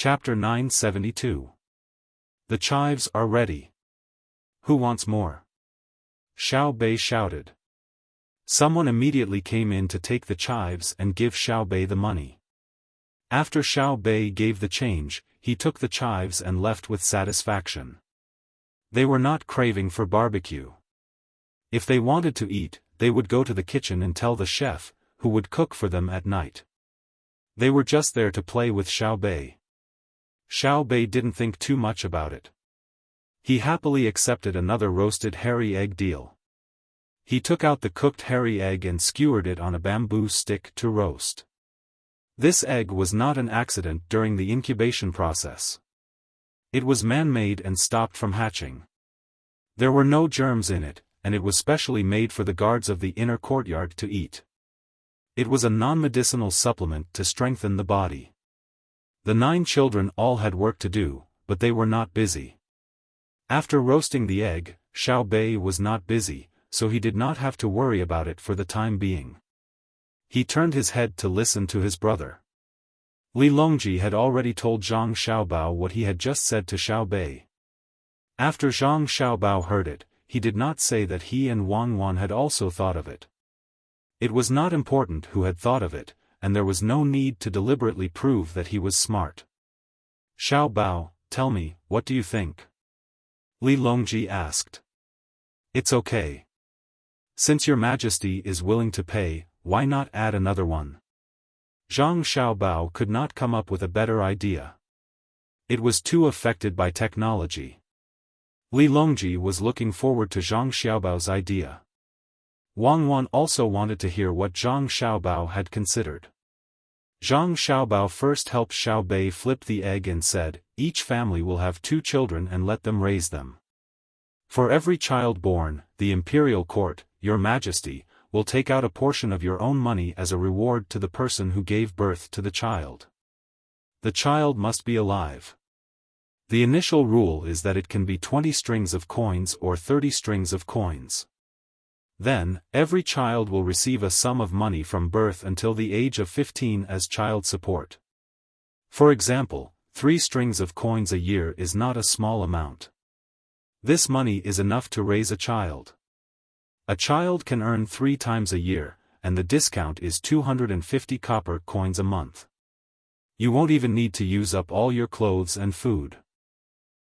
Chapter 972. The chives are ready. Who wants more? Xiao Bei shouted. Someone immediately came in to take the chives and give Xiao Bei the money. After Xiao Bei gave the change, he took the chives and left with satisfaction. They were not craving for barbecue. If they wanted to eat, they would go to the kitchen and tell the chef, who would cook for them at night. They were just there to play with Xiao Bei. Xiao Bei didn't think too much about it. He happily accepted another roasted hairy egg deal. He took out the cooked hairy egg and skewered it on a bamboo stick to roast. This egg was not an accident during the incubation process. It was man-made and stopped from hatching. There were no germs in it, and it was specially made for the guards of the inner courtyard to eat. It was a non-medicinal supplement to strengthen the body. The 9 children all had work to do, but they were not busy. After roasting the egg, Xiao Bei was not busy, so he did not have to worry about it for the time being. He turned his head to listen to his brother. Li Longji had already told Zhang Xiaobao what he had just said to Xiao Bei. After Zhang Xiaobao heard it, he did not say that he and Wang Wan had also thought of it. It was not important who had thought of it, and there was no need to deliberately prove that he was smart. Xiao Bao, tell me, what do you think? Li Longji asked. It's okay. Since your majesty is willing to pay, why not add another one? Zhang Xiaobao could not come up with a better idea. It was too affected by technology. Li Longji was looking forward to Zhang Xiaobao's idea. Wang Wan also wanted to hear what Zhang Xiaobao had considered. Zhang Xiaobao first helped Xiao Bei flip the egg and said, each family will have 2 children and let them raise them. For every child born, the imperial court, your majesty, will take out a portion of your own money as a reward to the person who gave birth to the child. The child must be alive. The initial rule is that it can be 20 strings of coins or 30 strings of coins. Then, every child will receive a sum of money from birth until the age of 15 as child support. For example, 3 strings of coins a year is not a small amount. This money is enough to raise a child. A child can earn 3 times a year, and the discount is 250 copper coins a month. You won't even need to use up all your clothes and food.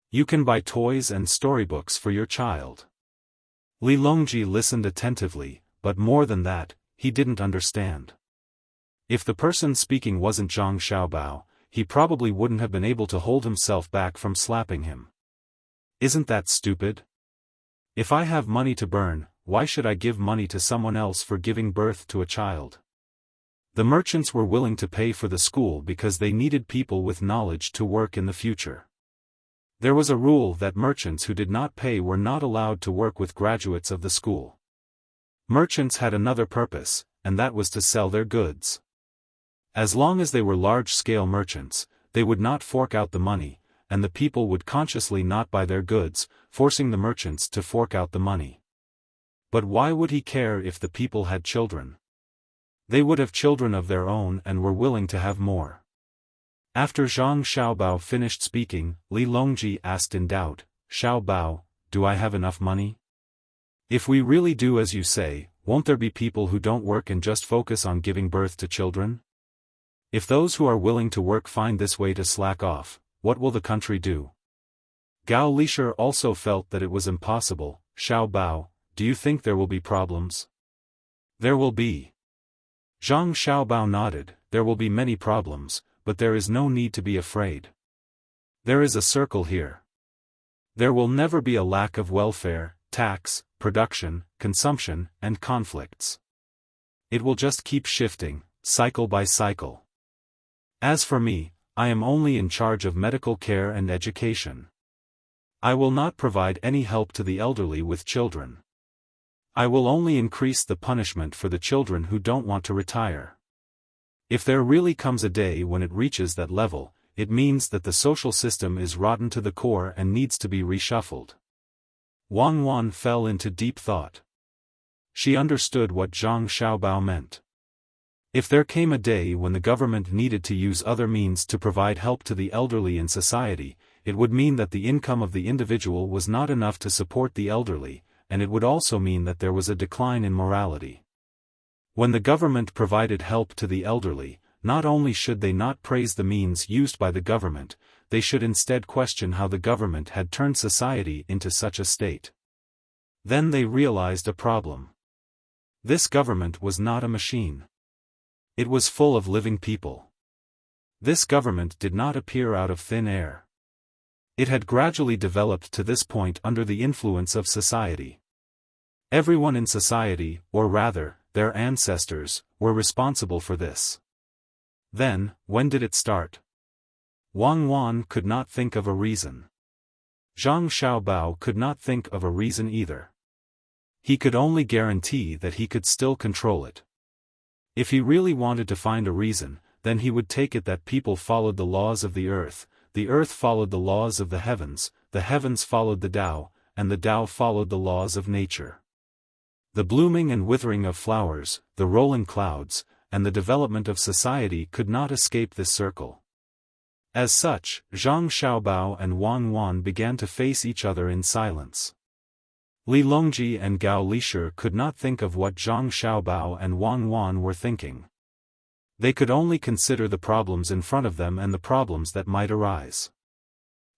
You can buy toys and storybooks for your child. Li Longji listened attentively, but more than that, he didn't understand. If the person speaking wasn't Zhang Xiaobao, he probably wouldn't have been able to hold himself back from slapping him. Isn't that stupid? If I have money to burn, why should I give money to someone else for giving birth to a child? The merchants were willing to pay for the school because they needed people with knowledge to work in the future. There was a rule that merchants who did not pay were not allowed to work with graduates of the school. Merchants had another purpose, and that was to sell their goods. As long as they were large-scale merchants, they would not fork out the money, and the people would consciously not buy their goods, forcing the merchants to fork out the money. But why would he care if the people had children? They would have children of their own and were willing to have more. After Zhang Xiaobao finished speaking, Li Longji asked in doubt, Xiao Bao, do I have enough money? If we really do as you say, won't there be people who don't work and just focus on giving birth to children? If those who are willing to work find this way to slack off, what will the country do? Gao Lisher also felt that it was impossible. Xiao Bao, do you think there will be problems? There will be. Zhang Xiaobao nodded, there will be many problems, but there is no need to be afraid. There is a circle here. There will never be a lack of welfare, tax, production, consumption, and conflicts. It will just keep shifting, cycle by cycle. As for me, I am only in charge of medical care and education. I will not provide any help to the elderly with children. I will only increase the punishment for the children who don't want to retire. If there really comes a day when it reaches that level, it means that the social system is rotten to the core and needs to be reshuffled. Wang Wan fell into deep thought. She understood what Zhang Xiaobao meant. If there came a day when the government needed to use other means to provide help to the elderly in society, it would mean that the income of the individual was not enough to support the elderly, and it would also mean that there was a decline in morality. When the government provided help to the elderly, not only should they not praise the means used by the government, they should instead question how the government had turned society into such a state. Then they realized a problem. This government was not a machine. It was full of living people. This government did not appear out of thin air. It had gradually developed to this point under the influence of society. Everyone in society, or rather, their ancestors, were responsible for this. Then, when did it start? Wang Wan could not think of a reason. Zhang Xiaobao could not think of a reason either. He could only guarantee that he could still control it. If he really wanted to find a reason, then he would take it that people followed the laws of the earth followed the laws of the heavens followed the Tao, and the Tao followed the laws of nature. The blooming and withering of flowers, the rolling clouds, and the development of society could not escape this circle. As such, Zhang Xiaobao and Wang Wan began to face each other in silence. Li Longji and Gao Lisher could not think of what Zhang Xiaobao and Wang Wan were thinking. They could only consider the problems in front of them and the problems that might arise.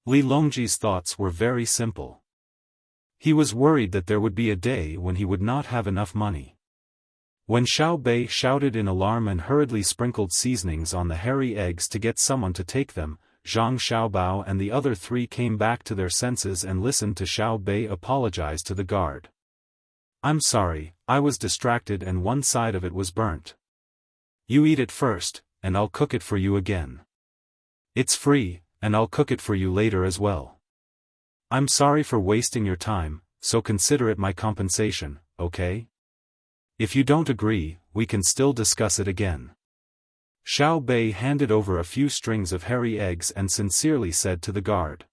Li Longji's thoughts were very simple. He was worried that there would be a day when he would not have enough money. When Xiao Bei shouted in alarm and hurriedly sprinkled seasonings on the hairy eggs to get someone to take them, Zhang Xiaobao and the other three came back to their senses and listened to Xiao Bei apologize to the guard. "I'm sorry, I was distracted and one side of it was burnt. You eat it first, and I'll cook it for you again. It's free, and I'll cook it for you later as well. I'm sorry for wasting your time, so consider it my compensation, okay? If you don't agree, we can still discuss it again." Xiao Bei handed over a few strings of hairy eggs and sincerely said to the guard.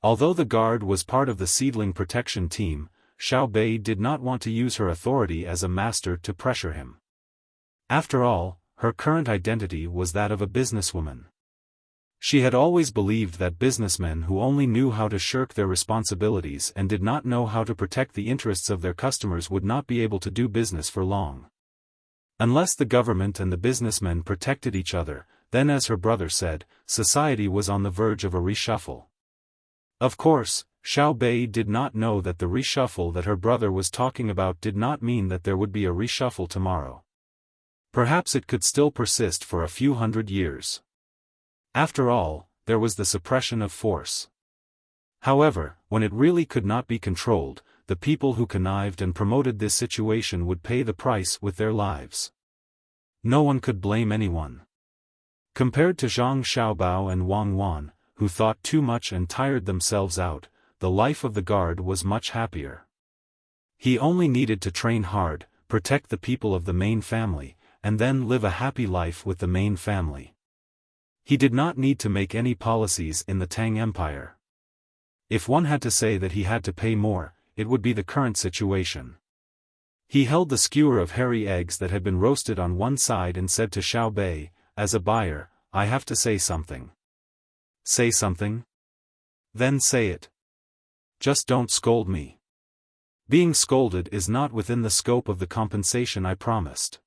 Although the guard was part of the seedling protection team, Xiao Bei did not want to use her authority as a master to pressure him. After all, her current identity was that of a businesswoman. She had always believed that businessmen who only knew how to shirk their responsibilities and did not know how to protect the interests of their customers would not be able to do business for long. Unless the government and the businessmen protected each other, then, as her brother said, society was on the verge of a reshuffle. Of course, Xiao Bei did not know that the reshuffle that her brother was talking about did not mean that there would be a reshuffle tomorrow. Perhaps it could still persist for a few hundred years. After all, there was the suppression of force. However, when it really could not be controlled, the people who connived and promoted this situation would pay the price with their lives. No one could blame anyone. Compared to Zhang Xiaobao and Wang Wan, who thought too much and tired themselves out, the life of the guard was much happier. He only needed to train hard, protect the people of the main family, and then live a happy life with the main family. He did not need to make any policies in the Tang Empire. If one had to say that he had to pay more, it would be the current situation. He held the skewer of hairy eggs that had been roasted on one side and said to Xiao Bei, "As a buyer, I have to say something." "Say something? Then say it. Just don't scold me. Being scolded is not within the scope of the compensation I promised.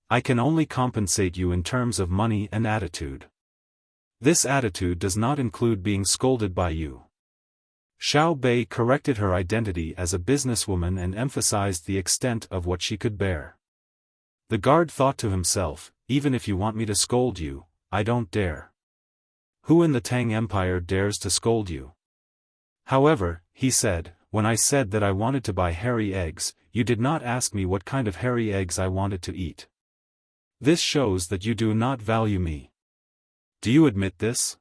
I can only compensate you in terms of money and attitude. This attitude does not include being scolded by you." Xiao Bei corrected her identity as a businesswoman and emphasized the extent of what she could bear. The guard thought to himself, "Even if you want me to scold you, I don't dare. Who in the Tang Empire dares to scold you?" "However," he said, "when I said that I wanted to buy hairy eggs, you did not ask me what kind of hairy eggs I wanted to eat. This shows that you do not value me. Do you admit this?"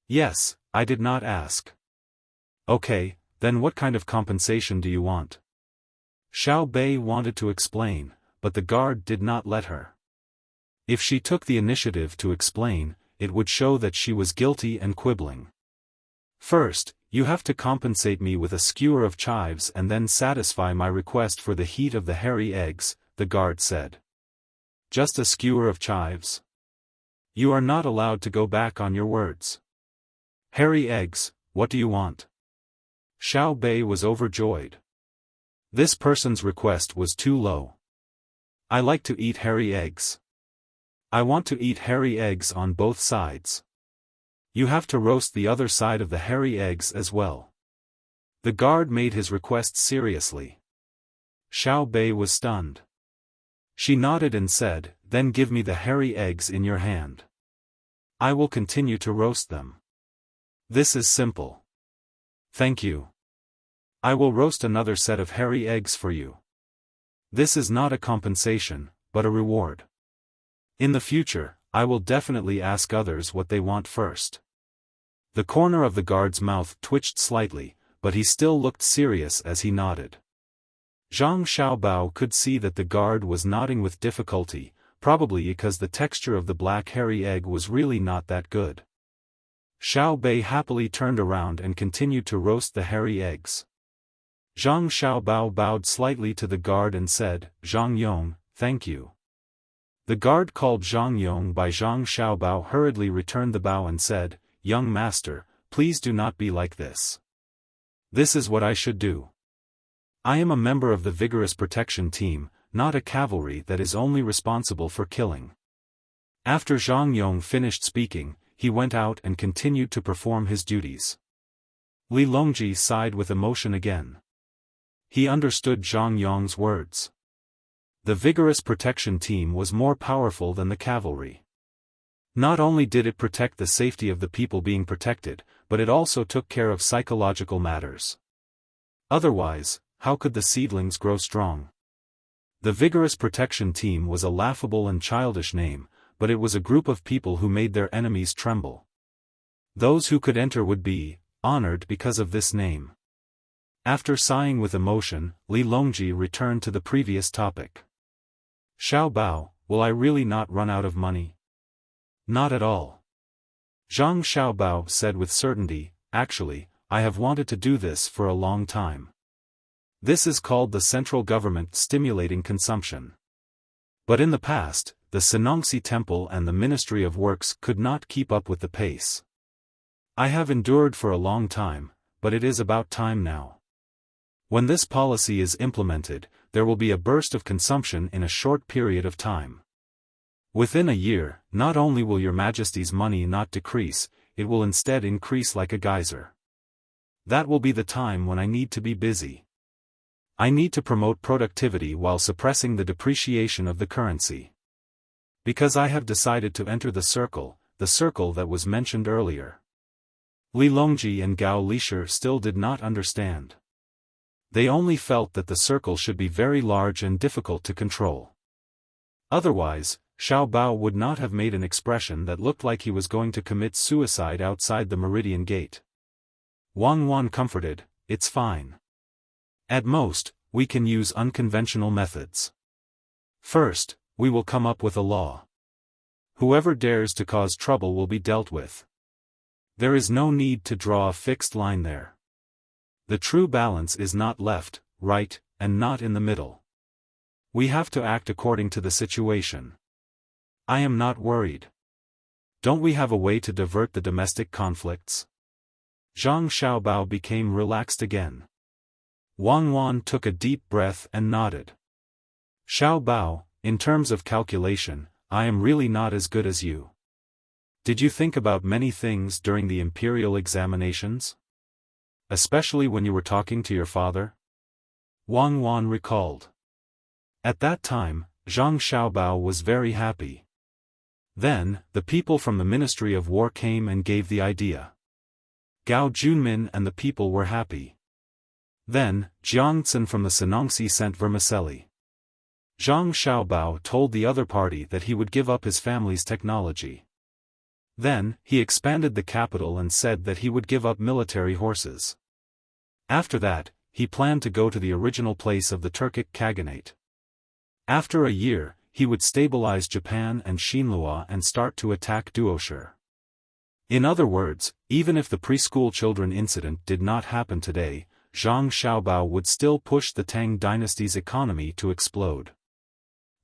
Yes, I did not ask." "Okay, then what kind of compensation do you want?" Xiao Bei wanted to explain, but the guard did not let her. If she took the initiative to explain, it would show that she was guilty and quibbling. "First, you have to compensate me with a skewer of chives and then satisfy my request for the heat of the hairy eggs," the guard said. Just a skewer of chives? You are not allowed to go back on your words. Hairy eggs, what do you want? Xiao Bei was overjoyed. This person's request was too low. I like to eat hairy eggs. I want to eat hairy eggs on both sides. You have to roast the other side of the hairy eggs as well. The guard made his request seriously. Xiao Bei was stunned. She nodded and said, "Then give me the hairy eggs in your hand. I will continue to roast them. This is simple." "Thank you. I will roast another set of hairy eggs for you. This is not a compensation, but a reward. In the future, I will definitely ask others what they want first." The corner of the guard's mouth twitched slightly, but he still looked serious as he nodded. Zhang Xiaobao could see that the guard was nodding with difficulty, probably because the texture of the black hairy egg was really not that good. Xiao Bei happily turned around and continued to roast the hairy eggs. Zhang Xiaobao bowed slightly to the guard and said, "Zhang Yong, thank you." The guard called Zhang Yong by Zhang Xiaobao hurriedly returned the bow and said, "Young master, please do not be like this. This is what I should do. I am a member of the vigorous protection team, not a cavalry that is only responsible for killing." After Zhang Yong finished speaking, he went out and continued to perform his duties. Li Longji sighed with emotion again. He understood Zhang Yong's words. The vigorous protection team was more powerful than the cavalry. Not only did it protect the safety of the people being protected, but it also took care of psychological matters. Otherwise, how could the seedlings grow strong? The vigorous protection team was a laughable and childish name, but it was a group of people who made their enemies tremble. Those who could enter would be honored because of this name. After sighing with emotion, Li Longji returned to the previous topic. "Xiao Bao, will I really not run out of money?" "Not at all." Zhang Xiaobao said with certainty, "Actually, I have wanted to do this for a long time. This is called the central government stimulating consumption. But in the past, the Senongsi Temple and the Ministry of Works could not keep up with the pace. I have endured for a long time, but it is about time now. When this policy is implemented, there will be a burst of consumption in a short period of time. Within a year, not only will your Majesty's money not decrease, it will instead increase like a geyser. That will be the time when I need to be busy. I need to promote productivity while suppressing the depreciation of the currency. Because I have decided to enter the circle that was mentioned earlier." Li Longji and Gao Lisher still did not understand. They only felt that the circle should be very large and difficult to control. Otherwise, Xiao Bao would not have made an expression that looked like he was going to commit suicide outside the Meridian Gate. Wang Wan comforted, "It's fine. At most, we can use unconventional methods. First, we will come up with a law. Whoever dares to cause trouble will be dealt with. There is no need to draw a fixed line there. The true balance is not left, right, and not in the middle. We have to act according to the situation. I am not worried. Don't we have a way to divert the domestic conflicts?" Zhang Xiaobao became relaxed again. Wang Wan took a deep breath and nodded. "Xiao Bao, in terms of calculation, I am really not as good as you. Did you think about many things during the imperial examinations? Especially when you were talking to your father?" Wang Wan recalled. At that time, Zhang Xiaobao was very happy. Then, the people from the Ministry of War came and gave the idea. Gao Junmin and the people were happy. Then, Jiang Tsun from the Senongsi sent vermicelli. Zhang Xiaobao told the other party that he would give up his family's technology. Then, he expanded the capital and said that he would give up military horses. After that, he planned to go to the original place of the Turkic Khaganate. After a year, he would stabilize Japan and Xinhua and start to attack Duoshi. In other words, even if the preschool children incident did not happen today, Zhang Xiaobao would still push the Tang dynasty's economy to explode.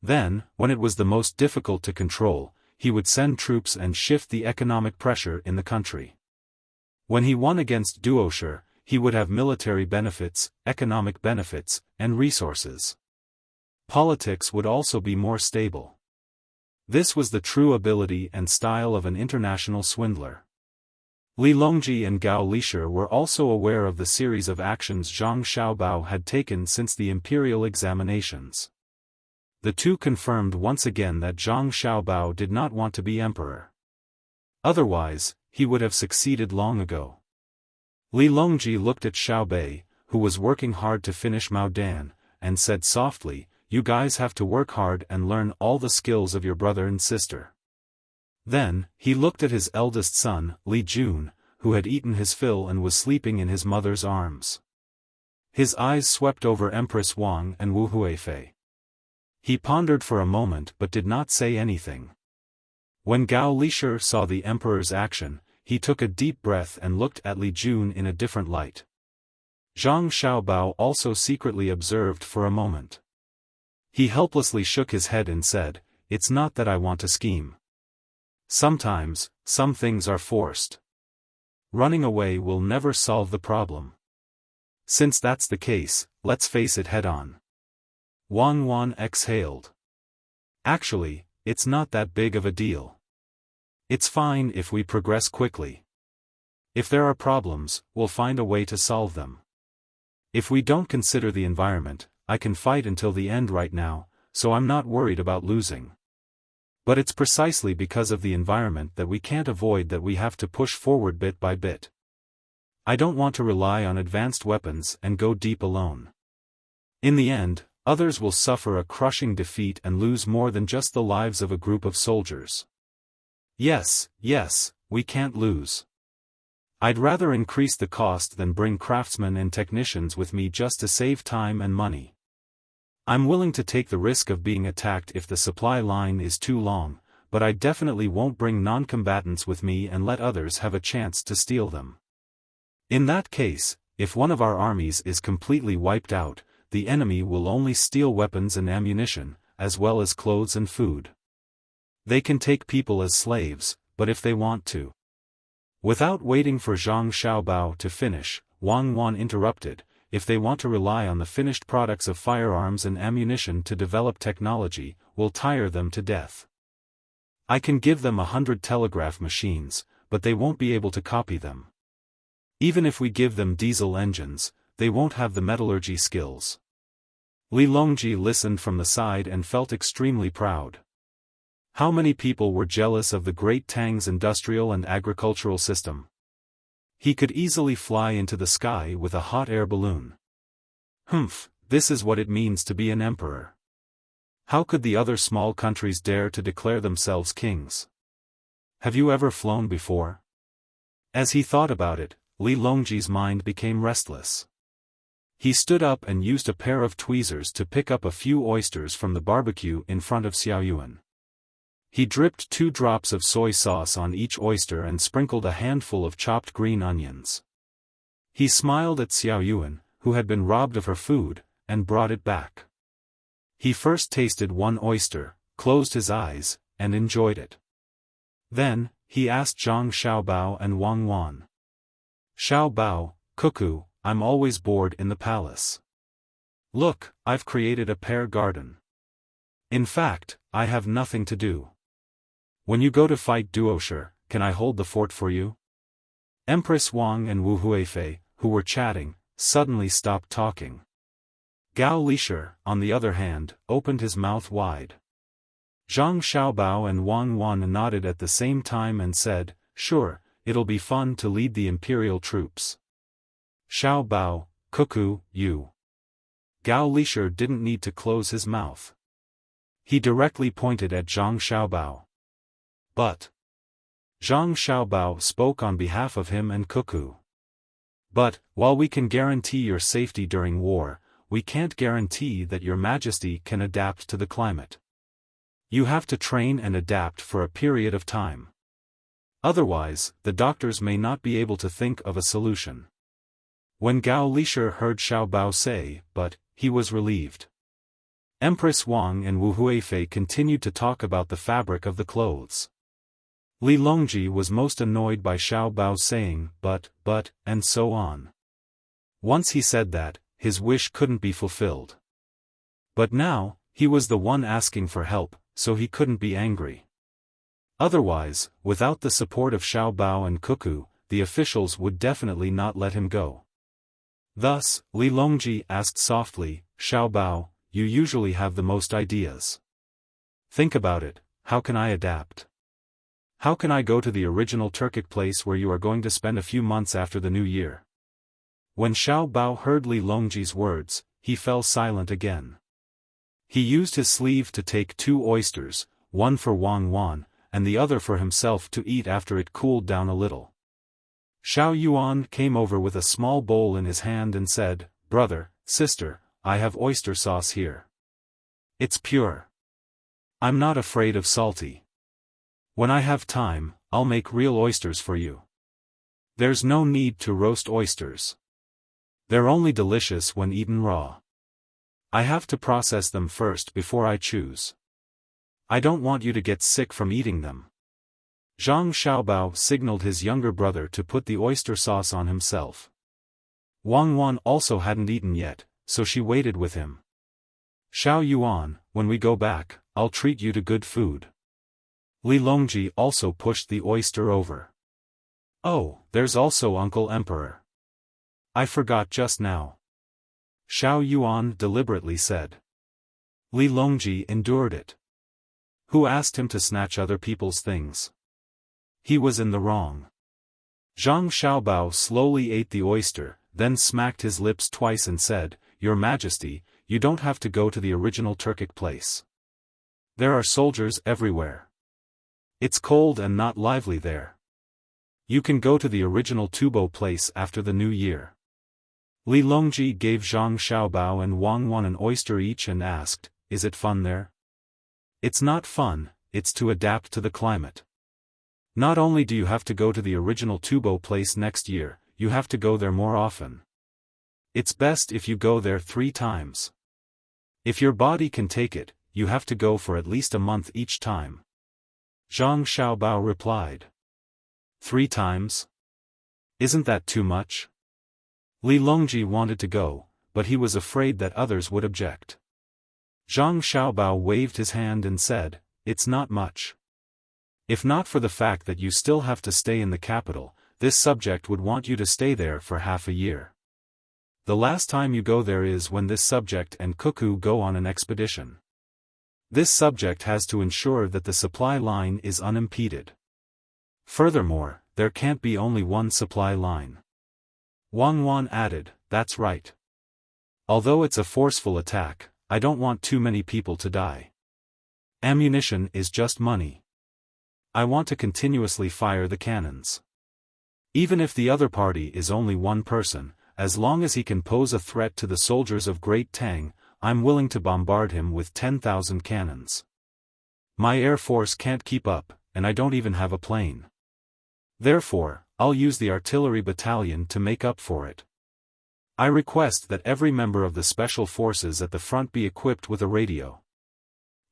Then, when it was the most difficult to control, he would send troops and shift the economic pressure in the country. When he won against Duosher, he would have military benefits, economic benefits, and resources. Politics would also be more stable. This was the true ability and style of an international swindler. Li Longji and Gao Lisher were also aware of the series of actions Zhang Xiaobao had taken since the imperial examinations. The two confirmed once again that Zhang Xiaobao did not want to be emperor. Otherwise, he would have succeeded long ago. Li Longji looked at Xiaobei, who was working hard to finish Mao Dan, and said softly, "You guys have to work hard and learn all the skills of your brother and sister." Then, he looked at his eldest son, Li Jun, who had eaten his fill and was sleeping in his mother's arms. His eyes swept over Empress Wang and Wu Huifei. He pondered for a moment but did not say anything. When Gao Lisher saw the emperor's action, he took a deep breath and looked at Li Jun in a different light. Zhang Xiaobao also secretly observed for a moment. He helplessly shook his head and said, "It's not that I want to scheme. Sometimes, some things are forced. Running away will never solve the problem. Since that's the case, let's face it head-on." Wang Wan exhaled. "Actually, it's not that big of a deal. It's fine if we progress quickly. If there are problems, we'll find a way to solve them. If we don't consider the environment, I can fight until the end right now, so I'm not worried about losing. But it's precisely because of the environment that we can't avoid that we have to push forward bit by bit. I don't want to rely on advanced weapons and go deep alone. In the end, others will suffer a crushing defeat and lose more than just the lives of a group of soldiers. Yes, we can't lose. I'd rather increase the cost than bring craftsmen and technicians with me just to save time and money. I'm willing to take the risk of being attacked if the supply line is too long, but I definitely won't bring non-combatants with me and let others have a chance to steal them. In that case, if one of our armies is completely wiped out, the enemy will only steal weapons and ammunition, as well as clothes and food. They can take people as slaves, but if they want to." Without waiting for Zhang Xiaobao to finish, Wang Wan interrupted, "If they want to rely on the finished products of firearms and ammunition to develop technology, we'll tire them to death. I can give them 100 telegraph machines, but they won't be able to copy them. Even if we give them diesel engines, they won't have the metallurgy skills." Li Longji listened from the side and felt extremely proud. How many people were jealous of the great Tang's industrial and agricultural system? He could easily fly into the sky with a hot air balloon. This is what it means to be an emperor. How could the other small countries dare to declare themselves kings? Have you ever flown before? As he thought about it, Li Longji's mind became restless. He stood up and used a pair of tweezers to pick up a few oysters from the barbecue in front of Xiaoyuan. He dripped 2 drops of soy sauce on each oyster and sprinkled a handful of chopped green onions. He smiled at Xiaoyuan, who had been robbed of her food, and brought it back. He first tasted one oyster, closed his eyes, and enjoyed it. Then, he asked Zhang Xiaobao and Wang Wan. "Xiaobao, Cuckoo, I'm always bored in the palace. Look, I've created a pear garden. In fact, I have nothing to do. When you go to fight Duosher, can I hold the fort for you?" Empress Wang and Wu Huifei, who were chatting, suddenly stopped talking. Gao Lisher, on the other hand, opened his mouth wide. Zhang Xiaobao and Wang Wan nodded at the same time and said, "Sure, it'll be fun to lead the imperial troops." "Xiaobao, Cuckoo, you." Gao Lisher didn't need to close his mouth. He directly pointed at Zhang Xiaobao. "But..." Zhang Xiaobao spoke on behalf of him and Cuckoo. "But, while we can guarantee your safety during war, we can't guarantee that your majesty can adapt to the climate. You have to train and adapt for a period of time. Otherwise, the doctors may not be able to think of a solution." When Gao Lisher heard Xiaobao say, "but," he was relieved. Empress Wang and Wu Huifei continued to talk about the fabric of the clothes. Li Longji was most annoyed by Xiao Bao's saying, but, and so on. Once he said that, his wish couldn't be fulfilled. But now, he was the one asking for help, so he couldn't be angry. Otherwise, without the support of Xiao Bao and Cuckoo, the officials would definitely not let him go. Thus, Li Longji asked softly, Xiao Bao, you usually have the most ideas. Think about it, how can I adapt? How can I go to the original Turkic place where you are going to spend a few months after the new year? When Xiao Bao heard Li Longji's words, he fell silent again. He used his sleeve to take 2 oysters, one for Wang Wan, and the other for himself to eat after it cooled down a little. Xiao Yuan came over with a small bowl in his hand and said, Brother, sister, I have oyster sauce here. It's pure. I'm not afraid of salty. When I have time, I'll make real oysters for you. There's no need to roast oysters. They're only delicious when eaten raw. I have to process them first before I choose. I don't want you to get sick from eating them. Zhang Xiaobao signaled his younger brother to put the oyster sauce on himself. Wang Wan also hadn't eaten yet, so she waited with him. Xiao Yuan, when we go back, I'll treat you to good food. Li Longji also pushed the oyster over. Oh, there's also Uncle Emperor. I forgot just now. Xiao Yuan deliberately said. Li Longji endured it. Who asked him to snatch other people's things? He was in the wrong. Zhang Xiaobao slowly ate the oyster, then smacked his lips twice and said, Your Majesty, you don't have to go to the original Turkic place. There are soldiers everywhere. It's cold and not lively there. You can go to the original Tubo place after the new year. Li Longji gave Zhang Xiaobao and Wang Wan an oyster each and asked, Is it fun there? It's not fun, it's to adapt to the climate. Not only do you have to go to the original Tubo place next year, you have to go there more often. It's best if you go there 3 times. If your body can take it, you have to go for at least a month each time. Zhang Xiaobao replied. 3 times? Isn't that too much? Li Longji wanted to go, but he was afraid that others would object. Zhang Xiaobao waved his hand and said, It's not much. If not for the fact that you still have to stay in the capital, this subject would want you to stay there for half a year. The last time you go there is when this subject and Cuckoo go on an expedition. This subject has to ensure that the supply line is unimpeded. Furthermore, there can't be only one supply line. Wang Wan added, That's right. Although it's a forceful attack, I don't want too many people to die. Ammunition is just money. I want to continuously fire the cannons. Even if the other party is only one person, as long as he can pose a threat to the soldiers of Great Tang, I'm willing to bombard him with 10,000 cannons. My air force can't keep up, and I don't even have a plane. Therefore, I'll use the artillery battalion to make up for it. I request that every member of the special forces at the front be equipped with a radio.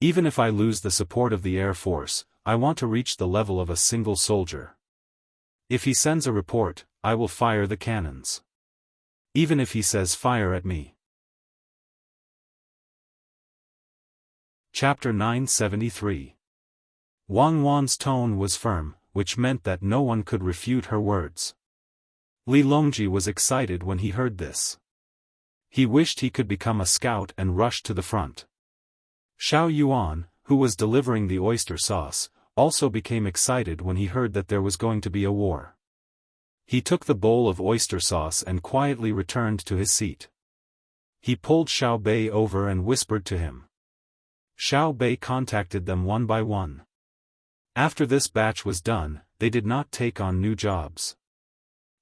Even if I lose the support of the air force, I want to reach the level of a single soldier. If he sends a report, I will fire the cannons. Even if he says fire at me. Chapter 973. Wang Wan's tone was firm, which meant that no one could refute her words. Li Longji was excited when he heard this. He wished he could become a scout and rush to the front. Xiao Yuan, who was delivering the oyster sauce, also became excited when he heard that there was going to be a war. He took the bowl of oyster sauce and quietly returned to his seat. He pulled Xiao Bei over and whispered to him. Xiao Bei contacted them one by one. After this batch was done, they did not take on new jobs.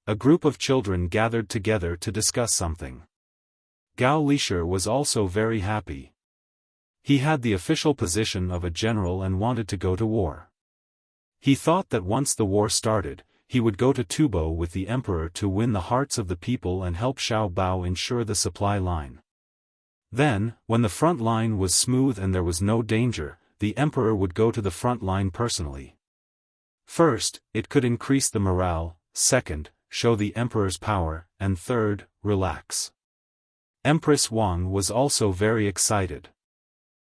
A group of children gathered together to discuss something. Gao Lisher was also very happy. He had the official position of a general and wanted to go to war. He thought that once the war started, he would go to Tubo with the emperor to win the hearts of the people and help Xiao Bao ensure the supply line. Then, when the front line was smooth and there was no danger, the emperor would go to the front line personally. First, it could increase the morale, second, show the emperor's power, and third, relax. Empress Wang was also very excited.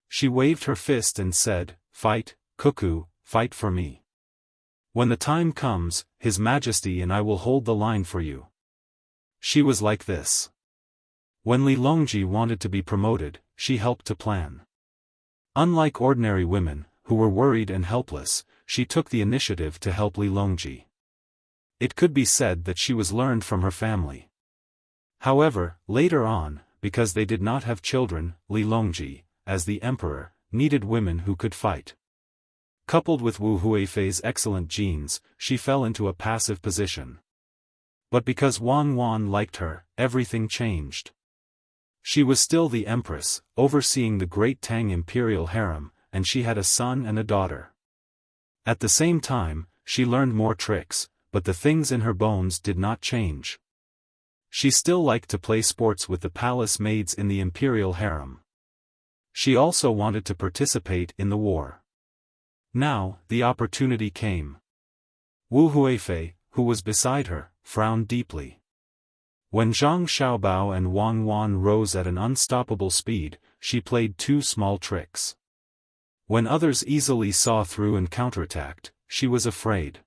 She waved her fist and said, "Fight, Cuckoo, fight for me. When the time comes, His Majesty and I will hold the line for you." She was like this. When Li Longji wanted to be promoted, she helped to plan. Unlike ordinary women, who were worried and helpless, she took the initiative to help Li Longji. It could be said that she was learned from her family. However, later on, because they did not have children, Li Longji, as the emperor, needed women who could fight. Coupled with Wu Huifei's excellent genes, she fell into a passive position. But because Wang Wan liked her, everything changed. She was still the empress, overseeing the great Tang imperial harem, and she had a son and a daughter. At the same time, she learned more tricks, but the things in her bones did not change. She still liked to play sports with the palace maids in the imperial harem. She also wanted to participate in the war. Now, the opportunity came. Wu Huifei, who was beside her, frowned deeply. When Zhang Xiaobao and Wang Wan rose at an unstoppable speed, she played two small tricks. When others easily saw through and counterattacked, she was afraid.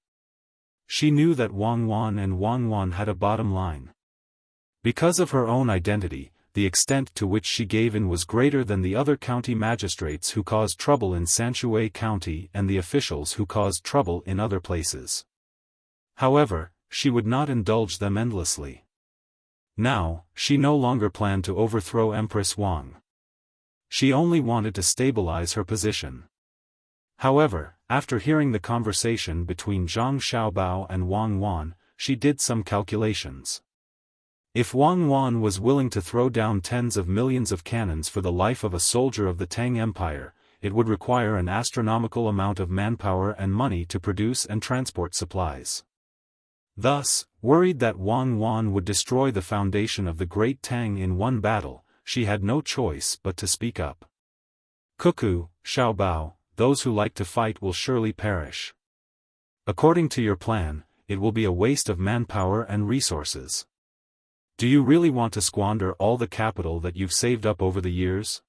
She knew that Wang Wan and Wang Wan had a bottom line. Because of her own identity, the extent to which she gave in was greater than the other county magistrates who caused trouble in Sanshui County and the officials who caused trouble in other places. However, she would not indulge them endlessly. Now, she no longer planned to overthrow Empress Wang. She only wanted to stabilize her position. However, after hearing the conversation between Zhang Xiaobao and Wang Wan, she did some calculations. If Wang Wan was willing to throw down tens of millions of cannons for the life of a soldier of the Tang Empire, it would require an astronomical amount of manpower and money to produce and transport supplies. Thus, worried that Wang Wan would destroy the foundation of the Great Tang in one battle, she had no choice but to speak up. "Cuckoo, Xiaobao, those who like to fight will surely perish. According to your plan, it will be a waste of manpower and resources. Do you really want to squander all the capital that you've saved up over the years?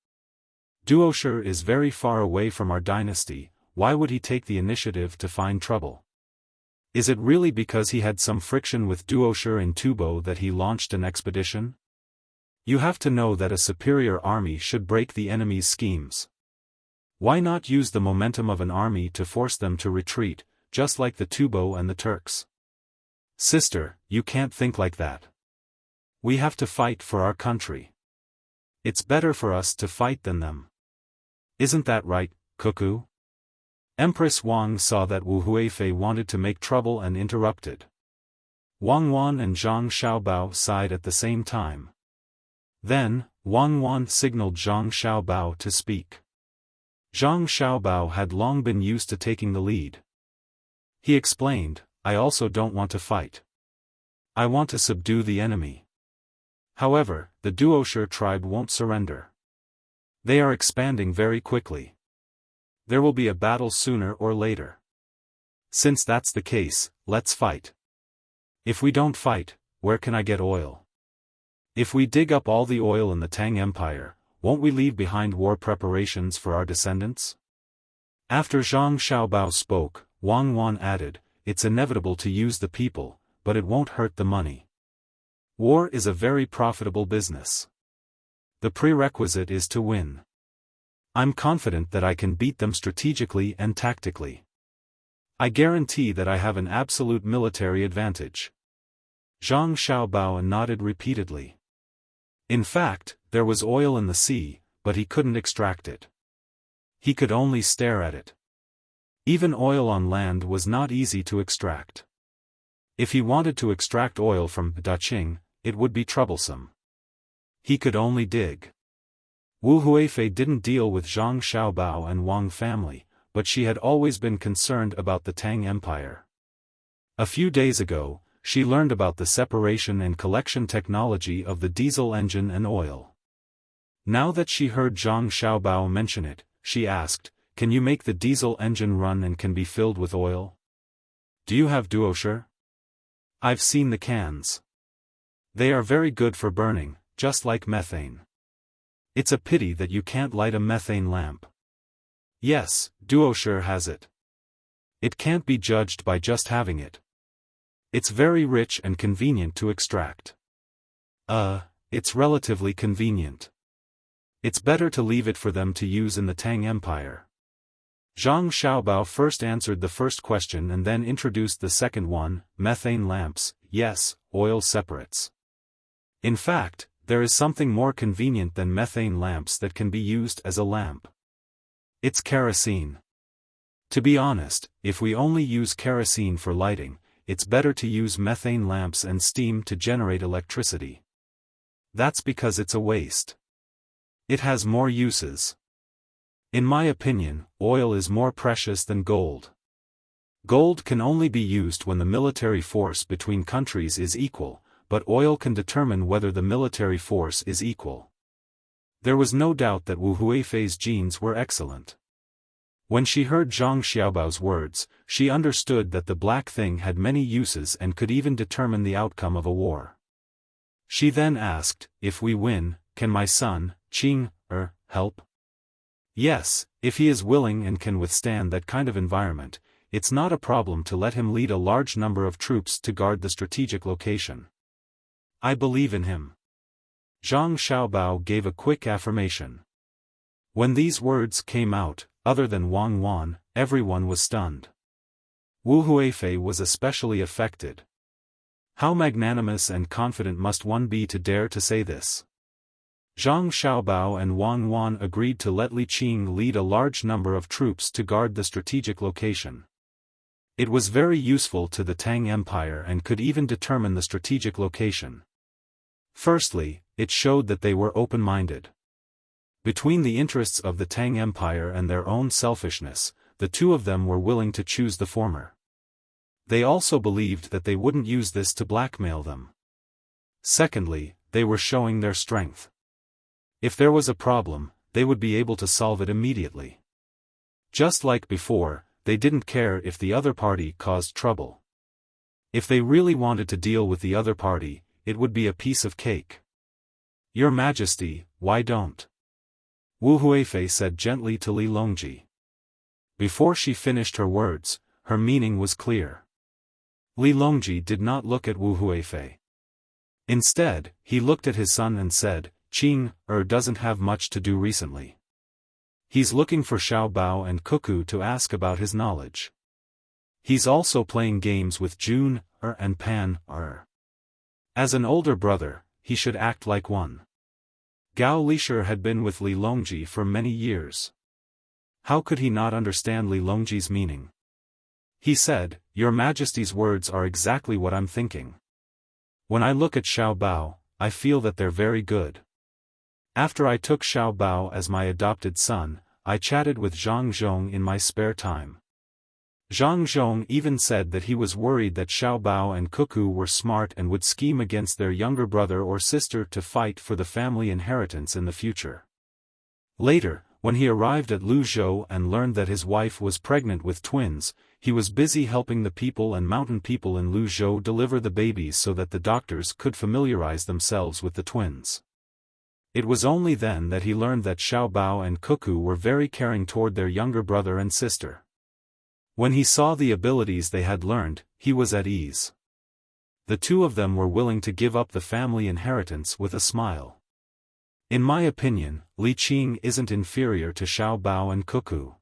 Duosher is very far away from our dynasty, why would he take the initiative to find trouble? Is it really because he had some friction with Duosher in Tubo that he launched an expedition? You have to know that a superior army should break the enemy's schemes. Why not use the momentum of an army to force them to retreat, just like the Tubo and the Turks? Sister, you can't think like that. We have to fight for our country. It's better for us to fight than them. Isn't that right, Cuckoo?" Empress Wang saw that Wu Huifei wanted to make trouble and interrupted. Wang Wan and Zhang Xiaobao sighed at the same time. Then, Wang Wan signaled Zhang Xiaobao to speak. Zhang Xiaobao had long been used to taking the lead. He explained, "I also don't want to fight. I want to subdue the enemy. However, the Duosher tribe won't surrender. They are expanding very quickly. There will be a battle sooner or later. Since that's the case, let's fight. If we don't fight, where can I get oil? If we dig up all the oil in the Tang Empire, won't we leave behind war preparations for our descendants?" After Zhang Xiaobao spoke, Wang Wan added, "It's inevitable to use the people, but it won't hurt the money. War is a very profitable business. The prerequisite is to win. I'm confident that I can beat them strategically and tactically. I guarantee that I have an absolute military advantage." Zhang Xiaobao nodded repeatedly. In fact, there was oil in the sea, but he couldn't extract it. He could only stare at it. Even oil on land was not easy to extract. If he wanted to extract oil from Daqing, it would be troublesome. He could only dig. Wu Huifei didn't deal with Zhang Xiaobao and Wang family, but she had always been concerned about the Tang Empire. A few days ago, she learned about the separation and collection technology of the diesel engine and oil. Now that she heard Zhang Xiaobao mention it, she asked, "Can you make the diesel engine run and can be filled with oil? Do you have duosher? I've seen the cans. They are very good for burning, just like methane. It's a pity that you can't light a methane lamp." "Yes, duosher has it. It can't be judged by just having it. It's very rich and convenient to extract." It's relatively convenient. It's better to leave it for them to use in the Tang Empire." Zhang Xiaobao first answered the first question and then introduced the second one: methane lamps, yes, oil separates. In fact, there is something more convenient than methane lamps that can be used as a lamp. It's kerosene. To be honest, if we only use kerosene for lighting, it's better to use methane lamps and steam to generate electricity. That's because it's a waste. It has more uses. In my opinion, oil is more precious than gold. Gold can only be used when the military force between countries is equal, but oil can determine whether the military force is equal. There was no doubt that Wu Huifei's genes were excellent. When she heard Zhang Xiaobao's words, she understood that the black thing had many uses and could even determine the outcome of a war. She then asked, "If we win, can my son, Qing, help?" "Yes, if he is willing and can withstand that kind of environment, it's not a problem to let him lead a large number of troops to guard the strategic location. I believe in him." Zhang Xiaobao gave a quick affirmation. When these words came out, other than Wang Wan, everyone was stunned. Wu Huifei was especially affected. How magnanimous and confident must one be to dare to say this? Zhang Xiaobao and Wang Wan agreed to let Li Qing lead a large number of troops to guard the strategic location. It was very useful to the Tang Empire and could even determine the strategic location. Firstly, it showed that they were open-minded. Between the interests of the Tang Empire and their own selfishness, the two of them were willing to choose the former. They also believed that they wouldn't use this to blackmail them. Secondly, they were showing their strength. If there was a problem, they would be able to solve it immediately. Just like before, they didn't care if the other party caused trouble. If they really wanted to deal with the other party, it would be a piece of cake. "Your Majesty, why don't?" Wu Huifei said gently to Li Longji. Before she finished her words, her meaning was clear. Li Longji did not look at Wu Huifei. Instead, he looked at his son and said, "Qing doesn't have much to do recently. He's looking for Xiaobao and Cuckoo to ask about his knowledge. He's also playing games with Jun and Pan. As an older brother, he should act like one." Gao Lishir had been with Li Longji for many years. How could he not understand Li Longji's meaning? He said, "Your Majesty's words are exactly what I'm thinking. When I look at Xiaobao, I feel that they're very good. After I took Xiaobao as my adopted son, I chatted with Zhang Zhong in my spare time. Zhang Zhong even said that he was worried that Xiaobao and Cuckoo were smart and would scheme against their younger brother or sister to fight for the family inheritance in the future." Later, when he arrived at Luzhou and learned that his wife was pregnant with twins, he was busy helping the people and mountain people in Luzhou deliver the babies so that the doctors could familiarize themselves with the twins. It was only then that he learned that Xiaobao and Cuckoo were very caring toward their younger brother and sister. When he saw the abilities they had learned, he was at ease. The two of them were willing to give up the family inheritance with a smile. In my opinion, Li Qing isn't inferior to Xiaobao and Cuckoo.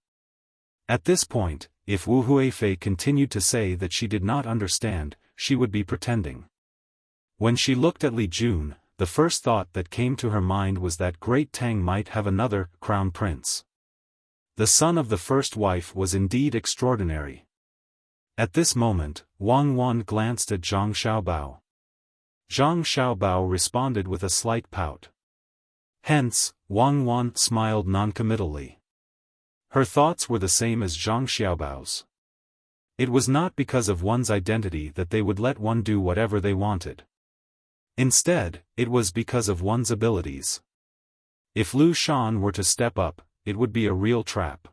At this point, if Wu Huifei continued to say that she did not understand, she would be pretending. When she looked at Li Jun, the first thought that came to her mind was that Great Tang might have another crown prince. The son of the first wife was indeed extraordinary. At this moment, Wang Wan glanced at Zhang Xiaobao. Zhang Xiaobao responded with a slight pout. Hence, Wang Wan smiled noncommittally. Her thoughts were the same as Zhang Xiaobao's. It was not because of one's identity that they would let one do whatever they wanted. Instead, it was because of one's abilities. If Lu Shan were to step up, it would be a real trap.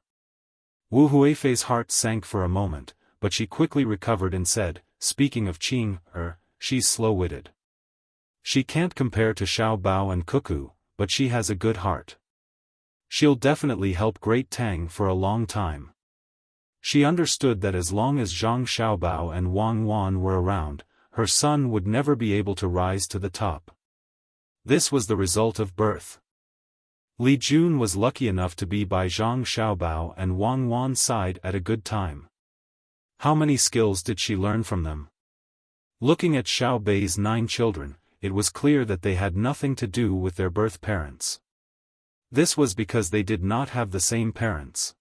Wu Huifei's heart sank for a moment, but she quickly recovered and said, speaking of Qing, she's slow-witted. She can't compare to Xiao Bao and Cuckoo, but she has a good heart. She'll definitely help Great Tang for a long time. She understood that as long as Zhang Xiaobao and Wang Wan were around, her son would never be able to rise to the top. This was the result of birth. Li Jun was lucky enough to be by Zhang Xiaobao and Wang Wan's side at a good time. How many skills did she learn from them? Looking at Xiao Bei's 9 children, it was clear that they had nothing to do with their birth parents. This was because they did not have the same parents.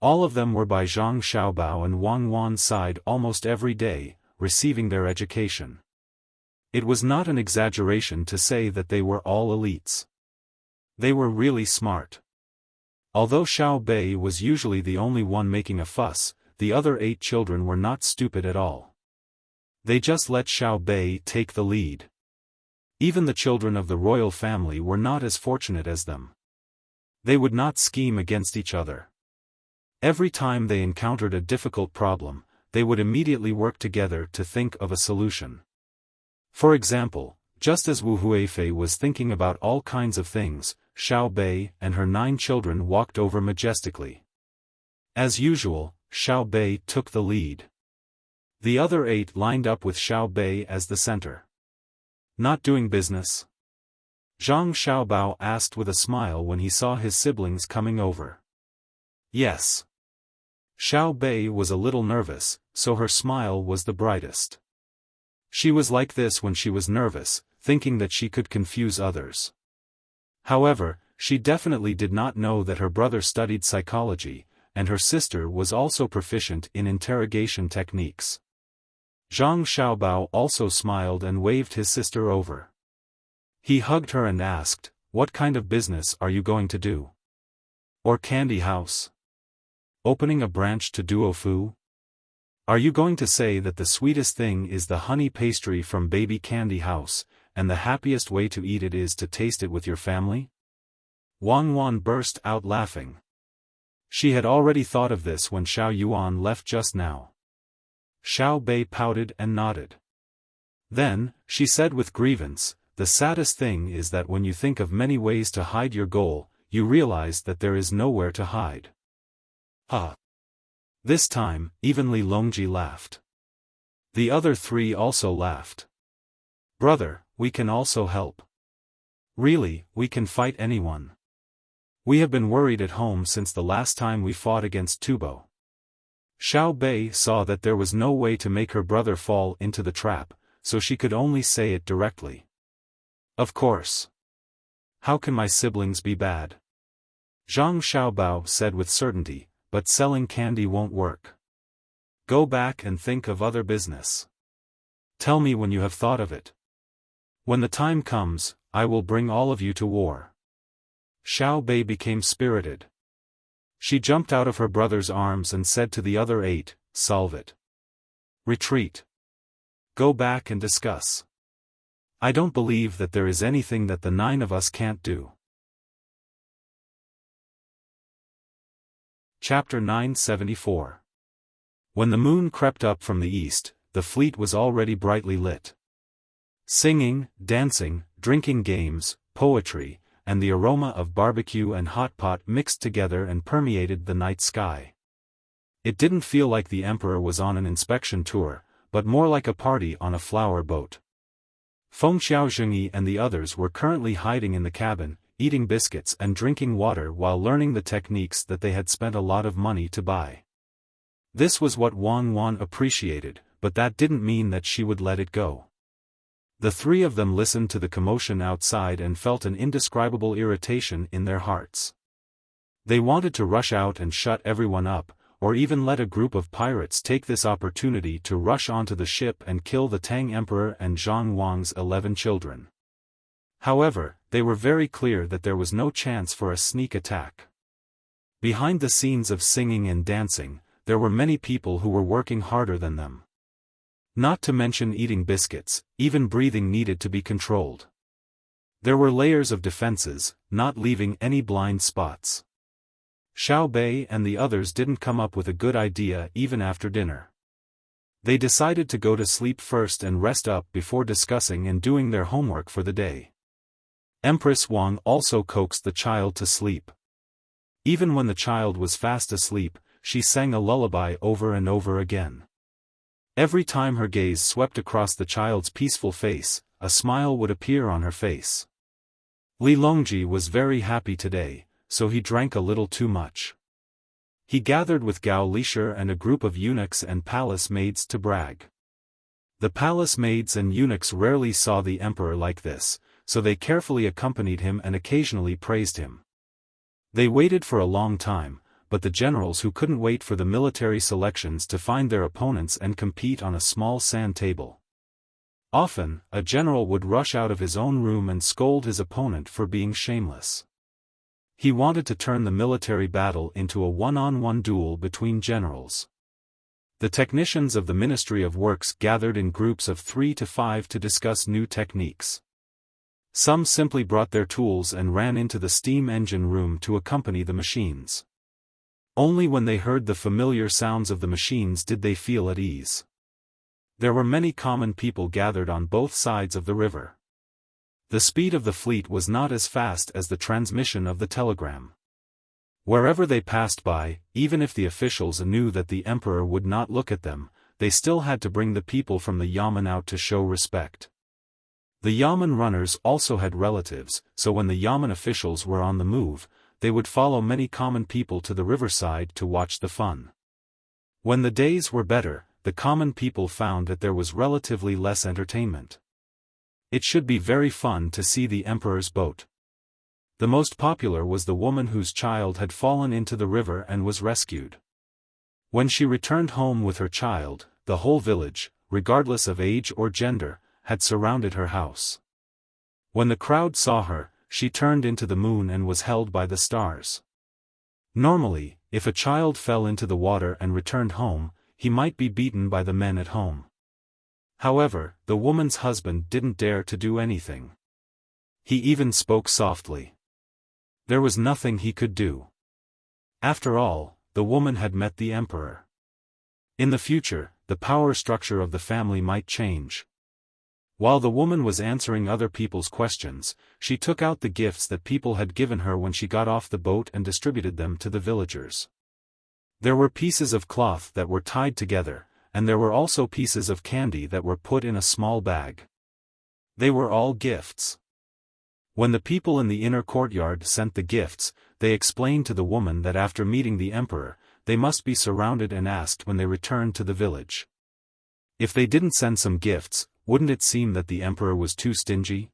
All of them were by Zhang Xiaobao and Wang Wan's side almost every day, receiving their education. It was not an exaggeration to say that they were all elites. They were really smart. Although Xiao Bei was usually the only one making a fuss, the other 8 children were not stupid at all. They just let Xiao Bei take the lead. Even the children of the royal family were not as fortunate as them. They would not scheme against each other. Every time they encountered a difficult problem, they would immediately work together to think of a solution. For example, just as Wu Huifei was thinking about all kinds of things, Xiao Bei and her 9 children walked over majestically. As usual, Xiao Bei took the lead. The other 8 lined up with Xiao Bei as the center. Not doing business? Zhang Xiaobao asked with a smile when he saw his siblings coming over. Yes. Xiao Bei was a little nervous, so her smile was the brightest. She was like this when she was nervous, thinking that she could confuse others. However, she definitely did not know that her brother studied psychology, and her sister was also proficient in interrogation techniques. Zhang Xiaobao also smiled and waved his sister over. He hugged her and asked, "What kind of business are you going to do? Or candy house? Opening a branch to Duofu? Are you going to say that the sweetest thing is the honey pastry from Baby Candy House, and the happiest way to eat it is to taste it with your family?" Wang Wan burst out laughing. She had already thought of this when Xiao Yuan left just now. Xiao Bei pouted and nodded. Then, she said with grievance, "The saddest thing is that when you think of many ways to hide your goal, you realize that there is nowhere to hide." This time, even Li Longji laughed. The other 3 also laughed. "Brother, we can also help. Really, we can fight anyone. We have been worried at home since the last time we fought against Tubo." Xiao Bei saw that there was no way to make her brother fall into the trap, so she could only say it directly. "Of course. How can my siblings be bad?" Zhang Xiaobao said with certainty, "But selling candy won't work. Go back and think of other business. Tell me when you have thought of it. When the time comes, I will bring all of you to war." Xiao Bei became spirited. She jumped out of her brother's arms and said to the other 8, "Solve it. Retreat. Go back and discuss. I don't believe that there is anything that the 9 of us can't do." Chapter 974. When the moon crept up from the east, the fleet was already brightly lit. Singing, dancing, drinking games, poetry, and the aroma of barbecue and hot pot mixed together and permeated the night sky. It didn't feel like the emperor was on an inspection tour, but more like a party on a flower boat. Feng Xiaozhengyi and the others were currently hiding in the cabin, eating biscuits and drinking water while learning the techniques that they had spent a lot of money to buy. This was what Wang Wan appreciated, but that didn't mean that she would let it go. The 3 of them listened to the commotion outside and felt an indescribable irritation in their hearts. They wanted to rush out and shut everyone up, or even let a group of pirates take this opportunity to rush onto the ship and kill the Tang Emperor and Zhang Wang's 11 children. However, they were very clear that there was no chance for a sneak attack. Behind the scenes of singing and dancing, there were many people who were working harder than them. Not to mention eating biscuits, even breathing needed to be controlled. There were layers of defenses, not leaving any blind spots. Xiao Bei and the others didn't come up with a good idea even after dinner. They decided to go to sleep first and rest up before discussing and doing their homework for the day. Empress Wang also coaxed the child to sleep. Even when the child was fast asleep, she sang a lullaby over and over again. Every time her gaze swept across the child's peaceful face, a smile would appear on her face. Li Longji was very happy today, so he drank a little too much. He gathered with Gao Lisher and a group of eunuchs and palace maids to brag. The palace maids and eunuchs rarely saw the emperor like this, so they carefully accompanied him and occasionally praised him. They waited for a long time, but the generals who couldn't wait for the military selections to find their opponents and compete on a small sand table. Often, a general would rush out of his own room and scold his opponent for being shameless. He wanted to turn the military battle into a one-on-one duel between generals. The technicians of the Ministry of Works gathered in groups of 3 to 5 to discuss new techniques. Some simply brought their tools and ran into the steam engine room to accompany the machines. Only when they heard the familiar sounds of the machines did they feel at ease. There were many common people gathered on both sides of the river. The speed of the fleet was not as fast as the transmission of the telegram. Wherever they passed by, even if the officials knew that the emperor would not look at them, they still had to bring the people from the yamen out to show respect. The yamen runners also had relatives, so when the yamen officials were on the move, they would follow many common people to the riverside to watch the fun. When the days were better, the common people found that there was relatively less entertainment. It should be very fun to see the emperor's boat. The most popular was the woman whose child had fallen into the river and was rescued. When she returned home with her child, the whole village, regardless of age or gender, had surrounded her house. When the crowd saw her, she turned into the moon and was held by the stars. Normally, if a child fell into the water and returned home, he might be beaten by the men at home. However, the woman's husband didn't dare to do anything. He even spoke softly. There was nothing he could do. After all, the woman had met the emperor. In the future, the power structure of the family might change. While the woman was answering other people's questions, she took out the gifts that people had given her when she got off the boat and distributed them to the villagers. There were pieces of cloth that were tied together, and there were also pieces of candy that were put in a small bag. They were all gifts. When the people in the inner courtyard sent the gifts, they explained to the woman that after meeting the emperor, they must be surrounded and asked when they returned to the village. If they didn't send some gifts, wouldn't it seem that the emperor was too stingy?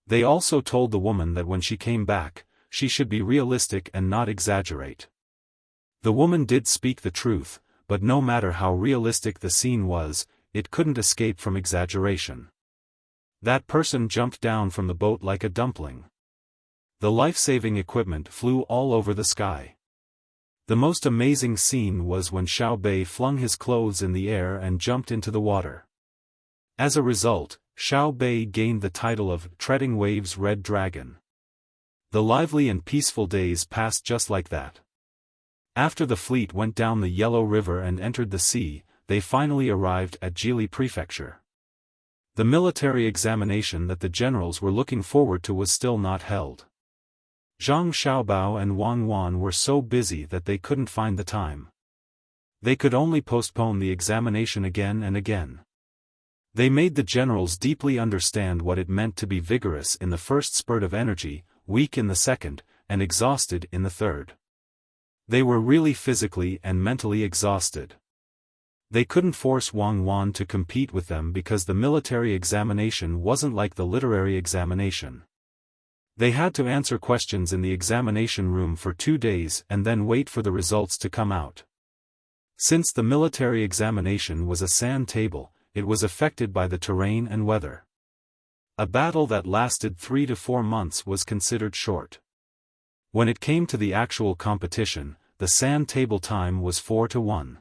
They also told the woman that when she came back, she should be realistic and not exaggerate. The woman did speak the truth, but no matter how realistic the scene was, it couldn't escape from exaggeration. That person jumped down from the boat like a dumpling. The life-saving equipment flew all over the sky. The most amazing scene was when Xiao Bei flung his clothes in the air and jumped into the water. As a result, Xiao Bei gained the title of Treading Waves Red Dragon. The lively and peaceful days passed just like that. After the fleet went down the Yellow River and entered the sea, they finally arrived at Jili Prefecture. The military examination that the generals were looking forward to was still not held. Zhang Xiaobao and Wang Wan were so busy that they couldn't find the time. They could only postpone the examination again and again. They made the generals deeply understand what it meant to be vigorous in the first spurt of energy, weak in the second, and exhausted in the third. They were really physically and mentally exhausted. They couldn't force Wang Wan to compete with them because the military examination wasn't like the literary examination. They had to answer questions in the examination room for 2 days and then wait for the results to come out. Since the military examination was a sand table, it was affected by the terrain and weather. A battle that lasted 3 to 4 months was considered short. When it came to the actual competition, the sand table time was 4 to 1.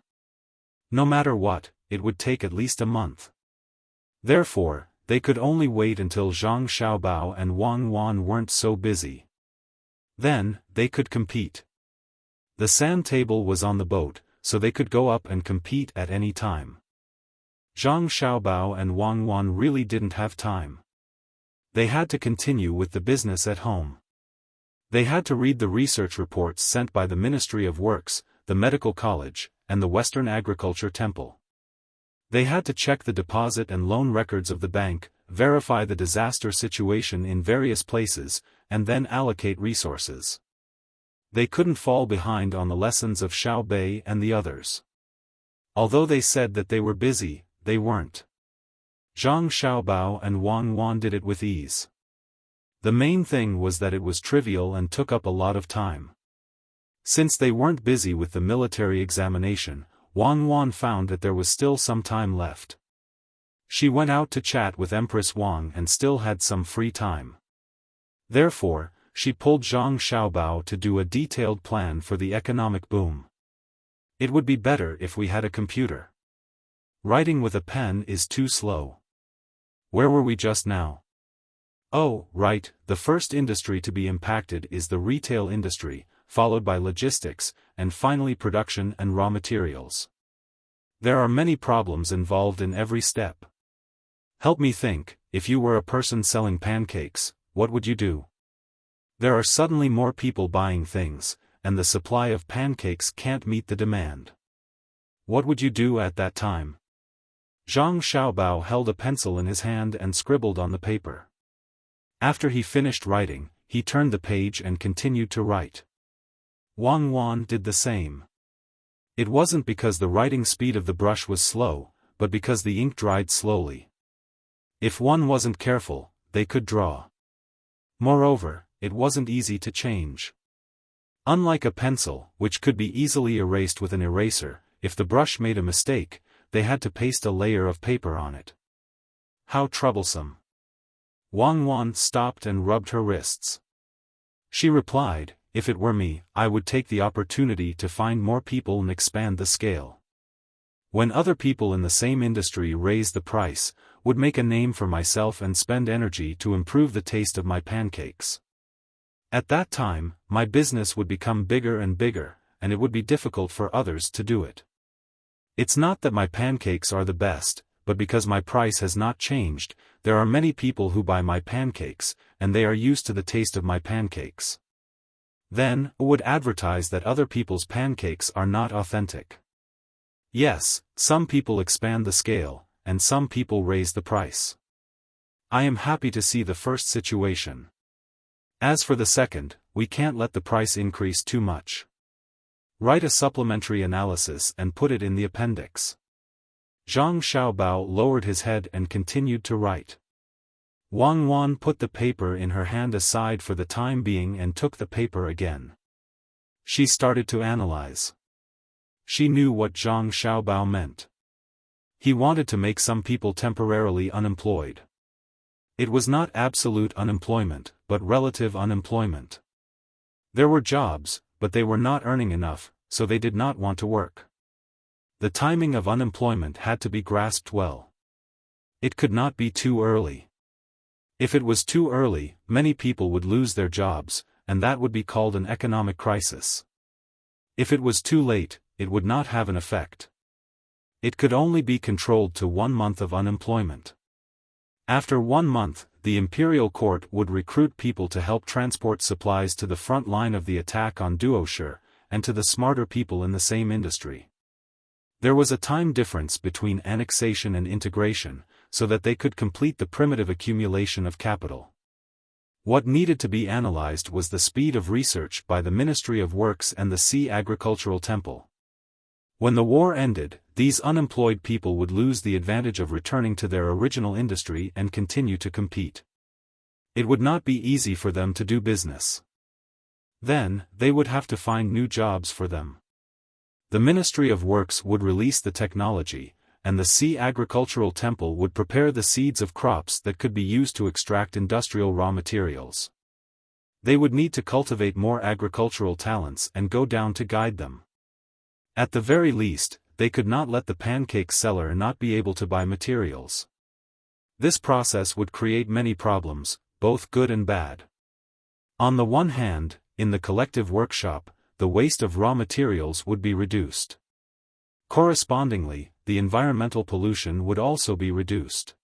No matter what, it would take at least a month. Therefore, they could only wait until Zhang Xiaobao and Wang Wan weren't so busy. Then, they could compete. The sand table was on the boat, so they could go up and compete at any time. Zhang Xiaobao and Wang Wan really didn't have time. They had to continue with the business at home. They had to read the research reports sent by the Ministry of Works, the Medical College, and the Western Agriculture Temple. They had to check the deposit and loan records of the bank, verify the disaster situation in various places, and then allocate resources. They couldn't fall behind on the lessons of Xiao Bei and the others. Although they said that they were busy, they weren't. Zhang Xiaobao and Wang Wan did it with ease. The main thing was that it was trivial and took up a lot of time. Since they weren't busy with the military examination, Wang Wan found that there was still some time left. She went out to chat with Empress Wang and still had some free time. Therefore, she pulled Zhang Xiaobao to do a detailed plan for the economic boom. It would be better if we had a computer. Writing with a pen is too slow. Where were we just now? Oh, right, the first industry to be impacted is the retail industry, followed by logistics, and finally production and raw materials. There are many problems involved in every step. Help me think, if you were a person selling pancakes, what would you do? There are suddenly more people buying things, and the supply of pancakes can't meet the demand. What would you do at that time? Zhang Xiaobao held a pencil in his hand and scribbled on the paper. After he finished writing, he turned the page and continued to write. Wang Wan did the same. It wasn't because the writing speed of the brush was slow, but because the ink dried slowly. If one wasn't careful, they could draw. Moreover, it wasn't easy to change. Unlike a pencil, which could be easily erased with an eraser, if the brush made a mistake, they had to paste a layer of paper on it. How troublesome. Wang Wan stopped and rubbed her wrists. She replied, if it were me, I would take the opportunity to find more people and expand the scale. When other people in the same industry raise the price, would make a name for myself and spend energy to improve the taste of my pancakes. At that time, my business would become bigger and bigger, and it would be difficult for others to do it. It's not that my pancakes are the best, but because my price has not changed, there are many people who buy my pancakes, and they are used to the taste of my pancakes. Then, I would advertise that other people's pancakes are not authentic. Yes, some people expand the scale, and some people raise the price. I am happy to see the first situation. As for the second, we can't let the price increase too much. Write a supplementary analysis and put it in the appendix. Zhang Xiaobao lowered his head and continued to write. Wang Wan put the paper in her hand aside for the time being and took the paper again. She started to analyze. She knew what Zhang Xiaobao meant. He wanted to make some people temporarily unemployed. It was not absolute unemployment, but relative unemployment. There were jobs, but they were not earning enough, so they did not want to work. The timing of unemployment had to be grasped well. It could not be too early. If it was too early, many people would lose their jobs, and that would be called an economic crisis. If it was too late, it would not have an effect. It could only be controlled to 1 month of unemployment. After 1 month, the imperial court would recruit people to help transport supplies to the front line of the attack on Duoshi, and to the smarter people in the same industry. There was a time difference between annexation and integration, so that they could complete the primitive accumulation of capital. What needed to be analyzed was the speed of research by the Ministry of Works and the Sea Agricultural Temple. When the war ended, these unemployed people would lose the advantage of returning to their original industry and continue to compete. It would not be easy for them to do business. Then, they would have to find new jobs for them. The Ministry of Works would release the technology, and the Sea Agricultural Temple would prepare the seeds of crops that could be used to extract industrial raw materials. They would need to cultivate more agricultural talents and go down to guide them. At the very least, they could not let the pancake seller not be able to buy materials. This process would create many problems, both good and bad. On the one hand, in the collective workshop, the waste of raw materials would be reduced. Correspondingly, the environmental pollution would also be reduced.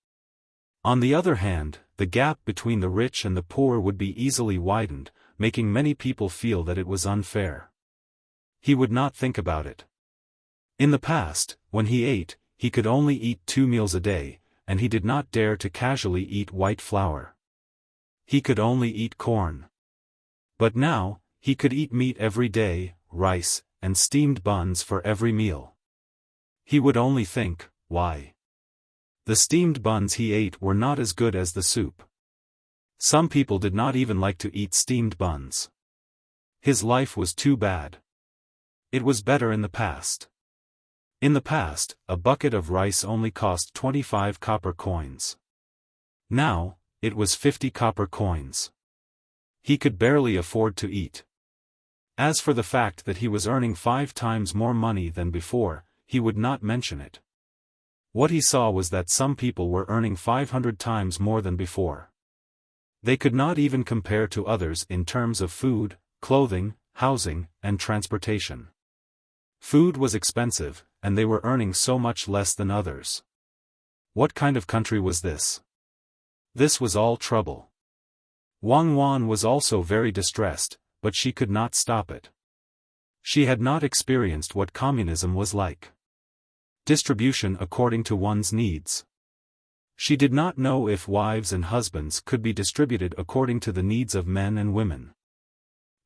On the other hand, the gap between the rich and the poor would be easily widened, making many people feel that it was unfair. He would not think about it. In the past, when he ate, he could only eat 2 meals a day, and he did not dare to casually eat white flour. He could only eat corn. But now, he could eat meat every day, rice, and steamed buns for every meal. He would only think, why? The steamed buns he ate were not as good as the soup. Some people did not even like to eat steamed buns. His life was too bad. It was better in the past. In the past, a bucket of rice only cost 25 copper coins. Now, it was 50 copper coins. He could barely afford to eat. As for the fact that he was earning 5 times more money than before, he would not mention it. What he saw was that some people were earning 500 times more than before. They could not even compare to others in terms of food, clothing, housing, and transportation. Food was expensive, and they were earning so much less than others. What kind of country was this? This was all trouble. Wang Wan was also very distressed, but she could not stop it. She had not experienced what communism was like. Distribution according to one's needs. She did not know if wives and husbands could be distributed according to the needs of men and women.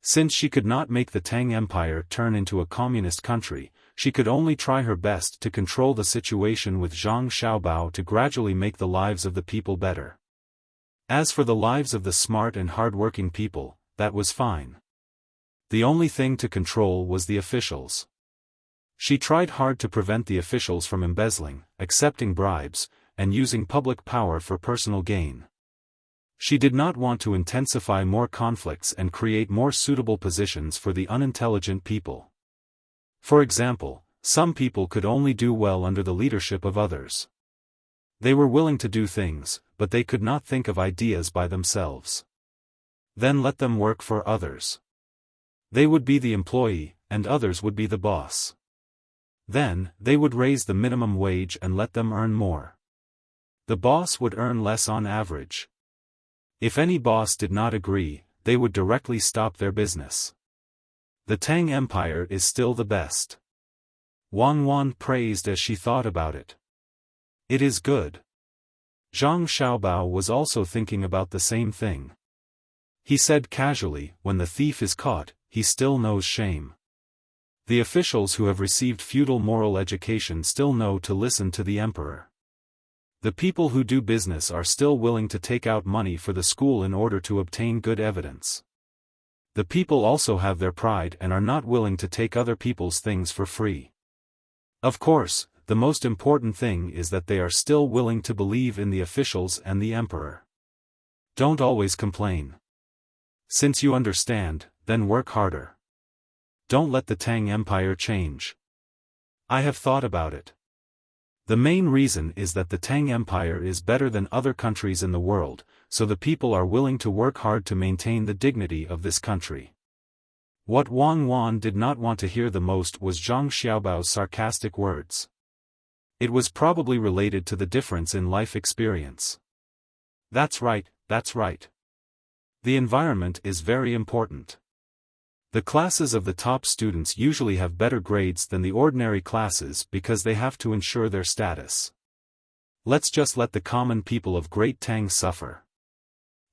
Since she could not make the Tang Empire turn into a communist country, she could only try her best to control the situation with Zhang Xiaobao to gradually make the lives of the people better. As for the lives of the smart and hard-working people, that was fine. The only thing to control was the officials. She tried hard to prevent the officials from embezzling, accepting bribes, and using public power for personal gain. She did not want to intensify more conflicts and create more suitable positions for the unintelligent people. For example, some people could only do well under the leadership of others. They were willing to do things, but they could not think of ideas by themselves. Then let them work for others. They would be the employee, and others would be the boss. Then, they would raise the minimum wage and let them earn more. The boss would earn less on average. If any boss did not agree, they would directly stop their business. The Tang Empire is still the best. Wang Wan praised as she thought about it. It is good. Zhang Xiaobao was also thinking about the same thing. He said casually, when the thief is caught, he still knows shame. The officials who have received feudal moral education still know to listen to the emperor. The people who do business are still willing to take out money for the school in order to obtain good evidence. The people also have their pride and are not willing to take other people's things for free. Of course, the most important thing is that they are still willing to believe in the officials and the emperor. Don't always complain. Since you understand, then work harder. Don't let the Tang Empire change. I have thought about it. The main reason is that the Tang Empire is better than other countries in the world, so the people are willing to work hard to maintain the dignity of this country. What Wang Wan did not want to hear the most was Zhang Xiaobao's sarcastic words. It was probably related to the difference in life experience. That's right, that's right. The environment is very important. The classes of the top students usually have better grades than the ordinary classes because they have to ensure their status. Let's just let the common people of Great Tang suffer.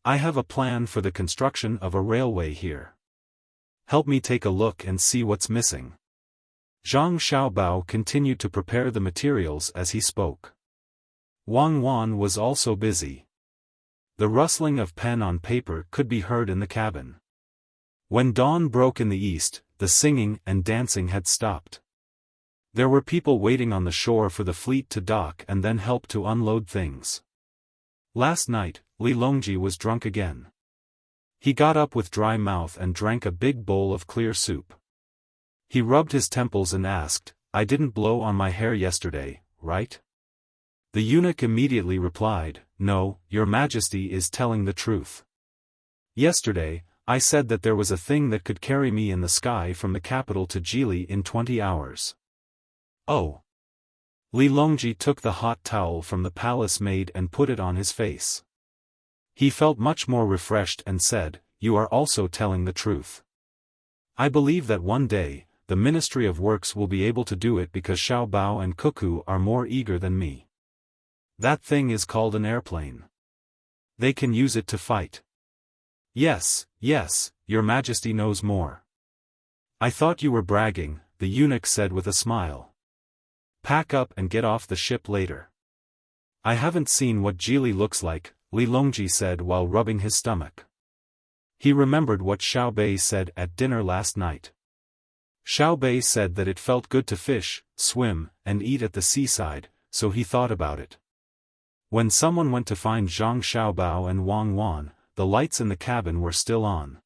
I have a plan for the construction of a railway here. Help me take a look and see what's missing. Zhang Xiaobao continued to prepare the materials as he spoke. Wang Wan was also busy. The rustling of pen on paper could be heard in the cabin. When dawn broke in the east, the singing and dancing had stopped. There were people waiting on the shore for the fleet to dock and then help to unload things. Last night, Li Longji was drunk again. He got up with dry mouth and drank a big bowl of clear soup. He rubbed his temples and asked, "I didn't blow on my hair yesterday, right?" The eunuch immediately replied, "No, your majesty is telling the truth. Yesterday, I said that there was a thing that could carry me in the sky from the capital to Jili in 20 hours. Oh. Li Longji took the hot towel from the palace maid and put it on his face. He felt much more refreshed and said, "You are also telling the truth. I believe that one day, the Ministry of Works will be able to do it because Xiao Bao and Cuckoo are more eager than me. That thing is called an airplane. They can use it to fight." "Yes, yes, your majesty knows more. I thought you were bragging," the eunuch said with a smile. "Pack up and get off the ship later." "I haven't seen what Jili looks like," Li Longji said while rubbing his stomach. He remembered what Xiao Bei said at dinner last night. Xiao Bei said that it felt good to fish, swim, and eat at the seaside, so he thought about it. When someone went to find Zhang Xiaobao and Wang Wan, the lights in the cabin were still on.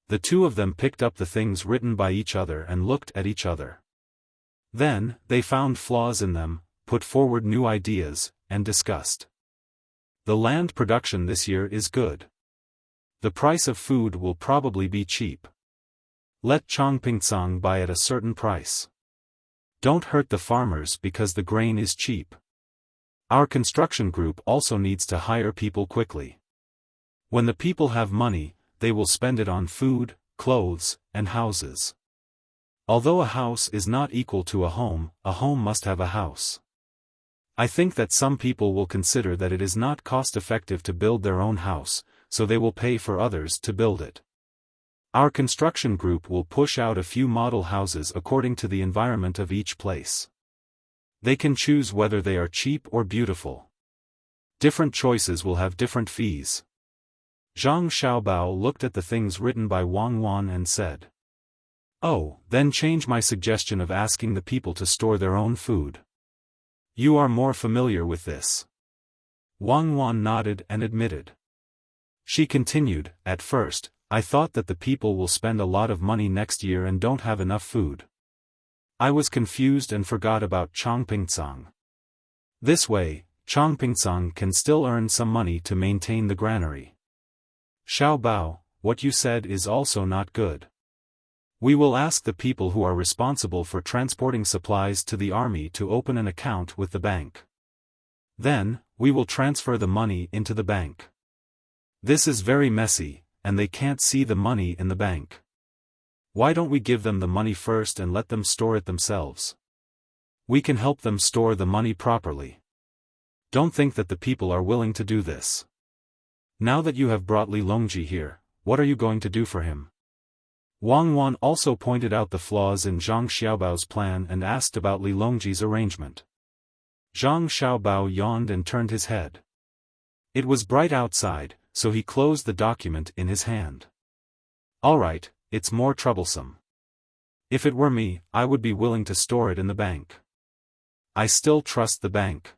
The two of them picked up the things written by each other and looked at each other. Then, they found flaws in them, put forward new ideas, and discussed. The land production this year is good. The price of food will probably be cheap. Let Chongpingcang buy at a certain price. Don't hurt the farmers because the grain is cheap. Our construction group also needs to hire people quickly. When the people have money, they will spend it on food, clothes, and houses. Although a house is not equal to a home must have a house. I think that some people will consider that it is not cost-effective to build their own house, so they will pay for others to build it. Our construction group will push out a few model houses according to the environment of each place. They can choose whether they are cheap or beautiful. Different choices will have different fees. Zhang Xiaobao looked at the things written by Wang Wan and said, "Oh, then change my suggestion of asking the people to store their own food. You are more familiar with this." Wang Wan nodded and admitted. She continued, "At first, I thought that the people will spend a lot of money next year and don't have enough food. I was confused and forgot about Chongpingcang. This way, Chongpingcang can still earn some money to maintain the granary. Xiao Bao, what you said is also not good. We will ask the people who are responsible for transporting supplies to the army to open an account with the bank. Then, we will transfer the money into the bank. This is very messy, and they can't see the money in the bank. Why don't we give them the money first and let them store it themselves? We can help them store the money properly. Don't think that the people are willing to do this. Now that you have brought Li Longji here, what are you going to do for him?" Wang Wan also pointed out the flaws in Zhang Xiaobao's plan and asked about Li Longji's arrangement. Zhang Xiaobao yawned and turned his head. It was bright outside, so he closed the document in his hand. "All right, it's more troublesome. If it were me, I would be willing to store it in the bank. I still trust the bank.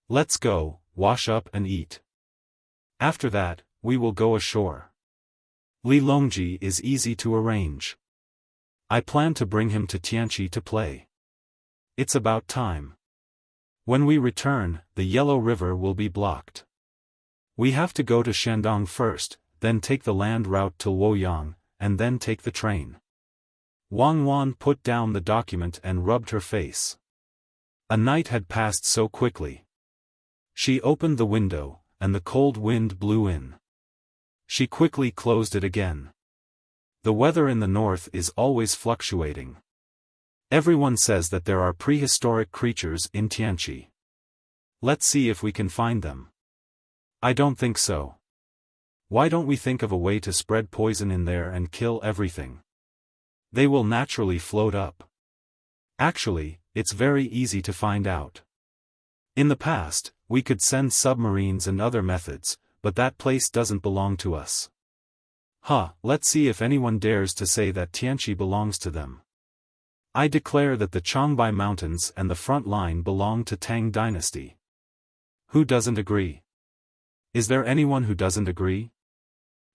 Let's go, wash up and eat. After that, we will go ashore. Li Longji is easy to arrange. I plan to bring him to Tianqi to play. It's about time. When we return, the Yellow River will be blocked. We have to go to Shandong first, then take the land route to Luoyang, and then take the train." Wang Wan put down the document and rubbed her face. A night had passed so quickly. She opened the window, and the cold wind blew in. She quickly closed it again. The weather in the north is always fluctuating. Everyone says that there are prehistoric creatures in Tianqi. Let's see if we can find them. I don't think so. Why don't we think of a way to spread poison in there and kill everything? They will naturally float up. Actually, it's very easy to find out. In the past, we could send submarines and other methods, but that place doesn't belong to us. Let's see if anyone dares to say that Tianqi belongs to them. I declare that the Changbai Mountains and the front line belong to Tang Dynasty. Who doesn't agree? Is there anyone who doesn't agree?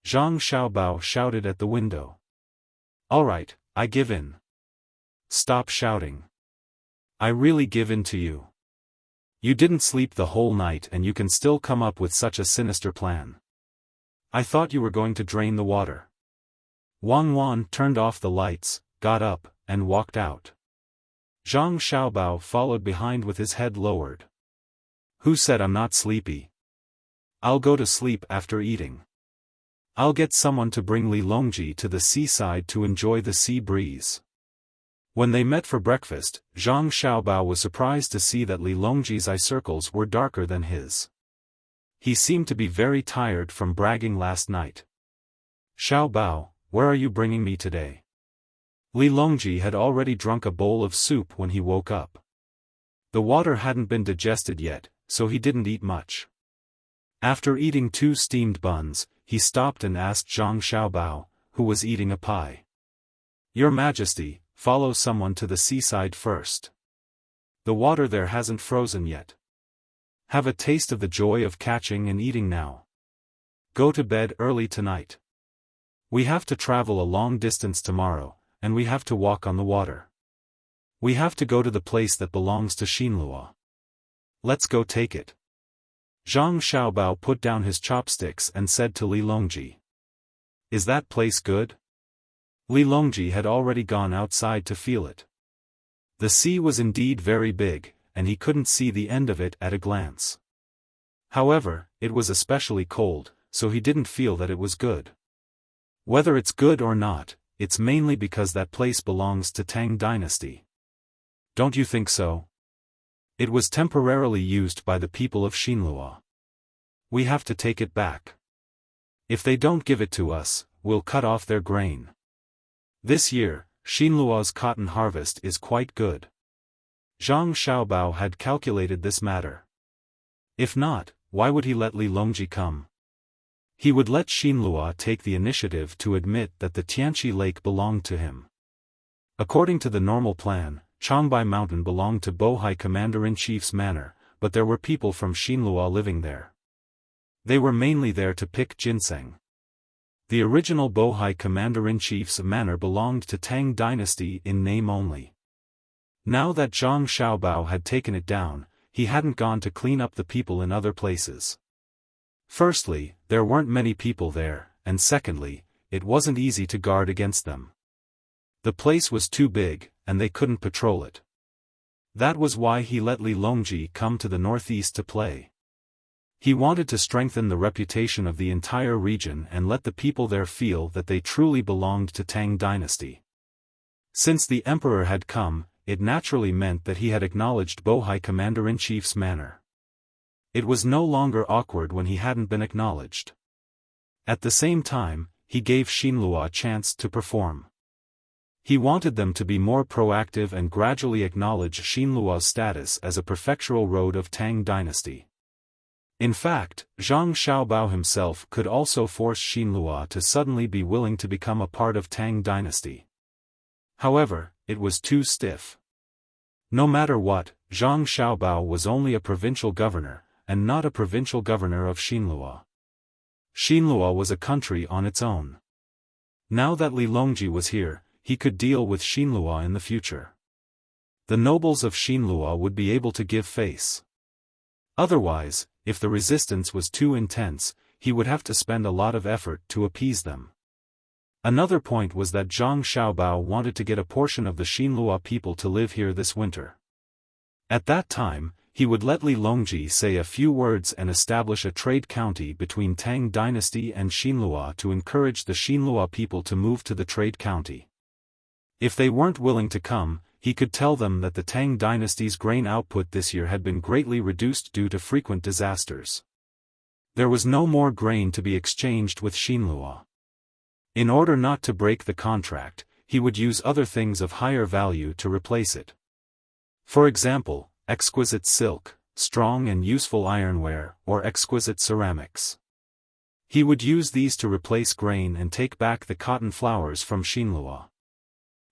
Zhang Xiaobao shouted at the window. All right, I give in. Stop shouting. I really give in to you. You didn't sleep the whole night and you can still come up with such a sinister plan. I thought you were going to drain the water. Wang Wan turned off the lights, got up, and walked out. Zhang Xiaobao followed behind with his head lowered. Who said I'm not sleepy? I'll go to sleep after eating. I'll get someone to bring Li Longji to the seaside to enjoy the sea breeze. When they met for breakfast, Zhang Xiaobao was surprised to see that Li Longji's eye circles were darker than his. He seemed to be very tired from bragging last night. Xiaobao, where are you bringing me today? Li Longji had already drunk a bowl of soup when he woke up. The water hadn't been digested yet, so he didn't eat much. After eating 2 steamed buns, he stopped and asked Zhang Xiaobao, who was eating a pie. Your Majesty, follow someone to the seaside first. The water there hasn't frozen yet. Have a taste of the joy of catching and eating now. Go to bed early tonight. We have to travel a long distance tomorrow, and we have to walk on the water. We have to go to the place that belongs to Xinlua. Let's go take it. Zhang Xiaobao put down his chopsticks and said to Li Longji. Is that place good? Li Longji had already gone outside to feel it. The sea was indeed very big, and he couldn't see the end of it at a glance. However, it was especially cold, so he didn't feel that it was good. Whether it's good or not, it's mainly because that place belongs to Tang Dynasty. Don't you think so? It was temporarily used by the people of Xinlua. We have to take it back. If they don't give it to us, we'll cut off their grain. This year, Xinlua's cotton harvest is quite good. Zhang Xiaobao had calculated this matter. If not, why would he let Li Longji come? He would let Xinlua take the initiative to admit that the Tianqi Lake belonged to him. According to the normal plan, Changbai Mountain belonged to Bohai Commander-in-Chief's manor, but there were people from Xinlua living there. They were mainly there to pick ginseng. The original Bohai Commander-in-Chief's manor belonged to Tang Dynasty in name only. Now that Zhang Xiaobao had taken it down, he hadn't gone to clean up the people in other places. Firstly, there weren't many people there, and secondly, it wasn't easy to guard against them. The place was too big, and they couldn't patrol it. That was why he let Li Longji come to the northeast to play. He wanted to strengthen the reputation of the entire region and let the people there feel that they truly belonged to Tang Dynasty. Since the emperor had come, it naturally meant that he had acknowledged Bohai Commander-in-Chief's manor. It was no longer awkward when he hadn't been acknowledged. At the same time, he gave Xinlua a chance to perform. He wanted them to be more proactive and gradually acknowledge Xinlua's status as a prefectural road of Tang Dynasty. In fact, Zhang Xiaobao himself could also force Xinlua to suddenly be willing to become a part of Tang Dynasty. However, it was too stiff. No matter what, Zhang Xiaobao was only a provincial governor, and not a provincial governor of Xinlua. Xinlua was a country on its own. Now that Li Longji was here, he could deal with Xinlua in the future. The nobles of Xinlua would be able to give face. Otherwise, if the resistance was too intense, he would have to spend a lot of effort to appease them. Another point was that Zhang Xiaobao wanted to get a portion of the Xinlua people to live here this winter. At that time, he would let Li Longji say a few words and establish a trade county between Tang Dynasty and Xinlua to encourage the Xinlua people to move to the trade county. If they weren't willing to come, he could tell them that the Tang Dynasty's grain output this year had been greatly reduced due to frequent disasters. There was no more grain to be exchanged with Xinlua. In order not to break the contract, he would use other things of higher value to replace it. For example, exquisite silk, strong and useful ironware, or exquisite ceramics. He would use these to replace grain and take back the cotton flowers from Xinlua.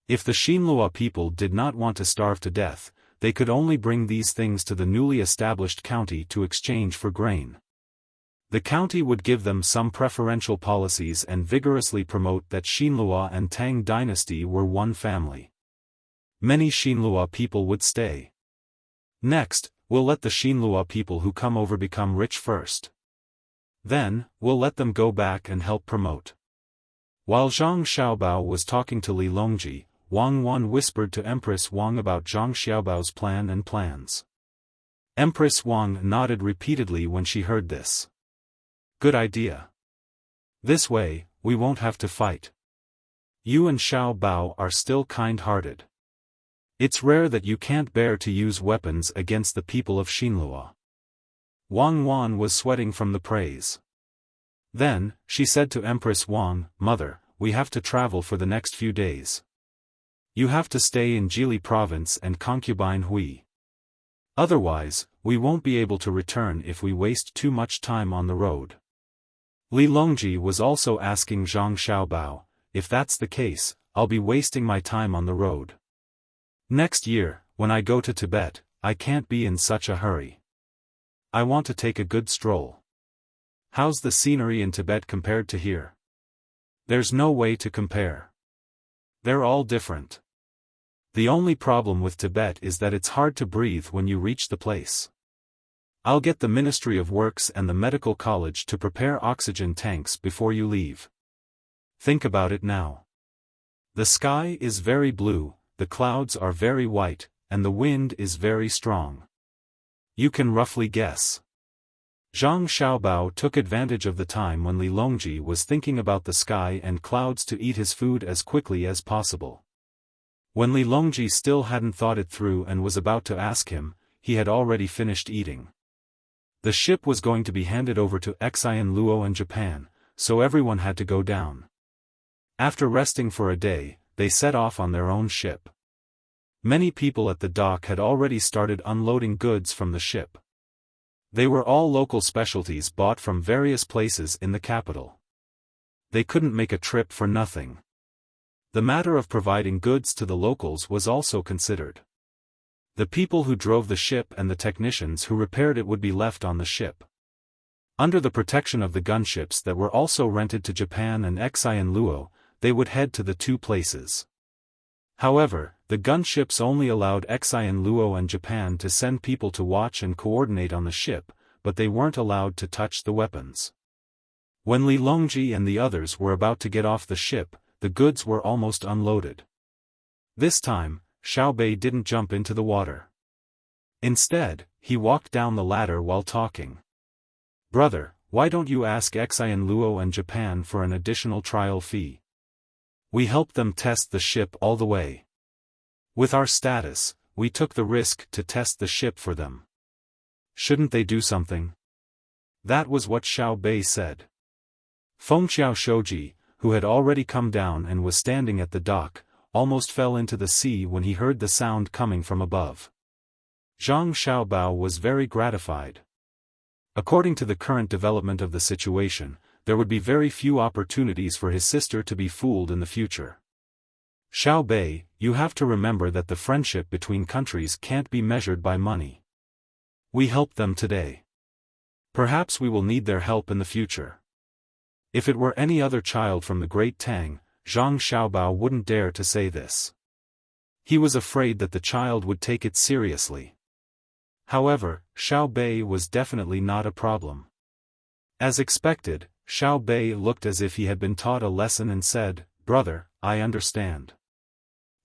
If the Xinlua people did not want to starve to death, they could only bring these things to the newly established county to exchange for grain. The county would give them some preferential policies and vigorously promote that Xinlua and Tang Dynasty were one family. Many Xinlua people would stay. Next, we'll let the Xinlua people who come over become rich first. Then, we'll let them go back and help promote. While Zhang Xiaobao was talking to Li Longji, Wang Wan whispered to Empress Wang about Zhang Xiaobao's plan and plans. Empress Wang nodded repeatedly when she heard this. Good idea. This way, we won't have to fight. You and Xiao Bao are still kind-hearted. It's rare that you can't bear to use weapons against the people of Xinlua. Wang Wan was sweating from the praise. Then, she said to Empress Wang, Mother, we have to travel for the next few days. You have to stay in Jili province and concubine Hui. Otherwise, we won't be able to return if we waste too much time on the road. Li Longji was also asking Zhang Xiaobao, if that's the case, I'll be wasting my time on the road. Next year, when I go to Tibet, I can't be in such a hurry. I want to take a good stroll. How's the scenery in Tibet compared to here? There's no way to compare. They're all different. The only problem with Tibet is that it's hard to breathe when you reach the place. I'll get the Ministry of Works and the Medical College to prepare oxygen tanks before you leave. Think about it now. The sky is very blue, the clouds are very white, and the wind is very strong. You can roughly guess. Zhang Xiaobao took advantage of the time when Li Longji was thinking about the sky and clouds to eat his food as quickly as possible. When Li Longji still hadn't thought it through and was about to ask him, he had already finished eating. The ship was going to be handed over to Xian Luo and Japan, so everyone had to go down. After resting for a day, they set off on their own ship. Many people at the dock had already started unloading goods from the ship. They were all local specialties bought from various places in the capital. They couldn't make a trip for nothing. The matter of providing goods to the locals was also considered. The people who drove the ship and the technicians who repaired it would be left on the ship. Under the protection of the gunships that were also rented to Japan and Xian Luo, they would head to the two places. However, the gunships only allowed Xian Luo and Japan to send people to watch and coordinate on the ship, but they weren't allowed to touch the weapons. When Li Longji and the others were about to get off the ship, the goods were almost unloaded. This time, Xiao Bei didn't jump into the water. Instead, he walked down the ladder while talking. Brother, why don't you ask Xian Luo and Japan for an additional trial fee? We helped them test the ship all the way. With our status, we took the risk to test the ship for them. Shouldn't they do something? That was what Xiao Bei said. Fengxiao Shouji, who had already come down and was standing at the dock, almost fell into the sea when he heard the sound coming from above. Zhang Xiaobao was very gratified. According to the current development of the situation, there would be very few opportunities for his sister to be fooled in the future. Xiao Bei, you have to remember that the friendship between countries can't be measured by money. We helped them today. Perhaps we will need their help in the future. If it were any other child from the great Tang, Zhang Xiaobao wouldn't dare to say this. He was afraid that the child would take it seriously. However, Xiao Bei was definitely not a problem. As expected, Xiao Bei looked as if he had been taught a lesson and said, Brother, I understand.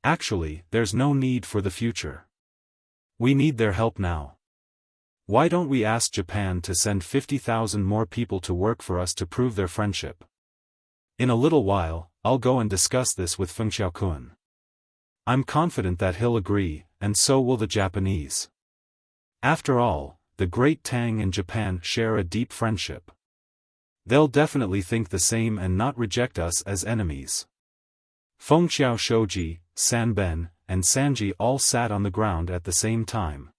Actually, there's no need for the future. We need their help now. Why don't we ask Japan to send 50,000 more people to work for us to prove their friendship? In a little while, I'll go and discuss this with Fengxiao Kun. I'm confident that he'll agree, and so will the Japanese. After all, the great Tang and Japan share a deep friendship. They'll definitely think the same and not reject us as enemies. Fengxiao Shouji, Sanben, and Sanji all sat on the ground at the same time.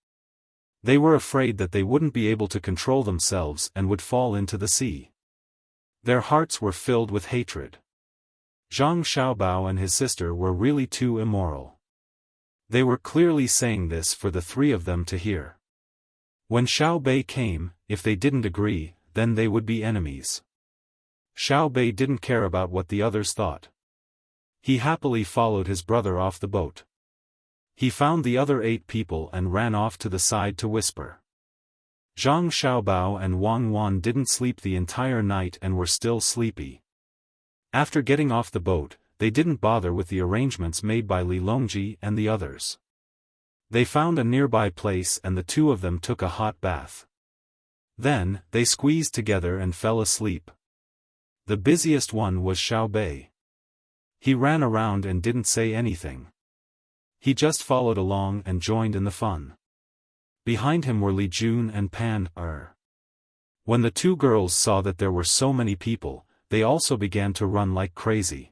They were afraid that they wouldn't be able to control themselves and would fall into the sea. Their hearts were filled with hatred. Zhang Xiaobao and his sister were really too immoral. They were clearly saying this for the three of them to hear. When Xiao Bei came, if they didn't agree, then they would be enemies. Xiao Bei didn't care about what the others thought. He happily followed his brother off the boat. He found the other 8 people and ran off to the side to whisper. Zhang Xiaobao and Wang Wan didn't sleep the entire night and were still sleepy. After getting off the boat, they didn't bother with the arrangements made by Li Longji and the others. They found a nearby place and the 2 of them took a hot bath. Then, they squeezed together and fell asleep. The busiest one was Xiao Bei. He ran around and didn't say anything. He just followed along and joined in the fun. Behind him were Li Jun and Pan Er. When the 2 girls saw that there were so many people, they also began to run like crazy.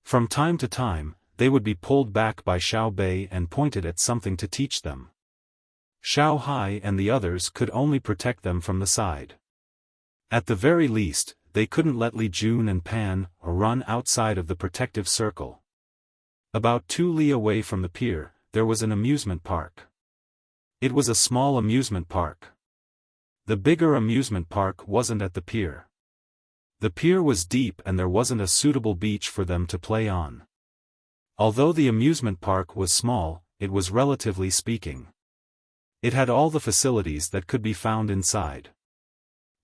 From time to time, they would be pulled back by Xiao Bei and pointed at something to teach them. Xiao Hai and the others could only protect them from the side. At the very least, they couldn't let Li Jun and Pan Er run outside of the protective circle. About 2 li away from the pier, there was an amusement park. It was a small amusement park. The bigger amusement park wasn't at the pier. The pier was deep and there wasn't a suitable beach for them to play on. Although the amusement park was small, it was relatively speaking. It had all the facilities that could be found inside.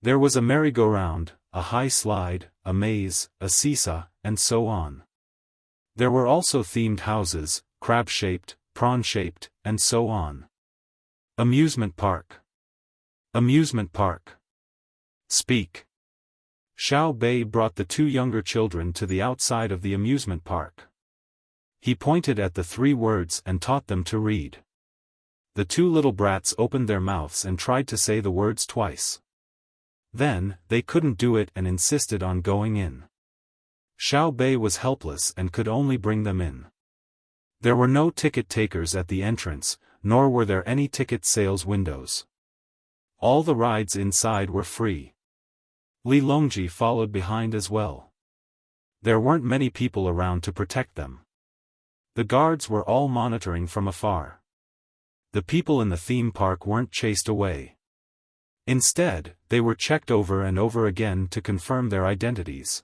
There was a merry-go-round, a high slide, a maze, a seesaw, and so on. There were also themed houses, crab-shaped, prawn-shaped, and so on. Amusement park. Amusement park. Speak. Xiao Bei brought the 2 younger children to the outside of the amusement park. He pointed at the 3 words and taught them to read. The 2 little brats opened their mouths and tried to say the words twice. Then, they couldn't do it and insisted on going in. Xiao Bei was helpless and could only bring them in. There were no ticket takers at the entrance, nor were there any ticket sales windows. All the rides inside were free. Li Longji followed behind as well. There weren't many people around to protect them. The guards were all monitoring from afar. The people in the theme park weren't chased away. Instead, they were checked over and over again to confirm their identities.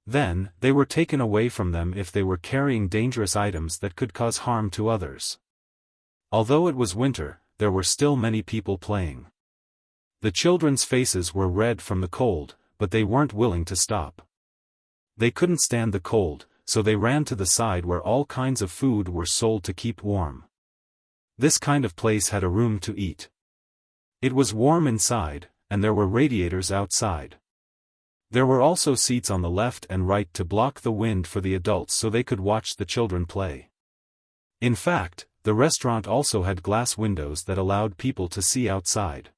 Then, they were taken away from them if they were carrying dangerous items that could cause harm to others. Although it was winter, there were still many people playing. The children's faces were red from the cold, but they weren't willing to stop. They couldn't stand the cold, so they ran to the side where all kinds of food were sold to keep warm. This kind of place had a room to eat. It was warm inside, and there were radiators outside. There were also seats on the left and right to block the wind for the adults so they could watch the children play. In fact, the restaurant also had glass windows that allowed people to see outside.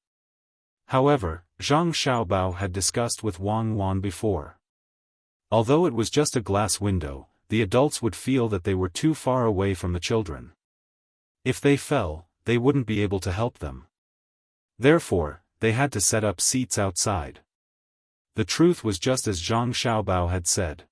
However, Zhang Xiaobao had discussed with Wang Wan before. Although it was just a glass window, the adults would feel that they were too far away from the children. If they fell, they wouldn't be able to help them. Therefore, they had to set up seats outside. The truth was just as Zhang Xiaobao had said.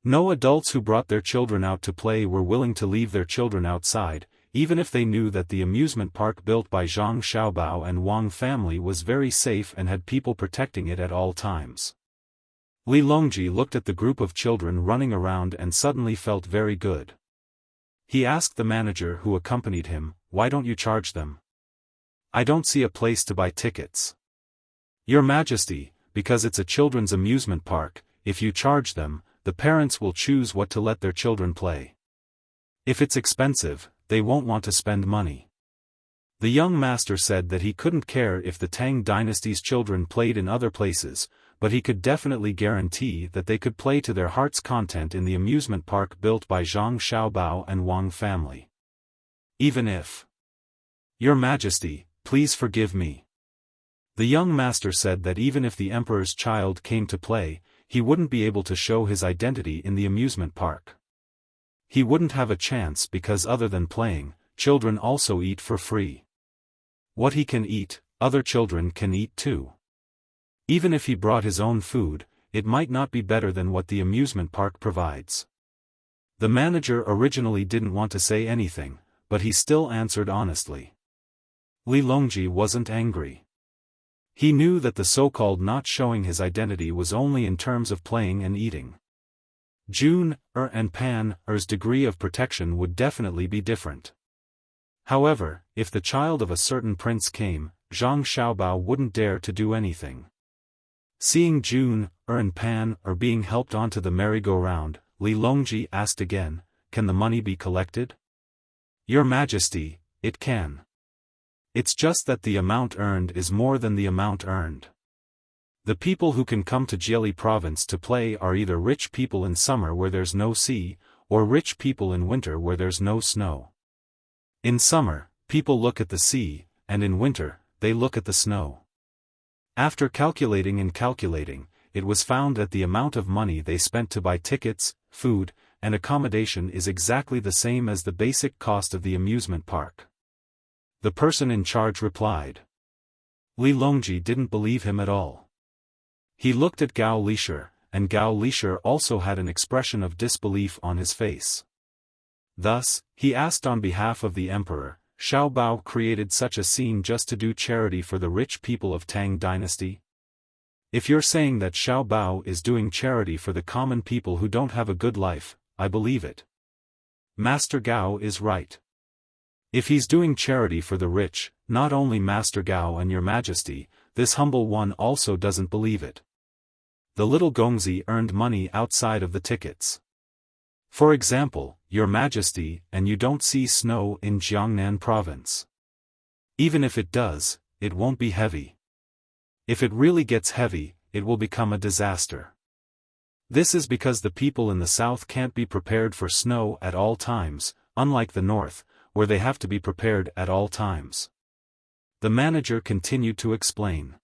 No adults who brought their children out to play were willing to leave their children outside, even if they knew that the amusement park built by Zhang Xiaobao and Wang family was very safe and had people protecting it at all times. Li Longji looked at the group of children running around and suddenly felt very good. He asked the manager who accompanied him, "Why don't you charge them? I don't see a place to buy tickets." "Your Majesty, because it's a children's amusement park, if you charge them, the parents will choose what to let their children play. If it's expensive, they won't want to spend money." The young master said that he couldn't care if the Tang Dynasty's children played in other places, but he could definitely guarantee that they could play to their heart's content in the amusement park built by Zhang Xiaobao and Wang family. Even if... "Your Majesty, please forgive me." The young master said that even if the emperor's child came to play, he wouldn't be able to show his identity in the amusement park. He wouldn't have a chance because other than playing, children also eat for free. What he can eat, other children can eat too. Even if he brought his own food, it might not be better than what the amusement park provides. The manager originally didn't want to say anything, but he still answered honestly. Li Longji wasn't angry. He knew that the so-called not showing his identity was only in terms of playing and eating. June, and Pan-er's degree of protection would definitely be different. However, if the child of a certain prince came, Zhang Xiaobao wouldn't dare to do anything. Seeing June, and Pan are being helped onto the merry-go-round, Li Longji asked again, "Can the money be collected?" "Your Majesty, it can. It's just that the amount earned is more than the amount earned. The people who can come to Jieli province to play are either rich people in summer where there's no sea, or rich people in winter where there's no snow. In summer, people look at the sea, and in winter, they look at the snow." After calculating, it was found that the amount of money they spent to buy tickets, food, and accommodation is exactly the same as the basic cost of the amusement park. The person in charge replied. Li Longji didn't believe him at all. He looked at Gao Lisher, and Gao Lisher also had an expression of disbelief on his face. Thus, he asked on behalf of the emperor, "Xiao Bao created such a scene just to do charity for the rich people of Tang Dynasty? If you're saying that Xiao Bao is doing charity for the common people who don't have a good life, I believe it. Master Gao is right. If he's doing charity for the rich, not only Master Gao and Your Majesty, this humble one also doesn't believe it. The little Gongzi earned money outside of the tickets. For example, Your Majesty, and you don't see snow in Jiangnan province. Even if it does, it won't be heavy. If it really gets heavy, it will become a disaster. This is because the people in the south can't be prepared for snow at all times, unlike the north, where they have to be prepared at all times." The manager continued to explain.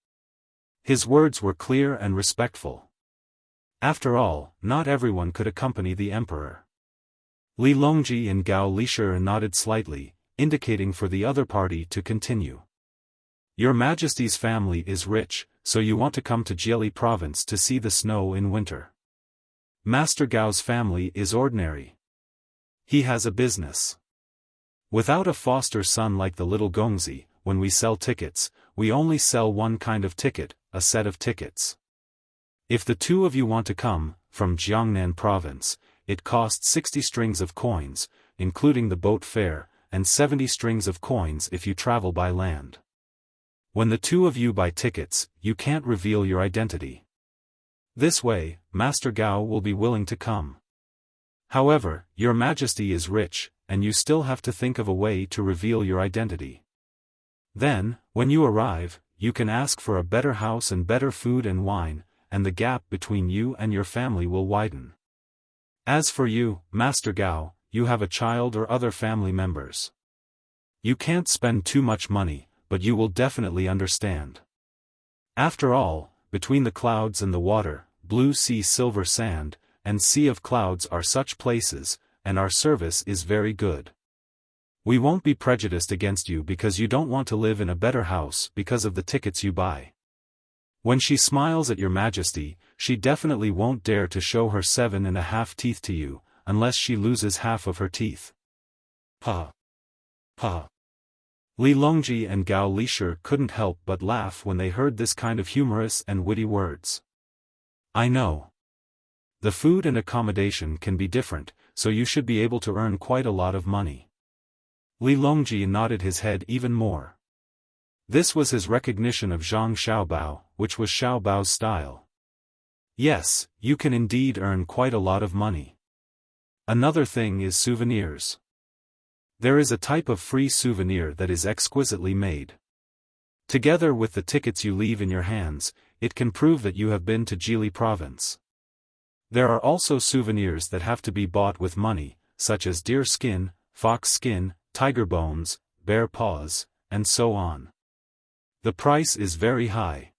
His words were clear and respectful. After all, not everyone could accompany the emperor. Li Longji and Gao Lisher nodded slightly, indicating for the other party to continue. "Your Majesty's family is rich, so you want to come to Jieli province to see the snow in winter. Master Gao's family is ordinary. He has a business. Without a foster son like the little Gongzi, when we sell tickets, we only sell one kind of ticket, a set of tickets. If the two of you want to come, from Jiangnan province, it costs 60 strings of coins, including the boat fare, and 70 strings of coins if you travel by land. When the two of you buy tickets, you can't reveal your identity. This way, Master Gao will be willing to come. However, Your Majesty is rich, and you still have to think of a way to reveal your identity. Then, when you arrive, you can ask for a better house and better food and wine, and the gap between you and your family will widen. As for you, Master Gao, you have a child or other family members. You can't spend too much money, but you will definitely understand. After all, between the clouds and the water, blue sea, silver sand, and sea of clouds are such places, and our service is very good. We won't be prejudiced against you because you don't want to live in a better house because of the tickets you buy. When she smiles at Your Majesty, she definitely won't dare to show her 7.5 teeth to you, unless she loses half of her teeth." Ha! Ha! Li Longji and Gao Lisher couldn't help but laugh when they heard this kind of humorous and witty words. "I know. The food and accommodation can be different, so you should be able to earn quite a lot of money." Li Longji nodded his head even more. This was his recognition of Zhang Xiaobao, which was Xiaobao's style. "Yes, you can indeed earn quite a lot of money. Another thing is souvenirs. There is a type of free souvenir that is exquisitely made. Together with the tickets you leave in your hands, it can prove that you have been to Jieli province. There are also souvenirs that have to be bought with money, such as deer skin, fox skin, tiger bones, bear paws, and so on. The price is very high."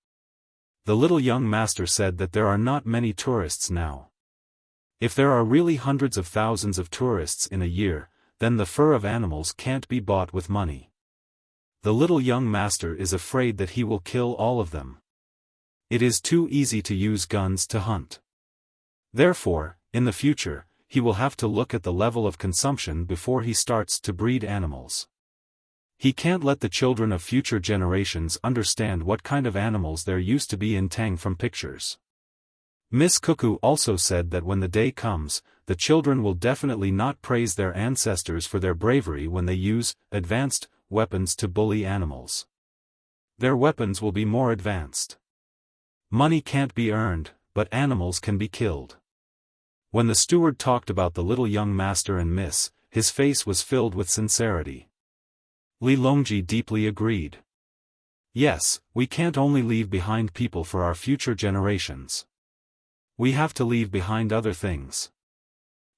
The little young master said that there are not many tourists now. If there are really hundreds of thousands of tourists in a year, then the fur of animals can't be bought with money. The little young master is afraid that he will kill all of them. It is too easy to use guns to hunt. Therefore, in the future, he will have to look at the level of consumption before he starts to breed animals. He can't let the children of future generations understand what kind of animals there used to be in Tang from pictures. Miss Cuckoo also said that when the day comes, the children will definitely not praise their ancestors for their bravery when they use advanced weapons to bully animals. Their weapons will be more advanced. Money can't be earned, but animals can be killed. When the steward talked about the little young master and miss, his face was filled with sincerity. Li Longji deeply agreed. Yes, we can't only leave behind people for our future generations. We have to leave behind other things.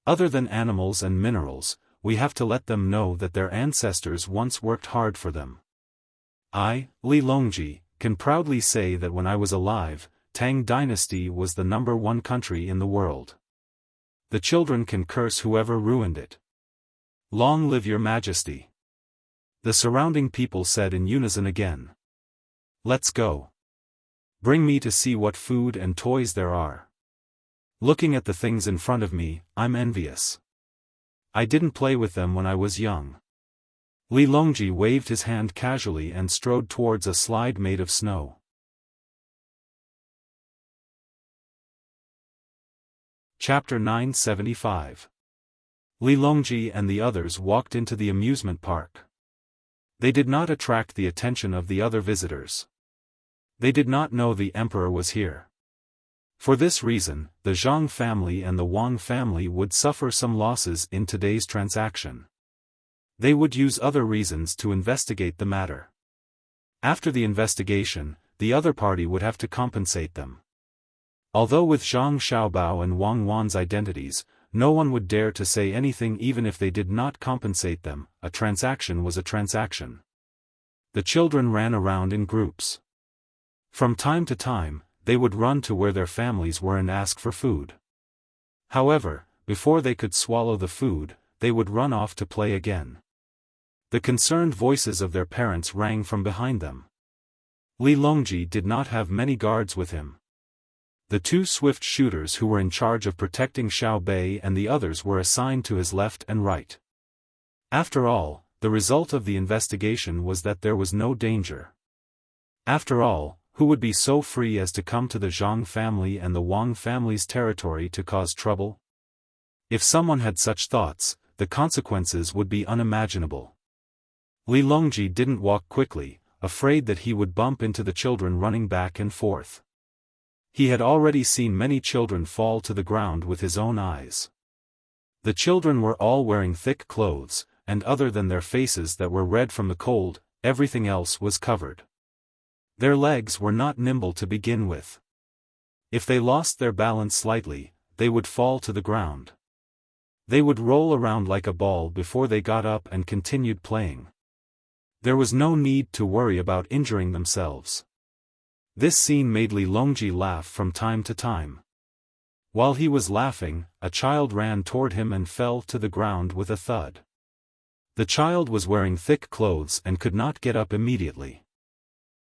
Other than animals and minerals, we have to let them know that their ancestors once worked hard for them. I, Li Longji, can proudly say that when I was alive, Tang Dynasty was the #1 country in the world. The children can curse whoever ruined it. Long live your majesty. The surrounding people said in unison again. Let's go. Bring me to see what food and toys there are. Looking at the things in front of me, I'm envious. I didn't play with them when I was young. Li Longji waved his hand casually and strode towards a slide made of snow. Chapter 975. Li Longji and the others walked into the amusement park. They did not attract the attention of the other visitors. They did not know the emperor was here. For this reason, the Zhang family and the Wang family would suffer some losses in today's transaction. They would use other reasons to investigate the matter. After the investigation, the other party would have to compensate them. Although with Zhang Xiaobao and Wang Wan's identities, no one would dare to say anything even if they did not compensate them. A transaction was a transaction. The children ran around in groups. From time to time, they would run to where their families were and ask for food. However, before they could swallow the food, they would run off to play again. The concerned voices of their parents rang from behind them. Li Longji did not have many guards with him. The 2 swift shooters who were in charge of protecting Xiao Bei and the others were assigned to his left and right. After all, the result of the investigation was that there was no danger. After all, who would be so free as to come to the Zhang family and the Wang family's territory to cause trouble? If someone had such thoughts, the consequences would be unimaginable. Li Longji didn't walk quickly, afraid that he would bump into the children running back and forth. He had already seen many children fall to the ground with his own eyes. The children were all wearing thick clothes, and other than their faces that were red from the cold, everything else was covered. Their legs were not nimble to begin with. If they lost their balance slightly, they would fall to the ground. They would roll around like a ball before they got up and continued playing. There was no need to worry about injuring themselves. This scene made Li Longji laugh from time to time. While he was laughing, a child ran toward him and fell to the ground with a thud. The child was wearing thick clothes and could not get up immediately.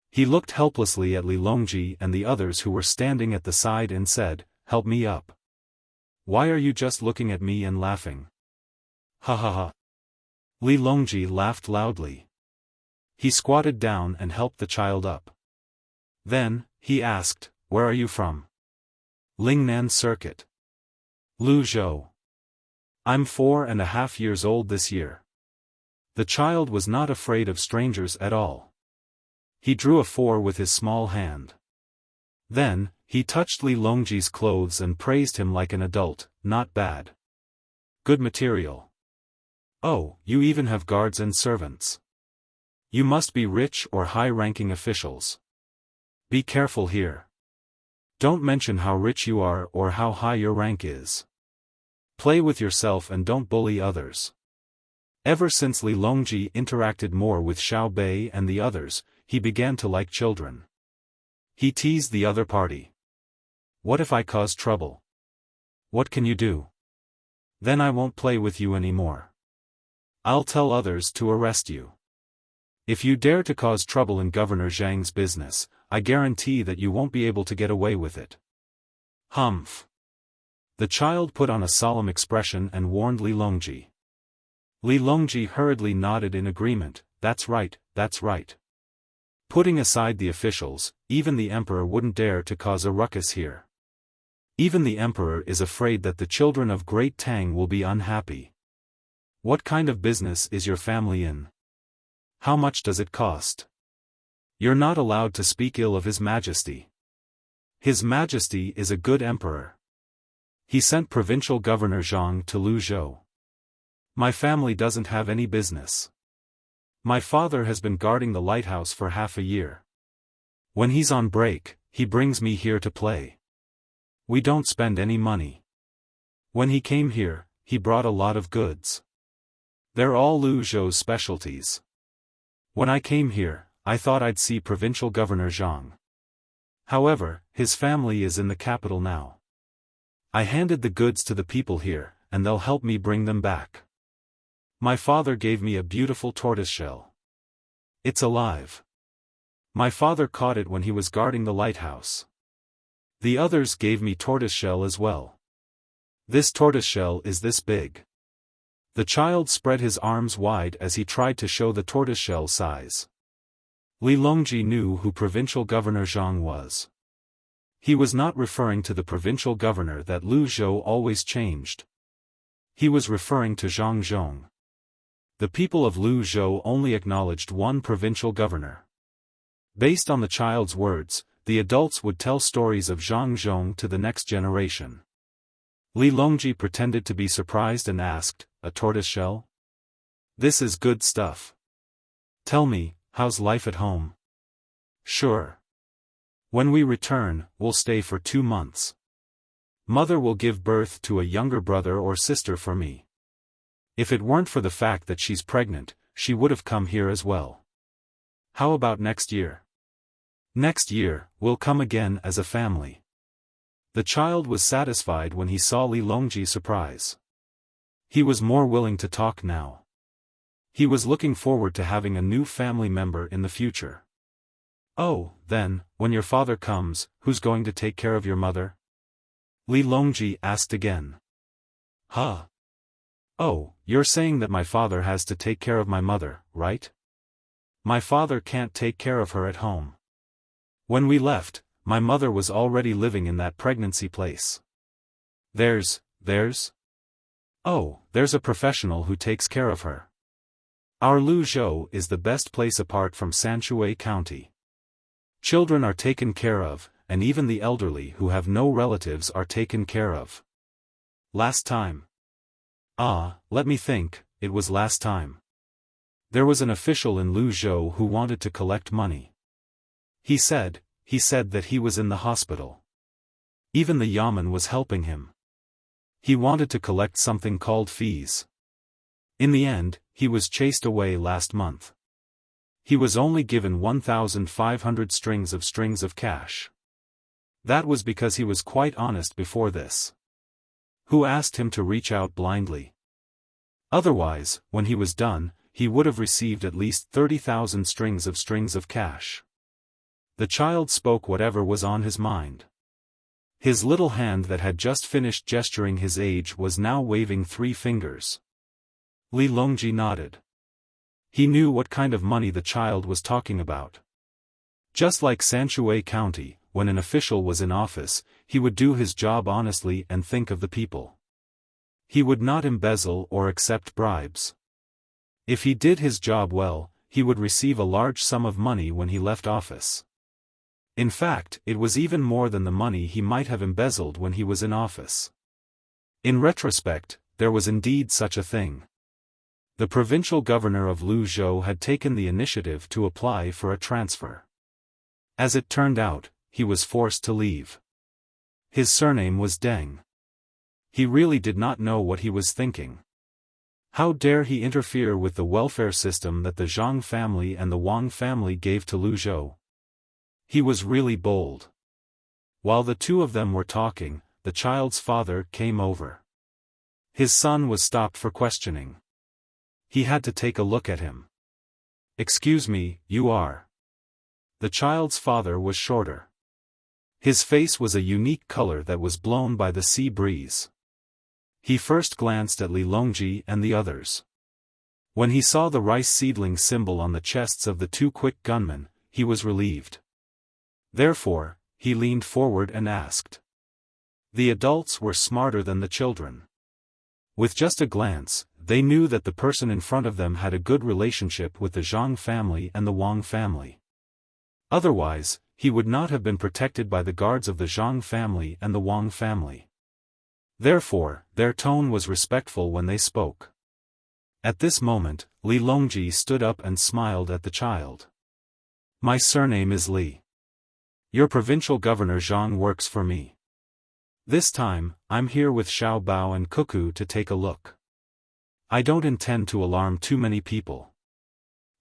He looked helplessly at Li Longji and the others who were standing at the side and said, "Help me up. Why are you just looking at me and laughing?" Ha ha ha. Li Longji laughed loudly. He squatted down and helped the child up. Then, he asked, "Where are you from?" "Lingnan Circuit." "Lu Zhou. I'm 4.5 years old this year." The child was not afraid of strangers at all. He drew a 4 with his small hand. Then, he touched Li Longji's clothes and praised him like an adult. "Not bad. Good material. Oh, you even have guards and servants. You must be rich or high-ranking officials. Be careful here. Don't mention how rich you are or how high your rank is. Play with yourself and don't bully others." Ever since Li Longji interacted more with Xiao Bei and the others, he began to like children. He teased the other party. "What if I cause trouble? What can you do? Then I won't play with you anymore. I'll tell others to arrest you. If you dare to cause trouble in Governor Zhang's business, I guarantee that you won't be able to get away with it." "Humph." The child put on a solemn expression and warned Li Longji. Li Longji hurriedly nodded in agreement. That's right, that's right. Putting aside the officials, even the emperor wouldn't dare to cause a ruckus here. Even the emperor is afraid that the children of Great Tang will be unhappy. What kind of business is your family in? How much does it cost? You're not allowed to speak ill of His Majesty. His Majesty is a good emperor. He sent Provincial Governor Zhang to Luzhou. My family doesn't have any business. My father has been guarding the lighthouse for half a year. When he's on break, he brings me here to play. We don't spend any money. When he came here, he brought a lot of goods. They're all Luzhou's specialties. When I came here, I thought I'd see Provincial Governor Zhang. However, his family is in the capital now. I handed the goods to the people here, and they'll help me bring them back. My father gave me a beautiful tortoiseshell. It's alive. My father caught it when he was guarding the lighthouse. The others gave me tortoiseshell as well. This tortoiseshell is this big. The child spread his arms wide as he tried to show the tortoiseshell size. Li Longji knew who Provincial Governor Zhang was. He was not referring to the provincial governor that Luzhou always changed. He was referring to Zhang Zhong. The people of Luzhou only acknowledged one provincial governor. Based on the child's words, the adults would tell stories of Zhang Zhong to the next generation. Li Longji pretended to be surprised and asked, "A tortoiseshell? This is good stuff. Tell me, how's life at home?" "Sure. When we return, we'll stay for 2 months. Mother will give birth to a younger brother or sister for me. If it weren't for the fact that she's pregnant, she would have come here as well. How about next year?" "Next year, we'll come again as a family." The child was satisfied when he saw Li Longji's surprise. He was more willing to talk now. He was looking forward to having a new family member in the future. "Oh, then, when your father comes, who's going to take care of your mother?" Li Longji asked again. "Huh? Oh, you're saying that my father has to take care of my mother, right? My father can't take care of her at home. When we left, my mother was already living in that pregnancy place. There's a professional who takes care of her. Our Luzhou is the best place apart from Sanshui County. Children are taken care of, and even the elderly who have no relatives are taken care of. Last time. Let me think, it was last time. There was an official in Luzhou who wanted to collect money. He said that he was in the hospital. Even the yamen was helping him. He wanted to collect something called fees. In the end, he was chased away last month. He was only given 1,500 strings of cash. That was because he was quite honest before this. Who asked him to reach out blindly? Otherwise, when he was done, he would have received at least 30,000 strings of cash. The child spoke whatever was on his mind. His little hand that had just finished gesturing his age was now waving 3 fingers. Li Longji nodded. He knew what kind of money the child was talking about. Just like Sanshui County, when an official was in office, he would do his job honestly and think of the people. He would not embezzle or accept bribes. If he did his job well, he would receive a large sum of money when he left office. In fact, it was even more than the money he might have embezzled when he was in office. In retrospect, there was indeed such a thing. The provincial governor of Luzhou had taken the initiative to apply for a transfer. As it turned out, he was forced to leave. His surname was Deng. He really did not know what he was thinking. How dare he interfere with the welfare system that the Zhang family and the Wang family gave to Luzhou? He was really bold. While the two of them were talking, the child's father came over. His son was stopped for questioning. He had to take a look at him. "Excuse me, you are?" The child's father was shorter. His face was a unique color that was blown by the sea breeze. He first glanced at Li Longji and the others. When he saw the rice seedling symbol on the chests of the 2 quick gunmen, he was relieved. Therefore, he leaned forward and asked. The adults were smarter than the children. With just a glance, they knew that the person in front of them had a good relationship with the Zhang family and the Wang family. Otherwise, he would not have been protected by the guards of the Zhang family and the Wang family. Therefore, their tone was respectful when they spoke. At this moment, Li Longji stood up and smiled at the child. My surname is Li. Your provincial governor Zhang works for me. This time, I'm here with Xiao Bao and Cuckoo to take a look. I don't intend to alarm too many people.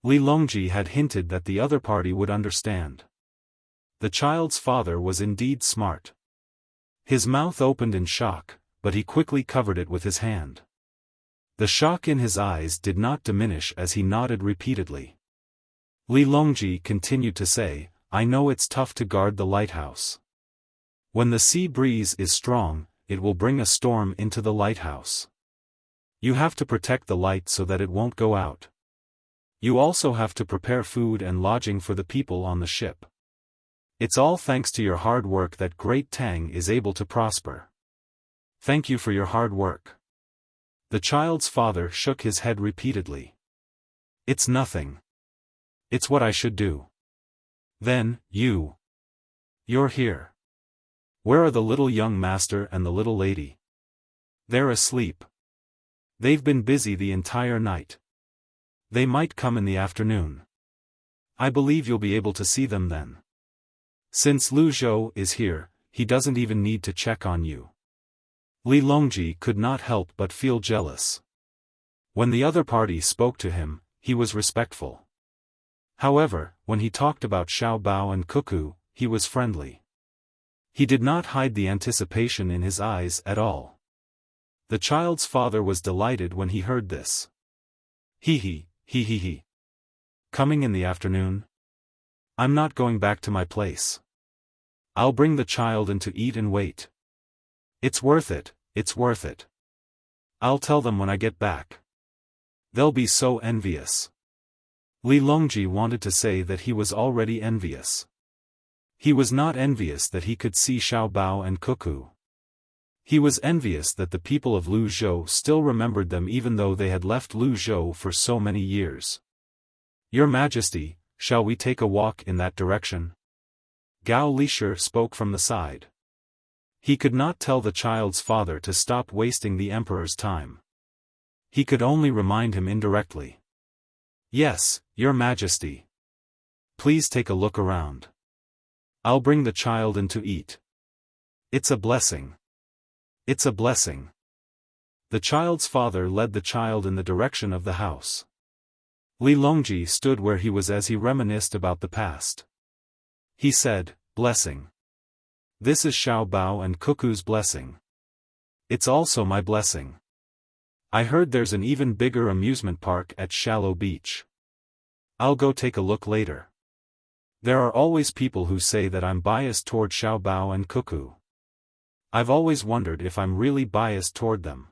Li Longji had hinted that the other party would understand. The child's father was indeed smart. His mouth opened in shock, but he quickly covered it with his hand. The shock in his eyes did not diminish as he nodded repeatedly. Li Longji continued to say, I know it's tough to guard the lighthouse. When the sea breeze is strong, it will bring a storm into the lighthouse. You have to protect the light so that it won't go out. You also have to prepare food and lodging for the people on the ship. It's all thanks to your hard work that Great Tang is able to prosper. Thank you for your hard work. The child's father shook his head repeatedly. It's nothing. It's what I should do. Then, you're here. Where are the little young master and the little lady? They're asleep. They've been busy the entire night. They might come in the afternoon. I believe you'll be able to see them then. Since Lu Zhou is here, he doesn't even need to check on you. Li Longji could not help but feel jealous. When the other party spoke to him, he was respectful. However, when he talked about Xiao Bao and Cuckoo, he was friendly. He did not hide the anticipation in his eyes at all. The child's father was delighted when he heard this. He. Coming in the afternoon? I'm not going back to my place. I'll bring the child in to eat and wait. It's worth it, it's worth it. I'll tell them when I get back. They'll be so envious. Li Longji wanted to say that he was already envious. He was not envious that he could see Xiao Bao and Cuckoo. He was envious that the people of Lu Zhou still remembered them even though they had left Lu Zhou for so many years. Your Majesty, shall we take a walk in that direction? Gao Lisher spoke from the side. He could not tell the child's father to stop wasting the emperor's time. He could only remind him indirectly. Yes, Your Majesty. Please take a look around. I'll bring the child in to eat. It's a blessing. It's a blessing. The child's father led the child in the direction of the house. Li Longji stood where he was as he reminisced about the past. He said, blessing. This is Xiao Bao and Cuckoo's blessing. It's also my blessing. I heard there's an even bigger amusement park at Shallow Beach. I'll go take a look later. There are always people who say that I'm biased toward Xiao Bao and Cuckoo. I've always wondered if I'm really biased toward them.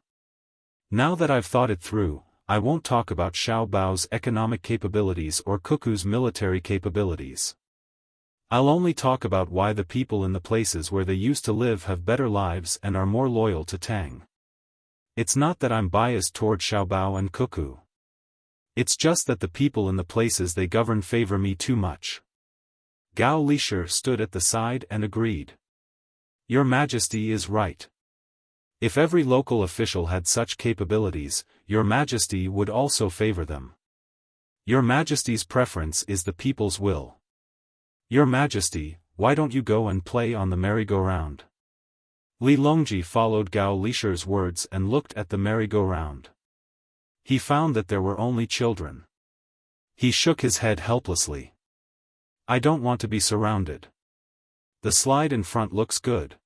Now that I've thought it through, I won't talk about Xiao Bao's economic capabilities or Cuckoo's military capabilities. I'll only talk about why the people in the places where they used to live have better lives and are more loyal to Tang. It's not that I'm biased toward Xiao Bao and Cuckoo. It's just that the people in the places they govern favor me too much. Gao Lisher stood at the side and agreed. Your Majesty is right. If every local official had such capabilities, Your Majesty would also favor them. Your Majesty's preference is the people's will. Your Majesty, why don't you go and play on the merry-go-round? Li Longji followed Gao Lisher's words and looked at the merry-go-round. He found that there were only children. He shook his head helplessly. I don't want to be surrounded. The slide in front looks good.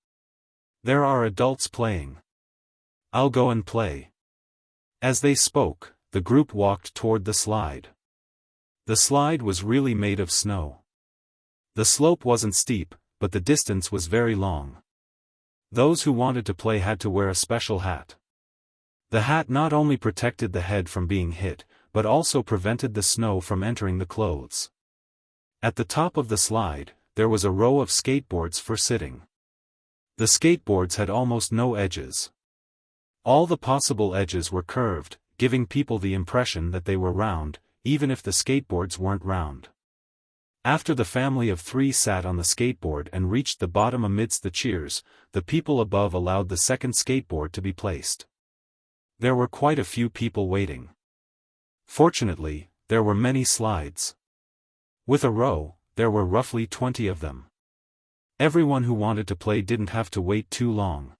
There are adults playing. I'll go and play. As they spoke, the group walked toward the slide. The slide was really made of snow. The slope wasn't steep, but the distance was very long. Those who wanted to play had to wear a special hat. The hat not only protected the head from being hit, but also prevented the snow from entering the clothes. At the top of the slide, there was a row of skateboards for sitting. The skateboards had almost no edges. All the possible edges were curved, giving people the impression that they were round, even if the skateboards weren't round. After the family of 3 sat on the skateboard and reached the bottom amidst the cheers, the people above allowed the second skateboard to be placed. There were quite a few people waiting. Fortunately, there were many slides. With a row, there were roughly 20 of them. Everyone who wanted to play didn't have to wait too long.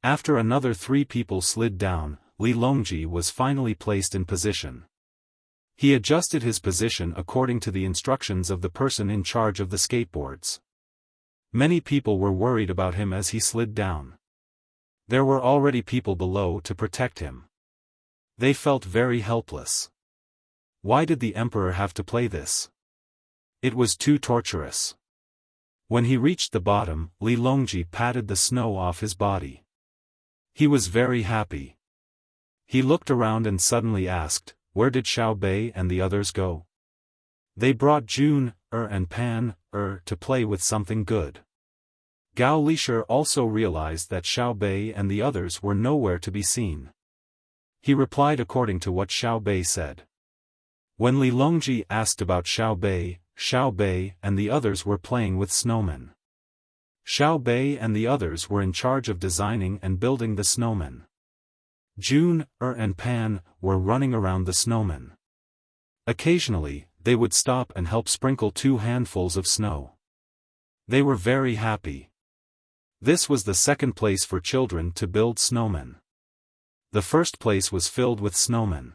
After another 3 people slid down, Li Longji was finally placed in position. He adjusted his position according to the instructions of the person in charge of the skateboards. Many people were worried about him as he slid down. There were already people below to protect him. They felt very helpless. Why did the emperor have to play this? It was too torturous. When he reached the bottom, Li Longji patted the snow off his body. He was very happy. He looked around and suddenly asked, "Where did Xiao Bei and the others go?" "They brought Jun, and Pan, to play with something good." Gao Lisher also realized that Xiao Bei and the others were nowhere to be seen. He replied according to what Xiao Bei said. When Li Longji asked about Xiao Bei and the others were playing with snowmen. Xiao Bei and the others were in charge of designing and building the snowmen. Jun, and Pan were running around the snowmen. Occasionally, they would stop and help sprinkle 2 handfuls of snow. They were very happy. This was the second place for children to build snowmen. The first place was filled with snowmen.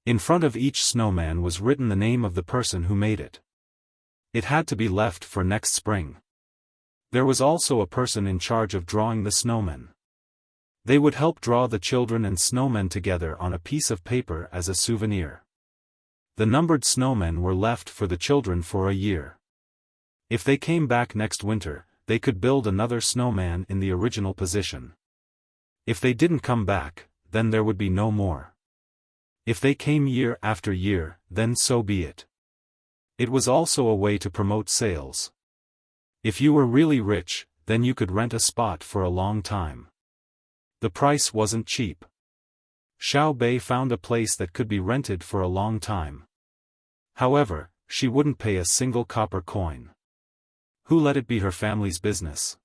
In front of each snowman was written the name of the person who made it. It had to be left for next spring. There was also a person in charge of drawing the snowmen. They would help draw the children and snowmen together on a piece of paper as a souvenir. The numbered snowmen were left for the children for a year. If they came back next winter, they could build another snowman in the original position. If they didn't come back, then there would be no more. If they came year after year, then so be it. It was also a way to promote sales. If you were really rich, then you could rent a spot for a long time. The price wasn't cheap. Xiao Bei found a place that could be rented for a long time. However, she wouldn't pay a single copper coin. Who let it be her family's business?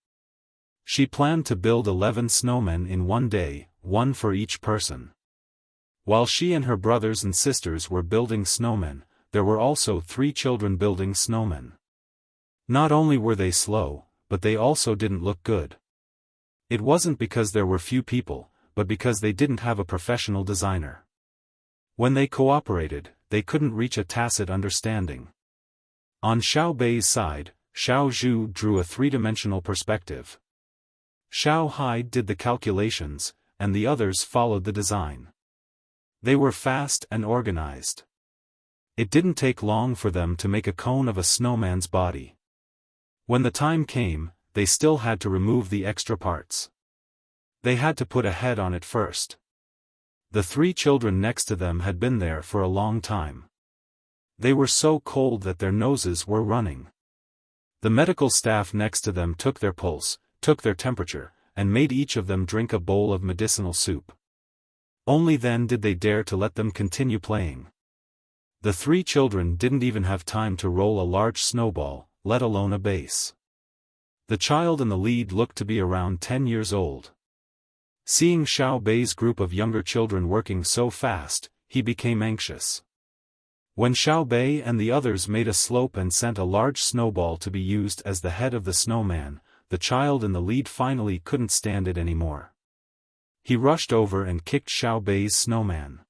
She planned to build 11 snowmen in one day, 1 for each person. While she and her brothers and sisters were building snowmen, there were also 3 children building snowmen. Not only were they slow, but they also didn't look good. It wasn't because there were few people, but because they didn't have a professional designer. When they cooperated, they couldn't reach a tacit understanding. On Xiao Bei's side, Xiao Zhu drew a 3-dimensional perspective. Xiao Hai did the calculations, and the others followed the design. They were fast and organized. It didn't take long for them to make a cone of a snowman's body. When the time came, they still had to remove the extra parts. They had to put a head on it first. The 3 children next to them had been there for a long time. They were so cold that their noses were running. The medical staff next to them took their pulse, took their temperature, and made each of them drink a bowl of medicinal soup. Only then did they dare to let them continue playing. The 3 children didn't even have time to roll a large snowball, let alone a base. The child in the lead looked to be around 10 years old. Seeing Xiao Bei's group of younger children working so fast, he became anxious. When Xiao Bei and the others made a slope and sent a large snowball to be used as the head of the snowman, the child in the lead finally couldn't stand it anymore. He rushed over and kicked Xiao Bei's snowman.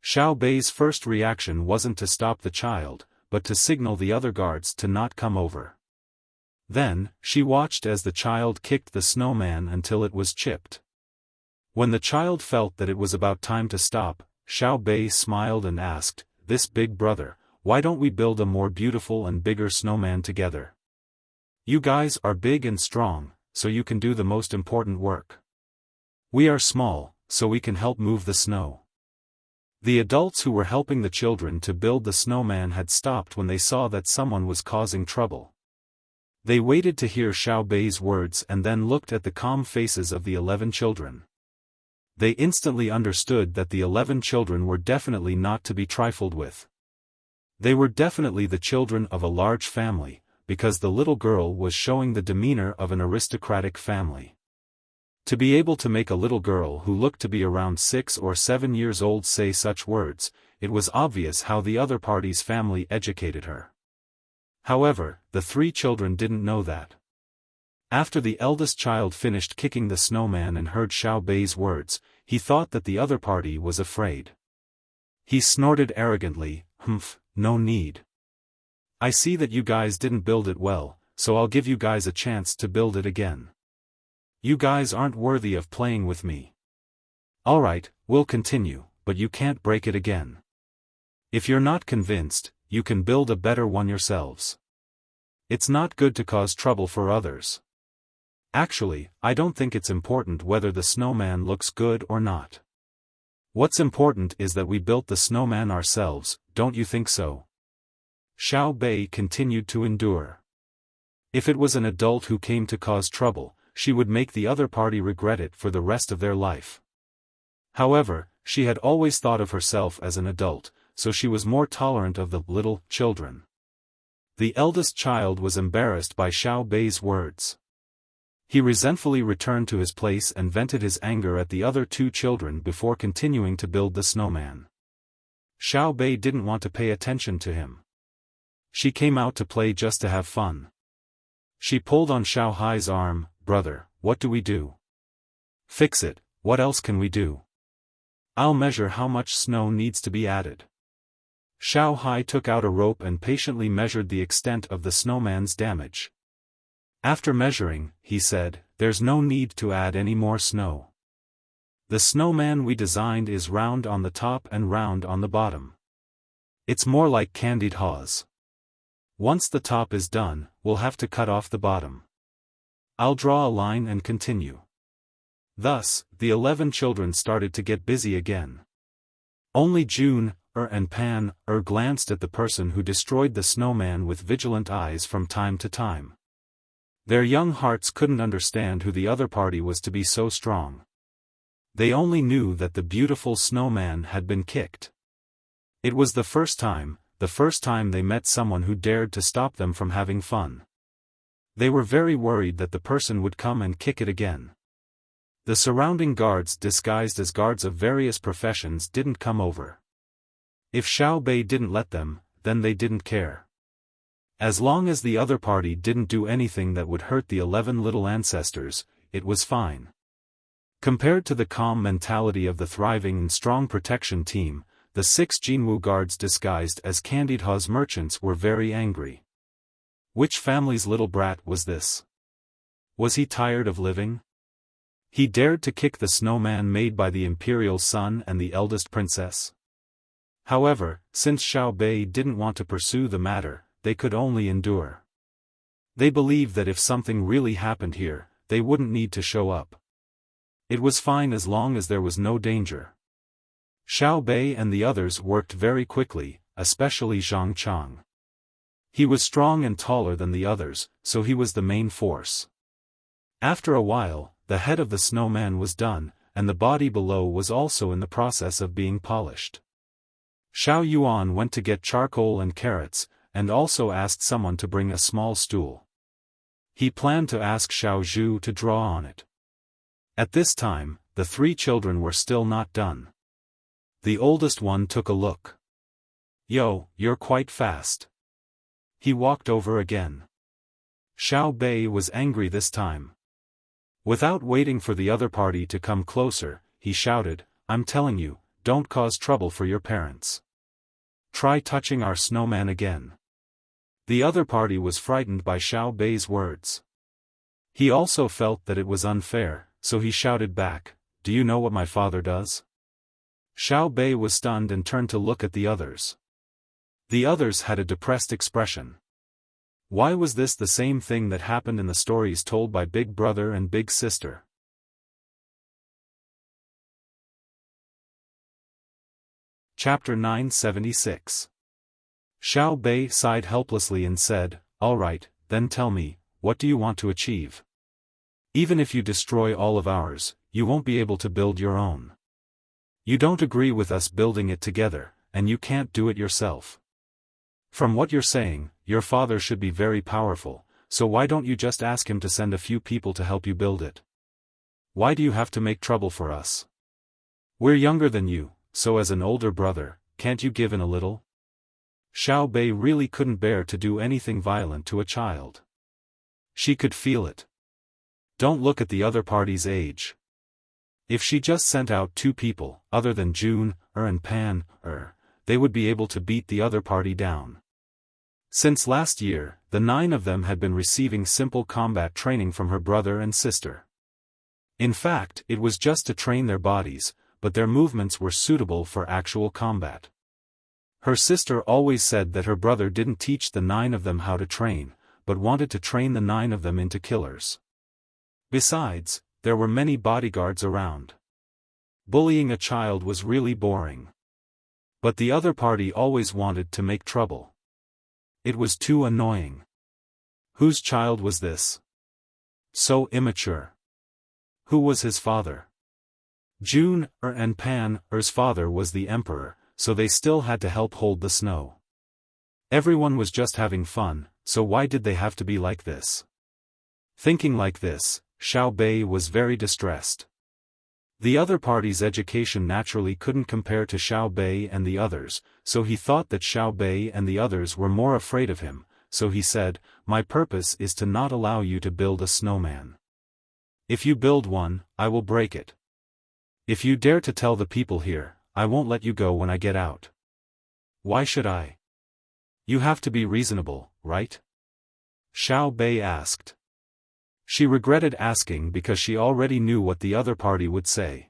Xiao Bei's first reaction wasn't to stop the child, but to signal the other guards to not come over. Then, she watched as the child kicked the snowman until it was chipped. When the child felt that it was about time to stop, Xiao Bei smiled and asked, "This big brother, why don't we build a more beautiful and bigger snowman together? You guys are big and strong, so you can do the most important work. We are small, so we can help move the snow." The adults who were helping the children to build the snowman had stopped when they saw that someone was causing trouble. They waited to hear Xiao Bei's words and then looked at the calm faces of the 11 children. They instantly understood that the 11 children were definitely not to be trifled with. They were definitely the children of a large family, because the little girl was showing the demeanor of an aristocratic family. To be able to make a little girl who looked to be around 6 or 7 years old say such words, it was obvious how the other party's family educated her. However, the 3 children didn't know that. After the eldest child finished kicking the snowman and heard Xiao Bei's words, he thought that the other party was afraid. He snorted arrogantly, "Humph, no need. I see that you guys didn't build it well, so I'll give you guys a chance to build it again. You guys aren't worthy of playing with me. Alright, we'll continue, but you can't break it again. If you're not convinced, you can build a better one yourselves. It's not good to cause trouble for others. Actually, I don't think it's important whether the snowman looks good or not. What's important is that we built the snowman ourselves, don't you think so?" Xiao Bei continued to endure. If it was an adult who came to cause trouble, she would make the other party regret it for the rest of their life. However, she had always thought of herself as an adult, so she was more tolerant of the little children. The eldest child was embarrassed by Xiao Bei's words. He resentfully returned to his place and vented his anger at the other 2 children before continuing to build the snowman. Xiao Bei didn't want to pay attention to him. She came out to play just to have fun. She pulled on Xiao Hai's arm. "Brother, what do we do?" "Fix it, what else can we do? I'll measure how much snow needs to be added." Xiao Hai took out a rope and patiently measured the extent of the snowman's damage. After measuring, he said, "There's no need to add any more snow. The snowman we designed is round on the top and round on the bottom. It's more like candied haws. Once the top is done, we'll have to cut off the bottom. I'll draw a line and continue." Thus, the 11 children started to get busy again. Only June, and Pan, glanced at the person who destroyed the snowman with vigilant eyes from time to time. Their young hearts couldn't understand who the other party was to be so strong. They only knew that the beautiful snowman had been kicked. It was the first time they met someone who dared to stop them from having fun. They were very worried that the person would come and kick it again. The surrounding guards disguised as guards of various professions didn't come over. If Xiao Bei didn't let them, then they didn't care. As long as the other party didn't do anything that would hurt the 11 little ancestors, it was fine. Compared to the calm mentality of the thriving and strong protection team, the 6 Jinwu guards disguised as candied haws merchants were very angry. Which family's little brat was this? Was he tired of living? He dared to kick the snowman made by the imperial son and the eldest princess. However, since Xiao Bei didn't want to pursue the matter, they could only endure. They believed that if something really happened here, they wouldn't need to show up. It was fine as long as there was no danger. Xiao Bei and the others worked very quickly, especially Zhang Chang. He was strong and taller than the others, so he was the main force. After a while, the head of the snowman was done, and the body below was also in the process of being polished. Xiao Yuan went to get charcoal and carrots, and also asked someone to bring a small stool. He planned to ask Xiao Zhu to draw on it. At this time, the 3 children were still not done. The oldest one took a look. "Yo, you're quite fast." He walked over again. Xiao Bei was angry this time. Without waiting for the other party to come closer, he shouted, "I'm telling you, don't cause trouble for your parents. Try touching our snowman again." The other party was frightened by Xiao Bei's words. He also felt that it was unfair, so he shouted back, "Do you know what my father does?" Xiao Bei was stunned and turned to look at the others. The others had a depressed expression. Why was this the same thing that happened in the stories told by Big Brother and Big Sister? Chapter 976. Xiao Bei sighed helplessly and said, "All right, then tell me, what do you want to achieve? Even if you destroy all of ours, you won't be able to build your own. You don't agree with us building it together, and you can't do it yourself. From what you're saying, your father should be very powerful, so why don't you just ask him to send a few people to help you build it? Why do you have to make trouble for us? We're younger than you, so as an older brother, can't you give in a little? Xiao Bei really couldn't bear to do anything violent to a child. She could feel it. Don't look at the other party's age. If she just sent out 2 people, other than June, and Pan, they would be able to beat the other party down. Since last year, the 9 of them had been receiving simple combat training from her brother and sister. In fact, it was just to train their bodies, but their movements were suitable for actual combat. Her sister always said that her brother didn't teach the 9 of them how to train, but wanted to train the 9 of them into killers. Besides, there were many bodyguards around. Bullying a child was really boring. But the other party always wanted to make trouble. It was too annoying. Whose child was this? So immature. Who was his father? June, and Pan's father was the emperor, so they still had to help hold the snow. Everyone was just having fun, so why did they have to be like this? Thinking like this, Xiao Bei was very distressed. The other party's education naturally couldn't compare to Xiao Bei and the others, so he thought that Xiao Bei and the others were more afraid of him, so he said, "My purpose is to not allow you to build a snowman. If you build one, I will break it. If you dare to tell the people here, I won't let you go when I get out." "Why should I?" "You have to be reasonable, right?" Xiao Bei asked. She regretted asking because she already knew what the other party would say.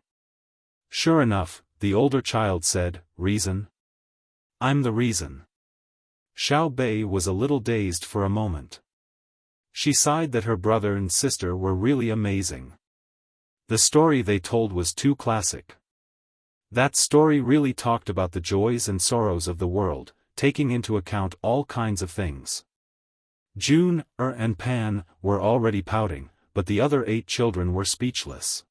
Sure enough, the older child said, "Reason? I'm the reason." Xiao Bei was a little dazed for a moment. She sighed that her brother and sister were really amazing. The story they told was too classic. That story really talked about the joys and sorrows of the world, taking into account all kinds of things. June, and Pan were already pouting, but the other 8 children were speechless.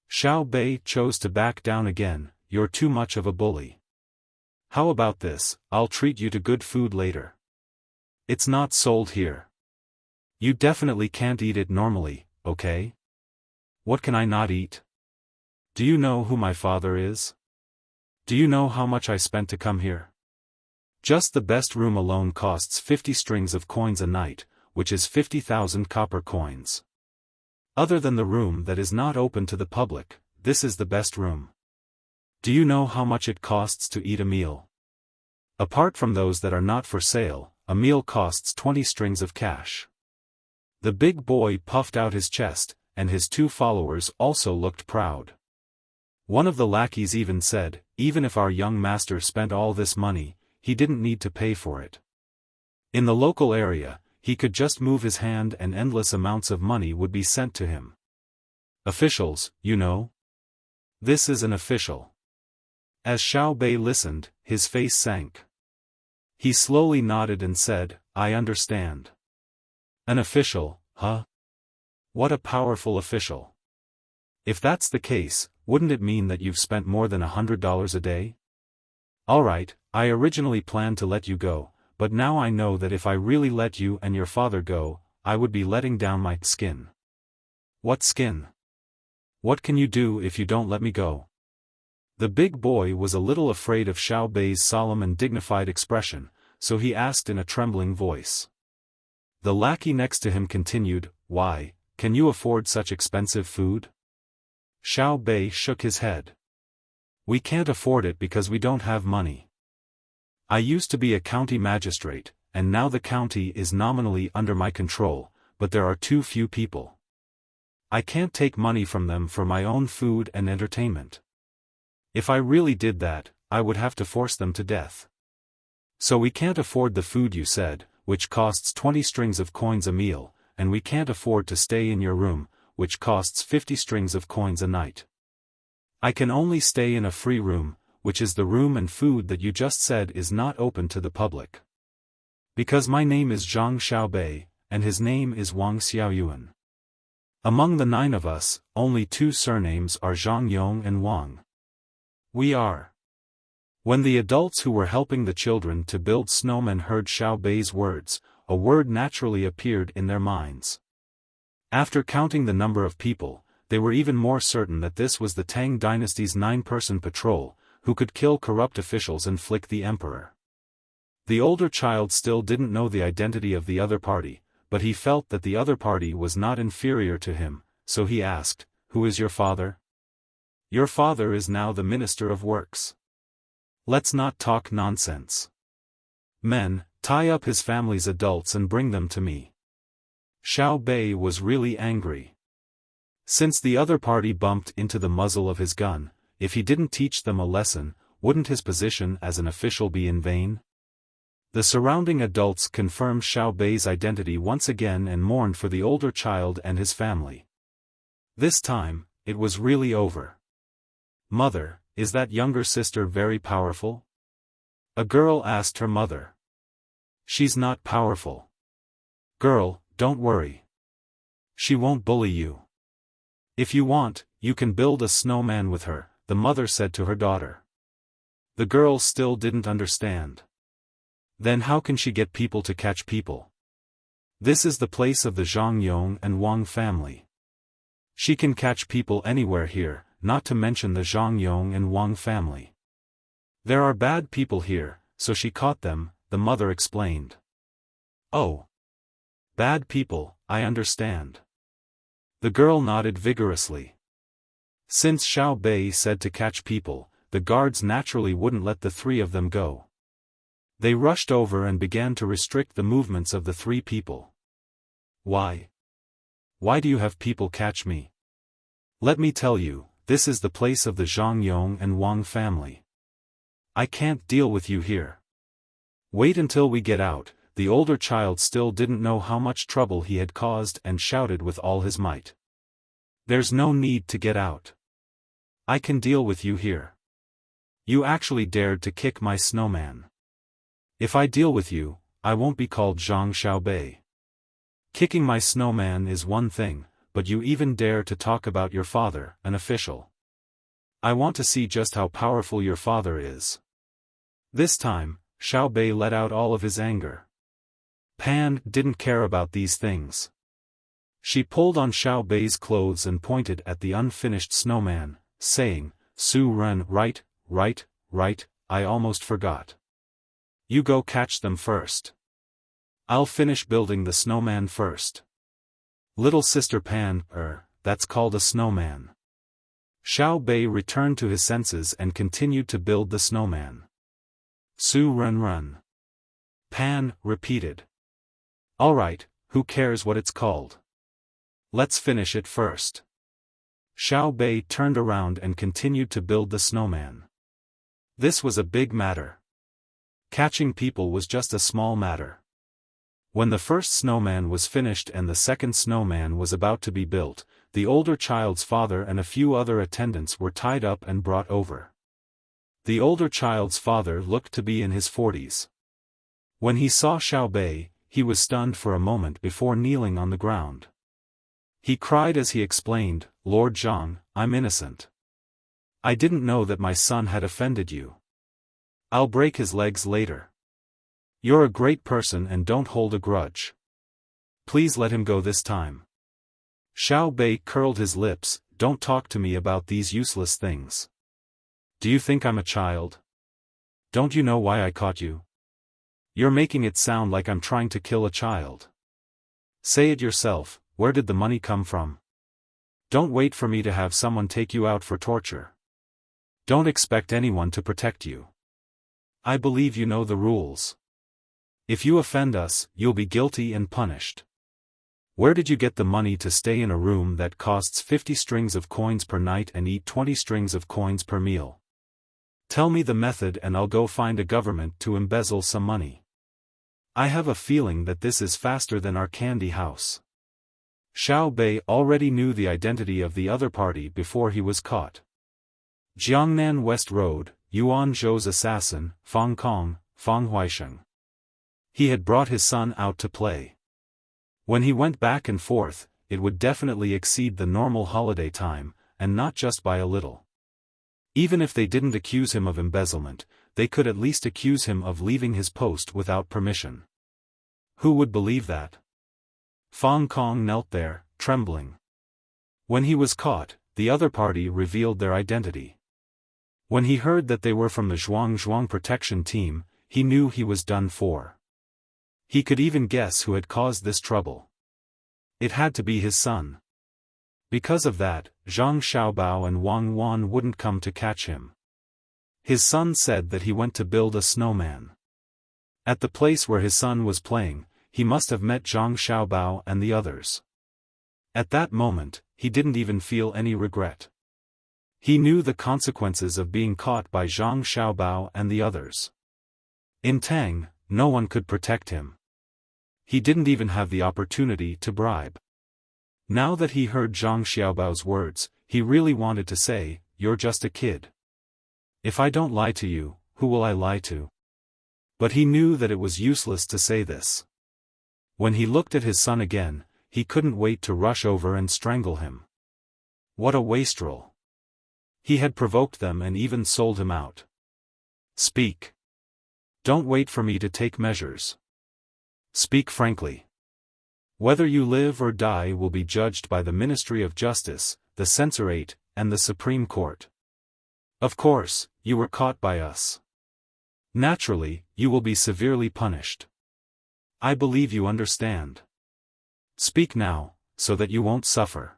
Xiao Bei chose to back down again. "You're too much of a bully. How about this, I'll treat you to good food later. It's not sold here. You definitely can't eat it normally, okay? What can I not eat? Do you know who my father is? Do you know how much I spent to come here? Just the best room alone costs 50 strings of coins a night, which is 50,000 copper coins. Other than the room that is not open to the public, this is the best room. Do you know how much it costs to eat a meal? Apart from those that are not for sale, a meal costs 20 strings of cash." The big boy puffed out his chest, and his 2 followers also looked proud. One of the lackeys even said, "Even if our young master spent all this money, he didn't need to pay for it. In the local area, he could just move his hand and endless amounts of money would be sent to him. Officials, you know? This is an official." As Xiao Bei listened, his face sank. He slowly nodded and said, "I understand. An official, huh? What a powerful official. If that's the case, wouldn't it mean that you've spent more than $100 a day? Alright, I originally planned to let you go, but now I know that if I really let you and your father go, I would be letting down my skin." "What skin? What can you do if you don't let me go?" The big boy was a little afraid of Xiao Bei's solemn and dignified expression, so he asked in a trembling voice. The lackey next to him continued, "Why, can you afford such expensive food?" Xiao Bei shook his head. "We can't afford it because we don't have money. I used to be a county magistrate, and now the county is nominally under my control, but there are too few people. I can't take money from them for my own food and entertainment. If I really did that, I would have to force them to death. So we can't afford the food you said, which costs 20 strings of coins a meal, and we can't afford to stay in your room, which costs 50 strings of coins a night. I can only stay in a free room, which is the room and food that you just said is not open to the public. Because my name is Zhang Xiaobei, and his name is Wang Xiaoyuan. Among the 9 of us, only 2 surnames are Zhang Yong and Wang. We are. When the adults who were helping the children to build snowmen heard Xiao Bei's words, a word naturally appeared in their minds. After counting the number of people, they were even more certain that this was the Tang dynasty's 9-person patrol, who could kill corrupt officials and flick the emperor. The older child still didn't know the identity of the other party, but he felt that the other party was not inferior to him, so he asked, "Who is your father?" "Your father is now the Minister of Works." "Let's not talk nonsense. Men, tie up his family's adults and bring them to me." Xiao Bei was really angry. Since the other party bumped into the muzzle of his gun, if he didn't teach them a lesson, wouldn't his position as an official be in vain? The surrounding adults confirmed Xiao Bei's identity once again and mourned for the older child and his family. This time, it was really over. "Mother, is that younger sister very powerful?" a girl asked her mother. "She's not powerful. Girl, don't worry. She won't bully you. If you want, you can build a snowman with her," the mother said to her daughter. The girl still didn't understand. Then how can she get people to catch people? This is the place of the Zhang Yong and Wang family. She can catch people anywhere here, not to mention the Zhang Yong and Wang family. There are bad people here, so she caught them, the mother explained. "Oh. Bad people, I understand." The girl nodded vigorously. Since Xiao Bei said to catch people, the guards naturally wouldn't let the 3 of them go. They rushed over and began to restrict the movements of the 3 people. "Why? Why do you have people catch me? Let me tell you, this is the place of the Zhang Yong and Wang family. I can't deal with you here. Wait until we get out." The older child still didn't know how much trouble he had caused and shouted with all his might. "There's no need to get out. I can deal with you here. You actually dared to kick my snowman. If I deal with you, I won't be called Zhang Xiaobei. Kicking my snowman is one thing, but you even dare to talk about your father, an official. I want to see just how powerful your father is." This time, Xiao Bei let out all of his anger. Pan didn't care about these things. She pulled on Xiao Bei's clothes and pointed at the unfinished snowman, saying, "Su Ren, right, I almost forgot. You go catch them first. I'll finish building the snowman first." "Little sister Pan, that's called a snowman." Xiao Bei returned to his senses and continued to build the snowman. "Su Ren. Pan repeated. "Alright, who cares what it's called? Let's finish it first." Xiao Bei turned around and continued to build the snowman. This was a big matter. Catching people was just a small matter. When the first snowman was finished and the second snowman was about to be built, the older child's father and a few other attendants were tied up and brought over. The older child's father looked to be in his 40s. When he saw Xiao Bei, he was stunned for a moment before kneeling on the ground. He cried as he explained, "Lord Zhang, I'm innocent. I didn't know that my son had offended you. I'll break his legs later. You're a great person and don't hold a grudge. Please let him go this time." Xiao Bei curled his lips, "Don't talk to me about these useless things. Do you think I'm a child? Don't you know why I caught you? You're making it sound like I'm trying to kill a child. Say it yourself, where did the money come from? Don't wait for me to have someone take you out for torture. Don't expect anyone to protect you. I believe you know the rules. If you offend us, you'll be guilty and punished. Where did you get the money to stay in a room that costs 50 strings of coins per night and eat 20 strings of coins per meal? Tell me the method and I'll go find a government to embezzle some money. I have a feeling that this is faster than our candy house." Xiao Bei already knew the identity of the other party before he was caught. Jiangnan West Road, Yuan Zhou's assassin, Fang Kong, Fang Huaisheng. He had brought his son out to play. When he went back and forth, it would definitely exceed the normal holiday time, and not just by a little. Even if they didn't accuse him of embezzlement, they could at least accuse him of leaving his post without permission. Who would believe that? Fang Kong knelt there, trembling. When he was caught, the other party revealed their identity. When he heard that they were from the Zhuang protection team, he knew he was done for. He could even guess who had caused this trouble. It had to be his son. Because of that, Zhang Xiaobao and Wang Wan wouldn't come to catch him. His son said that he went to build a snowman. At the place where his son was playing, he must have met Zhang Xiaobao and the others. At that moment, he didn't even feel any regret. He knew the consequences of being caught by Zhang Xiaobao and the others. In Tang, no one could protect him. He didn't even have the opportunity to bribe. Now that he heard Zhang Xiaobao's words, he really wanted to say, "You're just a kid. If I don't lie to you, who will I lie to?" But he knew that it was useless to say this. When he looked at his son again, he couldn't wait to rush over and strangle him. What a wastrel! He had provoked them and even sold him out. Speak. Don't wait for me to take measures. Speak frankly. Whether you live or die will be judged by the Ministry of Justice, the Censorate, and the Supreme Court. Of course, you were caught by us. Naturally, you will be severely punished. I believe you understand. Speak now, so that you won't suffer.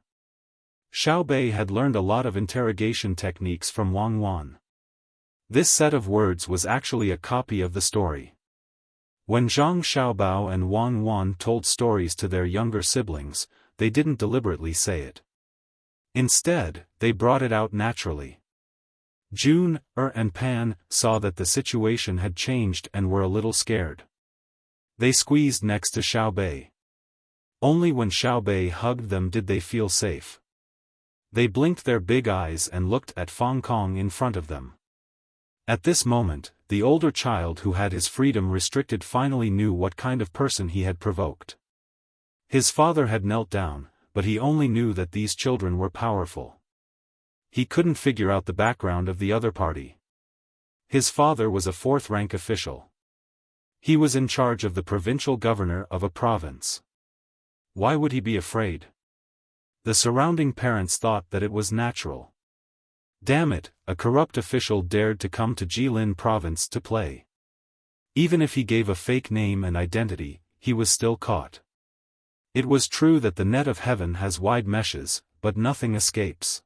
Xiao Bei had learned a lot of interrogation techniques from Wang Wan. This set of words was actually a copy of the story. When Zhang Xiaobao and Wang Wan told stories to their younger siblings, they didn't deliberately say it. Instead, they brought it out naturally. Jun, and Pan saw that the situation had changed and were a little scared. They squeezed next to Xiao Bei. Only when Xiao Bei hugged them did they feel safe. They blinked their big eyes and looked at Fang Kong in front of them. At this moment, the older child who had his freedom restricted finally knew what kind of person he had provoked. His father had knelt down, but he only knew that these children were powerful. He couldn't figure out the background of the other party. His father was a fourth-rank official. He was in charge of the provincial governor of a province. Why would he be afraid? The surrounding parents thought that it was natural. Damn it, a corrupt official dared to come to Jilin province to play. Even if he gave a fake name and identity, he was still caught. It was true that the net of heaven has wide meshes, but nothing escapes.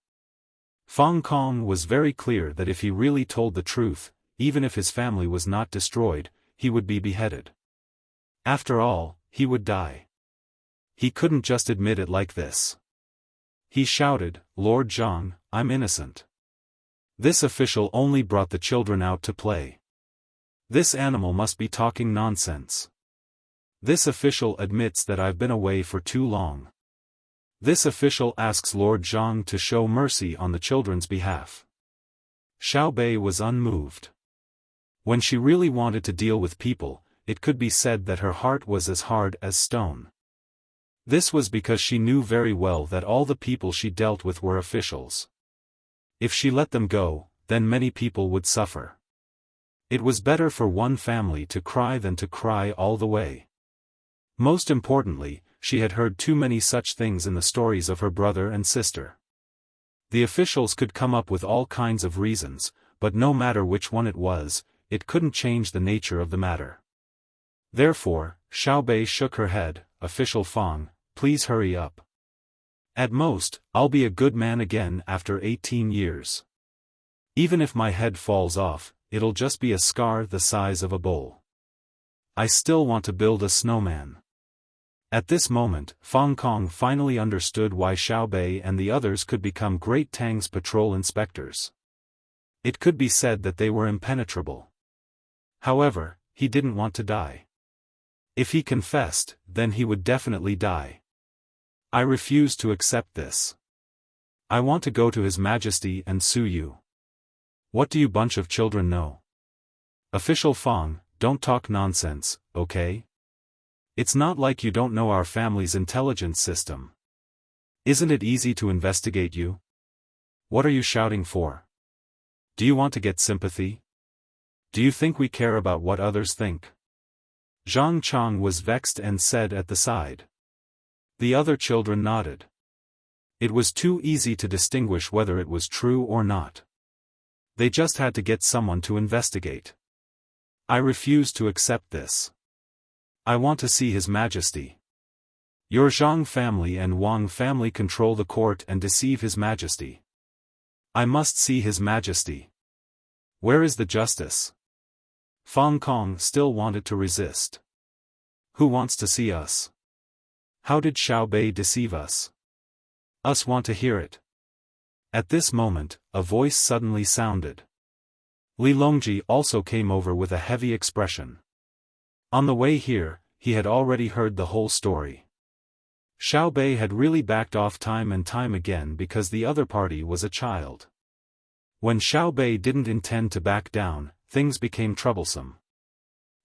Fang Kong was very clear that if he really told the truth, even if his family was not destroyed, he would be beheaded. After all, he would die. He couldn't just admit it like this. He shouted, "Lord Zhang, I'm innocent. This official only brought the children out to play. This animal must be talking nonsense. This official admits that I've been away for too long. This official asks Lord Zhang to show mercy on the children's behalf." Xiao Bei was unmoved. When she really wanted to deal with people, it could be said that her heart was as hard as stone. This was because she knew very well that all the people she dealt with were officials. If she let them go, then many people would suffer. It was better for one family to cry than to cry all the way. Most importantly, she had heard too many such things in the stories of her brother and sister. The officials could come up with all kinds of reasons, but no matter which one it was, it couldn't change the nature of the matter. Therefore, Xiao Bei shook her head, "Official Fang, please hurry up. At most, I'll be a good man again after 18 years. Even if my head falls off, it'll just be a scar the size of a bowl. I still want to build a snowman." At this moment, Fang Kong finally understood why Xiao Bei and the others could become Great Tang's patrol inspectors. It could be said that they were impenetrable. However, he didn't want to die. If he confessed, then he would definitely die. I refuse to accept this. I want to go to His Majesty and sue you. What do you bunch of children know? Official Fang, don't talk nonsense, okay? It's not like you don't know our family's intelligence system. Isn't it easy to investigate you? What are you shouting for? Do you want to get sympathy? Do you think we care about what others think? Zhang Chang was vexed and said at the side. The other children nodded. It was too easy to distinguish whether it was true or not. They just had to get someone to investigate. I refuse to accept this. I want to see His Majesty. Your Zhang family and Wang family control the court and deceive His Majesty. I must see His Majesty. Where is the justice? Fang Kong still wanted to resist. Who wants to see us? How did Xiao Bei deceive us? Us want to hear it. At this moment, a voice suddenly sounded. Li Longji also came over with a heavy expression. On the way here, he had already heard the whole story. Xiao Bei had really backed off time and time again because the other party was a child. When Xiao Bei didn't intend to back down, things became troublesome.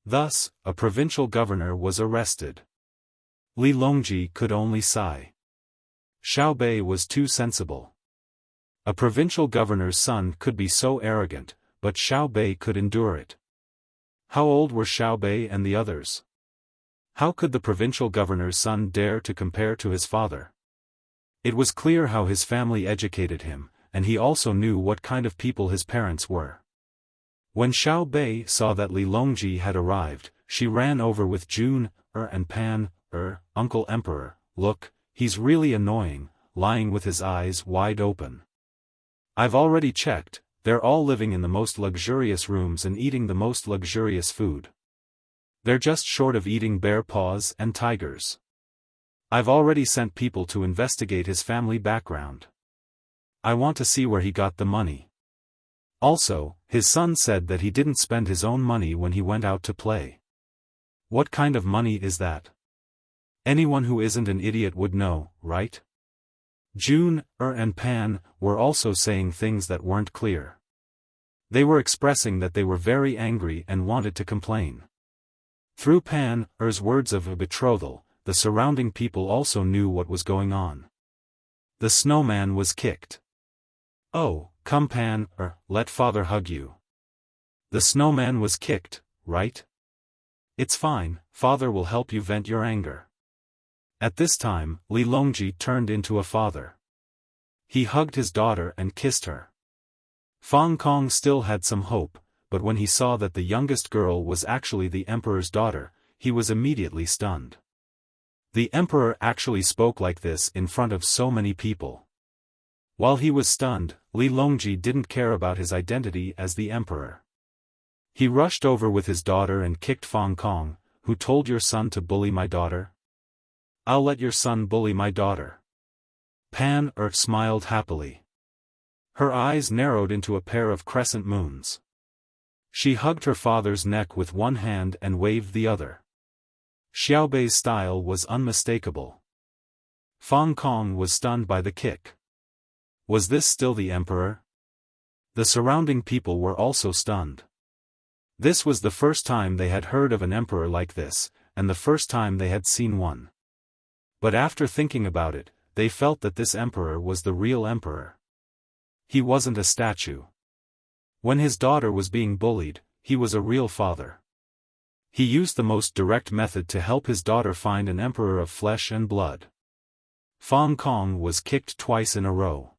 Thus, a provincial governor was arrested. Li Longji could only sigh. Xiao Bei was too sensible. A provincial governor's son could be so arrogant, but Xiao Bei could endure it. How old were Xiao Bei and the others? How could the provincial governor's son dare to compare to his father? It was clear how his family educated him, and he also knew what kind of people his parents were. When Xiao Bei saw that Li Longji had arrived, she ran over with Jun, and Pan, Uncle Emperor, look, he's really annoying, lying with his eyes wide open. I've already checked, they're all living in the most luxurious rooms and eating the most luxurious food. They're just short of eating bear paws and tigers. I've already sent people to investigate his family background. I want to see where he got the money. Also, his son said that he didn't spend his own money when he went out to play. What kind of money is that? Anyone who isn't an idiot would know, right? Jun, and Pan were also saying things that weren't clear. They were expressing that they were very angry and wanted to complain. Through Pan's words of a betrothal, the surrounding people also knew what was going on. The snowman was kicked. Oh, come Pan, let father hug you. The snowman was kicked, right? It's fine, father will help you vent your anger. At this time, Li Longji turned into a father. He hugged his daughter and kissed her. Fang Kong still had some hope, but when he saw that the youngest girl was actually the emperor's daughter, he was immediately stunned. The emperor actually spoke like this in front of so many people. While he was stunned, Li Longji didn't care about his identity as the emperor. He rushed over with his daughter and kicked Fang Kong. Who told your son to bully my daughter? I'll let your son bully my daughter. Pan smiled happily. Her eyes narrowed into a pair of crescent moons. She hugged her father's neck with one hand and waved the other. Xiao Bei's style was unmistakable. Fang Kong was stunned by the kick. Was this still the emperor? The surrounding people were also stunned. This was the first time they had heard of an emperor like this, and the first time they had seen one. But after thinking about it, they felt that this emperor was the real emperor. He wasn't a statue. When his daughter was being bullied, he was a real father. He used the most direct method to help his daughter find an emperor of flesh and blood. Fang Kong was kicked twice in a row.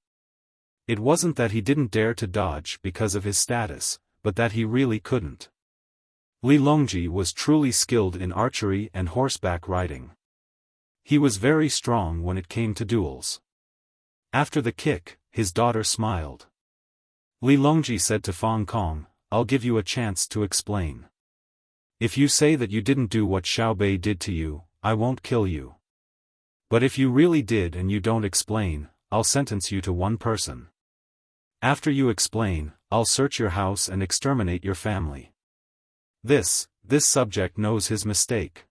It wasn't that he didn't dare to dodge because of his status, but that he really couldn't. Li Longji was truly skilled in archery and horseback riding. He was very strong when it came to duels. After the kick, his daughter smiled. Li Longji said to Fang Kong, I'll give you a chance to explain. If you say that you didn't do what Xiao Bei did to you, I won't kill you. But if you really did and you don't explain, I'll sentence you to one person. After you explain, I'll search your house and exterminate your family. This subject knows his mistake.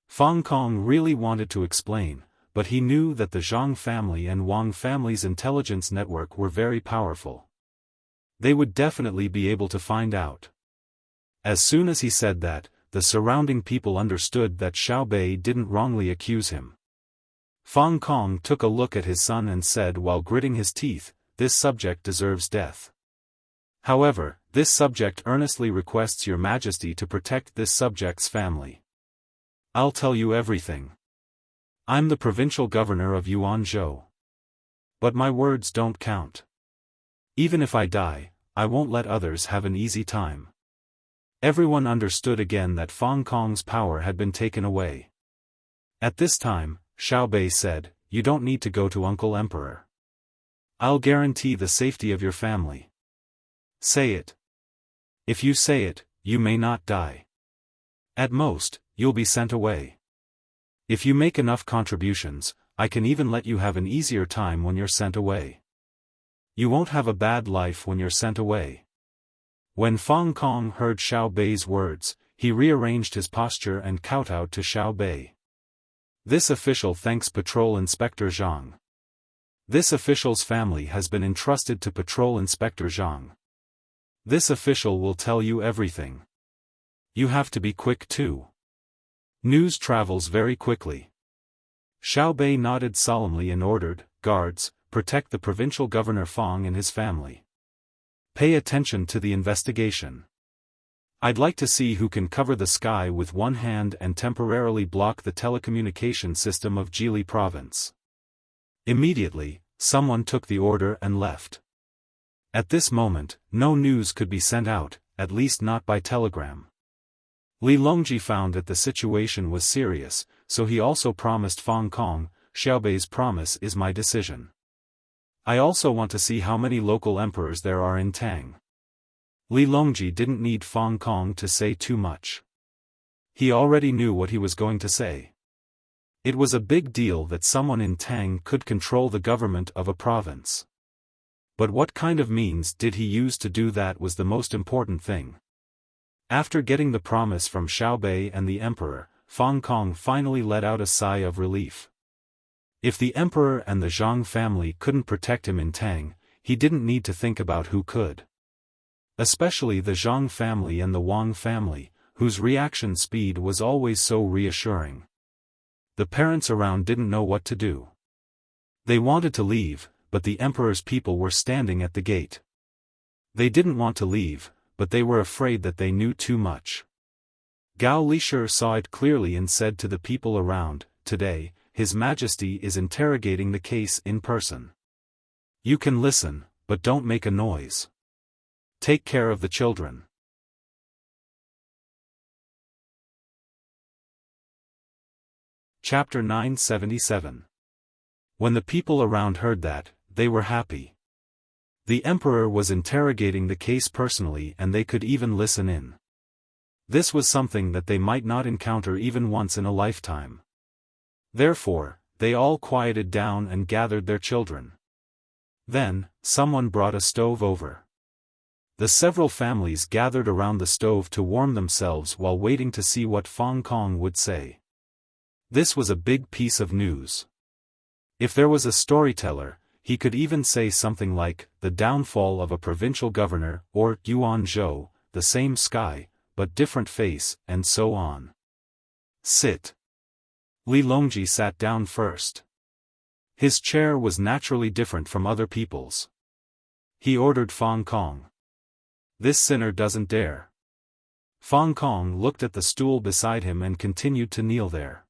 Fang Kong really wanted to explain, but he knew that the Zhang family and Wang family's intelligence network were very powerful. They would definitely be able to find out. As soon as he said that, the surrounding people understood that Xiaobei didn't wrongly accuse him. Fang Kong took a look at his son and said while gritting his teeth, "This subject deserves death. However, this subject earnestly requests your majesty to protect this subject's family. I'll tell you everything. I'm the provincial governor of Yuanzhou. But my words don't count. Even if I die, I won't let others have an easy time." Everyone understood again that Fang Kong's power had been taken away. At this time, Xiaobei said, "You don't need to go to Uncle Emperor. I'll guarantee the safety of your family. Say it. If you say it, you may not die. At most, you'll be sent away. If you make enough contributions, I can even let you have an easier time when you're sent away. You won't have a bad life when you're sent away." When Fang Kong heard Xiaobei's words, he rearranged his posture and kowtowed to Xiaobei. "This official thanks Patrol Inspector Zhang. This official's family has been entrusted to Patrol Inspector Zhang. This official will tell you everything. You have to be quick too. News travels very quickly." Xiaobei nodded solemnly and ordered, "Guards, protect the provincial governor Fang and his family. Pay attention to the investigation. I'd like to see who can cover the sky with one hand and temporarily block the telecommunication system of Jili province." Immediately, someone took the order and left. At this moment, no news could be sent out, at least not by telegram. Li Longji found that the situation was serious, so he also promised Fang Kong, "Xiaobei's promise is my decision. I also want to see how many local emperors there are in Tang." Li Longji didn't need Fang Kong to say too much. He already knew what he was going to say. It was a big deal that someone in Tang could control the government of a province. But what kind of means did he use to do that was the most important thing. After getting the promise from Xiaobei and the emperor, Fang Kong finally let out a sigh of relief. If the emperor and the Zhang family couldn't protect him in Tang, he didn't need to think about who could. Especially the Zhang family and the Wang family, whose reaction speed was always so reassuring. The parents around didn't know what to do. They wanted to leave, but the emperor's people were standing at the gate. They didn't want to leave, but they were afraid that they knew too much. Gao Lishur saw it clearly and said to the people around, "Today, His Majesty is interrogating the case in person. You can listen, but don't make a noise. Take care of the children." Chapter 977. When the people around heard that, they were happy. The emperor was interrogating the case personally and they could even listen in. This was something that they might not encounter even once in a lifetime. Therefore, they all quieted down and gathered their children. Then, someone brought a stove over. The several families gathered around the stove to warm themselves while waiting to see what Fang Kong would say. This was a big piece of news. If there was a storyteller, he could even say something like, "The downfall of a provincial governor," or "Yuanzhou, the same sky, but different face," and so on. "Sit." Li Longji sat down first. His chair was naturally different from other people's. He ordered Fang Kong. "This sinner doesn't dare." Fang Kong looked at the stool beside him and continued to kneel there.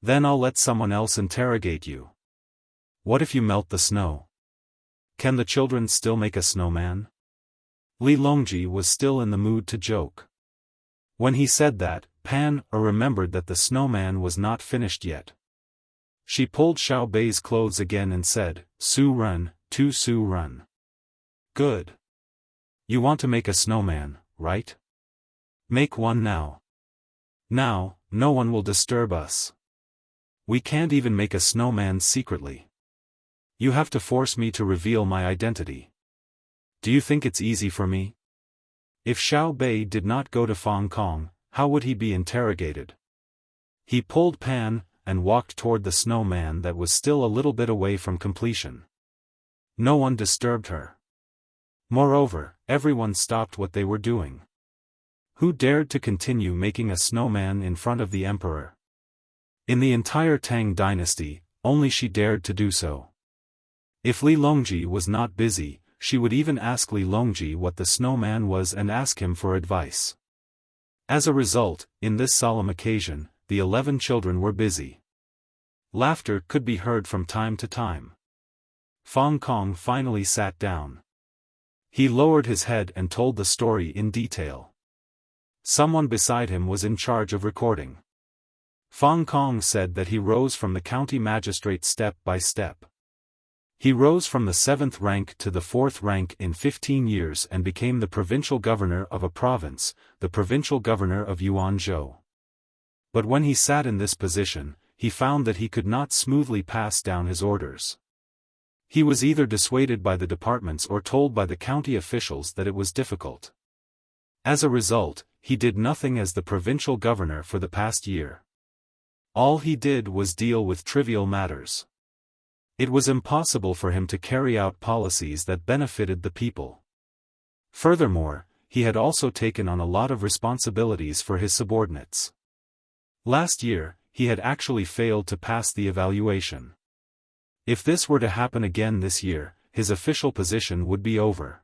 "Then I'll let someone else interrogate you. What if you melt the snow? Can the children still make a snowman?" Li Longji was still in the mood to joke. When he said that, Pan remembered that the snowman was not finished yet. She pulled Xiaobei's clothes again and said, "Su run, tu su run." "Good. You want to make a snowman, right? Make one now. Now, no one will disturb us. We can't even make a snowman secretly. You have to force me to reveal my identity. Do you think it's easy for me?" If Xiaobei did not go to Fang Kong, how would he be interrogated? He pulled Pan and walked toward the snowman that was still a little bit away from completion. No one disturbed her. Moreover, everyone stopped what they were doing. Who dared to continue making a snowman in front of the emperor? In the entire Tang dynasty, only she dared to do so. If Li Longji was not busy, she would even ask Li Longji what the snowman was and ask him for advice. As a result, in this solemn occasion, the 11 children were busy. Laughter could be heard from time to time. Fang Kong finally sat down. He lowered his head and told the story in detail. Someone beside him was in charge of recording. Fang Kong said that he rose from the county magistrate step by step. He rose from the 7th rank to the 4th rank in 15 years and became the provincial governor of a province, the provincial governor of Yuanzhou. But when he sat in this position, he found that he could not smoothly pass down his orders. He was either dissuaded by the departments or told by the county officials that it was difficult. As a result, he did nothing as the provincial governor for the past year. All he did was deal with trivial matters. It was impossible for him to carry out policies that benefited the people. Furthermore, he had also taken on a lot of responsibilities for his subordinates. Last year, he had actually failed to pass the evaluation. If this were to happen again this year, his official position would be over.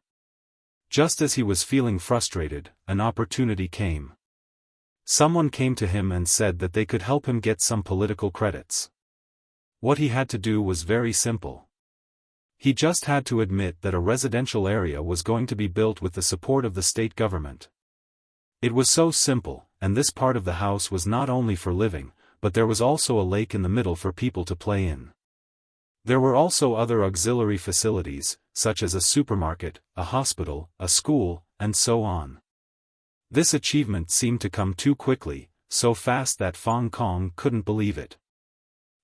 Just as he was feeling frustrated, an opportunity came. Someone came to him and said that they could help him get some political credits. What he had to do was very simple. He just had to admit that a residential area was going to be built with the support of the state government. It was so simple, and this part of the house was not only for living, but there was also a lake in the middle for people to play in. There were also other auxiliary facilities, such as a supermarket, a hospital, a school, and so on. This achievement seemed to come too quickly, so fast that Fang Kong couldn't believe it.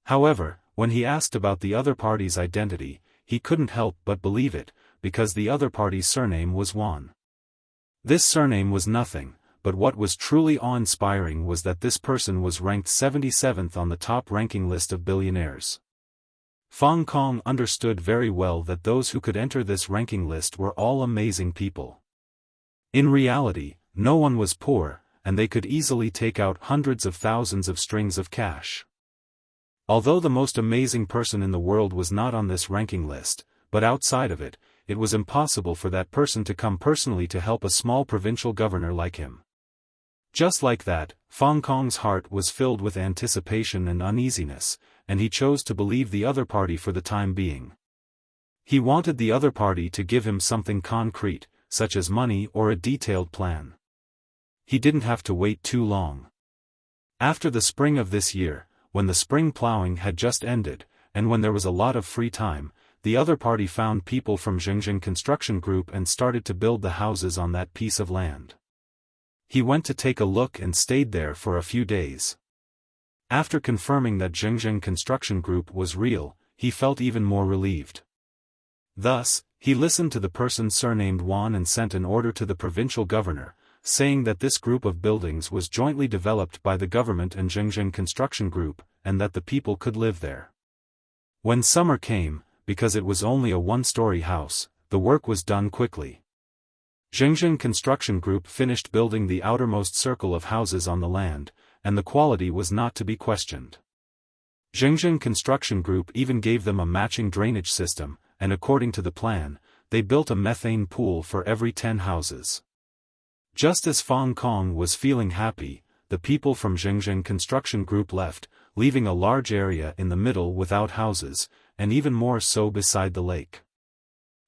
However, when he asked about the other party's identity, he couldn't help but believe it, because the other party's surname was Wan. This surname was nothing, but what was truly awe-inspiring was that this person was ranked 77th on the top-ranking list of billionaires. Fang Kong understood very well that those who could enter this ranking list were all amazing people. In reality, no one was poor, and they could easily take out hundreds of thousands of strings of cash. Although the most amazing person in the world was not on this ranking list, but outside of it, it was impossible for that person to come personally to help a small provincial governor like him. Just like that, Fang Kong's heart was filled with anticipation and uneasiness, and he chose to believe the other party for the time being. He wanted the other party to give him something concrete, such as money or a detailed plan. He didn't have to wait too long. After the spring of this year, when the spring plowing had just ended, and when there was a lot of free time, the other party found people from Xinjiang Construction Group and started to build the houses on that piece of land. He went to take a look and stayed there for a few days. After confirming that Xinjiang Construction Group was real, he felt even more relieved. Thus, he listened to the person surnamed Wan and sent an order to the provincial governor, saying that this group of buildings was jointly developed by the government and Xinjiang Construction Group, and that the people could live there. When summer came, because it was only a one-story house, the work was done quickly. Xinjiang Construction Group finished building the outermost circle of houses on the land, and the quality was not to be questioned. Xinjiang Construction Group even gave them a matching drainage system, and according to the plan, they built a methane pool for every 10 houses. Just as Fang Kong was feeling happy, the people from Xinjiang Construction Group left, leaving a large area in the middle without houses, and even more so beside the lake.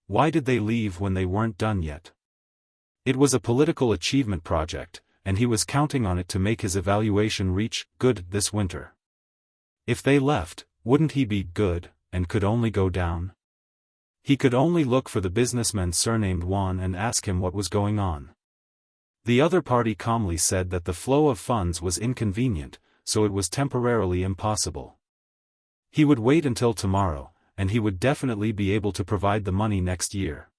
Why did they leave when they weren't done yet? It was a political achievement project, and he was counting on it to make his evaluation reach good this winter. If they left, wouldn't he be good, and could only go down? He could only look for the businessman surnamed Wan and ask him what was going on. The other party calmly said that the flow of funds was inconvenient, so it was temporarily impossible. He would wait until tomorrow, and he would definitely be able to provide the money next year.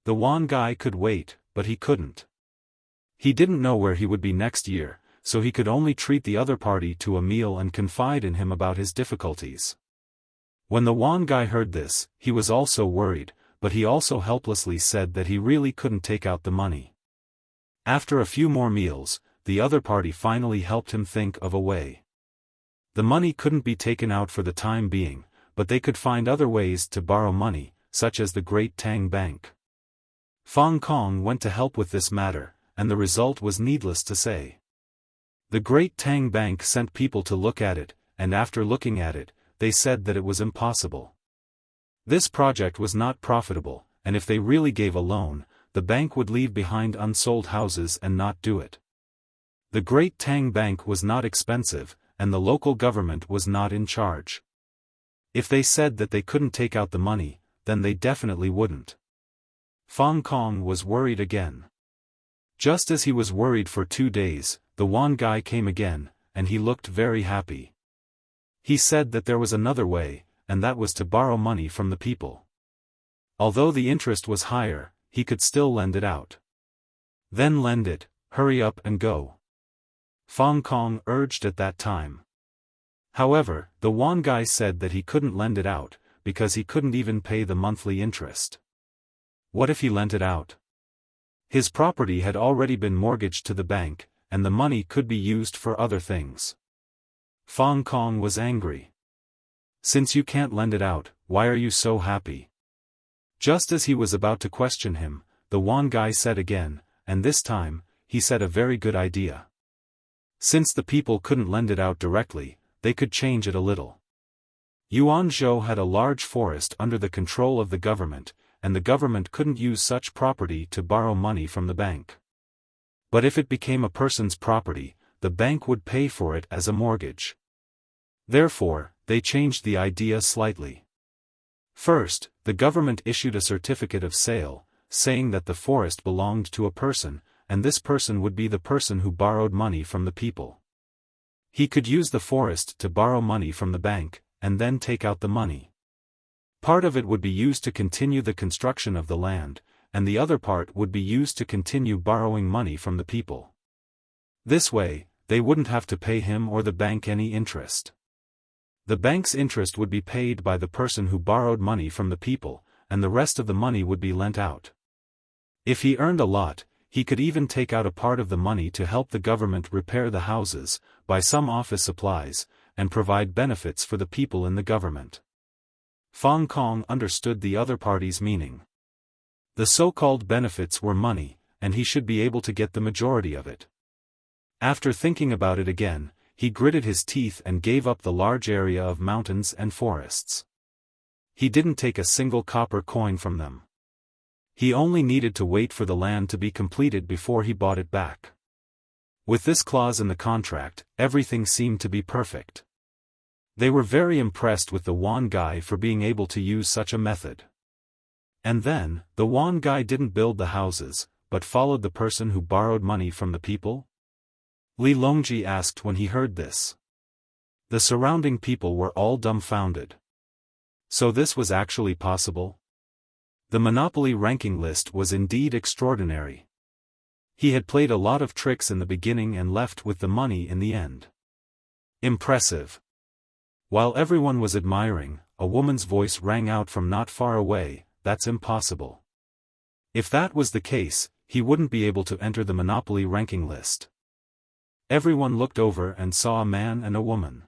The Wan guy could wait, but he couldn't. He didn't know where he would be next year, so he could only treat the other party to a meal and confide in him about his difficulties. When the Wan guy heard this, he was also worried, but he also helplessly said that he really couldn't take out the money. After a few more meals, the other party finally helped him think of a way. The money couldn't be taken out for the time being, but they could find other ways to borrow money, such as the Great Tang Bank. Fang Kong went to help with this matter, and the result was needless to say. The Great Tang Bank sent people to look at it, and after looking at it, they said that it was impossible. This project was not profitable, and if they really gave a loan, the bank would leave behind unsold houses and not do it. The Great Tang Bank was not expensive, and the local government was not in charge. If they said that they couldn't take out the money, then they definitely wouldn't. Fang Kong was worried again. Just as he was worried for 2 days, the Wan guy came again, and he looked very happy. He said that there was another way, and that was to borrow money from the people. Although the interest was higher, he could still lend it out. Then lend it, hurry up and go, Fang Kong urged at that time. However, the Wan guy said that he couldn't lend it out, because he couldn't even pay the monthly interest. What if he lent it out? His property had already been mortgaged to the bank, and the money could be used for other things. Fang Kong was angry. Since you can't lend it out, why are you so happy? Just as he was about to question him, the Wan guy said again, and this time, he said a very good idea. Since the people couldn't lend it out directly, they could change it a little. Yuanzhou had a large forest under the control of the government, and the government couldn't use such property to borrow money from the bank. But if it became a person's property, the bank would pay for it as a mortgage. Therefore, they changed the idea slightly. First, the government issued a certificate of sale, saying that the forest belonged to a person, and this person would be the person who borrowed money from the people. He could use the forest to borrow money from the bank, and then take out the money. Part of it would be used to continue the construction of the land, and the other part would be used to continue borrowing money from the people. This way, they wouldn't have to pay him or the bank any interest. The bank's interest would be paid by the person who borrowed money from the people, and the rest of the money would be lent out. If he earned a lot, he could even take out a part of the money to help the government repair the houses, buy some office supplies, and provide benefits for the people in the government. Fang Kong understood the other party's meaning. The so-called benefits were money, and he should be able to get the majority of it. After thinking about it again, he gritted his teeth and gave up the large area of mountains and forests. He didn't take a single copper coin from them. He only needed to wait for the land to be completed before he bought it back. With this clause in the contract, everything seemed to be perfect. They were very impressed with the Wan guy for being able to use such a method. And then, the Wan guy didn't build the houses, but followed the person who borrowed money from the people? Li Longji asked when he heard this. The surrounding people were all dumbfounded. So this was actually possible? The monopoly ranking list was indeed extraordinary. He had played a lot of tricks in the beginning and left with the money in the end. Impressive. While everyone was admiring, a woman's voice rang out from not far away, "That's impossible." If that was the case, he wouldn't be able to enter the monopoly ranking list. Everyone looked over and saw a man and a woman.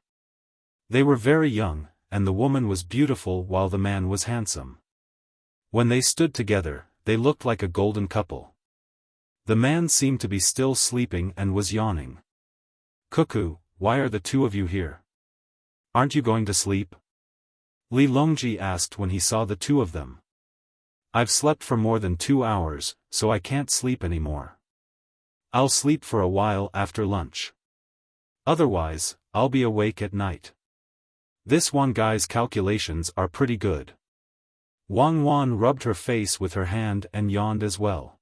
They were very young, and the woman was beautiful while the man was handsome. When they stood together, they looked like a golden couple. The man seemed to be still sleeping and was yawning. "Cuckoo, why are the two of you here? Aren't you going to sleep?" Li Longji asked when he saw the two of them. "I've slept for more than 2 hours, so I can't sleep anymore. I'll sleep for a while after lunch. Otherwise, I'll be awake at night." This one guy's calculations are pretty good. Wang Wan rubbed her face with her hand and yawned as well.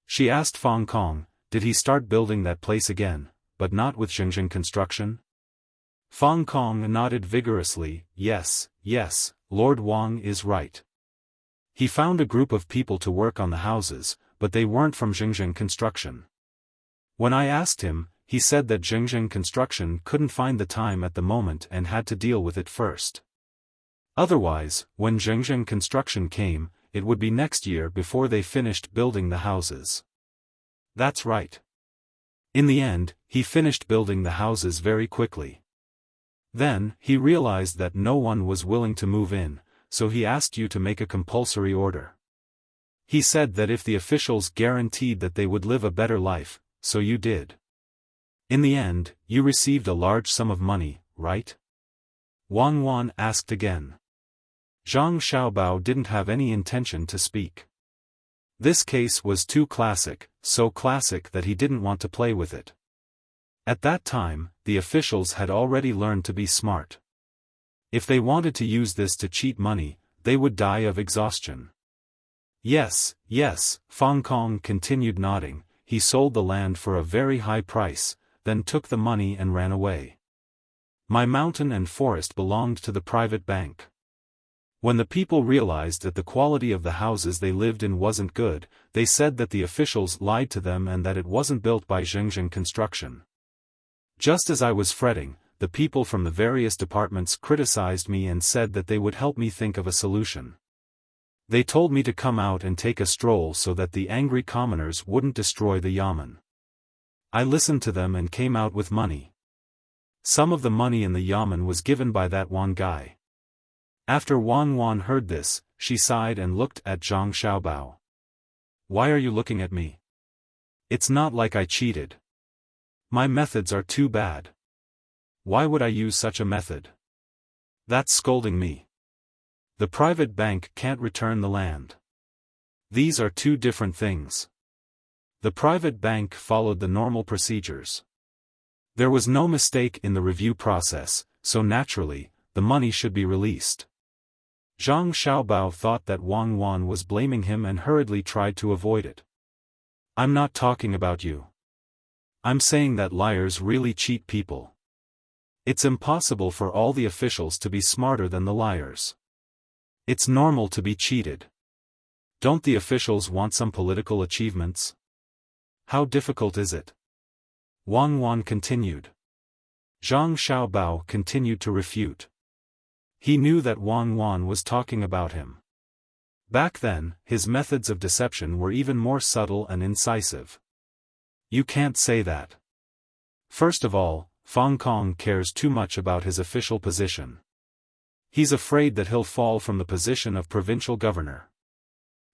She asked Fang Kong, did he start building that place again, but not with Xinjiang construction? Fang Kong nodded vigorously, yes, Lord Wang is right. He found a group of people to work on the houses, but they weren't from Xinjiang construction. When I asked him, he said that Xinjiang construction couldn't find the time at the moment and had to deal with it first. Otherwise, when Xinjiang construction came, it would be next year before they finished building the houses. That's right. In the end, he finished building the houses very quickly. Then, he realized that no one was willing to move in, so he asked you to make a compulsory order. He said that if the officials guaranteed that they would live a better life, so you did. In the end, you received a large sum of money, right? Wang Wan asked again. Zhang Xiaobao didn't have any intention to speak. This case was too classic, so classic that he didn't want to play with it. At that time, the officials had already learned to be smart. If they wanted to use this to cheat money, they would die of exhaustion. Yes, Fang Kong continued nodding. He sold the land for a very high price, then took the money and ran away. My mountain and forest belonged to the private bank. When the people realized that the quality of the houses they lived in wasn't good, they said that the officials lied to them and that it wasn't built by Zhengzheng Construction. Just as I was fretting, the people from the various departments criticized me and said that they would help me think of a solution. They told me to come out and take a stroll so that the angry commoners wouldn't destroy the yamen. I listened to them and came out with money. Some of the money in the yamen was given by that one guy. After Wan Wan heard this, she sighed and looked at Zhang Xiaobao. Why are you looking at me? It's not like I cheated. My methods are too bad. Why would I use such a method? That's scolding me. The private bank can't return the land. These are two different things. The private bank followed the normal procedures. There was no mistake in the review process, so naturally, the money should be released. Zhang Xiaobao thought that Wang Wan was blaming him and hurriedly tried to avoid it. I'm not talking about you. I'm saying that liars really cheat people. It's impossible for all the officials to be smarter than the liars. It's normal to be cheated. Don't the officials want some political achievements? How difficult is it? Wang Wan continued. Zhang Xiaobao continued to refute. He knew that Wang Wan was talking about him. Back then, his methods of deception were even more subtle and incisive. You can't say that. First of all, Fang Kong cares too much about his official position. He's afraid that he'll fall from the position of provincial governor.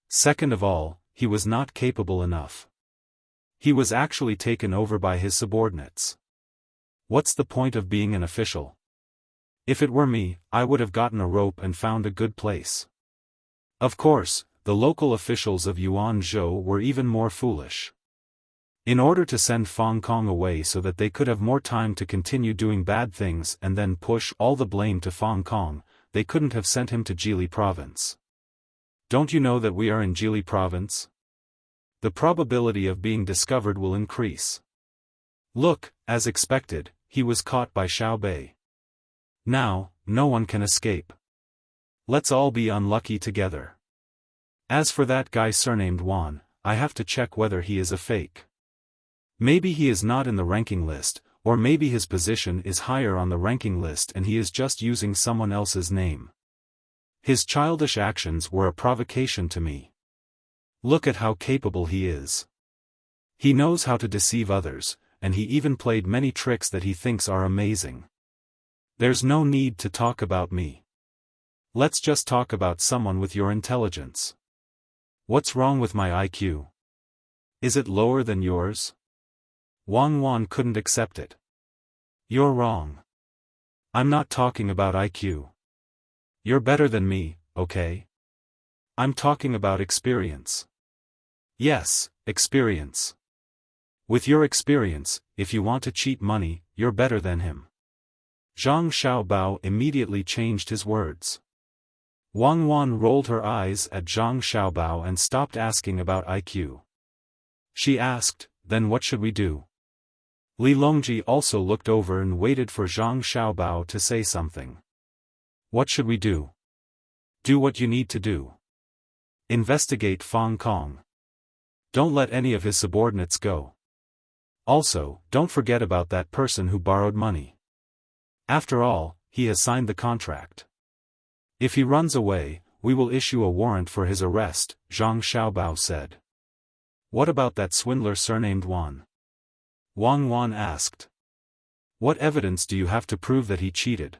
Second of all, he was not capable enough. He was actually taken over by his subordinates. What's the point of being an official? If it were me, I would have gotten a rope and found a good place. Of course, the local officials of Yuanzhou were even more foolish. In order to send Fang Kong away so that they could have more time to continue doing bad things and then push all the blame to Fang Kong, they couldn't have sent him to Jili province. Don't you know that we are in Jili province? The probability of being discovered will increase. Look, as expected, he was caught by Xiao Bei. Now, no one can escape. Let's all be unlucky together. As for that guy surnamed Wan, I have to check whether he is a fake. Maybe he is not in the ranking list, or maybe his position is higher on the ranking list and he is just using someone else's name. His childish actions were a provocation to me. Look at how capable he is. He knows how to deceive others, and he even played many tricks that he thinks are amazing. There's no need to talk about me. Let's just talk about someone with your intelligence. What's wrong with my IQ? Is it lower than yours? Wang Wan couldn't accept it. You're wrong. I'm not talking about IQ. You're better than me, okay? I'm talking about experience. Yes, experience. With your experience, if you want to cheat money, you're better than him. Zhang Xiaobao immediately changed his words. Wang Wan rolled her eyes at Zhang Xiaobao and stopped asking about IQ. She asked, then what should we do? Li Longji also looked over and waited for Zhang Xiaobao to say something. What should we do? Do what you need to do. Investigate Fang Kong. Don't let any of his subordinates go. Also, don't forget about that person who borrowed money. After all, he has signed the contract. If he runs away, we will issue a warrant for his arrest, Zhang Xiaobao said. What about that swindler surnamed Wan? Wang Wan asked. What evidence do you have to prove that he cheated?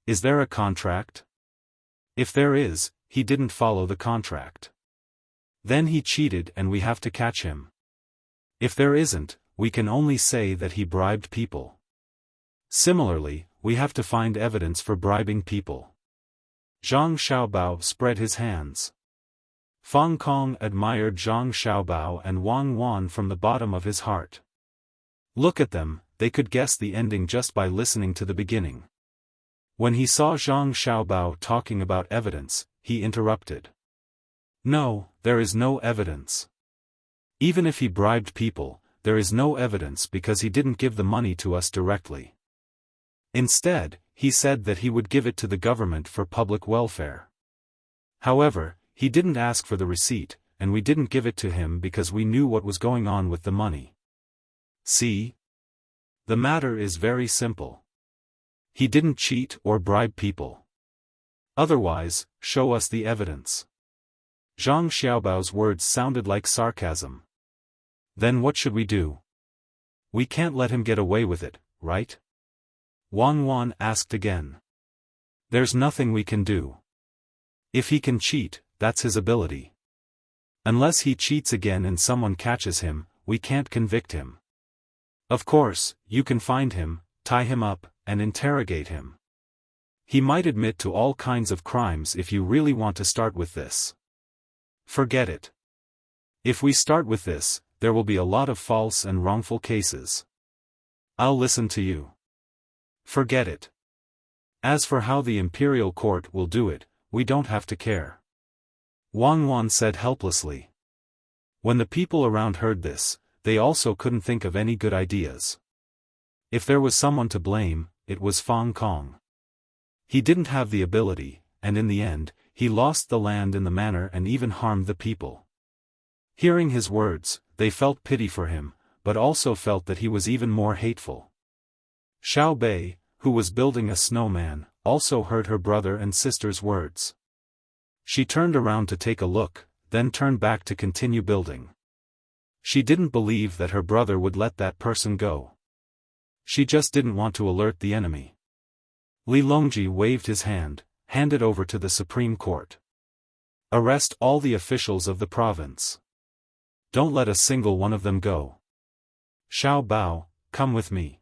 Is there a contract? If there is, he didn't follow the contract. Then he cheated and we have to catch him. If there isn't, we can only say that he bribed people. Similarly, we have to find evidence for bribing people. Zhang Xiaobao spread his hands. Fang Kong admired Zhang Xiaobao and Wang Wan from the bottom of his heart. Look at them, they could guess the ending just by listening to the beginning. When he saw Zhang Xiaobao talking about evidence, he interrupted. No, there is no evidence. Even if he bribed people, there is no evidence because he didn't give the money to us directly. Instead, he said that he would give it to the government for public welfare. However, he didn't ask for the receipt, and we didn't give it to him because we knew what was going on with the money. See? The matter is very simple. He didn't cheat or bribe people. Otherwise, show us the evidence. Zhang Xiaobao's words sounded like sarcasm. Then what should we do? We can't let him get away with it, right? Wang Wan asked again. There's nothing we can do. If he can cheat, that's his ability. Unless he cheats again and someone catches him, we can't convict him. Of course, you can find him, tie him up, and interrogate him. He might admit to all kinds of crimes if you really want to start with this. Forget it. If we start with this, there will be a lot of false and wrongful cases. I'll listen to you. Forget it. As for how the imperial court will do it, we don't have to care. Wang Wan said helplessly. When the people around heard this, they also couldn't think of any good ideas. If there was someone to blame, it was Fang Kong. He didn't have the ability, and in the end, he lost the land in the manor and even harmed the people. Hearing his words, they felt pity for him, but also felt that he was even more hateful. Xiao Bei, who was building a snowman, also heard her brother and sister's words. She turned around to take a look, then turned back to continue building. She didn't believe that her brother would let that person go. She just didn't want to alert the enemy. Li Longji waved his hand, handed over to the Supreme Court. Arrest all the officials of the province. Don't let a single one of them go. Xiao Bao, come with me.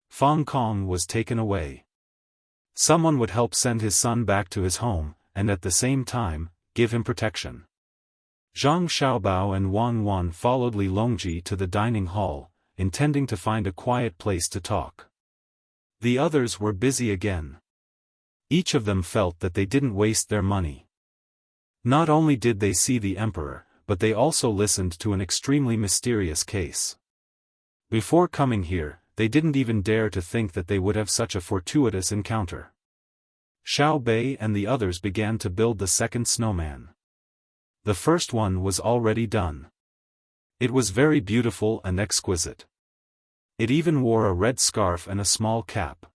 Fang Kong was taken away. Someone would help send his son back to his home, and at the same time, give him protection. Zhang Xiaobao and Wang Wan followed Li Longji to the dining hall, intending to find a quiet place to talk. The others were busy again. Each of them felt that they didn't waste their money. Not only did they see the emperor, but they also listened to an extremely mysterious case. Before coming here, they didn't even dare to think that they would have such a fortuitous encounter. Xiao Bei and the others began to build the second snowman. The first one was already done. It was very beautiful and exquisite. It even wore a red scarf and a small cap.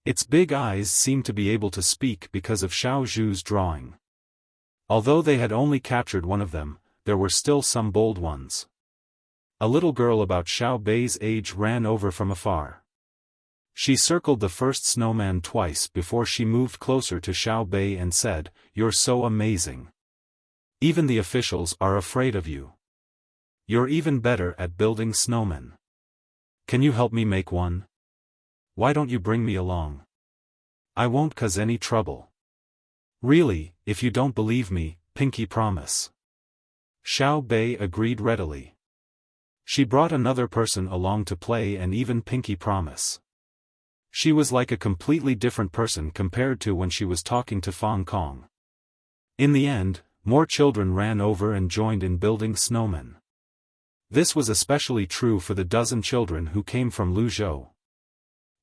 Its big eyes seemed to be able to speak because of Xiao Zhu's drawing. Although they had only captured one of them, there were still some bold ones. A little girl about Xiao Bei's age ran over from afar. She circled the first snowman twice before she moved closer to Xiao Bei and said, "You're so amazing. Even the officials are afraid of you. You're even better at building snowmen. Can you help me make one? Why don't you bring me along? I won't cause any trouble. Really, if you don't believe me, pinky promise." Xiao Bei agreed readily. She brought another person along to play and even pinky promise. She was like a completely different person compared to when she was talking to Fang Kong. In the end, more children ran over and joined in building snowmen. This was especially true for the dozen children who came from Luzhou.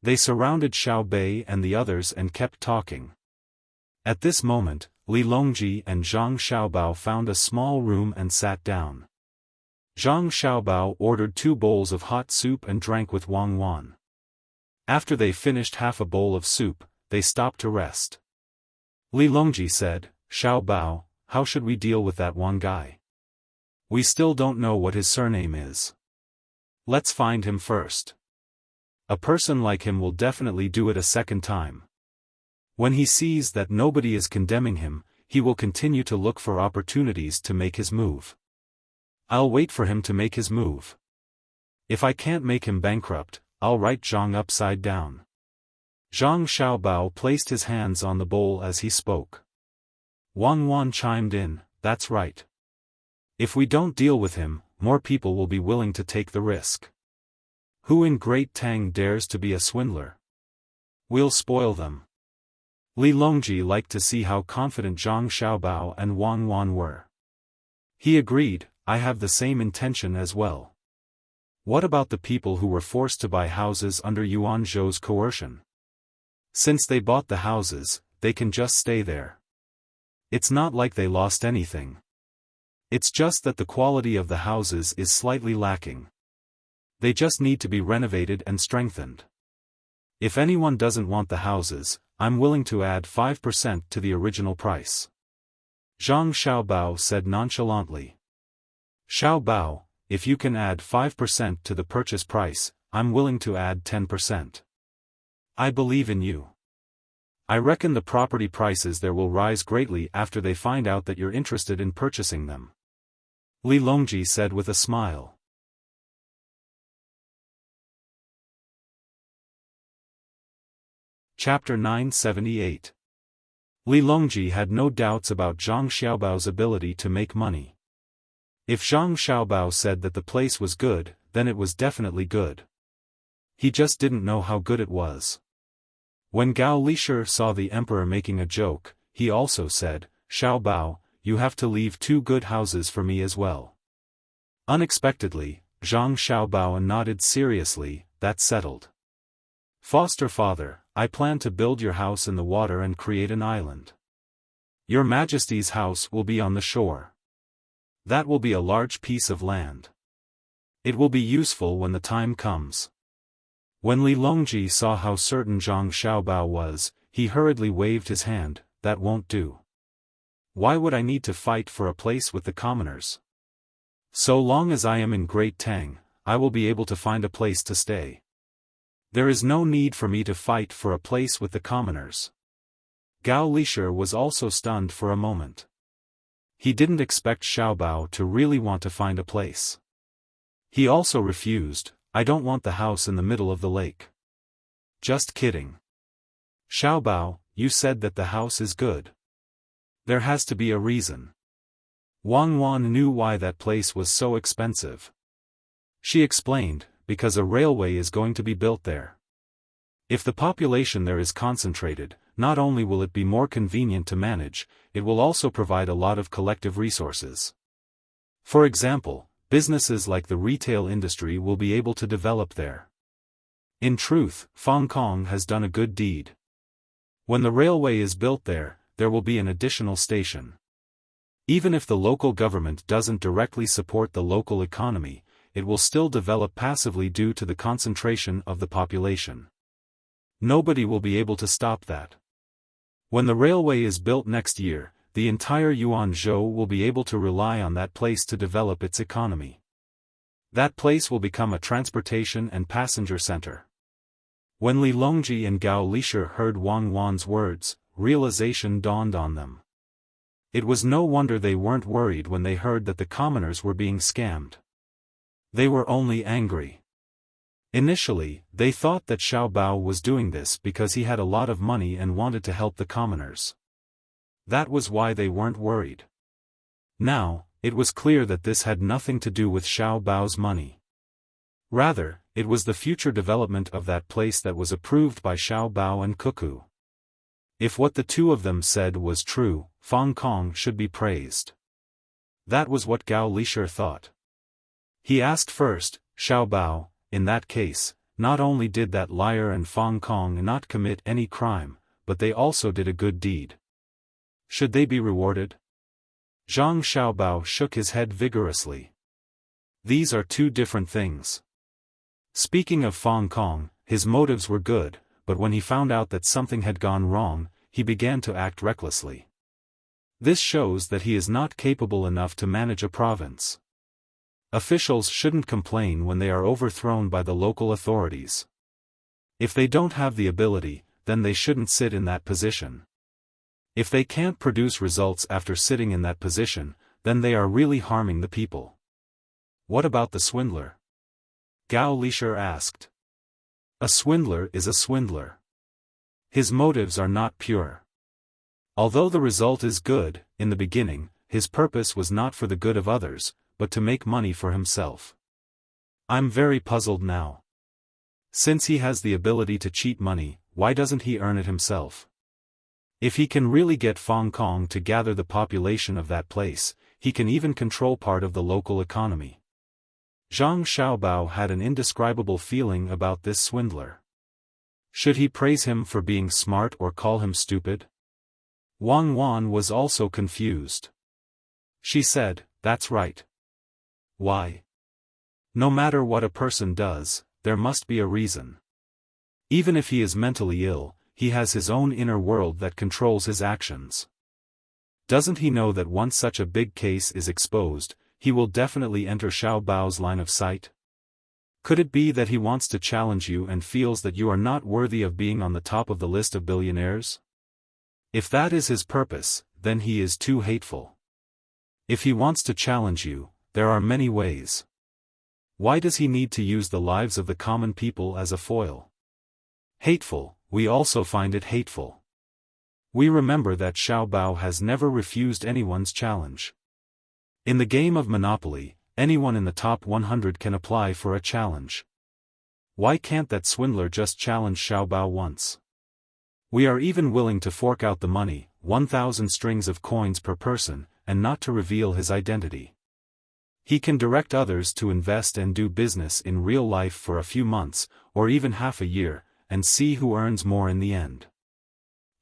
They surrounded Xiao Bei and the others and kept talking. At this moment, Li Longji and Zhang Xiaobao found a small room and sat down. Zhang Xiaobao ordered 2 bowls of hot soup and drank with Wang Wan. After they finished half a bowl of soup, they stopped to rest. Li Longji said, "Xiao Bao, how should we deal with that one guy? We still don't know what his surname is. Let's find him first. A person like him will definitely do it a second time. When he sees that nobody is condemning him, he will continue to look for opportunities to make his move. I'll wait for him to make his move. If I can't make him bankrupt, I'll write Zhang upside down. Zhang Xiaobao placed his hands on the bowl as he spoke. Wang Wan chimed in, that's right. If we don't deal with him, more people will be willing to take the risk. Who in Great Tang dares to be a swindler? We'll spoil them. Li Longji liked to see how confident Zhang Xiaobao and Wang Wan were. He agreed, I have the same intention as well. What about the people who were forced to buy houses under Yuan Zhou's coercion? Since they bought the houses, they can just stay there. It's not like they lost anything. It's just that the quality of the houses is slightly lacking. They just need to be renovated and strengthened. If anyone doesn't want the houses, I'm willing to add 5% to the original price. Zhang Xiaobao said nonchalantly. Xiaobao, if you can add 5% to the purchase price, I'm willing to add 10%. I believe in you. I reckon the property prices there will rise greatly after they find out that you're interested in purchasing them. Li Longji said with a smile. Chapter 978. Li Longji had no doubts about Zhang Xiaobao's ability to make money. If Zhang Xiaobao said that the place was good, then it was definitely good. He just didn't know how good it was. When Gao Lishir saw the emperor making a joke, he also said, Xiaobao, you have to leave 2 good houses for me as well. Unexpectedly, Zhang Xiaobao nodded seriously, that's settled. Foster father, I plan to build your house in the water and create an island. Your Majesty's house will be on the shore. That will be a large piece of land. It will be useful when the time comes. When Li Longji saw how certain Zhang Xiaobao was, he hurriedly waved his hand, that won't do. Why would I need to fight for a place with the commoners? So long as I am in Great Tang, I will be able to find a place to stay. There is no need for me to fight for a place with the commoners. Gao Lishir was also stunned for a moment. He didn't expect Xiaobao to really want to find a place. He also refused, I don't want the house in the middle of the lake. Just kidding. Xiaobao, you said that the house is good. There has to be a reason. Wang Wan knew why that place was so expensive. She explained, because a railway is going to be built there. If the population there is concentrated, not only will it be more convenient to manage, it will also provide a lot of collective resources. For example, businesses like the retail industry will be able to develop there. In truth, Fong Kong has done a good deed. When the railway is built there, there will be an additional station. Even if the local government doesn't directly support the local economy, it will still develop passively due to the concentration of the population. Nobody will be able to stop that. When the railway is built next year, the entire Yuan Zhou will be able to rely on that place to develop its economy. That place will become a transportation and passenger center. When Li Longji and Gao Lishir heard Wang Wan's words, realization dawned on them. It was no wonder they weren't worried when they heard that the commoners were being scammed. They were only angry. Initially, they thought that Xiaobao was doing this because he had a lot of money and wanted to help the commoners. That was why they weren't worried. Now, it was clear that this had nothing to do with Xiaobao's money. Rather, it was the future development of that place that was approved by Xiaobao and Cuckoo. If what the two of them said was true, Fong Kong should be praised. That was what Gao Lishir thought. He asked first, Xiaobao, in that case, not only did that liar and Fong Kong not commit any crime, but they also did a good deed. Should they be rewarded? Zhang Xiaobao shook his head vigorously. These are 2 different things. Speaking of Fong Kong, his motives were good, but when he found out that something had gone wrong, he began to act recklessly. This shows that he is not capable enough to manage a province. Officials shouldn't complain when they are overthrown by the local authorities. If they don't have the ability, then they shouldn't sit in that position. If they can't produce results after sitting in that position, then they are really harming the people. What about the swindler? Gao Lisher asked. A swindler is a swindler. His motives are not pure. Although the result is good, in the beginning, his purpose was not for the good of others, but to make money for himself. I'm very puzzled now. Since he has the ability to cheat money, why doesn't he earn it himself? If he can really get Hong Kong to gather the population of that place, he can even control part of the local economy. Zhang Xiaobao had an indescribable feeling about this swindler. Should he praise him for being smart or call him stupid? Wang Wan was also confused. She said, "That's right." Why? No matter what a person does, there must be a reason. Even if he is mentally ill, he has his own inner world that controls his actions. Doesn't he know that once such a big case is exposed, he will definitely enter Xiao Bao's line of sight? Could it be that he wants to challenge you and feels that you are not worthy of being on the top of the list of billionaires? If that is his purpose, then he is too hateful. If he wants to challenge you, there are many ways. Why does he need to use the lives of the common people as a foil? Hateful, we also find it hateful. We remember that Xiao Bao has never refused anyone's challenge. In the game of Monopoly, anyone in the top 100 can apply for a challenge. Why can't that swindler just challenge Xiao Bao once? We are even willing to fork out the money, 1,000 strings of coins per person, and not to reveal his identity. He can direct others to invest and do business in real life for a few months, or even half a year, and see who earns more in the end.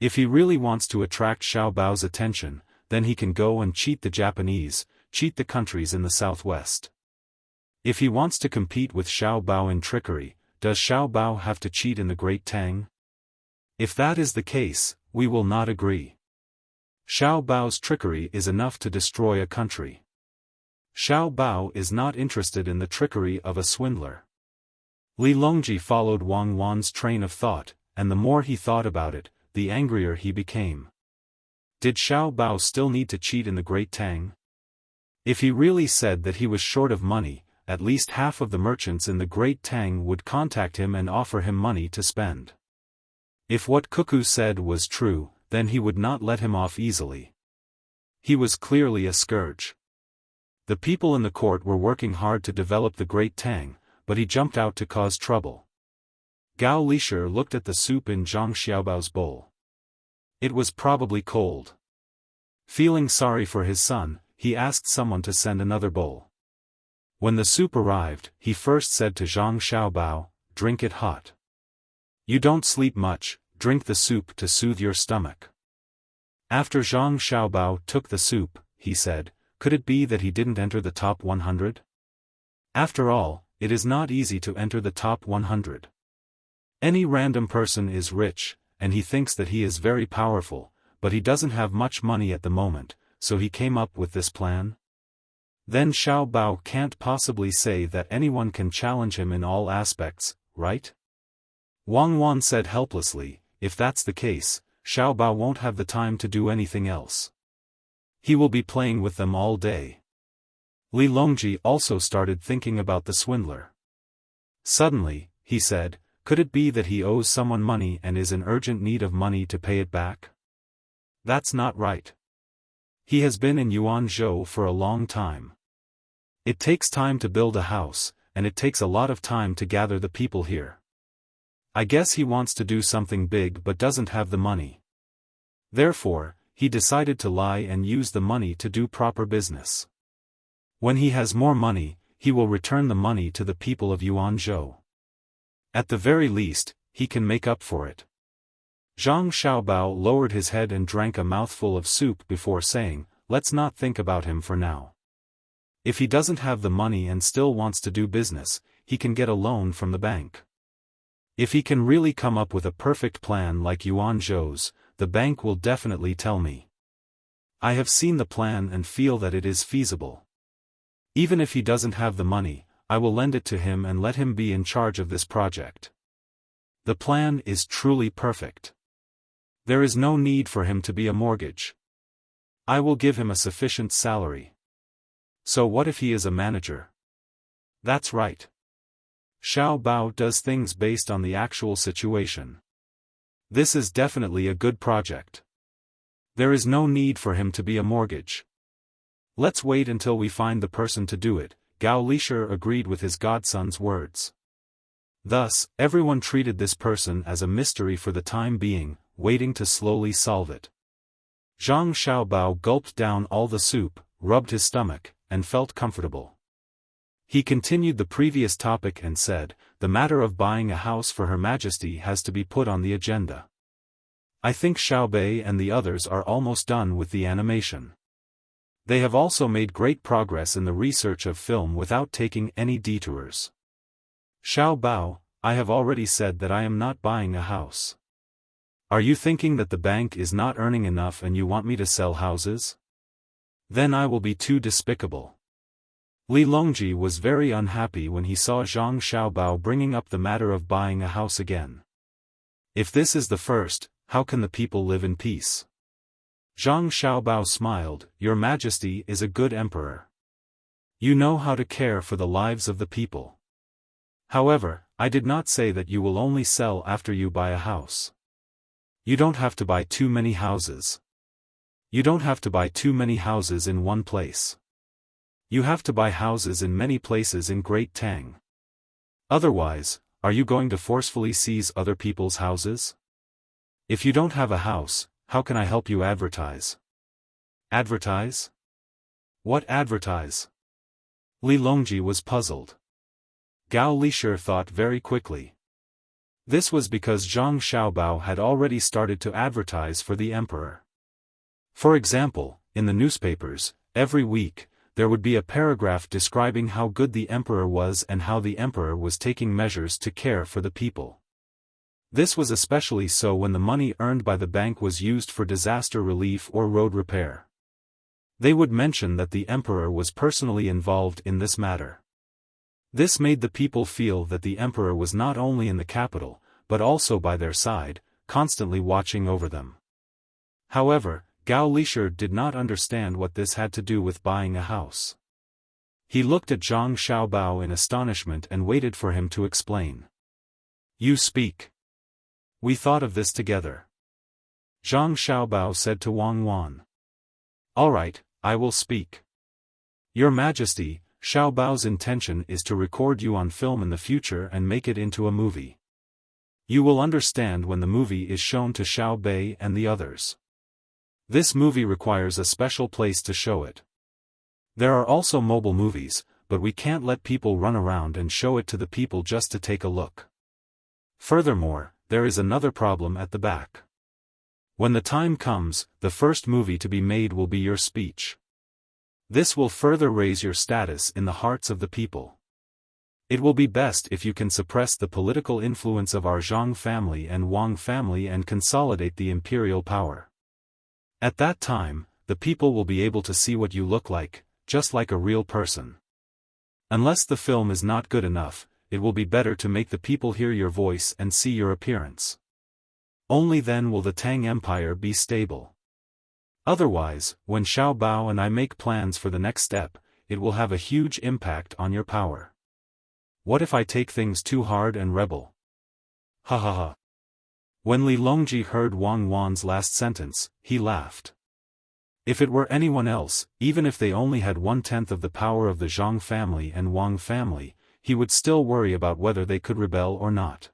If he really wants to attract Xiao Bao's attention, then he can go and cheat the Japanese, cheat the countries in the southwest. If he wants to compete with Xiao Bao in trickery, does Xiao Bao have to cheat in the Great Tang? If that is the case, we will not agree. Xiao Bao's trickery is enough to destroy a country. Xiao Bao is not interested in the trickery of a swindler. Li Longji followed Wang Wan's train of thought, and the more he thought about it, the angrier he became. Did Xiao Bao still need to cheat in the Great Tang? If he really said that he was short of money, at least half of the merchants in the Great Tang would contact him and offer him money to spend. If what Cuckoo said was true, then he would not let him off easily. He was clearly a scourge. The people in the court were working hard to develop the Great Tang, but he jumped out to cause trouble. Gao Lisher looked at the soup in Zhang Xiaobao's bowl. It was probably cold. Feeling sorry for his son, he asked someone to send another bowl. When the soup arrived, he first said to Zhang Xiaobao, "Drink it hot. You don't sleep much, drink the soup to soothe your stomach." After Zhang Xiaobao took the soup, he said, could it be that he didn't enter the top 100? After all, it is not easy to enter the top 100. Any random person is rich, and he thinks that he is very powerful, but he doesn't have much money at the moment, so he came up with this plan? Then Xiao Bao can't possibly say that anyone can challenge him in all aspects, right? Wang Wan said helplessly, if that's the case, Xiao Bao won't have the time to do anything else. He will be playing with them all day. Li Longji also started thinking about the swindler. Suddenly, he said, could it be that he owes someone money and is in urgent need of money to pay it back? That's not right. He has been in Yuanzhou for a long time. It takes time to build a house, and it takes a lot of time to gather the people here. I guess he wants to do something big but doesn't have the money. Therefore, he decided to lie and use the money to do proper business. When he has more money, he will return the money to the people of Yuanzhou. At the very least, he can make up for it. Zhang Xiaobao lowered his head and drank a mouthful of soup before saying, let's not think about him for now. If he doesn't have the money and still wants to do business, he can get a loan from the bank. If he can really come up with a perfect plan like Yuanzhou's, the bank will definitely tell me. I have seen the plan and feel that it is feasible. Even if he doesn't have the money, I will lend it to him and let him be in charge of this project. The plan is truly perfect. There is no need for him to be a mortgage. I will give him a sufficient salary. So what if he is a manager? That's right. Xiao Bao does things based on the actual situation. This is definitely a good project. There is no need for him to be a mortgage. Let's wait until we find the person to do it. Gao Lishir agreed with his godson's words. Thus, everyone treated this person as a mystery for the time being, waiting to slowly solve it. Zhang Xiaobao gulped down all the soup, rubbed his stomach, and felt comfortable. He continued the previous topic and said, the matter of buying a house for Her Majesty has to be put on the agenda. I think Xiaobei and the others are almost done with the animation. They have also made great progress in the research of film without taking any detours. Xiao Bao, I have already said that I am not buying a house. Are you thinking that the bank is not earning enough and you want me to sell houses? Then I will be too despicable. Li Longji was very unhappy when he saw Zhang Xiaobao bringing up the matter of buying a house again. If this is the first, how can the people live in peace? Zhang Xiaobao smiled, Your Majesty is a good emperor. You know how to care for the lives of the people. However, I did not say that you will only sell after you buy a house. You don't have to buy too many houses. You don't have to buy too many houses in one place. You have to buy houses in many places in Great Tang. Otherwise, are you going to forcefully seize other people's houses? If you don't have a house, how can I help you advertise? Advertise? What advertise? Li Longji was puzzled. Gao Lishir thought very quickly. This was because Zhang Xiaobao had already started to advertise for the emperor. For example, in the newspapers, every week, there would be a paragraph describing how good the emperor was and how the emperor was taking measures to care for the people. This was especially so when the money earned by the bank was used for disaster relief or road repair. They would mention that the emperor was personally involved in this matter. This made the people feel that the emperor was not only in the capital, but also by their side, constantly watching over them. However, Gao Lishir did not understand what this had to do with buying a house. He looked at Zhang Xiaobao in astonishment and waited for him to explain. You speak. We thought of this together. Zhang Xiaobao said to Wang Wan. All right, I will speak. Your Majesty, Xiaobao's intention is to record you on film in the future and make it into a movie. You will understand when the movie is shown to Xiaobei and the others. This movie requires a special place to show it. There are also mobile movies, but we can't let people run around and show it to the people just to take a look. Furthermore, there is another problem at the back. When the time comes, the first movie to be made will be your speech. This will further raise your status in the hearts of the people. It will be best if you can suppress the political influence of our Zhang family and Wang family and consolidate the imperial power. At that time, the people will be able to see what you look like, just like a real person. Unless the film is not good enough, it will be better to make the people hear your voice and see your appearance. Only then will the Tang Empire be stable. Otherwise, when Xiao Bao and I make plans for the next step, it will have a huge impact on your power. What if I take things too hard and rebel? Ha ha ha. When Li Longji heard Wang Wan's last sentence, he laughed. If it were anyone else, even if they only had 1/10 of the power of the Zhang family and Wang family, he would still worry about whether they could rebel or not.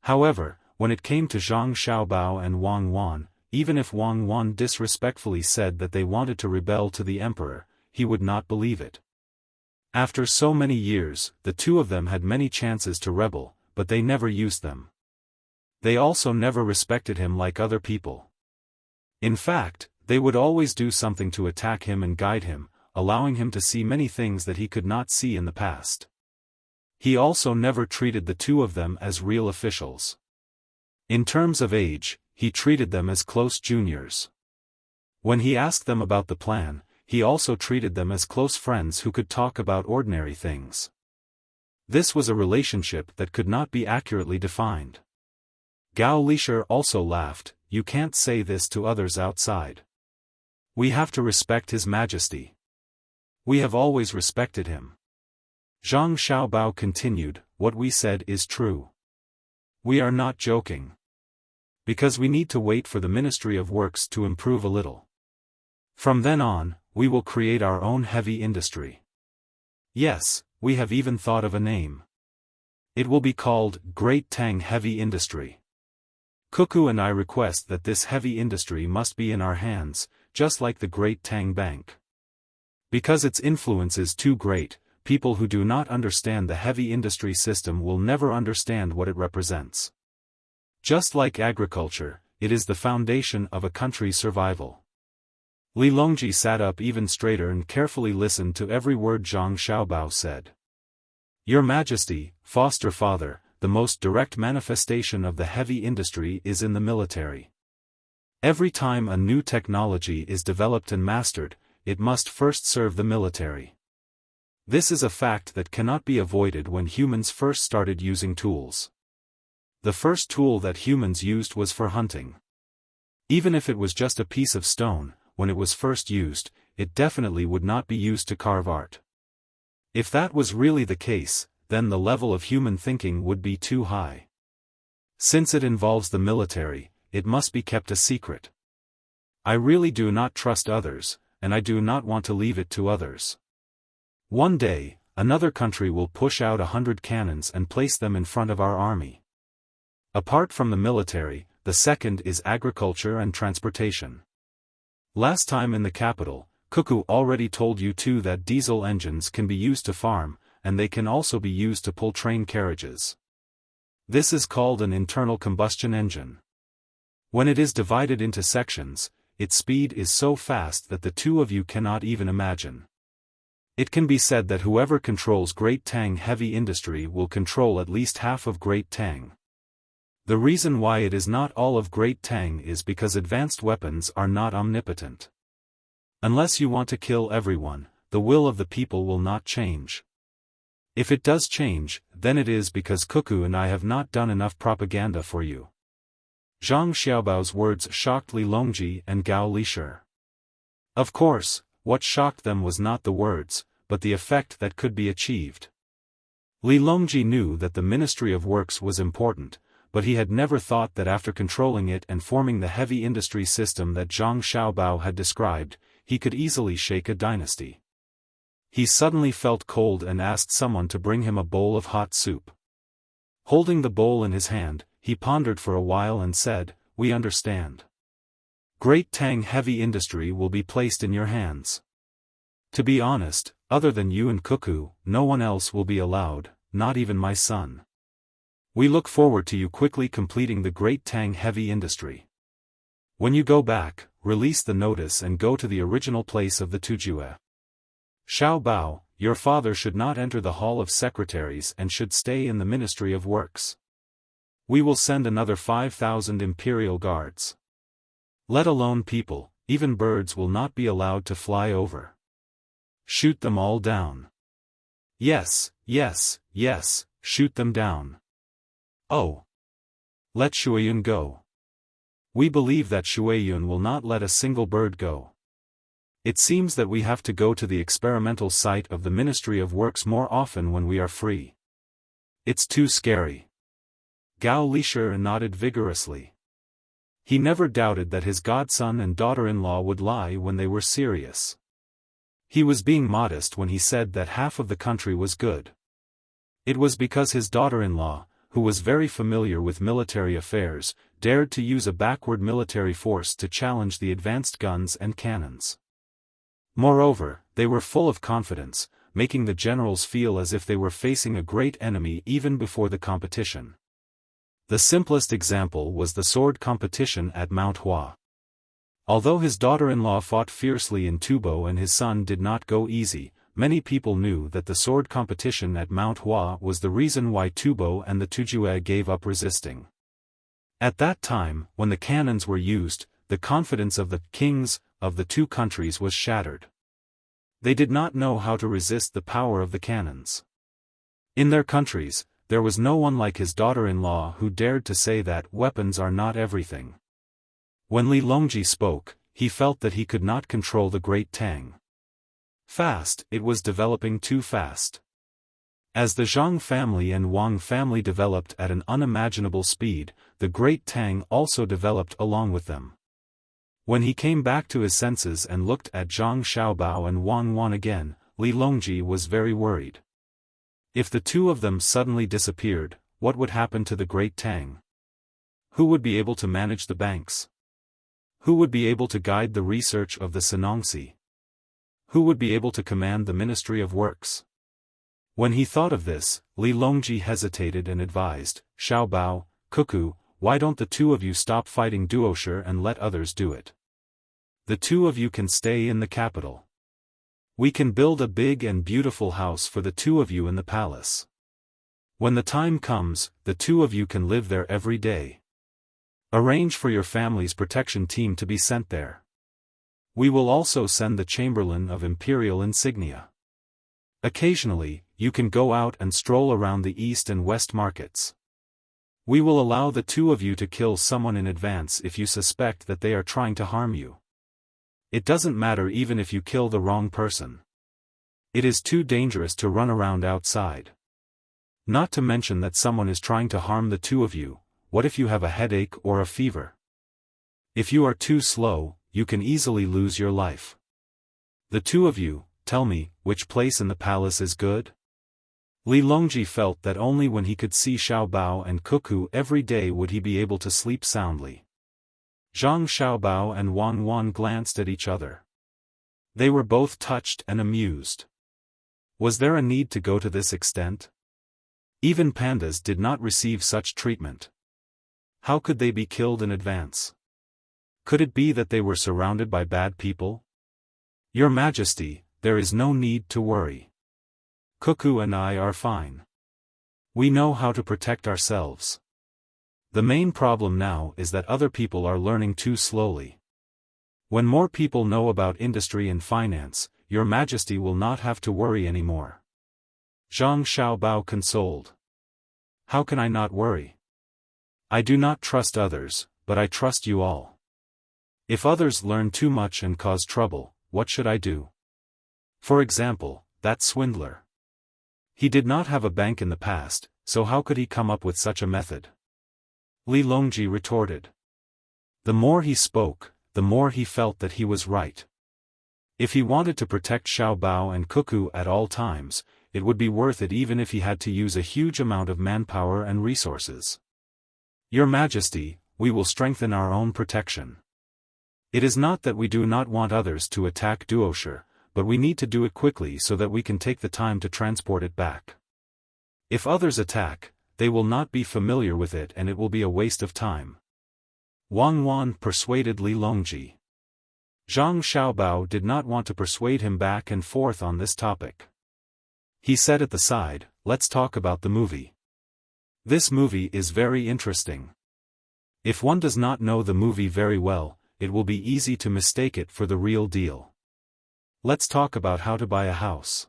However, when it came to Zhang Xiaobao and Wang Wan, even if Wang Wan disrespectfully said that they wanted to rebel to the emperor, he would not believe it. After so many years, the two of them had many chances to rebel, but they never used them. They also never respected him like other people. In fact, they would always do something to attack him and guide him, allowing him to see many things that he could not see in the past. He also never treated the two of them as real officials. In terms of age, he treated them as close juniors. When he asked them about the plan, he also treated them as close friends who could talk about ordinary things. This was a relationship that could not be accurately defined. Gao Lisher also laughed, "You can't say this to others outside. We have to respect His Majesty. We have always respected him." Zhang Xiaobao continued, "What we said is true. We are not joking. Because we need to wait for the Ministry of Works to improve a little. From then on, we will create our own heavy industry. Yes, we have even thought of a name. It will be called Great Tang Heavy Industry. Cuckoo and I request that this heavy industry must be in our hands, just like the Great Tang Bank. Because its influence is too great, people who do not understand the heavy industry system will never understand what it represents. Just like agriculture, it is the foundation of a country's survival." Li Longji sat up even straighter and carefully listened to every word Zhang Xiaobao said. "Your Majesty, foster father, the most direct manifestation of the heavy industry is in the military. Every time a new technology is developed and mastered, it must first serve the military. This is a fact that cannot be avoided when humans first started using tools. The first tool that humans used was for hunting. Even if it was just a piece of stone, when it was first used, it definitely would not be used to carve art. If that was really the case, then the level of human thinking would be too high. Since it involves the military, it must be kept a secret. I really do not trust others, and I do not want to leave it to others. One day, another country will push out 100 cannons and place them in front of our army. Apart from the military, the second is agriculture and transportation. Last time in the capital, Cuckoo already told you too that diesel engines can be used to farm, and they can also be used to pull train carriages. This is called an internal combustion engine. When it is divided into sections, its speed is so fast that the two of you cannot even imagine. It can be said that whoever controls Great Tang Heavy Industry will control at least half of Great Tang. The reason why it is not all of Great Tang is because advanced weapons are not omnipotent. Unless you want to kill everyone, the will of the people will not change. If it does change, then it is because Cuckoo and I have not done enough propaganda for you." Zhang Xiaobao's words shocked Li Longji and Gao Lisher. Of course, what shocked them was not the words, but the effect that could be achieved. Li Longji knew that the Ministry of Works was important, but he had never thought that after controlling it and forming the heavy industry system that Zhang Xiaobao had described, he could easily shake a dynasty. He suddenly felt cold and asked someone to bring him a bowl of hot soup. Holding the bowl in his hand, he pondered for a while and said, "We understand. Great Tang Heavy Industry will be placed in your hands. To be honest, other than you and Cuckoo, no one else will be allowed, not even my son. We look forward to you quickly completing the Great Tang Heavy Industry. When you go back, release the notice and go to the original place of the Tujue. Xiaobao, your father should not enter the Hall of Secretaries and should stay in the Ministry of Works. We will send another 5,000 imperial guards. Let alone people, even birds will not be allowed to fly over. Shoot them all down. Yes, yes, yes, shoot them down. Oh. Let Shuiyun go. We believe that Shuiyun will not let a single bird go. It seems that we have to go to the experimental site of the Ministry of Works more often when we are free. It's too scary." Gao Lisher nodded vigorously. He never doubted that his godson and daughter-in-law would lie when they were serious. He was being modest when he said that half of the country was good. It was because his daughter-in-law, who was very familiar with military affairs, dared to use a backward military force to challenge the advanced guns and cannons. Moreover, they were full of confidence, making the generals feel as if they were facing a great enemy even before the competition. The simplest example was the sword competition at Mount Hua. Although his daughter-in-law fought fiercely in Tubo and his son did not go easy, many people knew that the sword competition at Mount Hua was the reason why Tubo and the Tujue gave up resisting. At that time, when the cannons were used, the confidence of the kings of the two countries was shattered. They did not know how to resist the power of the cannons. In their countries, there was no one like his daughter-in-law who dared to say that weapons are not everything. When Li Longji spoke, he felt that he could not control the great Tang. Fast, it was developing too fast. As the Zhang family and Wang family developed at an unimaginable speed, the great Tang also developed along with them. When he came back to his senses and looked at Zhang Xiaobao and Wang Wan again, Li Longji was very worried. If the two of them suddenly disappeared, what would happen to the great Tang? Who would be able to manage the banks? Who would be able to guide the research of the Sinongsi? Who would be able to command the Ministry of Works? When he thought of this, Li Longji hesitated and advised, Xiaobao, Cuckoo, why don't the two of you stop fighting Duoshe and let others do it? The two of you can stay in the capital. We can build a big and beautiful house for the two of you in the palace. When the time comes, the two of you can live there every day. Arrange for your family's protection team to be sent there. We will also send the Chamberlain of Imperial Insignia. Occasionally, you can go out and stroll around the east and west markets. We will allow the two of you to kill someone in advance if you suspect that they are trying to harm you. It doesn't matter even if you kill the wrong person. It is too dangerous to run around outside. Not to mention that someone is trying to harm the two of you. What if you have a headache or a fever? If you are too slow, you can easily lose your life. The two of you, tell me, which place in the palace is good? Li Longji felt that only when he could see Xiaobao and Cuckoo every day would he be able to sleep soundly. Zhang Xiaobao and Wang Wan glanced at each other. They were both touched and amused. Was there a need to go to this extent? Even pandas did not receive such treatment. How could they be killed in advance? Could it be that they were surrounded by bad people? Your Majesty, there is no need to worry. Cuckoo and I are fine. We know how to protect ourselves. The main problem now is that other people are learning too slowly. When more people know about industry and finance, Your Majesty will not have to worry anymore. Zhang Xiaobao consoled. How can I not worry? I do not trust others, but I trust you all. If others learn too much and cause trouble, what should I do? For example, that swindler. He did not have a bank in the past, so how could he come up with such a method? Li Longji retorted. The more he spoke, the more he felt that he was right. If he wanted to protect Xiaobao and Cuckoo at all times, it would be worth it even if he had to use a huge amount of manpower and resources. Your Majesty, we will strengthen our own protection. It is not that we do not want others to attack Duoshe, but we need to do it quickly so that we can take the time to transport it back. If others attack, they will not be familiar with it and it will be a waste of time. Wang Wan persuaded Li Longji. Zhang Xiaobao did not want to persuade him back and forth on this topic. He said at the side, let's talk about the movie. This movie is very interesting. If one does not know the movie very well, it will be easy to mistake it for the real deal. Let's talk about how to buy a house.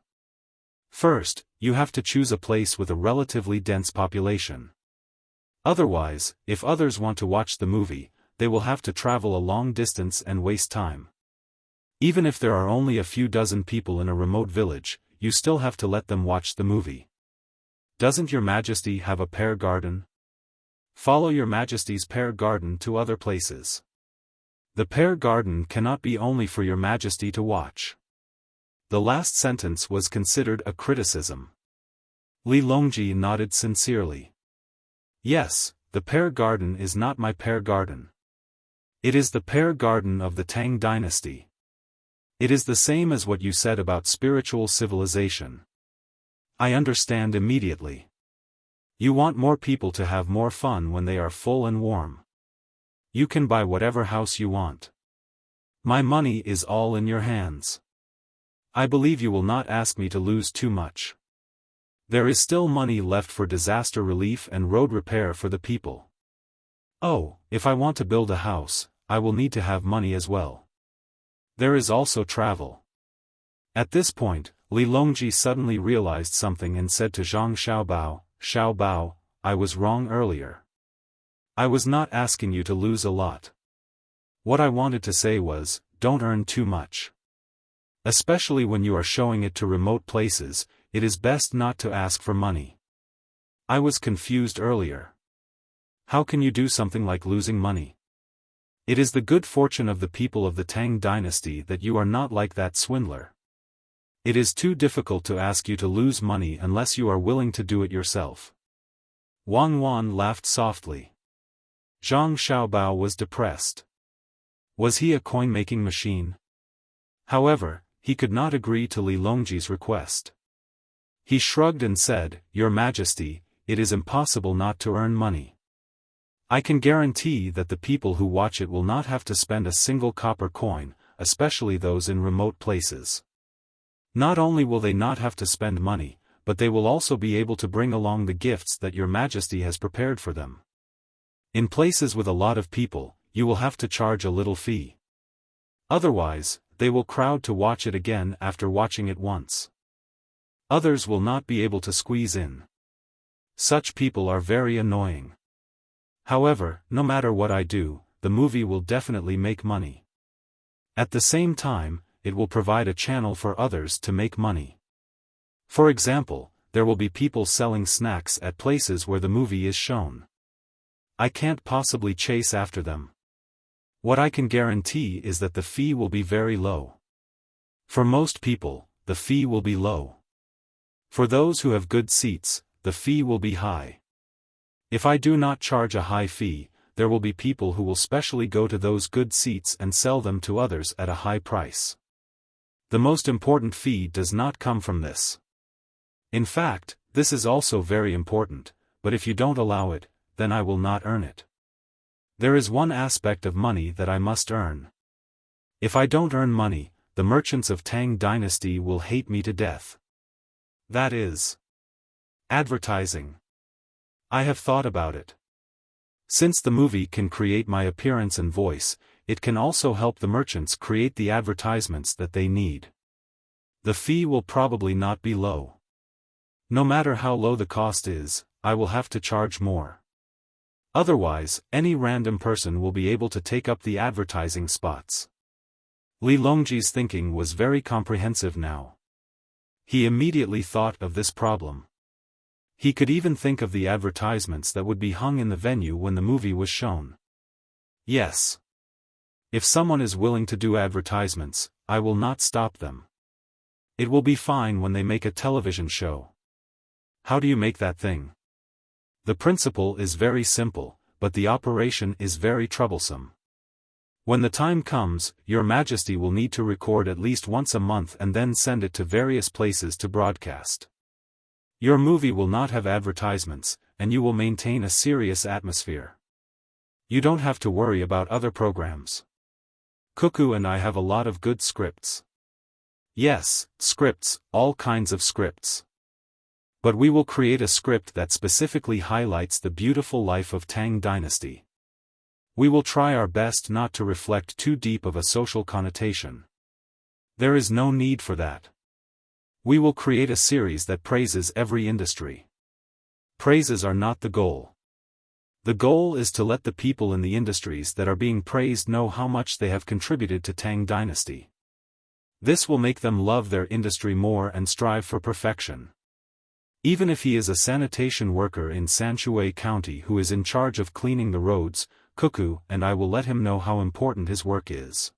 First, you have to choose a place with a relatively dense population. Otherwise, if others want to watch the movie, they will have to travel a long distance and waste time. Even if there are only a few dozen people in a remote village, you still have to let them watch the movie. Doesn't Your Majesty have a pear garden? Follow Your Majesty's pear garden to other places. The pear garden cannot be only for Your Majesty to watch. The last sentence was considered a criticism. Li Longji nodded sincerely. Yes, the pear garden is not my pear garden. It is the pear garden of the Tang Dynasty. It is the same as what you said about spiritual civilization. I understand immediately. You want more people to have more fun when they are full and warm. You can buy whatever house you want. My money is all in your hands. I believe you will not ask me to lose too much. There is still money left for disaster relief and road repair for the people. Oh, if I want to build a house, I will need to have money as well. There is also travel. At this point, Li Longji suddenly realized something and said to Zhang Xiaobao, "Xiaobao, I was wrong earlier. I was not asking you to lose a lot. What I wanted to say was, don't earn too much. Especially when you are showing it to remote places, it is best not to ask for money. I was confused earlier. How can you do something like losing money? It is the good fortune of the people of the Tang Dynasty that you are not like that swindler. It is too difficult to ask you to lose money unless you are willing to do it yourself." Wang Wan laughed softly. Zhang Xiaobao was depressed. Was he a coin-making machine? However, he could not agree to Li Longji's request. He shrugged and said, "Your Majesty, it is impossible not to earn money. I can guarantee that the people who watch it will not have to spend a single copper coin, especially those in remote places. Not only will they not have to spend money, but they will also be able to bring along the gifts that your Majesty has prepared for them. In places with a lot of people, you will have to charge a little fee. Otherwise, they will crowd to watch it again after watching it once. Others will not be able to squeeze in. Such people are very annoying. However, no matter what I do, the movie will definitely make money. At the same time, it will provide a channel for others to make money. For example, there will be people selling snacks at places where the movie is shown. I can't possibly chase after them. What I can guarantee is that the fee will be very low. For most people, the fee will be low. For those who have good seats, the fee will be high. If I do not charge a high fee, there will be people who will specially go to those good seats and sell them to others at a high price. The most important fee does not come from this. In fact, this is also very important, but if you don't allow it, then I will not earn it. There is one aspect of money that I must earn. If I don't earn money, the merchants of Tang Dynasty will hate me to death. That is advertising. I have thought about it. Since the movie can create my appearance and voice, it can also help the merchants create the advertisements that they need. The fee will probably not be low. No matter how low the cost is, I will have to charge more. Otherwise, any random person will be able to take up the advertising spots. Li Longji's thinking was very comprehensive now. He immediately thought of this problem. He could even think of the advertisements that would be hung in the venue when the movie was shown. Yes. If someone is willing to do advertisements, I will not stop them. It will be fine when they make a television show. How do you make that thing? The principle is very simple, but the operation is very troublesome. When the time comes, Your Majesty will need to record at least once a month and then send it to various places to broadcast. Your movie will not have advertisements, and you will maintain a serious atmosphere. You don't have to worry about other programs. Cuckoo and I have a lot of good scripts. Yes, scripts, all kinds of scripts. But we will create a script that specifically highlights the beautiful life of Tang Dynasty. We will try our best not to reflect too deep of a social connotation. There is no need for that. We will create a series that praises every industry. Praises are not the goal. The goal is to let the people in the industries that are being praised know how much they have contributed to Tang Dynasty. This will make them love their industry more and strive for perfection. Even if he is a sanitation worker in Sanshui County who is in charge of cleaning the roads, Cuckoo and I will let him know how important his work is.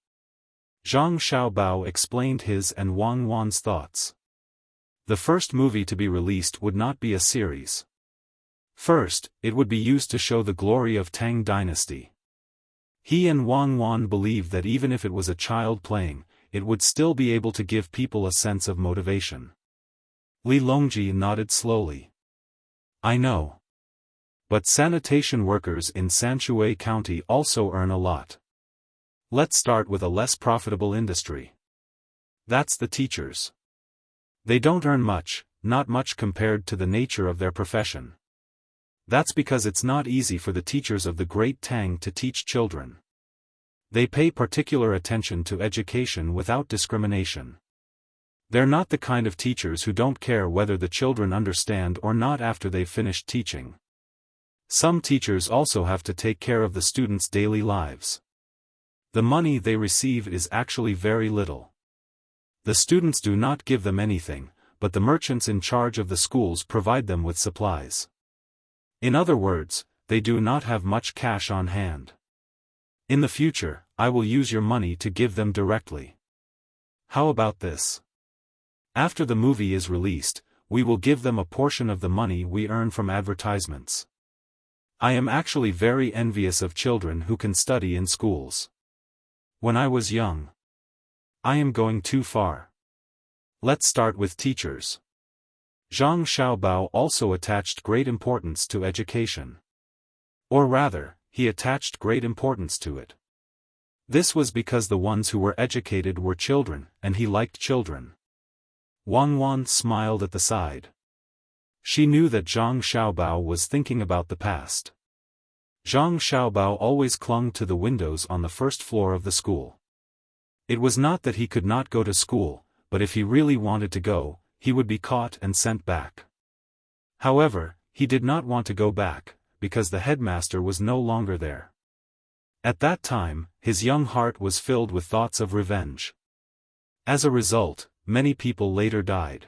Zhang Xiaobao explained his and Wang Wan's thoughts. The first movie to be released would not be a series. First, it would be used to show the glory of Tang Dynasty. He and Wang Wan believed that even if it was a child playing, it would still be able to give people a sense of motivation. Li Longji nodded slowly. I know. But sanitation workers in Sanshui County also earn a lot. Let's start with a less profitable industry. That's the teachers. They don't earn much, not much compared to the nature of their profession. That's because it's not easy for the teachers of the Great Tang to teach children. They pay particular attention to education without discrimination. They're not the kind of teachers who don't care whether the children understand or not after they've finished teaching. Some teachers also have to take care of the students' daily lives. The money they receive is actually very little. The students do not give them anything, but the merchants in charge of the schools provide them with supplies. In other words, they do not have much cash on hand. In the future, I will use your money to give them directly. How about this? After the movie is released, we will give them a portion of the money we earn from advertisements. I am actually very envious of children who can study in schools. When I was young. I am going too far. Let's start with teachers. Zhang Xiaobao also attached great importance to education. Or rather, he attached great importance to it. This was because the ones who were educated were children, and he liked children. Wang Wan smiled at the side. She knew that Zhang Xiaobao was thinking about the past. Zhang Xiaobao always clung to the windows on the first floor of the school. It was not that he could not go to school, but if he really wanted to go, he would be caught and sent back. However, he did not want to go back, because the headmaster was no longer there. At that time, his young heart was filled with thoughts of revenge. As a result, many people later died.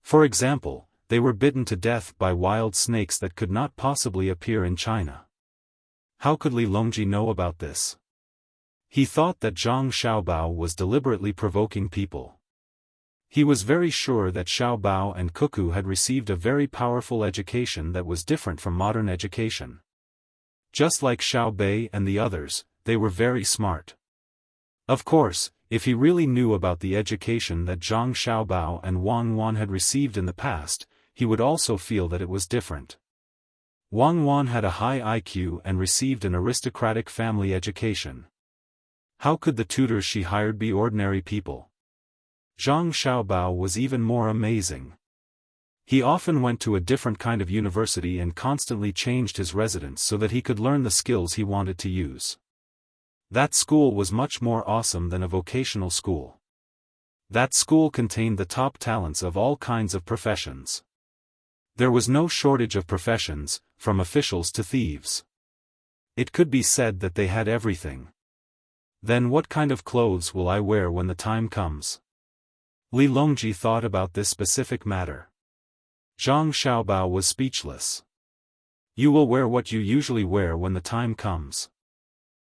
For example, they were bitten to death by wild snakes that could not possibly appear in China. How could Li Longji know about this? He thought that Zhang Xiaobao was deliberately provoking people. He was very sure that Xiaobao and Cuckoo had received a very powerful education that was different from modern education. Just like Xiao Bei and the others, they were very smart. Of course, if he really knew about the education that Zhang Xiaobao and Wang Wan had received in the past, he would also feel that it was different. Wang Wan had a high IQ and received an aristocratic family education. How could the tutors she hired be ordinary people? Zhang Xiaobao was even more amazing. He often went to a different kind of university and constantly changed his residence so that he could learn the skills he wanted to use. That school was much more awesome than a vocational school. That school contained the top talents of all kinds of professions. There was no shortage of professions, from officials to thieves. It could be said that they had everything. Then what kind of clothes will I wear when the time comes? Li Longji thought about this specific matter. Zhang Xiaobao was speechless. You will wear what you usually wear when the time comes.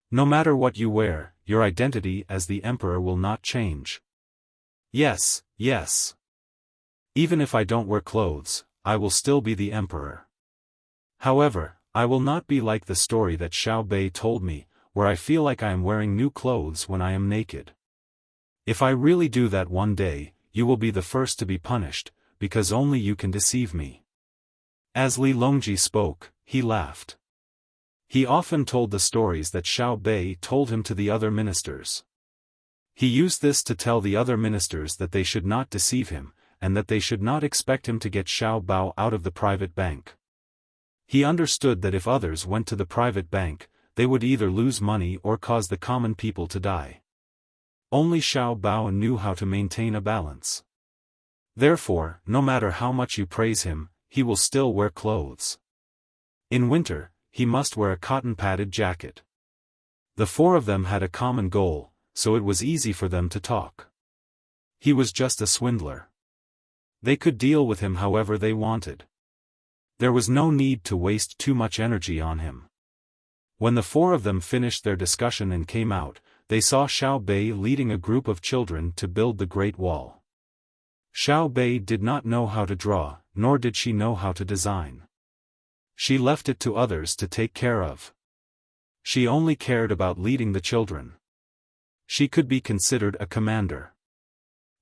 No matter what you wear, your identity as the emperor will not change. Yes, yes. Even if I don't wear clothes, I will still be the emperor. However, I will not be like the story that Xiao Bei told me, where I feel like I am wearing new clothes when I am naked. If I really do that one day, you will be the first to be punished, because only you can deceive me. As Li Longji spoke, he laughed. He often told the stories that Xiao Bei told him to the other ministers. He used this to tell the other ministers that they should not deceive him, and that they should not expect him to get Xiao Bao out of the private bank. He understood that if others went to the private bank, they would either lose money or cause the common people to die. Only Xiao Bao knew how to maintain a balance. Therefore, no matter how much you praise him, he will still wear clothes. In winter, he must wear a cotton-padded jacket. The four of them had a common goal, so it was easy for them to talk. He was just a swindler. They could deal with him however they wanted. There was no need to waste too much energy on him. When the four of them finished their discussion and came out, they saw Xiao Bei leading a group of children to build the Great Wall. Xiao Bei did not know how to draw, nor did she know how to design. She left it to others to take care of. She only cared about leading the children. She could be considered a commander.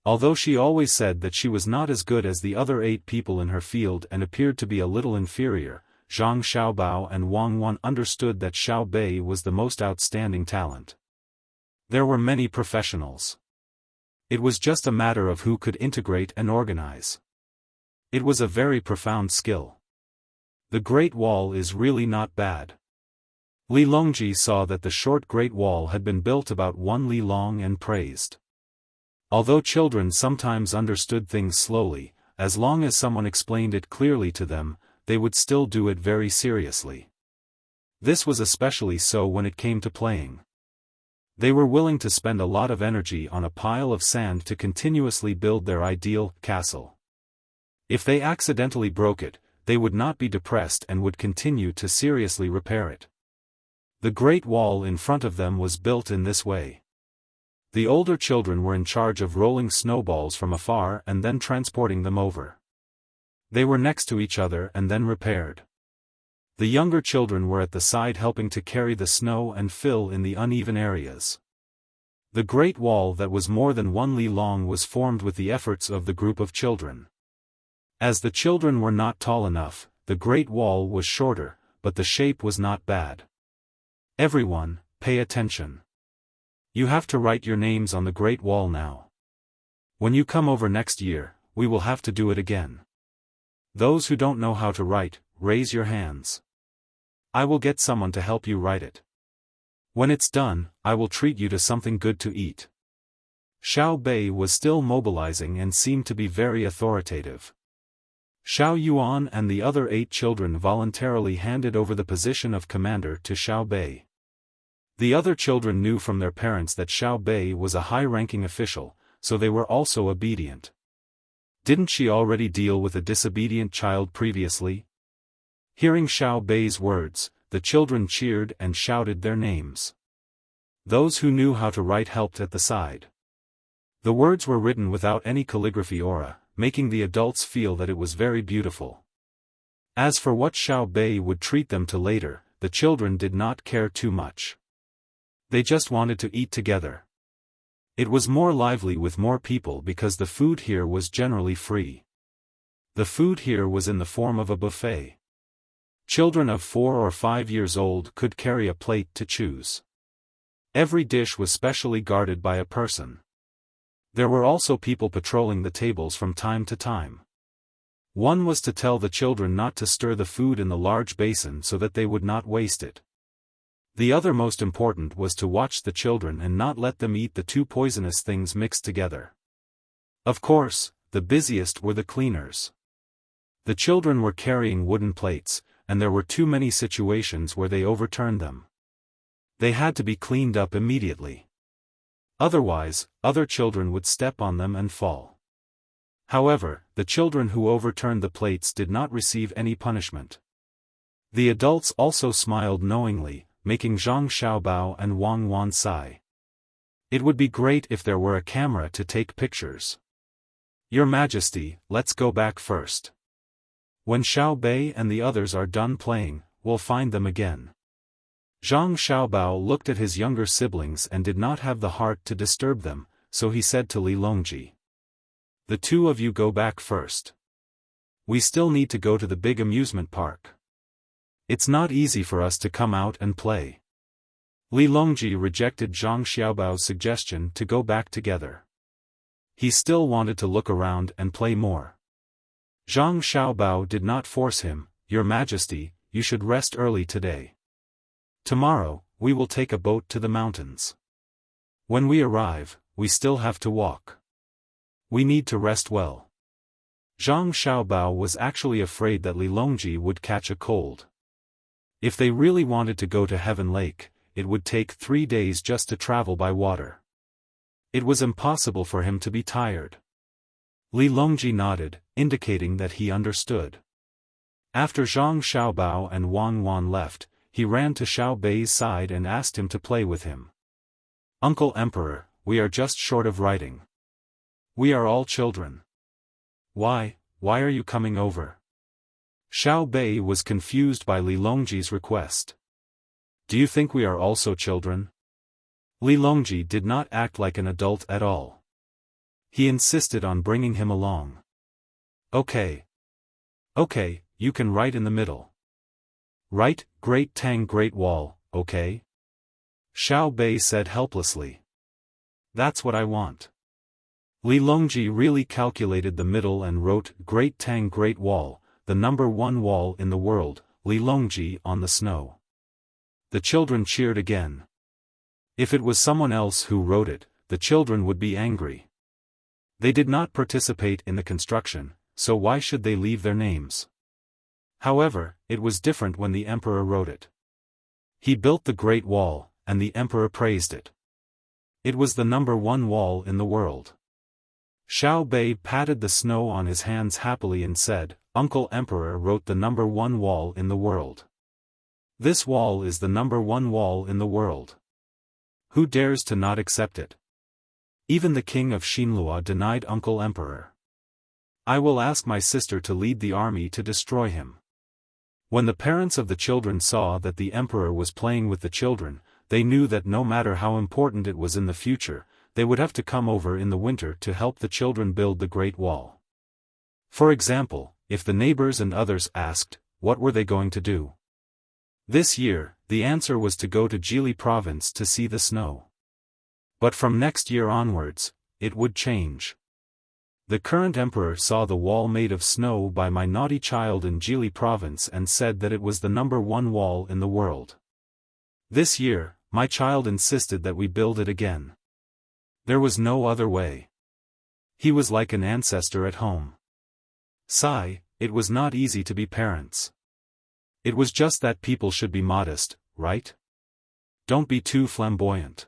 Although she always said that she was not as good as the other 8 people in her field and appeared to be a little inferior, Zhang Xiaobao and Wang Wan understood that Xiao Bei was the most outstanding talent. There were many professionals. It was just a matter of who could integrate and organize. It was a very profound skill. The Great Wall is really not bad. Li Longji saw that the short Great Wall had been built about 1 li long and praised. Although children sometimes understood things slowly, as long as someone explained it clearly to them, they would still do it very seriously. This was especially so when it came to playing. They were willing to spend a lot of energy on a pile of sand to continuously build their ideal castle. If they accidentally broke it, they would not be depressed and would continue to seriously repair it. The Great Wall in front of them was built in this way. The older children were in charge of rolling snowballs from afar and then transporting them over. They were next to each other and then repaired. The younger children were at the side helping to carry the snow and fill in the uneven areas. The Great Wall that was more than 1 li long was formed with the efforts of the group of children. As the children were not tall enough, the Great Wall was shorter, but the shape was not bad. Everyone, pay attention. You have to write your names on the Great Wall now. When you come over next year, we will have to do it again. Those who don't know how to write, raise your hands. I will get someone to help you write it. When it's done, I will treat you to something good to eat. Xiao Bei was still mobilizing and seemed to be very authoritative. Xiao Yuan and the other 8 children voluntarily handed over the position of commander to Xiao Bei. The other children knew from their parents that Xiao Bei was a high-ranking official, so they were also obedient. Didn't she already deal with a disobedient child previously? Hearing Xiao Bei's words, the children cheered and shouted their names. Those who knew how to write helped at the side. The words were written without any calligraphy aura, making the adults feel that it was very beautiful. As for what Xiao Bei would treat them to later, the children did not care too much. They just wanted to eat together. It was more lively with more people because the food here was generally free. The food here was in the form of a buffet. Children of 4 or 5 years old could carry a plate to choose. Every dish was specially guarded by a person. There were also people patrolling the tables from time to time. One was to tell the children not to stir the food in the large basin so that they would not waste it. The other most important was to watch the children and not let them eat the 2 poisonous things mixed together. Of course, the busiest were the cleaners. The children were carrying wooden plates, and there were too many situations where they overturned them. They had to be cleaned up immediately. Otherwise, other children would step on them and fall. However, the children who overturned the plates did not receive any punishment. The adults also smiled knowingly, making Zhang Xiaobao and Wang Wan sigh. It would be great if there were a camera to take pictures. Your Majesty, let's go back first. When Xiao Bei and the others are done playing, we'll find them again. Zhang Xiaobao looked at his younger siblings and did not have the heart to disturb them, so he said to Li Longji. The 2 of you go back first. We still need to go to the big amusement park. It's not easy for us to come out and play. Li Longji rejected Zhang Xiaobao's suggestion to go back together. He still wanted to look around and play more. Zhang Xiaobao did not force him. Your Majesty, you should rest early today. Tomorrow, we will take a boat to the mountains. When we arrive, we still have to walk. We need to rest well. Zhang Xiaobao was actually afraid that Li Longji would catch a cold. If they really wanted to go to Heaven Lake, it would take 3 days just to travel by water. It was impossible for him to be tired. Li Longji nodded, indicating that he understood. After Zhang Xiaobao and Wang Wan left, he ran to Xiao Bei's side and asked him to play with him. Uncle Emperor, we are just short of writing. We are all children. Why are you coming over? Xiao Bei was confused by Li Longji's request. Do you think we are also children? Li Longji did not act like an adult at all. He insisted on bringing him along. Okay, you can write in the middle. Write, Great Tang Great Wall, okay? Xiao Bei said helplessly. That's what I want. Li Longji really calculated the middle and wrote, Great Tang Great Wall, the number 1 wall in the world, Li Longji on the snow. The children cheered again. If it was someone else who wrote it, the children would be angry. They did not participate in the construction, so why should they leave their names? However, it was different when the emperor wrote it. He built the Great Wall, and the emperor praised it. It was the #1 wall in the world. Xiao Bei patted the snow on his hands happily and said, "Uncle Emperor wrote the #1 wall in the world. This wall is the #1 wall in the world. Who dares to not accept it?" Even the king of Xinlua denied Uncle Emperor. "I will ask my sister to lead the army to destroy him." When the parents of the children saw that the emperor was playing with the children, they knew that no matter how important it was in the future, they would have to come over in the winter to help the children build the Great Wall. For example, if the neighbors and others asked, what were they going to do? This year, the answer was to go to Jili province to see the snow. But from next year onwards, it would change. The current emperor saw the wall made of snow by my naughty child in Jili province and said that it was the #1 wall in the world. This year, my child insisted that we build it again. There was no other way. He was like an ancestor at home. Sigh, it was not easy to be parents. It was just that people should be modest, right? Don't be too flamboyant.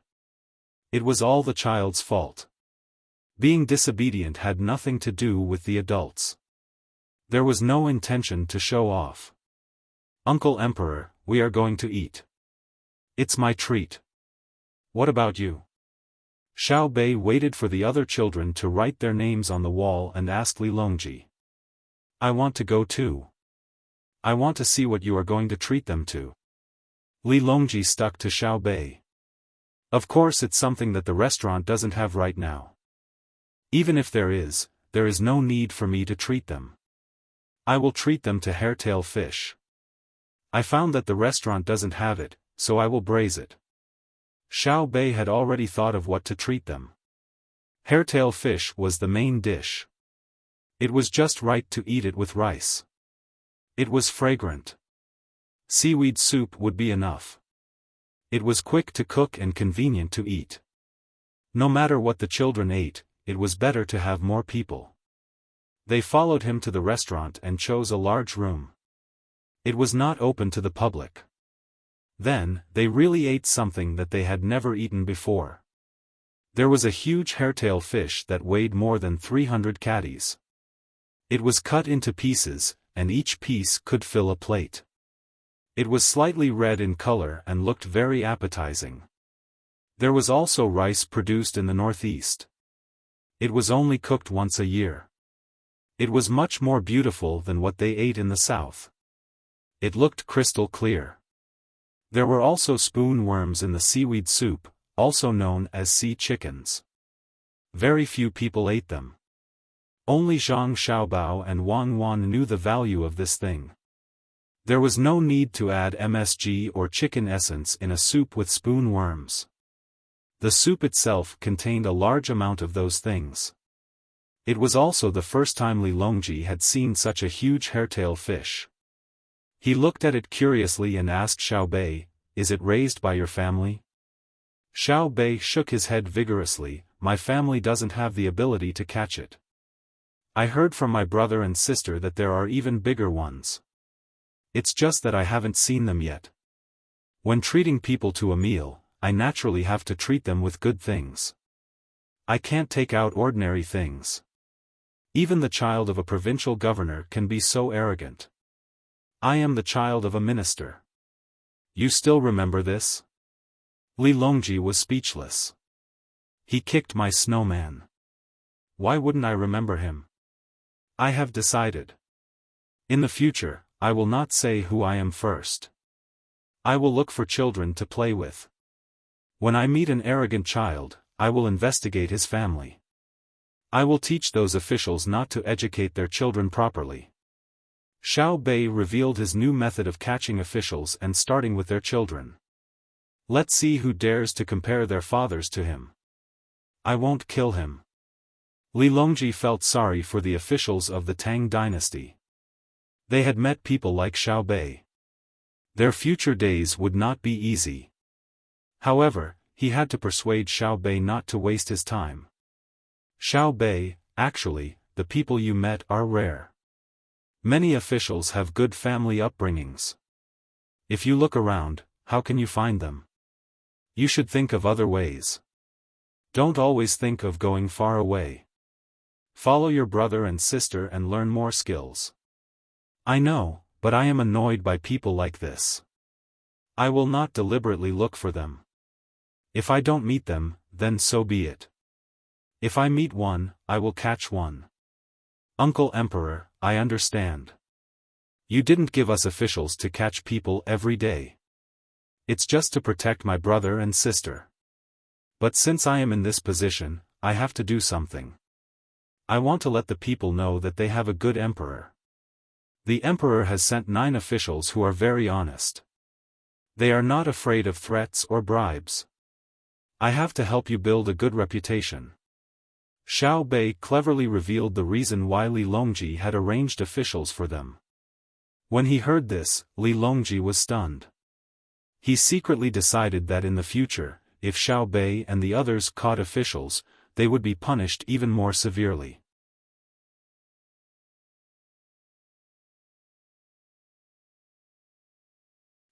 It was all the child's fault. Being disobedient had nothing to do with the adults. There was no intention to show off. "Uncle Emperor, we are going to eat. It's my treat. What about you?" Xiao Bei waited for the other children to write their names on the wall and asked Li Longji. "I want to go too. I want to see what you are going to treat them to." Li Longji stuck to Xiao Bei. "Of course it's something that the restaurant doesn't have right now. Even if there is no need for me to treat them. I will treat them to hairtail fish. I found that the restaurant doesn't have it, so I will braise it." Xiao Bei had already thought of what to treat them. Hairtail fish was the main dish. It was just right to eat it with rice. It was fragrant. Seaweed soup would be enough. It was quick to cook and convenient to eat. No matter what the children ate, it was better to have more people. They followed him to the restaurant and chose a large room. It was not open to the public. Then, they really ate something that they had never eaten before. There was a huge hairtail fish that weighed more than 300 catties. It was cut into pieces, and each piece could fill a plate. It was slightly red in color and looked very appetizing. There was also rice produced in the northeast. It was only cooked once a year. It was much more beautiful than what they ate in the south. It looked crystal clear. There were also spoon worms in the seaweed soup, also known as sea chickens. Very few people ate them. Only Zhang Xiaobao and Wang Wan knew the value of this thing. There was no need to add MSG or chicken essence in a soup with spoon worms. The soup itself contained a large amount of those things. It was also the first time Li Longji had seen such a huge hairtail fish. He looked at it curiously and asked Xiao Bei, "Is it raised by your family?" Xiao Bei shook his head vigorously, "My family doesn't have the ability to catch it. I heard from my brother and sister that there are even bigger ones. It's just that I haven't seen them yet. When treating people to a meal, I naturally have to treat them with good things. I can't take out ordinary things. Even the child of a provincial governor can be so arrogant. I am the child of a minister. You still remember this?" Li Longji was speechless. "He kicked my snowman. Why wouldn't I remember him? I have decided. In the future, I will not say who I am first. I will look for children to play with. When I meet an arrogant child, I will investigate his family. I will teach those officials not to educate their children properly." Xiao Bei revealed his new method of catching officials and starting with their children. "Let's see who dares to compare their fathers to him. I won't kill him." Li Longji felt sorry for the officials of the Tang Dynasty. They had met people like Xiao Bei. Their future days would not be easy. However, he had to persuade Xiao Bei not to waste his time. "Xiao Bei, Actually, the people you met are rare. Many officials have good family upbringings. If you look around, how can you find them? You should think of other ways. Don't always think of going far away. Follow your brother and sister and learn more skills. I know, but I am annoyed by people like this. I will not deliberately look for them. If I don't meet them, then so be it. If I meet one, I will catch one. Uncle Emperor, I understand. You didn't give us officials to catch people every day. It's just to protect my brother and sister. But since I am in this position, I have to do something. I want to let the people know that they have a good emperor. The emperor has sent 9 officials who are very honest. They are not afraid of threats or bribes. I have to help you build a good reputation. Xiao Bei cleverly revealed the reason why Li Longji had arranged officials for them. When he heard this, Li Longji was stunned. He secretly decided that in the future, if Xiao Bei and the others caught officials, they would be punished even more severely.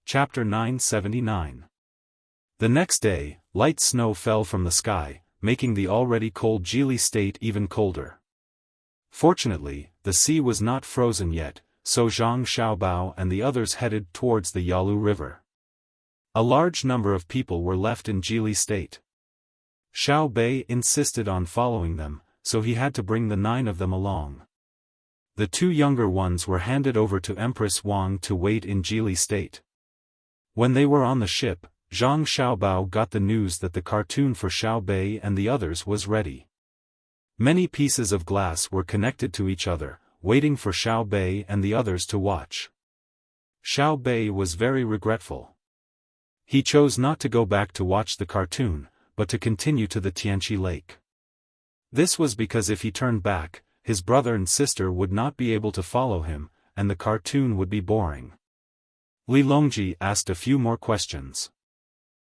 Chapter 979. The next day, light snow fell from the sky, making the already cold Jili state even colder. Fortunately, the sea was not frozen yet, so Zhang Xiaobao and the others headed towards the Yalu River. A large number of people were left in Jili state. Xiao Bei insisted on following them, so he had to bring the 9 of them along. The 2 younger ones were handed over to Empress Wang to wait in Jili state. When they were on the ship, Zhang Xiaobao got the news that the cartoon for Xiao Bei and the others was ready. Many pieces of glass were connected to each other, waiting for Xiao Bei and the others to watch. Xiao Bei was very regretful. He chose not to go back to watch the cartoon, but to continue to the Tianqi Lake. This was because if he turned back, his brother and sister would not be able to follow him, and the cartoon would be boring. Li Longji asked a few more questions.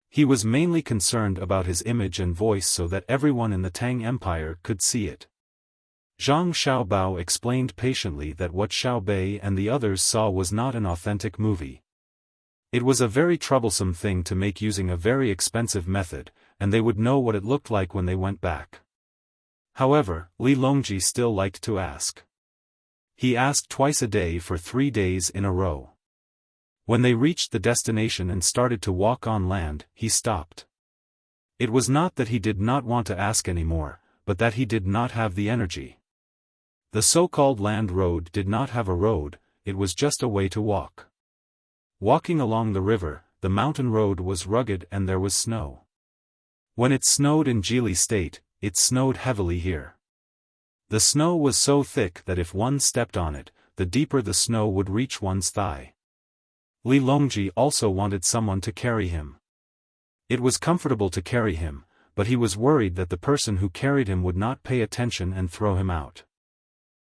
He was mainly concerned about his image and voice so that everyone in the Tang Empire could see it. Zhang Xiaobao explained patiently that what Xiao Bei and the others saw was not an authentic movie. It was a very troublesome thing to make using a very expensive method, and they would know what it looked like when they went back. However, Li Longji still liked to ask. He asked twice a day for 3 days in a row. When they reached the destination and started to walk on land, he stopped. It was not that he did not want to ask anymore, but that he did not have the energy. The so-called land road did not have a road, it was just a way to walk. Walking along the river, the mountain road was rugged and there was snow. When it snowed in Jili state, it snowed heavily here. The snow was so thick that if one stepped on it, the deeper the snow would reach one's thigh. Li Longji also wanted someone to carry him. It was comfortable to carry him, but he was worried that the person who carried him would not pay attention and throw him out.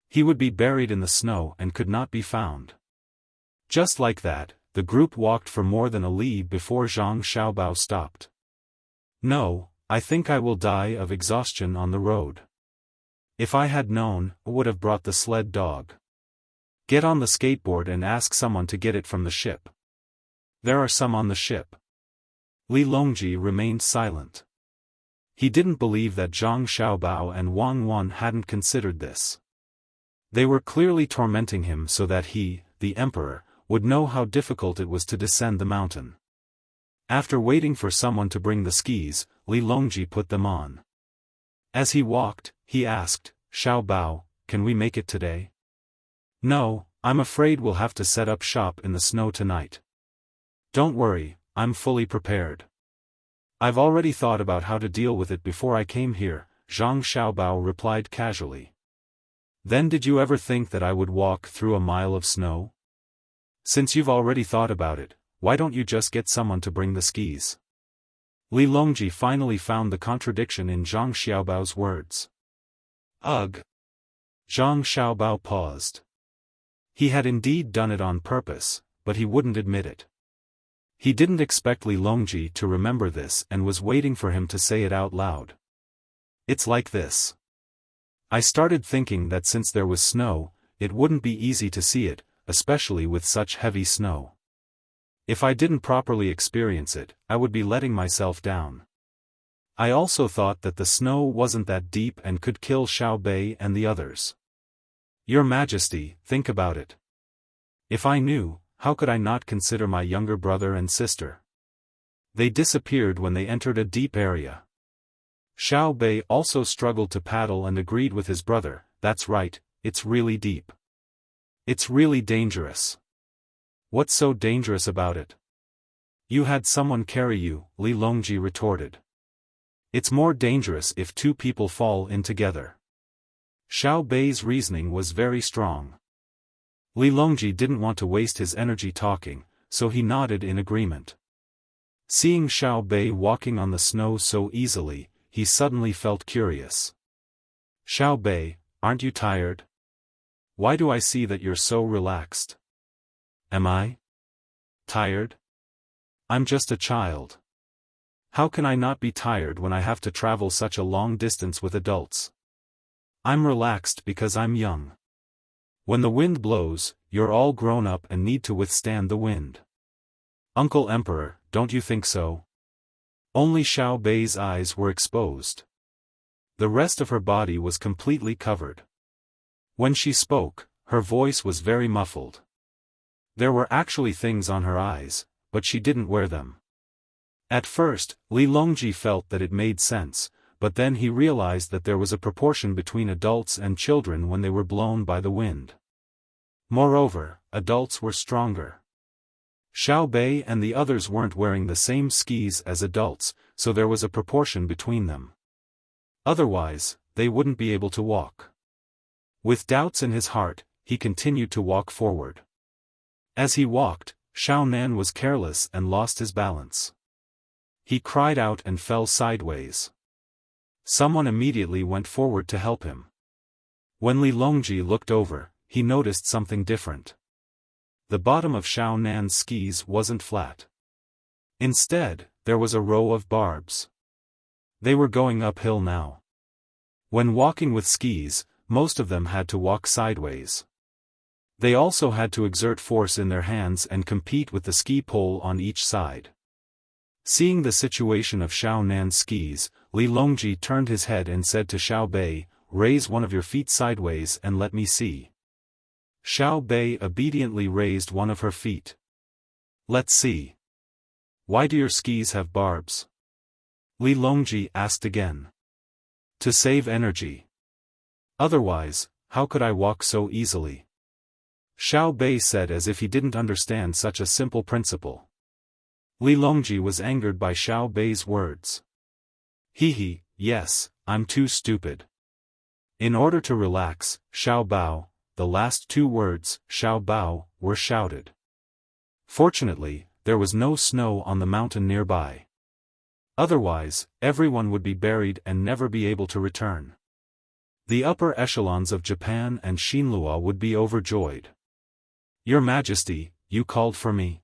He would be buried in the snow and could not be found. Just like that, the group walked for more than a li before Zhang Xiaobao stopped. No, I think I will die of exhaustion on the road. If I had known, I would have brought the sled dog. Get on the skateboard and ask someone to get it from the ship. There are some on the ship. Li Longji remained silent. He didn't believe that Zhang Xiaobao and Wang Wan hadn't considered this. They were clearly tormenting him so that he, the emperor, would know how difficult it was to descend the mountain. After waiting for someone to bring the skis, Li Longji put them on. As he walked, he asked, "Xiaobao, can we make it today?" "No, I'm afraid we'll have to set up shop in the snow tonight." "Don't worry, I'm fully prepared. I've already thought about how to deal with it before I came here," Zhang Xiaobao replied casually. "Then did you ever think that I would walk through a mile of snow? Since you've already thought about it, why don't you just get someone to bring the skis?" Li Longji finally found the contradiction in Zhang Xiaobao's words. Ugh! Zhang Xiaobao paused. He had indeed done it on purpose, but he wouldn't admit it. He didn't expect Li Longji to remember this and was waiting for him to say it out loud. "It's like this. I started thinking that since there was snow, it wouldn't be easy to see it, especially with such heavy snow. If I didn't properly experience it, I would be letting myself down. I also thought that the snow wasn't that deep and could kill Xiao Bei and the others. Your Majesty, think about it. If I knew, how could I not consider my younger brother and sister? They disappeared when they entered a deep area. Xiao Bei also struggled to paddle and agreed with his brother, that's right, it's really deep. It's really dangerous. What's so dangerous about it? You had someone carry you, Li Longji retorted. It's more dangerous if two people fall in together. Xiao Bei's reasoning was very strong. Li Longji didn't want to waste his energy talking, so he nodded in agreement. Seeing Xiao Bei walking on the snow so easily, he suddenly felt curious. Xiao Bei, aren't you tired? Why do I see that you're so relaxed? Am I tired? I'm just a child. How can I not be tired when I have to travel such a long distance with adults? I'm relaxed because I'm young. When the wind blows, you're all grown up and need to withstand the wind. Uncle Emperor, don't you think so? Only Xiao Bei's eyes were exposed. The rest of her body was completely covered. When she spoke, her voice was very muffled. There were actually things on her eyes, but she didn't wear them. At first, Li Longji felt that it made sense, but then he realized that there was a proportion between adults and children when they were blown by the wind. Moreover, adults were stronger. Xiao Bei and the others weren't wearing the same skis as adults, so there was a proportion between them. Otherwise, they wouldn't be able to walk. With doubts in his heart, he continued to walk forward. As he walked, Xiao Nan was careless and lost his balance. He cried out and fell sideways. Someone immediately went forward to help him. When Li Longji looked over, he noticed something different. The bottom of Xiao Nan's skis wasn't flat. Instead, there was a row of barbs. They were going uphill now. When walking with skis, most of them had to walk sideways. They also had to exert force in their hands and compete with the ski pole on each side. Seeing the situation of Xiao Nan's skis, Li Longji turned his head and said to Xiao Bei, "Raise one of your feet sideways and let me see." Xiao Bei obediently raised one of her feet. "Let's see. Why do your skis have barbs?" Li Longji asked again. "To save energy. Otherwise, how could I walk so easily?" Xiao Bei said as if he didn't understand such a simple principle. Li Longji was angered by Xiao Bei's words. He, yes, I'm too stupid. In order to relax, Xiao Bao, the last two words, Xiao Bao, were shouted. Fortunately, there was no snow on the mountain nearby. Otherwise, everyone would be buried and never be able to return. The upper echelons of Japan and Xinlua would be overjoyed. "Your Majesty, you called for me."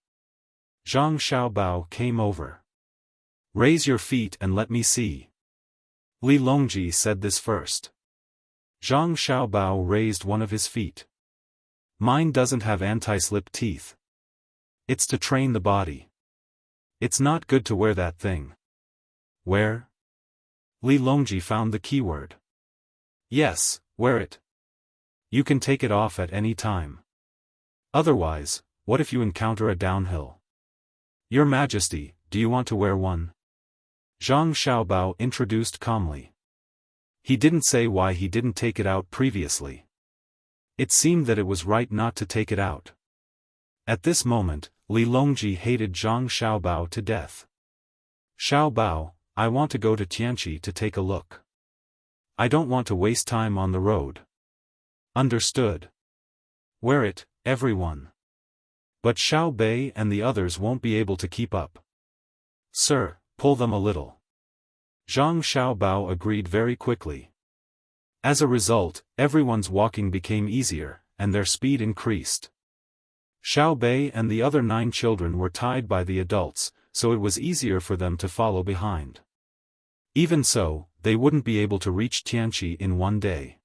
Zhang Xiaobao came over. "Raise your feet and let me see." Li Longji said this first. Zhang Xiaobao raised one of his feet. "Mine doesn't have anti-slip teeth. It's to train the body. It's not good to wear that thing." "Wear?" Li Longji found the keyword. "Yes, wear it. You can take it off at any time. Otherwise, what if you encounter a downhill?" "Your Majesty, do you want to wear one?" Zhang Xiaobao introduced calmly. He didn't say why he didn't take it out previously. It seemed that it was right not to take it out. At this moment, Li Longji hated Zhang Xiaobao to death. "Xiaobao, I want to go to Tianqi to take a look. I don't want to waste time on the road." "Understood. Wear it, everyone. But Xiao Bei and the others won't be able to keep up." "Sir, pull them a little." Zhang Xiaobao agreed very quickly. As a result, everyone's walking became easier, and their speed increased. Xiao Bei and the other 9 children were tied by the adults, so it was easier for them to follow behind. Even so, they wouldn't be able to reach Tianqi in one day.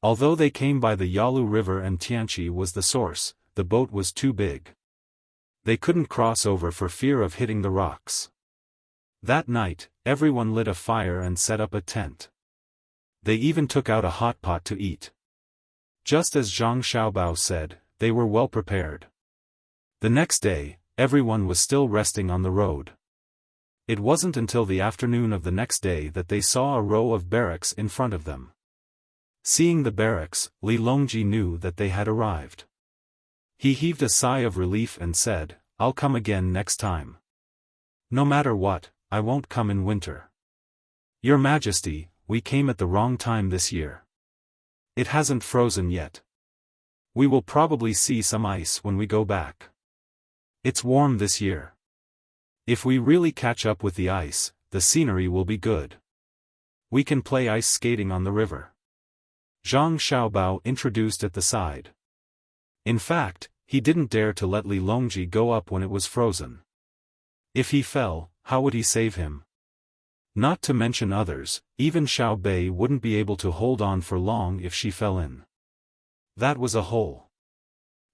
Although they came by the Yalu River and Tianqi was the source, the boat was too big. They couldn't cross over for fear of hitting the rocks. That night, everyone lit a fire and set up a tent. They even took out a hot pot to eat. Just as Zhang Xiaobao said, they were well prepared. The next day, everyone was still resting on the road. It wasn't until the afternoon of the next day that they saw a row of barracks in front of them. Seeing the barracks, Li Longji knew that they had arrived. He heaved a sigh of relief and said, "I'll come again next time. No matter what, I won't come in winter. Your Majesty, we came at the wrong time this year. It hasn't frozen yet. We will probably see some ice when we go back. It's warm this year. If we really catch up with the ice, the scenery will be good. We can play ice skating on the river." Zhang Xiaobao introduced at the side. In fact, he didn't dare to let Li Longji go up when it was frozen. If he fell, how would he save him? Not to mention others, even Xiao Bei wouldn't be able to hold on for long if she fell in. That was a hole.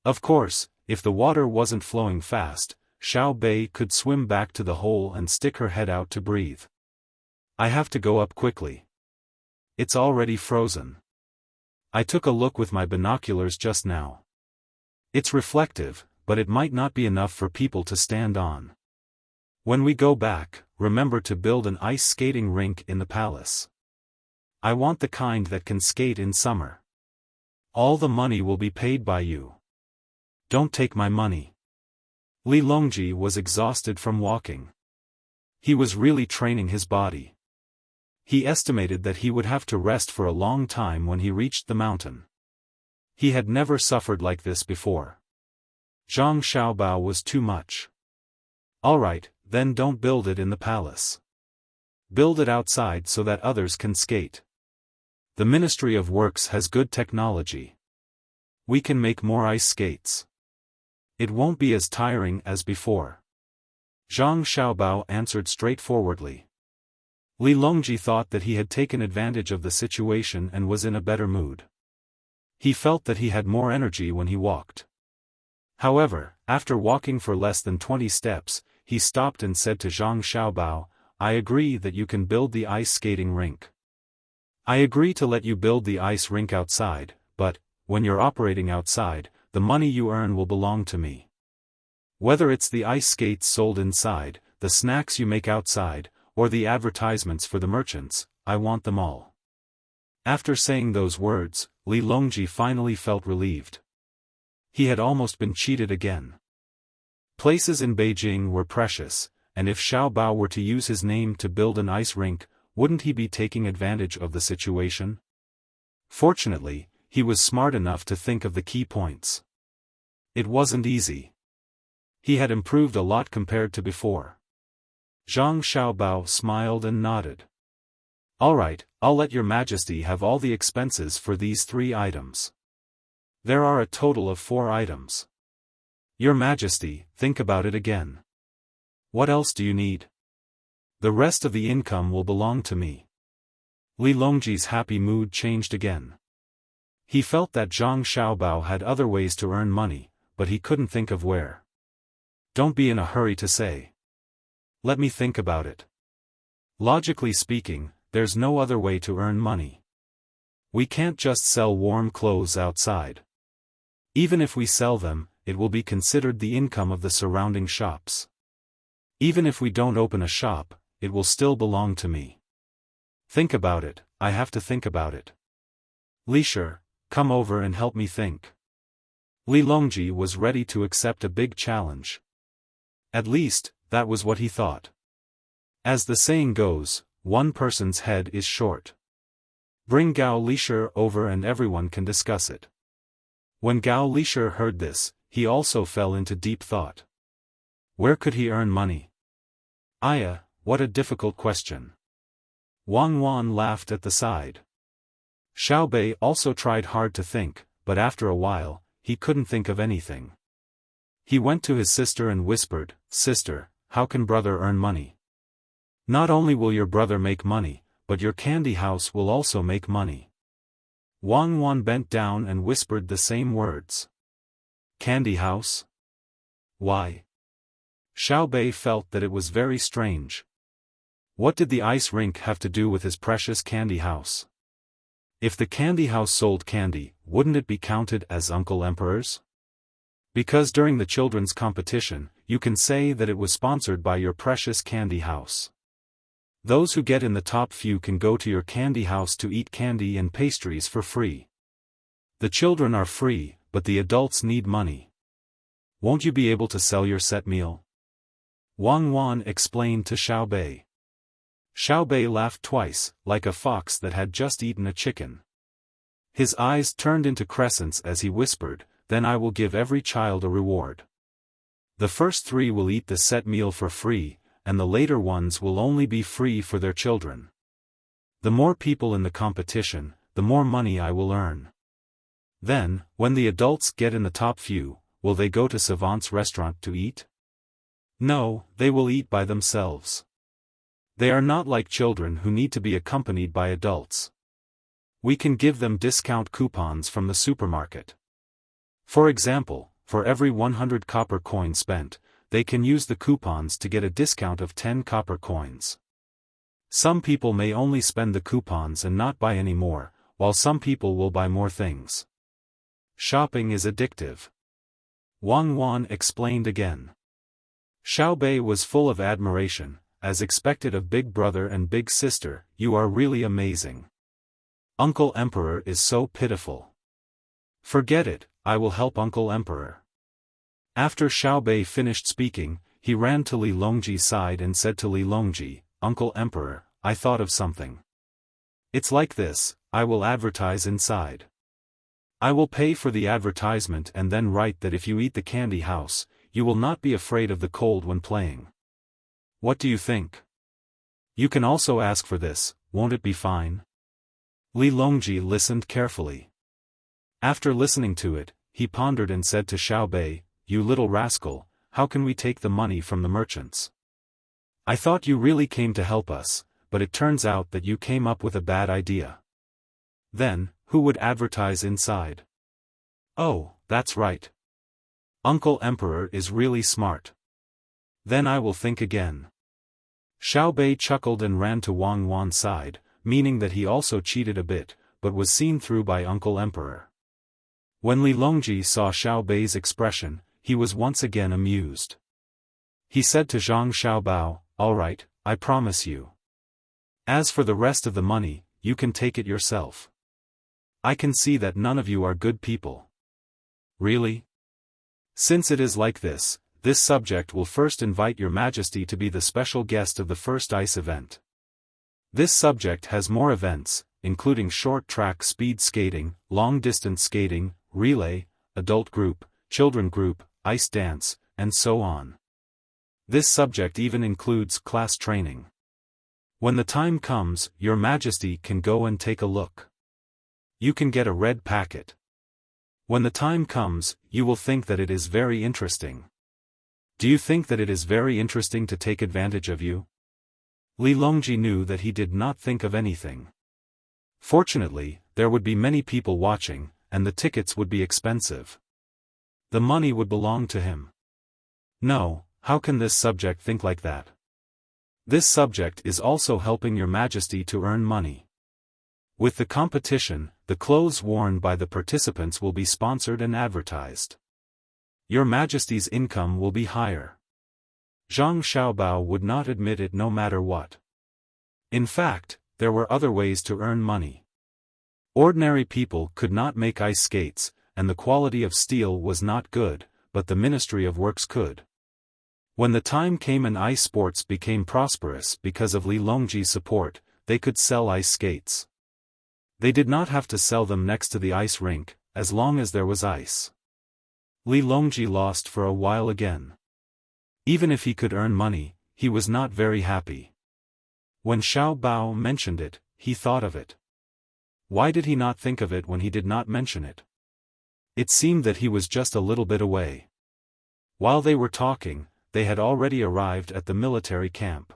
Of course, if the water wasn't flowing fast, Xiao Bei could swim back to the hole and stick her head out to breathe. "I have to go up quickly. It's already frozen. I took a look with my binoculars just now. It's reflective, but it might not be enough for people to stand on. When we go back, remember to build an ice skating rink in the palace. I want the kind that can skate in summer. All the money will be paid by you. Don't take my money." Li Longji was exhausted from walking. He was really training his body. He estimated that he would have to rest for a long time when he reached the mountain. He had never suffered like this before. Zhang Xiaobao was too much. "All right, then don't build it in the palace. Build it outside so that others can skate. The Ministry of Works has good technology. We can make more ice skates. It won't be as tiring as before." Zhang Xiaobao answered straightforwardly. Li Longji thought that he had taken advantage of the situation and was in a better mood. He felt that he had more energy when he walked. However, after walking for less than 20 steps, he stopped and said to Zhang Xiaobao, "I agree that you can build the ice skating rink. I agree to let you build the ice rink outside, but, when you're operating outside, the money you earn will belong to me. Whether it's the ice skates sold inside, the snacks you make outside, or the advertisements for the merchants, I want them all." After saying those words, Li Longji finally felt relieved. He had almost been cheated again. Places in Beijing were precious, and if Xiao Bao were to use his name to build an ice rink, wouldn't he be taking advantage of the situation? Fortunately, he was smart enough to think of the key points. It wasn't easy. He had improved a lot compared to before. Zhang Xiaobao smiled and nodded. "All right, I'll let your Majesty have all the expenses for these 3 items. There are a total of 4 items. Your Majesty, think about it again. What else do you need? The rest of the income will belong to me." Li Longji's happy mood changed again. He felt that Zhang Xiaobao had other ways to earn money, but he couldn't think of where. "Don't be in a hurry to say. Let me think about it. Logically speaking, there's no other way to earn money. We can't just sell warm clothes outside. Even if we sell them, it will be considered the income of the surrounding shops. Even if we don't open a shop, it will still belong to me. Think about it, I have to think about it. Lisher, come over and help me think." Li Longji was ready to accept a big challenge. At least, that was what he thought. As the saying goes, one person's head is short. Bring Gao Lisher over and everyone can discuss it. When Gao Lisher heard this, he also fell into deep thought. Where could he earn money? Aya, what a difficult question. Wang Wan laughed at the side. Xiao Bei also tried hard to think, but after a while, he couldn't think of anything. He went to his sister and whispered, "Sister, how can brother earn money? Not only will your brother make money, but your candy house will also make money. Wang Wan bent down and whispered the same words. Candy house? Why? Xiaobei felt that it was very strange. What did the ice rink have to do with his precious candy house? If the candy house sold candy, wouldn't it be counted as Uncle Emperor's? Because during the children's competition, you can say that it was sponsored by your precious candy house. Those who get in the top few can go to your candy house to eat candy and pastries for free. The children are free, but the adults need money. Won't you be able to sell your set meal? Wang Wan explained to Xiaobei. Xiaobei laughed twice, like a fox that had just eaten a chicken. His eyes turned into crescents as he whispered, then I will give every child a reward. The first 3 will eat the set meal for free, and the later ones will only be free for their children. The more people in the competition, the more money I will earn. Then, when the adults get in the top few, will they go to Savant's restaurant to eat? No, they will eat by themselves. They are not like children who need to be accompanied by adults. We can give them discount coupons from the supermarket. For example, for every 100 copper coin spent, they can use the coupons to get a discount of 10 copper coins. Some people may only spend the coupons and not buy any more, while some people will buy more things. Shopping is addictive. Wang Wan explained again. Xiaobei was full of admiration, as expected of Big Brother and Big Sister. You are really amazing. Uncle Emperor is so pitiful. Forget it, I will help Uncle Emperor. After Xiaobei finished speaking, he ran to Li Longji's side and said to Li Longji, Uncle Emperor, I thought of something. It's like this, I will advertise inside. I will pay for the advertisement and then write that if you eat the candy house, you will not be afraid of the cold when playing. What do you think? You can also ask for this, won't it be fine? Li Longji listened carefully. After listening to it, he pondered and said to Xiaobei, You little rascal, how can we take the money from the merchants? I thought you really came to help us, but it turns out that you came up with a bad idea. Then, who would advertise inside? Oh, that's right. Uncle Emperor is really smart. Then I will think again. Xiaobei chuckled and ran to Wang Wan's side, meaning that he also cheated a bit, but was seen through by Uncle Emperor. When Li Longji saw Xiaobei's expression, he was once again amused. He said to Zhang Xiaobao, All right, I promise you. As for the rest of the money, you can take it yourself. I can see that none of you are good people. Really? Since it is like this subject will first invite your Majesty to be the special guest of the first ice event. This subject has more events, including short track speed skating, long distance skating, relay, adult group, children group, ice dance, and so on. This subject even includes class training. When the time comes, your Majesty can go and take a look. You can get a red packet. When the time comes, you will think that it is very interesting. Do you think that it is very interesting to take advantage of you? Li Longji knew that he did not think of anything. Fortunately, there would be many people watching, and the tickets would be expensive. The money would belong to him. No, how can this subject think like that? This subject is also helping your Majesty to earn money. With the competition, the clothes worn by the participants will be sponsored and advertised. Your Majesty's income will be higher. Zhang Xiaobao would not admit it no matter what. In fact, there were other ways to earn money. Ordinary people could not make ice skates, and the quality of steel was not good, but the Ministry of Works could. When the time came and ice sports became prosperous because of Li Longji's support, they could sell ice skates. They did not have to sell them next to the ice rink, as long as there was ice. Li Longji lost for a while again. Even if he could earn money, he was not very happy. When Xiaobao mentioned it, he thought of it. Why did he not think of it when he did not mention it? It seemed that he was just a little bit away. While they were talking, they had already arrived at the military camp.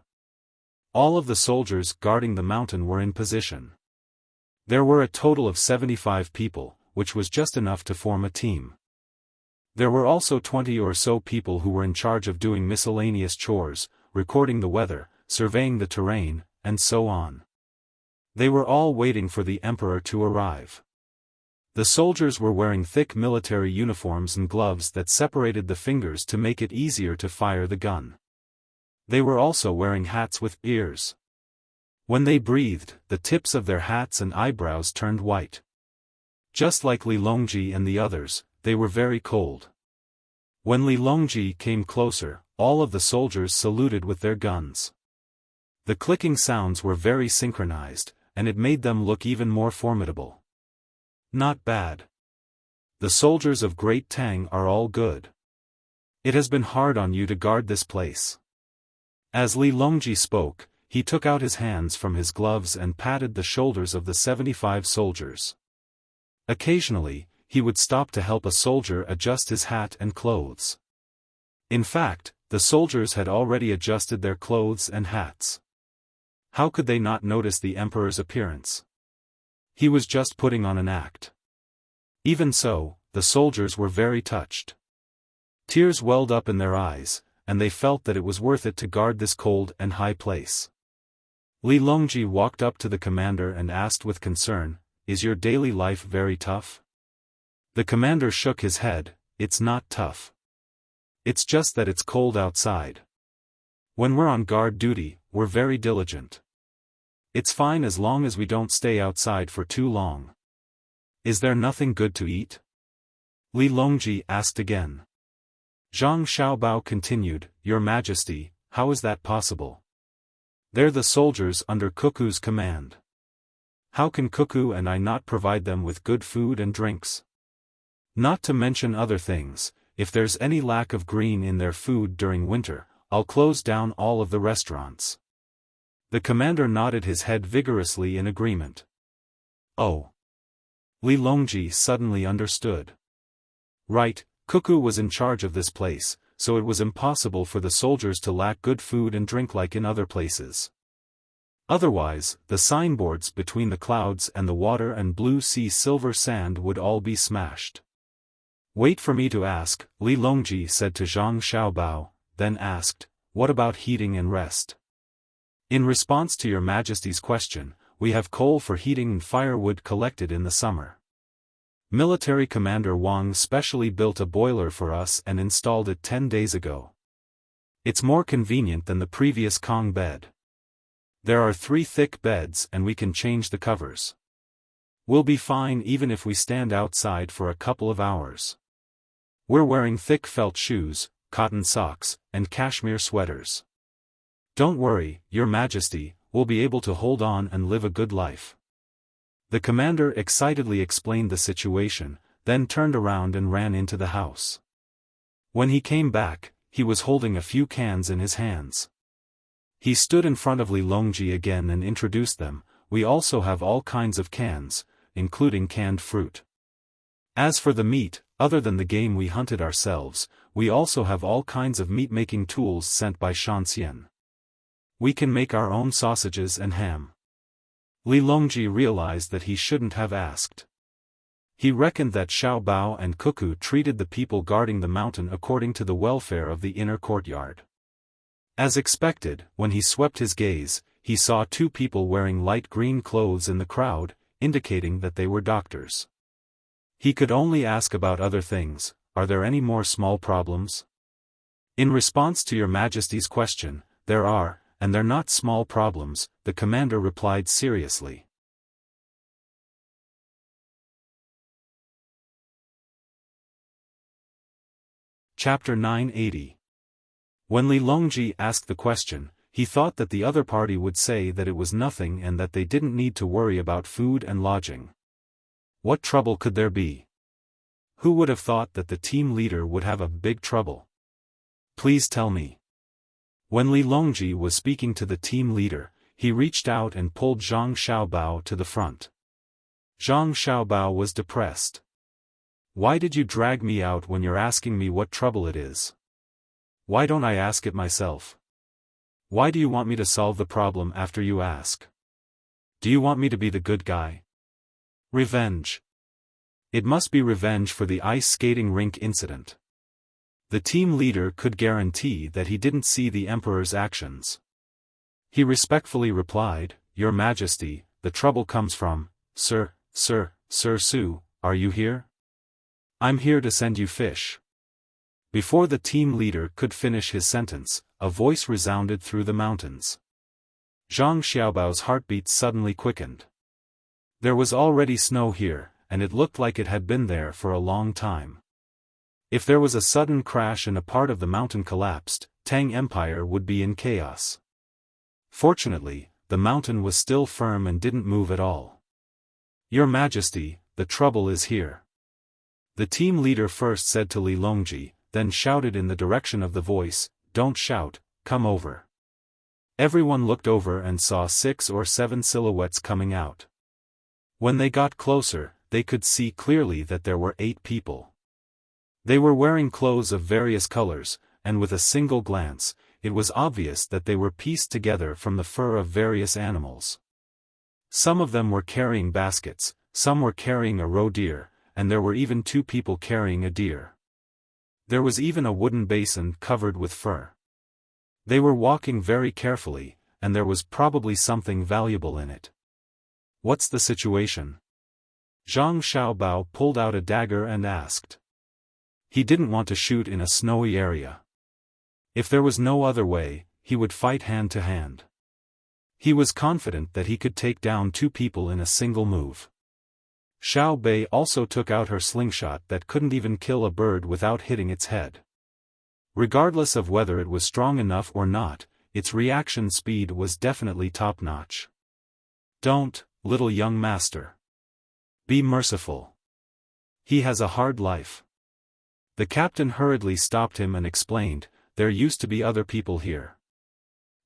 All of the soldiers guarding the mountain were in position. There were a total of 75 people, which was just enough to form a team. There were also 20 or so people who were in charge of doing miscellaneous chores, recording the weather, surveying the terrain, and so on. They were all waiting for the emperor to arrive. The soldiers were wearing thick military uniforms and gloves that separated the fingers to make it easier to fire the gun. They were also wearing hats with ears. When they breathed, the tips of their hats and eyebrows turned white. Just like Li Longji and the others, they were very cold. When Li Longji came closer, all of the soldiers saluted with their guns. The clicking sounds were very synchronized, and it made them look even more formidable. Not bad. The soldiers of Great Tang are all good. It has been hard on you to guard this place. As Li Longji spoke, he took out his hands from his gloves and patted the shoulders of the 75 soldiers. Occasionally, he would stop to help a soldier adjust his hat and clothes. In fact, the soldiers had already adjusted their clothes and hats. How could they not notice the emperor's appearance? He was just putting on an act. Even so, the soldiers were very touched. Tears welled up in their eyes, and they felt that it was worth it to guard this cold and high place. Li Longji walked up to the commander and asked with concern, "Is your daily life very tough?" The commander shook his head, "It's not tough. It's just that it's cold outside. When we're on guard duty, we're very diligent. It's fine as long as we don't stay outside for too long." "Is there nothing good to eat?" Li Longji asked again. Zhang Xiaobao continued, "Your Majesty, how is that possible? They're the soldiers under Cuckoo's command. How can Cuckoo and I not provide them with good food and drinks? Not to mention other things, if there's any lack of green in their food during winter, I'll close down all of the restaurants." The commander nodded his head vigorously in agreement. Oh. Li Longji suddenly understood. Right, Cuckoo was in charge of this place, so it was impossible for the soldiers to lack good food and drink like in other places. Otherwise, the signboards between the clouds and the water and blue sea silver sand would all be smashed. "Wait for me to ask," Li Longji said to Zhang Xiaobao, then asked, "What about heating and rest?" "In response to your Majesty's question, we have coal for heating and firewood collected in the summer. Military Commander Wang specially built a boiler for us and installed it 10 days ago. It's more convenient than the previous Kong bed. There are 3 thick beds and we can change the covers. We'll be fine even if we stand outside for a couple of hours. We're wearing thick felt shoes, cotton socks, and cashmere sweaters. Don't worry, Your Majesty, we'll be able to hold on and live a good life." The commander excitedly explained the situation, then turned around and ran into the house. When he came back, he was holding a few cans in his hands. He stood in front of Li Longji again and introduced them. "We also have all kinds of cans, including canned fruit. As for the meat, other than the game we hunted ourselves, we also have all kinds of meat-making tools sent by Shanxian. We can make our own sausages and ham." Li Longji realized that he shouldn't have asked. He reckoned that Xiaobao and Cuckoo treated the people guarding the mountain according to the welfare of the inner courtyard. As expected, when he swept his gaze, he saw 2 people wearing light green clothes in the crowd, indicating that they were doctors. He could only ask about other things. "Are there any more small problems?" "In response to Your Majesty's question, there are, and they're not small problems," the commander replied seriously. Chapter 980. When Li Longji asked the question, he thought that the other party would say that it was nothing and that they didn't need to worry about food and lodging. What trouble could there be? Who would have thought that the team leader would have a big trouble? Please tell me. When Li Longji was speaking to the team leader, he reached out and pulled Zhang Xiaobao to the front. Zhang Xiaobao was depressed. "Why did you drag me out when you're asking me what trouble it is? Why don't I ask it myself? Why do you want me to solve the problem after you ask? Do you want me to be the good guy?" Revenge. It must be revenge for the ice skating rink incident. The team leader could guarantee that he didn't see the emperor's actions. He respectfully replied, "Your Majesty, the trouble comes from, Sir Su, are you here? I'm here to send you fish." Before the team leader could finish his sentence, a voice resounded through the mountains. Zhang Xiaobao's heartbeat suddenly quickened. There was already snow here, and it looked like it had been there for a long time. If there was a sudden crash and a part of the mountain collapsed, Tang Empire would be in chaos. Fortunately, the mountain was still firm and didn't move at all. "Your Majesty, the trouble is here." The team leader first said to Li Longji, then shouted in the direction of the voice, "Don't shout, come over." Everyone looked over and saw 6 or 7 silhouettes coming out. When they got closer, they could see clearly that there were 8 people. They were wearing clothes of various colors, and with a single glance, it was obvious that they were pieced together from the fur of various animals. Some of them were carrying baskets, some were carrying a roe deer, and there were even 2 people carrying a deer. There was even a wooden basin covered with fur. They were walking very carefully, and there was probably something valuable in it. "What's the situation?" Zhang Xiaobao pulled out a dagger and asked. He didn't want to shoot in a snowy area. If there was no other way, he would fight hand to hand. He was confident that he could take down 2 people in a single move. Xiao Bei also took out her slingshot that couldn't even kill a bird without hitting its head. Regardless of whether it was strong enough or not, its reaction speed was definitely top-notch. "Don't, little young master. Be merciful. He has a hard life." The captain hurriedly stopped him and explained, "There used to be other people here.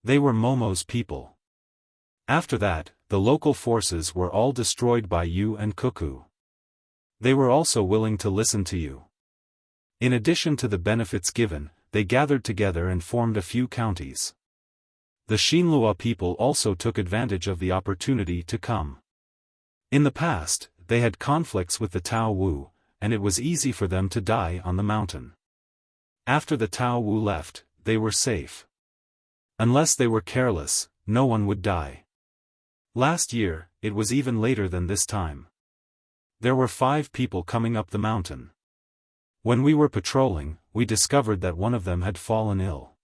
They were Momo's people. After that, the local forces were all destroyed by you and Cuckoo. They were also willing to listen to you. In addition to the benefits given, they gathered together and formed a few counties. The Xinlua people also took advantage of the opportunity to come. In the past, they had conflicts with the Tao Wu, and it was easy for them to die on the mountain. After the Tao Wu left, they were safe. Unless they were careless, no one would die. Last year, it was even later than this time. There were 5 people coming up the mountain. When we were patrolling, we discovered that one of them had fallen ill.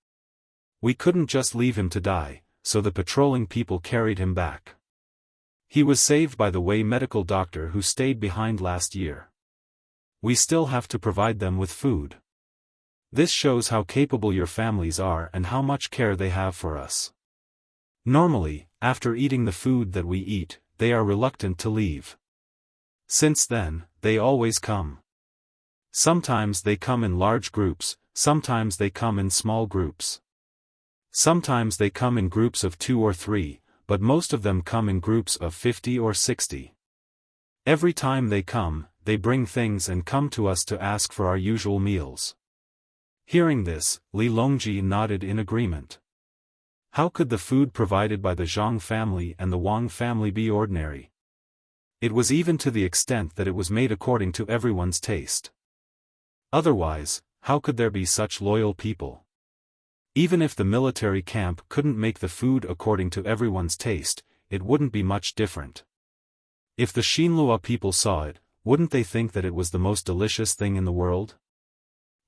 We couldn't just leave him to die, so the patrolling people carried him back. He was saved by the Wei medical doctor who stayed behind last year. We still have to provide them with food. This shows how capable your families are and how much care they have for us. Normally, after eating the food that we eat, they are reluctant to leave. Since then, they always come. Sometimes they come in large groups, sometimes they come in small groups. Sometimes they come in groups of 2 or 3, but most of them come in groups of 50 or 60. Every time they come, they bring things and come to us to ask for our usual meals." Hearing this, Li Longji nodded in agreement. How could the food provided by the Zhang family and the Wang family be ordinary? It was even to the extent that it was made according to everyone's taste. Otherwise, how could there be such loyal people? Even if the military camp couldn't make the food according to everyone's taste, it wouldn't be much different. If the Xinlua people saw it, wouldn't they think that it was the most delicious thing in the world?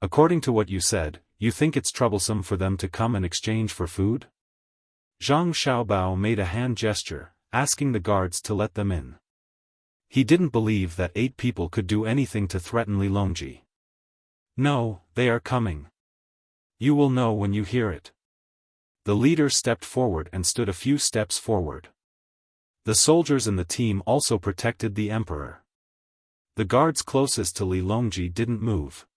According to what you said, you think it's troublesome for them to come and exchange for food? Zhang Xiaobao made a hand gesture, asking the guards to let them in. He didn't believe that 8 people could do anything to threaten Li Longji. "No, they are coming. You will know when you hear it." The leader stepped forward and stood a few steps forward. The soldiers in the team also protected the emperor. The guards closest to Li Longji didn't move.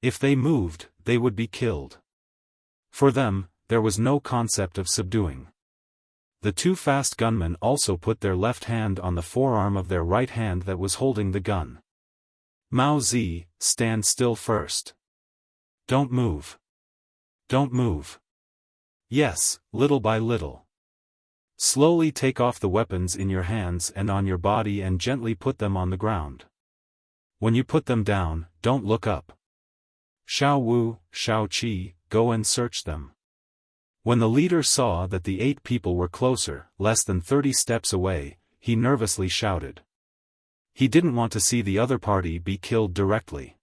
If they moved, they would be killed. For them, there was no concept of subduing. The 2 fast gunmen also put their left hand on the forearm of their right hand that was holding the gun. "Mao Zi, stand still first. Don't move. Don't move." Yes, little by little. Slowly take off the weapons in your hands and on your body and gently put them on the ground. When you put them down, don't look up. Xiao Wu, Xiao Qi, go and search them. When the leader saw that the 8 people were closer, less than 30 steps away, he nervously shouted. He didn't want to see the other party be killed directly.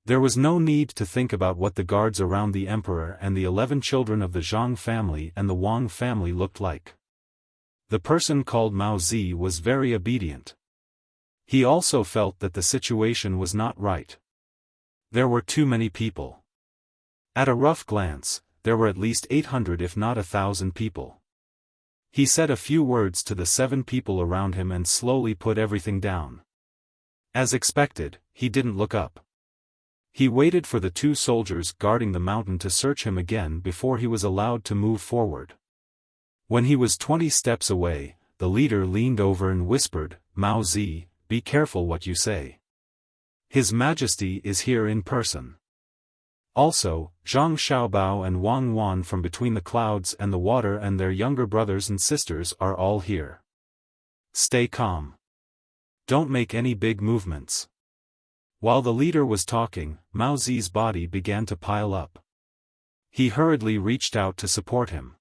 There was no need to think about what the guards around the emperor and the 11 children of the Zhang family and the Wang family looked like. The person called Mao Zi was very obedient. He also felt that the situation was not right. There were too many people. At a rough glance, there were at least 800 if not 1,000 people. He said a few words to the 7 people around him and slowly put everything down. As expected, he didn't look up. He waited for the 2 soldiers guarding the mountain to search him again before he was allowed to move forward. When he was 20 steps away, the leader leaned over and whispered, "Mao Zi, be careful what you say. His Majesty is here in person. Also, Zhang Xiaobao and Wang Wan from between the clouds and the water and their younger brothers and sisters are all here. Stay calm. Don't make any big movements." While the leader was talking, Mao Zi's body began to pile up. He hurriedly reached out to support him.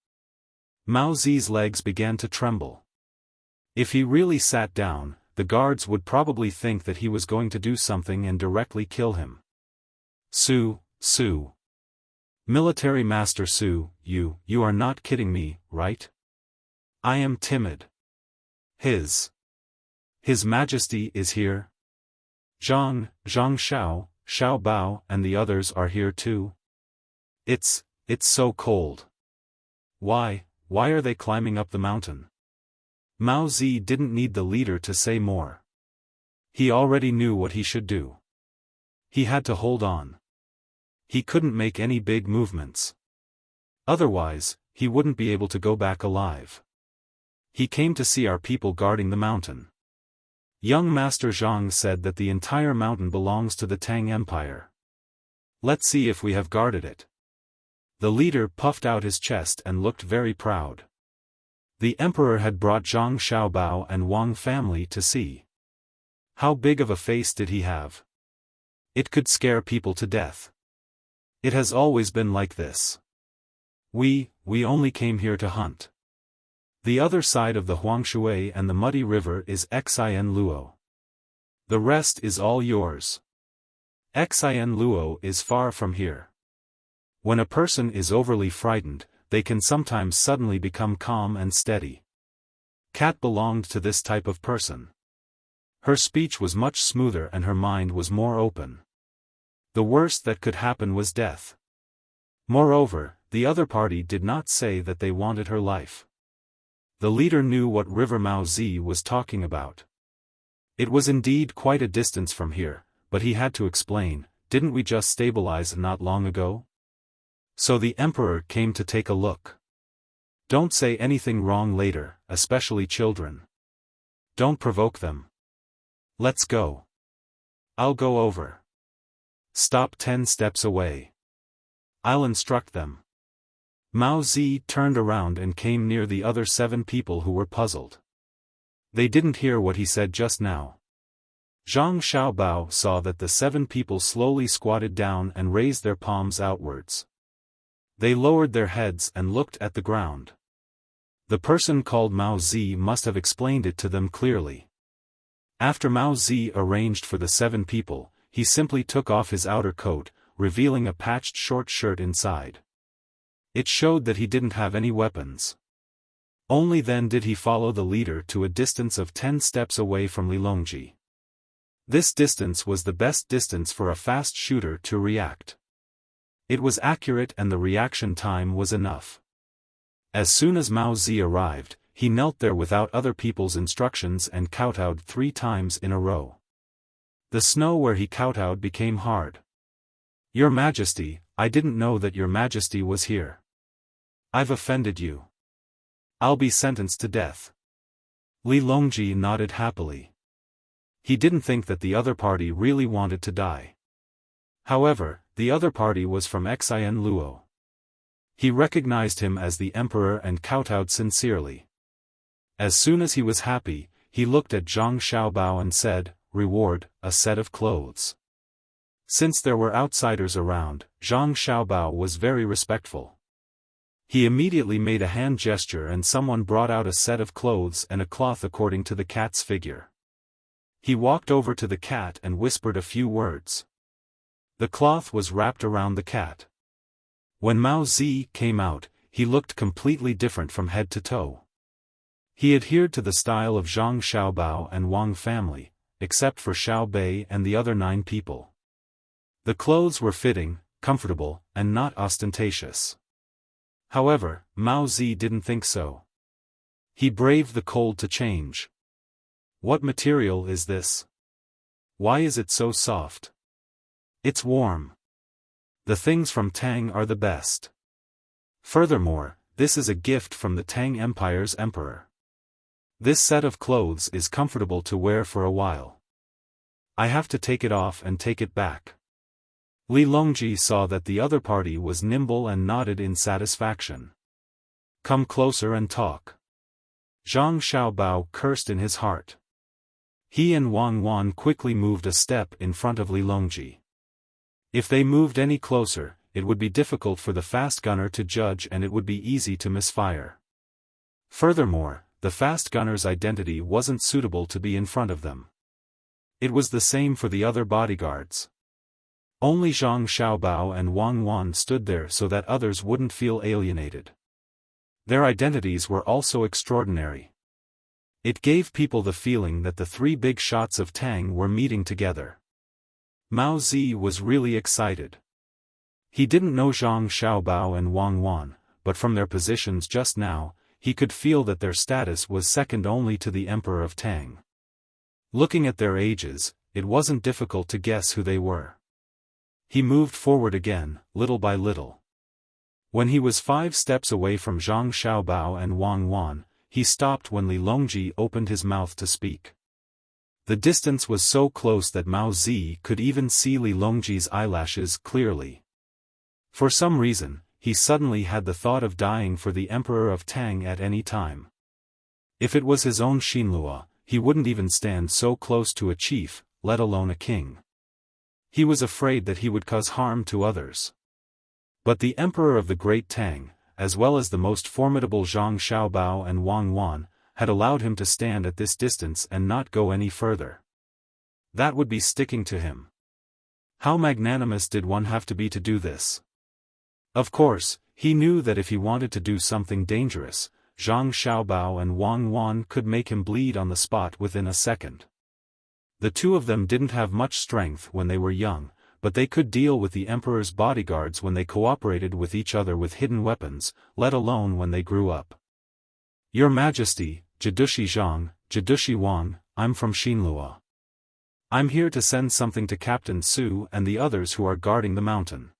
Mao Zi's legs began to tremble. If he really sat down, the guards would probably think that he was going to do something and directly kill him. Su. Military Master Su, you are not kidding me, right? I am timid. His Majesty is here? Zhang Xiao, Xiao Bao and the others are here too? It's so cold. Why are they climbing up the mountain? Mao Zi didn't need the leader to say more. He already knew what he should do. He had to hold on. He couldn't make any big movements. Otherwise, he wouldn't be able to go back alive. He came to see our people guarding the mountain. Young Master Zhang said that the entire mountain belongs to the Tang Empire. Let's see if we have guarded it. The leader puffed out his chest and looked very proud. The emperor had brought Zhang Xiaobao and Wang family to see. How big of a face did he have? It could scare people to death. It has always been like this. We only came here to hunt. The other side of the Huangshui and the muddy river is Xian Luo. The rest is all yours. Xian Luo is far from here. When a person is overly frightened, they can sometimes suddenly become calm and steady. Cat belonged to this type of person. Her speech was much smoother and her mind was more open. The worst that could happen was death. Moreover, the other party did not say that they wanted her life. The leader knew what river Mao Zi was talking about. It was indeed quite a distance from here, but he had to explain, didn't we just stabilize not long ago? So the emperor came to take a look. Don't say anything wrong later, especially children. Don't provoke them. Let's go. I'll go over. Stop 10 steps away. I'll instruct them. Mao Zi turned around and came near the other 7 people who were puzzled. They didn't hear what he said just now. Zhang Xiaobao saw that the 7 people slowly squatted down and raised their palms outwards. They lowered their heads and looked at the ground. The person called Mao Zi must have explained it to them clearly. After Mao Zi arranged for the 7 people, he simply took off his outer coat, revealing a patched short shirt inside. It showed that he didn't have any weapons. Only then did he follow the leader to a distance of 10 steps away from Lilongji. This distance was the best distance for a fast shooter to react. It was accurate and the reaction time was enough. As soon as Mao Zi arrived, he knelt there without other people's instructions and kowtowed 3 times in a row. The snow where he kowtowed became hard. Your Majesty, I didn't know that your Majesty was here. I've offended you. I'll be sentenced to death. Li Longji nodded happily. He didn't think that the other party really wanted to die. However, the other party was from Xian Luo. He recognized him as the emperor and kowtowed sincerely. As soon as he was happy, he looked at Zhang Xiaobao and said, "Reward, a set of clothes." Since there were outsiders around, Zhang Xiaobao was very respectful. He immediately made a hand gesture and someone brought out a set of clothes and a cloth according to the cat's figure. He walked over to the cat and whispered a few words. The cloth was wrapped around the cat. When Mao Zi came out, he looked completely different from head to toe. He adhered to the style of Zhang Xiaobao and Wang family, except for Xiao Bei and the other 9 people. The clothes were fitting, comfortable, and not ostentatious. However, Mao Zi didn't think so. He braved the cold to change. "What material is this? Why is it so soft? It's warm. The things from Tang are the best. Furthermore, this is a gift from the Tang Empire's emperor. This set of clothes is comfortable to wear for a while. I have to take it off and take it back." Li Longji saw that the other party was nimble and nodded in satisfaction. "Come closer and talk." Zhang Xiaobao cursed in his heart. He and Wang Wan quickly moved a step in front of Li Longji. If they moved any closer, it would be difficult for the fast gunner to judge and it would be easy to misfire. Furthermore, the fast gunner's identity wasn't suitable to be in front of them. It was the same for the other bodyguards. Only Zhang Xiaobao and Wang Wan stood there so that others wouldn't feel alienated. Their identities were also extraordinary. It gave people the feeling that the 3 big shots of Tang were meeting together. Mao Zi was really excited. He didn't know Zhang Xiaobao and Wang Wan, but from their positions just now, he could feel that their status was second only to the Emperor of Tang. Looking at their ages, it wasn't difficult to guess who they were. He moved forward again, little by little. When he was 5 steps away from Zhang Xiaobao and Wang Wan, he stopped when Li Longji opened his mouth to speak. The distance was so close that Mao Zi could even see Li Longji's eyelashes clearly. For some reason, he suddenly had the thought of dying for the Emperor of Tang at any time. If it was his own Xinlua, he wouldn't even stand so close to a chief, let alone a king. He was afraid that he would cause harm to others. But the Emperor of the Great Tang, as well as the most formidable Zhang Xiaobao and Wang Wan, had allowed him to stand at this distance and not go any further. That would be sticking to him. How magnanimous did one have to be to do this? Of course, he knew that if he wanted to do something dangerous, Zhang Xiaobao and Wang Wan could make him bleed on the spot within a second. The 2 of them didn't have much strength when they were young, but they could deal with the Emperor's bodyguards when they cooperated with each other with hidden weapons, let alone when they grew up. "Your Majesty, Jidushi Zhang, Jidushi Wang, I'm from Xinlua. I'm here to send something to Captain Su and the others who are guarding the mountain."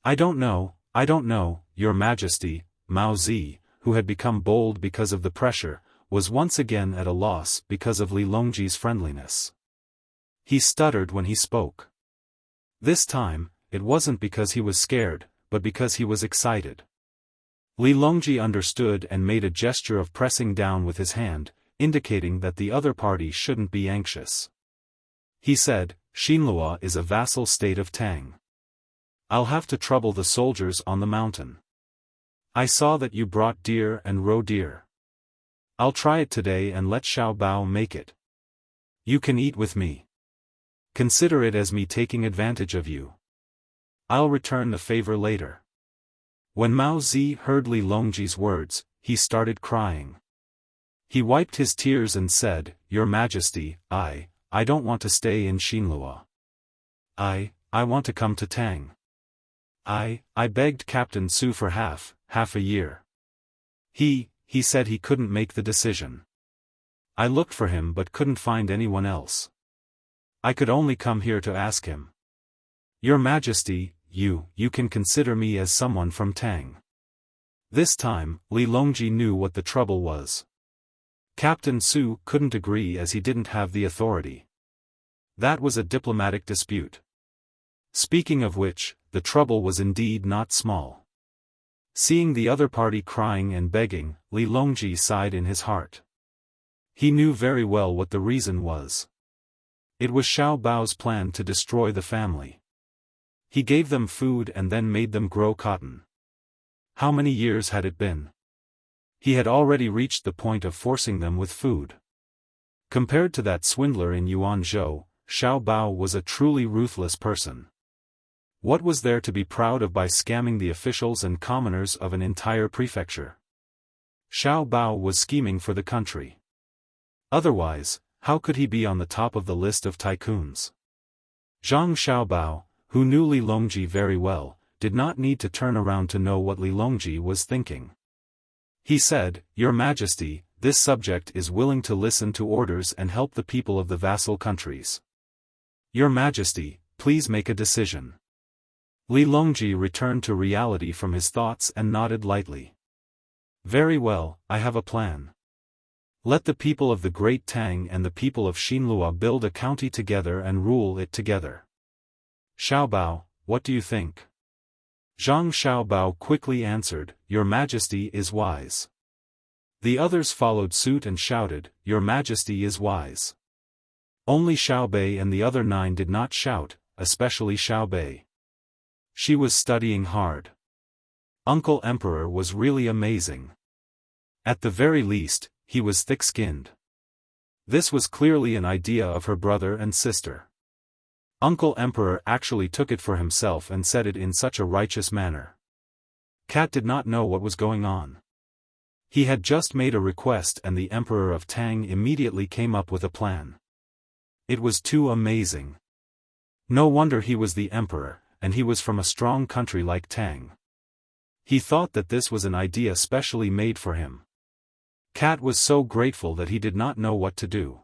I don't know, Your Majesty." Mao Zi, who had become bold because of the pressure, was once again at a loss because of Li Longji's friendliness. He stuttered when he spoke. This time, it wasn't because he was scared, but because he was excited. Li Longji understood and made a gesture of pressing down with his hand, indicating that the other party shouldn't be anxious. He said, "Xinlua is a vassal state of Tang. I'll have to trouble the soldiers on the mountain. I saw that you brought deer and roe deer. I'll try it today and let Xiao Bao make it. You can eat with me. Consider it as me taking advantage of you. I'll return the favor later." When Mao Zi heard Li Longji's words, he started crying. He wiped his tears and said, "Your Majesty, I don't want to stay in Xinlua. I want to come to Tang. I begged Captain Su for half a year. He said he couldn't make the decision. I looked for him but couldn't find anyone else. I could only come here to ask him. Your Majesty, you can consider me as someone from Tang." This time, Li Longji knew what the trouble was. Captain Su couldn't agree as he didn't have the authority. That was a diplomatic dispute. Speaking of which, the trouble was indeed not small. Seeing the other party crying and begging, Li Longji sighed in his heart. He knew very well what the reason was. It was Xiao Bao's plan to destroy the family. He gave them food and then made them grow cotton. How many years had it been? He had already reached the point of forcing them with food. Compared to that swindler in Yuanzhou, Xiao Bao was a truly ruthless person. What was there to be proud of by scamming the officials and commoners of an entire prefecture? Xiao Bao was scheming for the country. Otherwise, how could he be on the top of the list of tycoons? Zhang Xiaobao, who knew Li Longji very well, did not need to turn around to know what Li Longji was thinking. He said, "Your Majesty, this subject is willing to listen to orders and help the people of the vassal countries. Your Majesty, please make a decision." Li Longji returned to reality from his thoughts and nodded lightly. "Very well, I have a plan. Let the people of the Great Tang and the people of Xinlua build a county together and rule it together." "Xiaobao, what do you think?" Zhang Xiaobao quickly answered, "Your Majesty is wise." The others followed suit and shouted, "Your Majesty is wise." Only Xiaobei and the other 9 did not shout, especially Xiaobei. She was studying hard. Uncle Emperor was really amazing. At the very least, he was thick-skinned. This was clearly an idea of her brother and sister. Uncle Emperor actually took it for himself and said it in such a righteous manner. Cat did not know what was going on. He had just made a request and the Emperor of Tang immediately came up with a plan. It was too amazing. No wonder he was the Emperor, and he was from a strong country like Tang. He thought that this was an idea specially made for him. Cat was so grateful that he did not know what to do.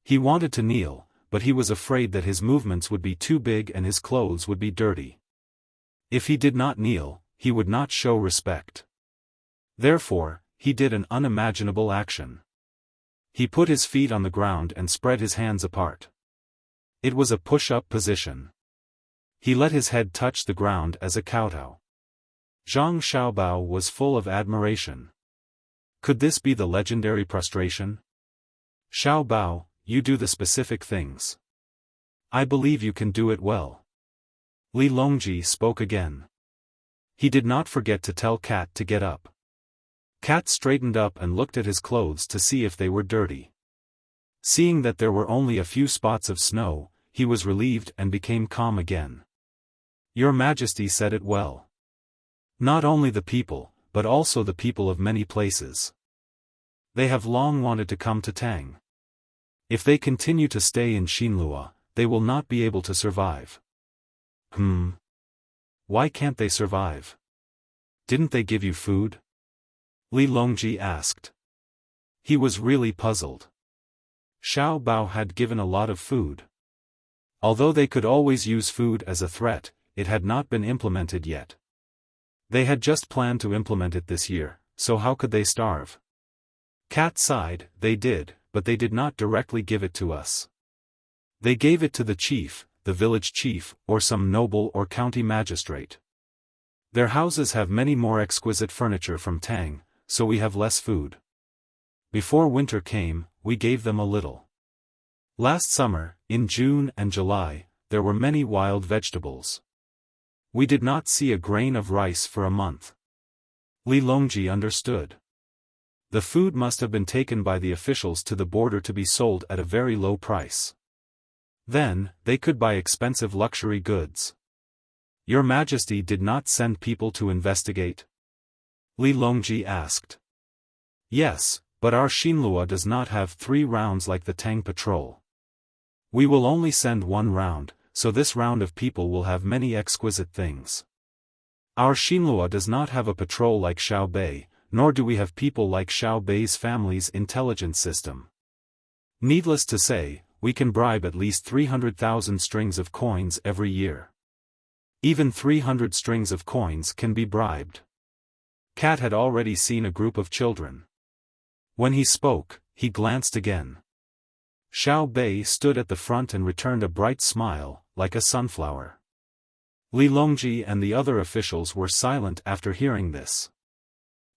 He wanted to kneel, but he was afraid that his movements would be too big and his clothes would be dirty. If he did not kneel, he would not show respect. Therefore, he did an unimaginable action. He put his feet on the ground and spread his hands apart. It was a push-up position. He let his head touch the ground as a kowtow. Zhang Xiaobao was full of admiration. Could this be the legendary prostration? "Xiaobao, you do the specific things. I believe you can do it well." Li Longji spoke again. He did not forget to tell Cat to get up. Cat straightened up and looked at his clothes to see if they were dirty. Seeing that there were only a few spots of snow, he was relieved and became calm again. "Your Majesty said it well. Not only the people, but also the people of many places. They have long wanted to come to Tang. If they continue to stay in Xinlua, they will not be able to survive." Why can't they survive? Didn't they give you food? Li Longji asked. He was really puzzled. Xiao Bao had given a lot of food. Although they could always use food as a threat, it had not been implemented yet. They had just planned to implement it this year, so how could they starve? Cat sighed, "They did, but they did not directly give it to us. They gave it to the chief, the village chief, or some noble or county magistrate. Their houses have many more exquisite furniture from Tang, so we have less food. Before winter came, we gave them a little. Last summer, in June and July, there were many wild vegetables. We did not see a grain of rice for a month." Li Longji understood. The food must have been taken by the officials to the border to be sold at a very low price. Then, they could buy expensive luxury goods. "Your Majesty did not send people to investigate?" Li Longji asked. "Yes, but our Xinlua does not have 3 rounds like the Tang patrol. We will only send 1 round, so this round of people will have many exquisite things. Our Xinlua does not have a patrol like Xiao Bei, nor do we have people like Xiao Bei's family's intelligence system. Needless to say, we can bribe at least 300,000 strings of coins every year. Even 300 strings of coins can be bribed." Cat had already seen a group of children. When he spoke, he glanced again. Xiao Bei stood at the front and returned a bright smile, like a sunflower. Li Longji and the other officials were silent after hearing this.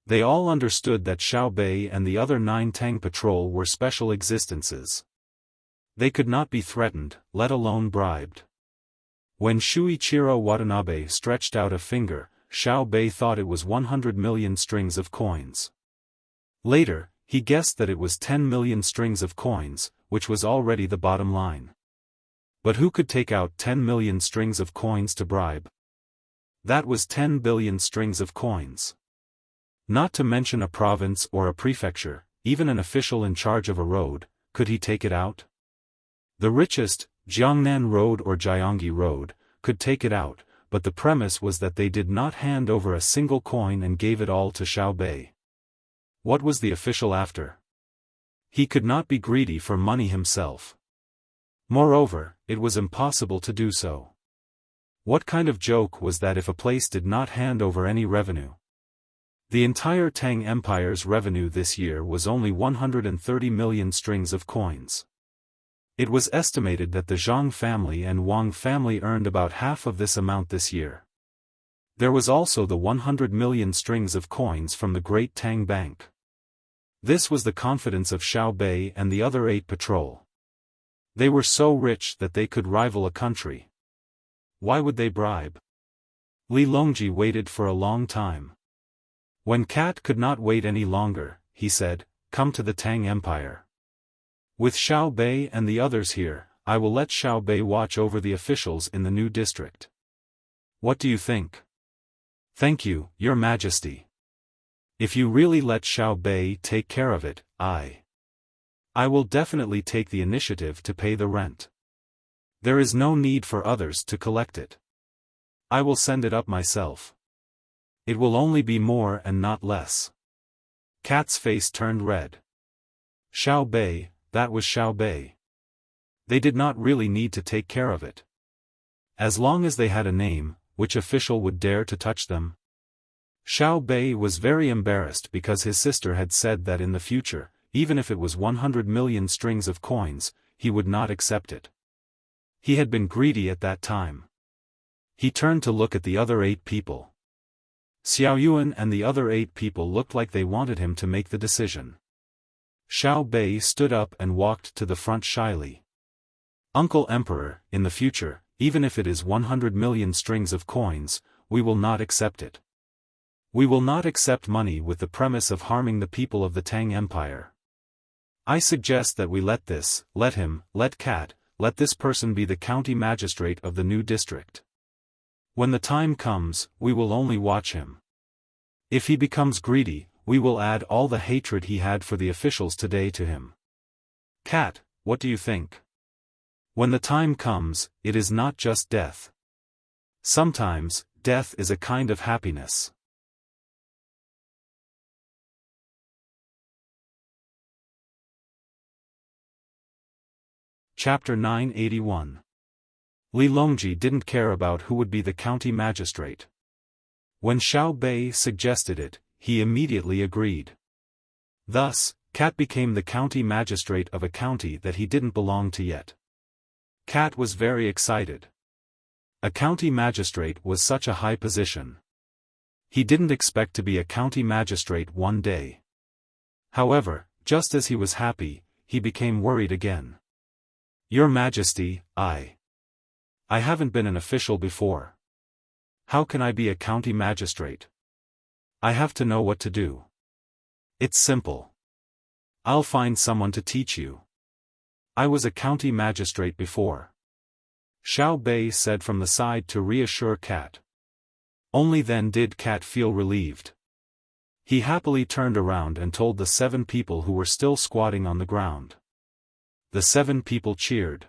They all understood that Xiao Bei and the other 9 Tang patrol were special existences. They could not be threatened, let alone bribed. When Shuichiro Watanabe stretched out a finger, Xiao Bei thought it was 100 million strings of coins. Later, he guessed that it was 10 million strings of coins, which was already the bottom line. But who could take out 10 million strings of coins to bribe? That was 10 billion strings of coins. Not to mention a province or a prefecture, even an official in charge of a road, could he take it out? The richest, Jiangnan Road or Jiangyi Road, could take it out, but the premise was that they did not hand over a single coin and gave it all to Xiao Bei. What was the official after? He could not be greedy for money himself. Moreover, it was impossible to do so. What kind of joke was that if a place did not hand over any revenue? The entire Tang Empire's revenue this year was only 130 million strings of coins. It was estimated that the Zhang family and Wang family earned about half of this amount this year. There was also the 100 million strings of coins from the Great Tang Bank. This was the confidence of Xiao Bei and the other 8 patrol. They were so rich that they could rival a country. Why would they bribe? Li Longji waited for a long time. When Cat could not wait any longer, he said, "Come to the Tang Empire. With Xiao Bei and the others here, I will let Xiao Bei watch over the officials in the new district. What do you think?" "Thank you, Your Majesty. If you really let Xiao Bei take care of it, I will definitely take the initiative to pay the rent. There is no need for others to collect it. I will send it up myself. It will only be more and not less." Cat's face turned red. Xiao Bei, that was Xiao Bei. They did not really need to take care of it. As long as they had a name, which official would dare to touch them? Xiao Bei was very embarrassed because his sister had said that in the future, even if it was 100 million strings of coins, he would not accept it. He had been greedy at that time. He turned to look at the other 8 people. Xiao Yuan and the other 8 people looked like they wanted him to make the decision. Xiao Bei stood up and walked to the front shyly. "Uncle Emperor, in the future, even if it is 100 million strings of coins, we will not accept it. We will not accept money with the premise of harming the people of the Tang Empire. I suggest that we let Cat, let this person be the county magistrate of the new district. When the time comes, we will only watch him. If he becomes greedy, we will add all the hatred he had for the officials today to him. Cat, what do you think? When the time comes, it is not just death. Sometimes, death is a kind of happiness." Chapter 981. Li Longji didn't care about who would be the county magistrate. When Xiao Bei suggested it, he immediately agreed. Thus, Cat became the county magistrate of a county that he didn't belong to yet. Cat was very excited. A county magistrate was such a high position. He didn't expect to be a county magistrate one day. However, just as he was happy, he became worried again. "Your Majesty, I haven't been an official before. How can I be a county magistrate? I have to know what to do." "It's simple. I'll find someone to teach you. I was a county magistrate before," Xiao Bei said from the side to reassure Cat. Only then did Cat feel relieved. He happily turned around and told the 7 people who were still squatting on the ground. The 7 people cheered.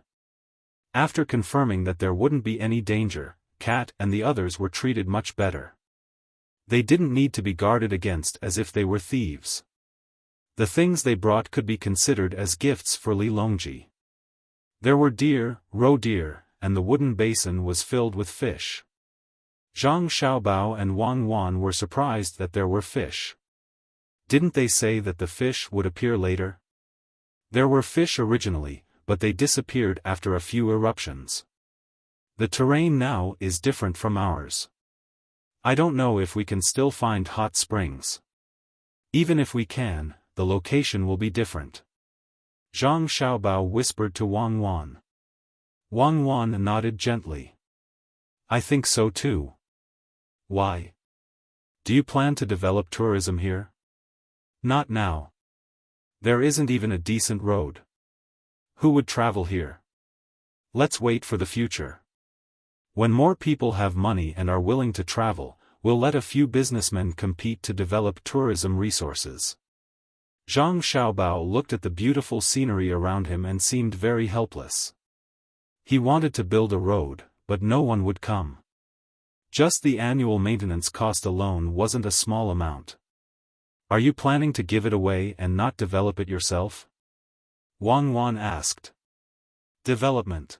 After confirming that there wouldn't be any danger, Cat and the others were treated much better. They didn't need to be guarded against as if they were thieves. The things they brought could be considered as gifts for Li Longji. There were deer, roe deer, and the wooden basin was filled with fish. Zhang Xiaobao and Wang Wan were surprised that there were fish. Didn't they say that the fish would appear later? There were fish originally, but they disappeared after a few eruptions. The terrain now is different from ours. I don't know if we can still find hot springs. Even if we can, the location will be different. Zhang Xiaobao whispered to Wang Wan. Wang Wan nodded gently. I think so too. Why? Do you plan to develop tourism here? Not now. There isn't even a decent road. Who would travel here? Let's wait for the future. When more people have money and are willing to travel, we'll let a few businessmen compete to develop tourism resources. Zhang Xiaobao looked at the beautiful scenery around him and seemed very helpless. He wanted to build a road, but no one would come. Just the annual maintenance cost alone wasn't a small amount. Are you planning to give it away and not develop it yourself? Wang Wan asked. Development.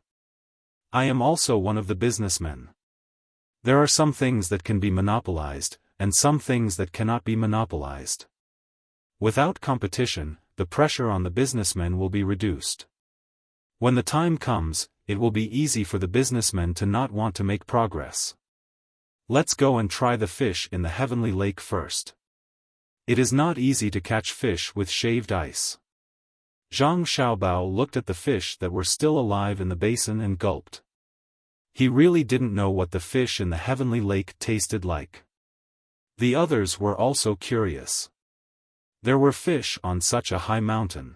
I am also one of the businessmen. There are some things that can be monopolized, and some things that cannot be monopolized. Without competition, the pressure on the businessmen will be reduced. When the time comes, it will be easy for the businessmen to not want to make progress. Let's go and try the fish in the heavenly lake first. It is not easy to catch fish with shaved ice. Zhang Xiaobao looked at the fish that were still alive in the basin and gulped. He really didn't know what the fish in the heavenly lake tasted like. The others were also curious. There were fish on such a high mountain.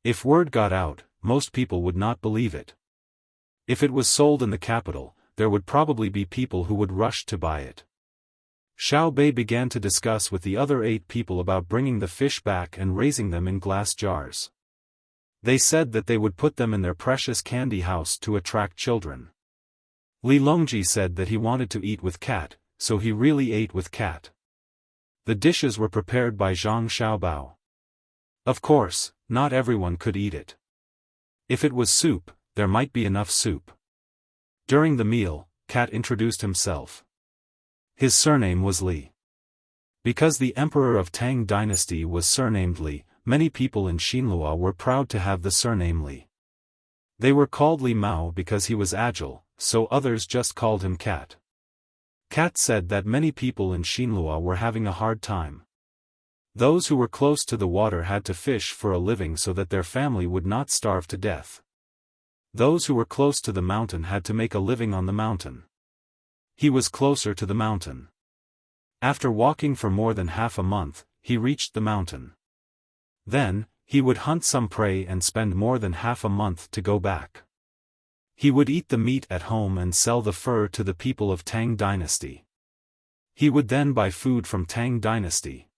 If word got out, most people would not believe it. If it was sold in the capital, there would probably be people who would rush to buy it. Xiao Bei began to discuss with the other 8 people about bringing the fish back and raising them in glass jars. They said that they would put them in their precious candy house to attract children. Li Longji said that he wanted to eat with cat, so he really ate with cat. The dishes were prepared by Zhang Xiaobao. Of course, not everyone could eat it. If it was soup, there might be enough soup. During the meal, Cat introduced himself. His surname was Li. Because the emperor of Tang Dynasty was surnamed Li, many people in Xinlua were proud to have the surname Li. They were called Li Mao because he was agile, so others just called him Cat. Cat said that many people in Xinlua were having a hard time. Those who were close to the water had to fish for a living so that their family would not starve to death. Those who were close to the mountain had to make a living on the mountain. He was closer to the mountain. After walking for more than half a month, he reached the mountain. Then, he would hunt some prey and spend more than half a month to go back. He would eat the meat at home and sell the fur to the people of Tang Dynasty. He would then buy food from Tang Dynasty.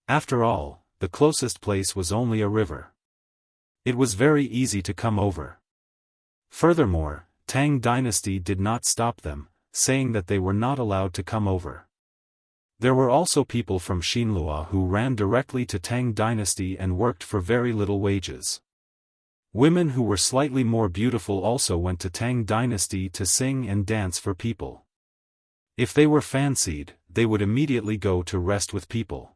After all, the closest place was only a river. It was very easy to come over. Furthermore, Tang Dynasty did not stop them, saying that they were not allowed to come over. There were also people from Xinlua who ran directly to Tang Dynasty and worked for very little wages. Women who were slightly more beautiful also went to Tang Dynasty to sing and dance for people. If they were fancied, they would immediately go to rest with people.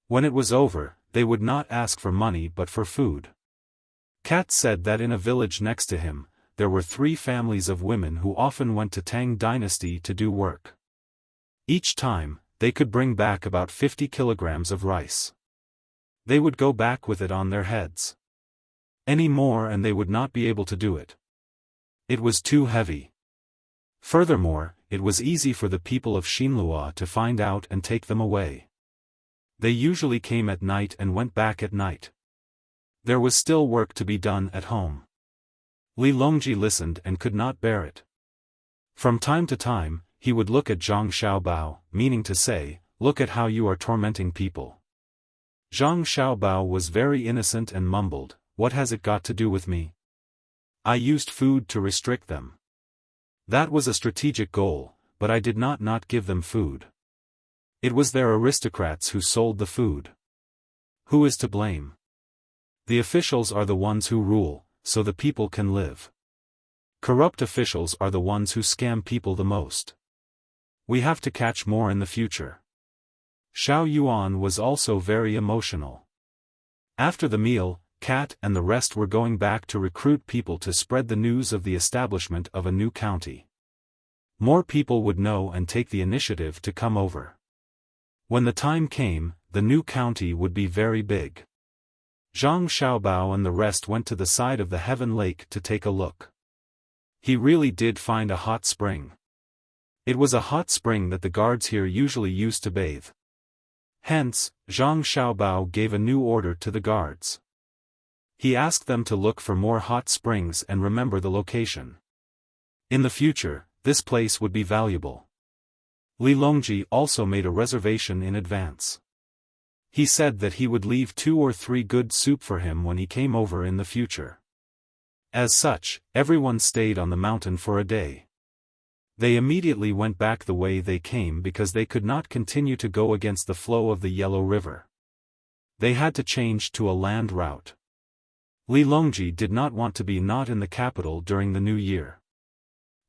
When it was over, they would not ask for money but for food. Cat said that in a village next to him, there were 3 families of women who often went to Tang Dynasty to do work. Each time, they could bring back about 50 kilograms of rice. They would go back with it on their heads. Any more and they would not be able to do it. It was too heavy. Furthermore, it was easy for the people of Xinlua to find out and take them away. They usually came at night and went back at night. There was still work to be done at home. Li Longji listened and could not bear it. From time to time, he would look at Zhang Xiaobao, meaning to say, "Look at how you are tormenting people." Zhang Xiaobao was very innocent and mumbled, "What has it got to do with me? I used food to restrict them. That was a strategic goal, but I did not give them food. It was their aristocrats who sold the food. Who is to blame? The officials are the ones who rule, so the people can live. Corrupt officials are the ones who scam people the most. We have to catch more in the future." Xiao Yuan was also very emotional. After the meal, Cat and the rest were going back to recruit people to spread the news of the establishment of a new county. More people would know and take the initiative to come over. When the time came, the new county would be very big. Zhang Xiaobao and the rest went to the side of the Heaven Lake to take a look. He really did find a hot spring. It was a hot spring that the guards here usually used to bathe. Hence, Zhang Xiaobao gave a new order to the guards. He asked them to look for more hot springs and remember the location. In the future, this place would be valuable. Li Longji also made a reservation in advance. He said that he would leave 2 or 3 good soup for him when he came over in the future. As such, everyone stayed on the mountain for a day. They immediately went back the way they came because they could not continue to go against the flow of the Yellow River. They had to change to a land route. Li Longji did not want to be not in the capital during the new year.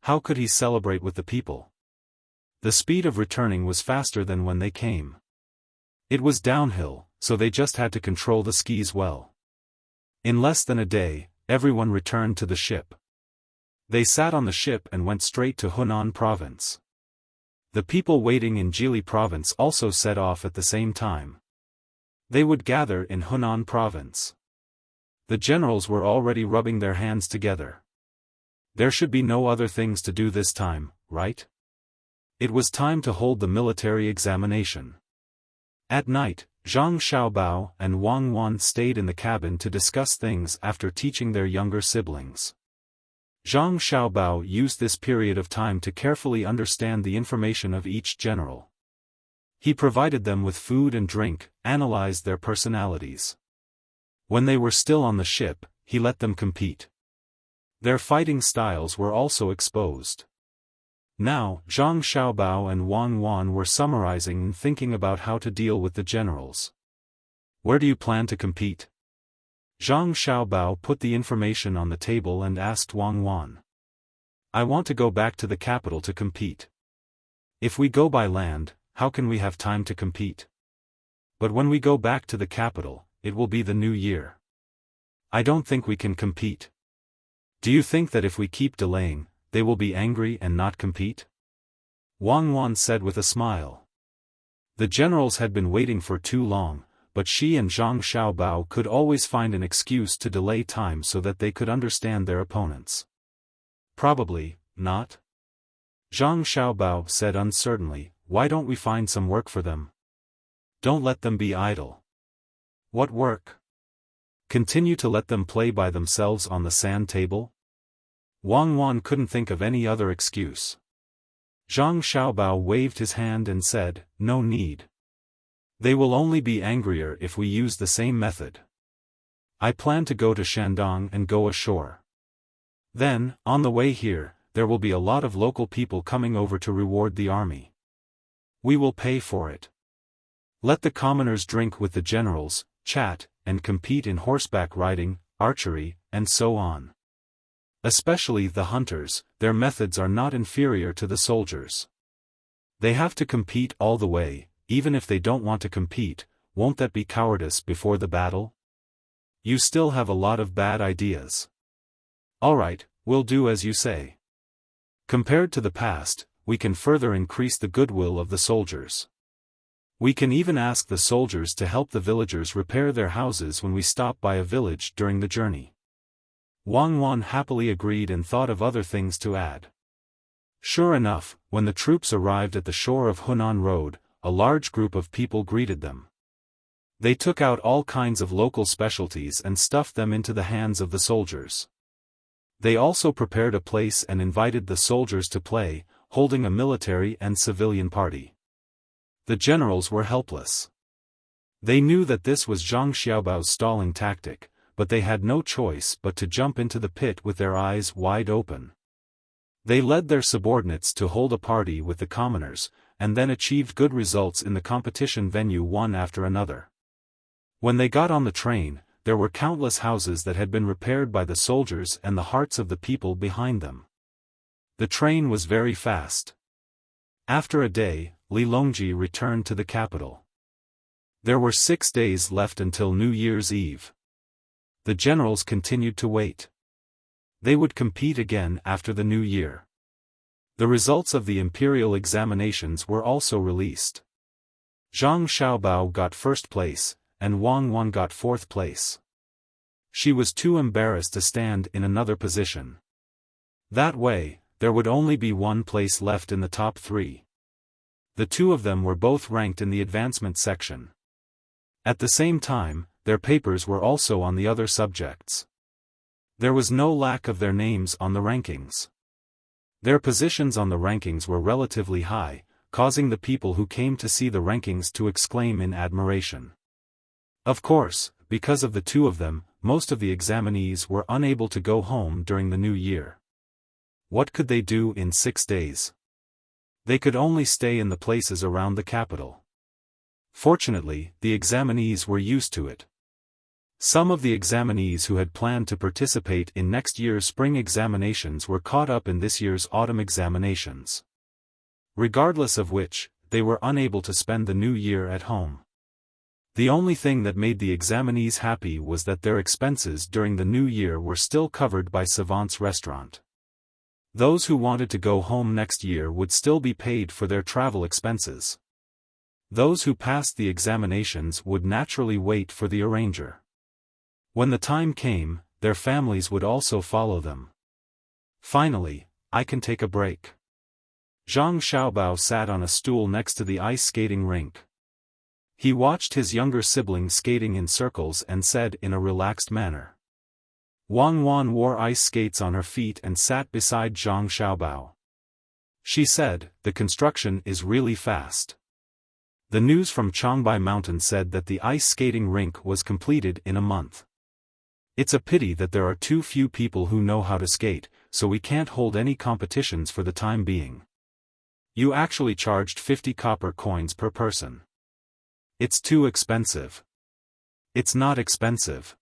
How could he celebrate with the people? The speed of returning was faster than when they came. It was downhill, so they just had to control the skis well. In less than a day, everyone returned to the ship. They sat on the ship and went straight to Hunan province. The people waiting in Jili province also set off at the same time. They would gather in Hunan province. The generals were already rubbing their hands together. There should be no other things to do this time, right? It was time to hold the military examination. At night, Zhang Xiaobao and Wang Wan stayed in the cabin to discuss things after teaching their younger siblings. Zhang Xiaobao used this period of time to carefully understand the information of each general. He provided them with food and drink, analyzed their personalities. When they were still on the ship, he let them compete. Their fighting styles were also exposed. Now, Zhang Xiaobao and Wang Wan were summarizing and thinking about how to deal with the generals. Where do you plan to compete? Zhang Xiaobao put the information on the table and asked Wang Wan. I want to go back to the capital to compete. If we go by land, how can we have time to compete? But when we go back to the capital, it will be the new year. I don't think we can compete. Do you think that if we keep delaying, they will be angry and not compete? Wang Wan said with a smile. The generals had been waiting for too long, but she and Zhang Xiaobao could always find an excuse to delay time so that they could understand their opponents. Probably not. Zhang Xiaobao said uncertainly, why don't we find some work for them? Don't let them be idle. What work? Continue to let them play by themselves on the sand table? Wang Wan couldn't think of any other excuse. Zhang Xiaobao waved his hand and said, no need. They will only be angrier if we use the same method. I plan to go to Shandong and go ashore. Then, on the way here, there will be a lot of local people coming over to reward the army. We will pay for it. Let the commoners drink with the generals, chat, and compete in horseback riding, archery, and so on. Especially the hunters, their methods are not inferior to the soldiers. They have to compete all the way, even if they don't want to compete. Won't that be cowardice before the battle? You still have a lot of bad ideas. Alright, we'll do as you say. Compared to the past, we can further increase the goodwill of the soldiers. We can even ask the soldiers to help the villagers repair their houses when we stop by a village during the journey. Wang Wan happily agreed and thought of other things to add. Sure enough, when the troops arrived at the shore of Hunan Road, a large group of people greeted them. They took out all kinds of local specialties and stuffed them into the hands of the soldiers. They also prepared a place and invited the soldiers to play, holding a military and civilian party. The generals were helpless. They knew that this was Zhang Xiaobao's stalling tactic, but they had no choice but to jump into the pit with their eyes wide open. They led their subordinates to hold a party with the commoners, and then achieved good results in the competition venue one after another. When they got on the train, there were countless houses that had been repaired by the soldiers and the hearts of the people behind them. The train was very fast. After a day, Li Longji returned to the capital. There were 6 days left until New Year's Eve. The generals continued to wait. They would compete again after the new year. The results of the imperial examinations were also released. Zhang Xiaobao got first place, and Wang Wan got fourth place. She was too embarrassed to stand in another position. That way, there would only be one place left in the top three. The two of them were both ranked in the advancement section. At the same time, their papers were also on the other subjects. There was no lack of their names on the rankings. Their positions on the rankings were relatively high, causing the people who came to see the rankings to exclaim in admiration. Of course, because of the two of them, most of the examinees were unable to go home during the new year. What could they do in 6 days? They could only stay in the places around the capital. Fortunately, the examinees were used to it. Some of the examinees who had planned to participate in next year's spring examinations were caught up in this year's autumn examinations. Regardless of which, they were unable to spend the new year at home. The only thing that made the examinees happy was that their expenses during the new year were still covered by Savant's restaurant. Those who wanted to go home next year would still be paid for their travel expenses. Those who passed the examinations would naturally wait for the arranger. When the time came, their families would also follow them. Finally, I can take a break. Zhang Xiaobao sat on a stool next to the ice skating rink. He watched his younger sibling skating in circles and said in a relaxed manner. Wang Wan wore ice skates on her feet and sat beside Zhang Xiaobao. She said, "The construction is really fast." The news from Changbai Mountain said that the ice skating rink was completed in a month. It's a pity that there are too few people who know how to skate, so we can't hold any competitions for the time being. You actually charged 50 copper coins per person. It's too expensive. It's not expensive.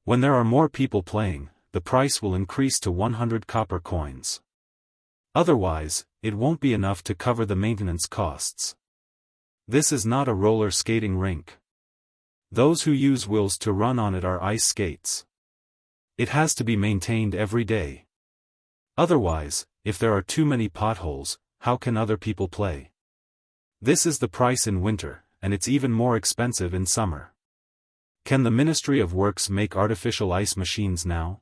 When there are more people playing, the price will increase to 100 copper coins. Otherwise, it won't be enough to cover the maintenance costs. This is not a roller skating rink. Those who use wheels to run on it are ice skates. It has to be maintained every day. Otherwise, if there are too many potholes, how can other people play? This is the price in winter, and it's even more expensive in summer. Can the Ministry of Works make artificial ice machines now?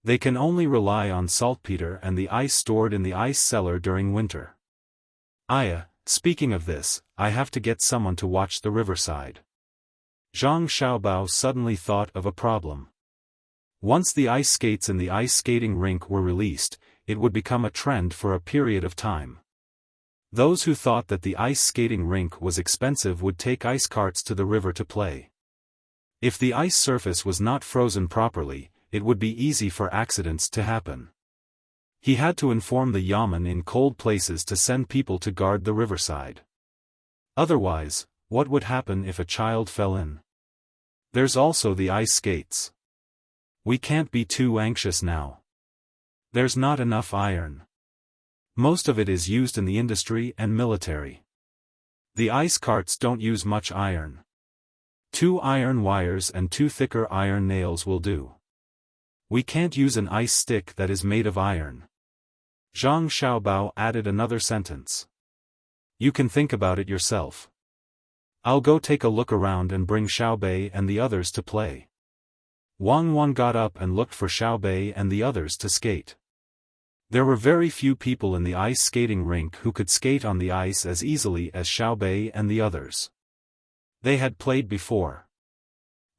They can only rely on saltpeter and the ice stored in the ice cellar during winter. Speaking of this, I have to get someone to watch the riverside. Zhang Xiaobao suddenly thought of a problem. Once the ice skates in the ice skating rink were released, it would become a trend for a period of time. Those who thought that the ice skating rink was expensive would take ice carts to the river to play. If the ice surface was not frozen properly, it would be easy for accidents to happen. He had to inform the yamen in cold places to send people to guard the riverside. Otherwise, what would happen if a child fell in? There's also the ice skates. We can't be too anxious now. There's not enough iron. Most of it is used in the industry and military. The ice carts don't use much iron. 2 iron wires and 2 thicker iron nails will do. We can't use an ice stick that is made of iron. Zhang Xiaobao added another sentence. You can think about it yourself. I'll go take a look around and bring Xiaobei and the others to play. Wang Wan got up and looked for Xiaobei and the others to skate. There were very few people in the ice skating rink who could skate on the ice as easily as Xiaobei and the others. They had played before.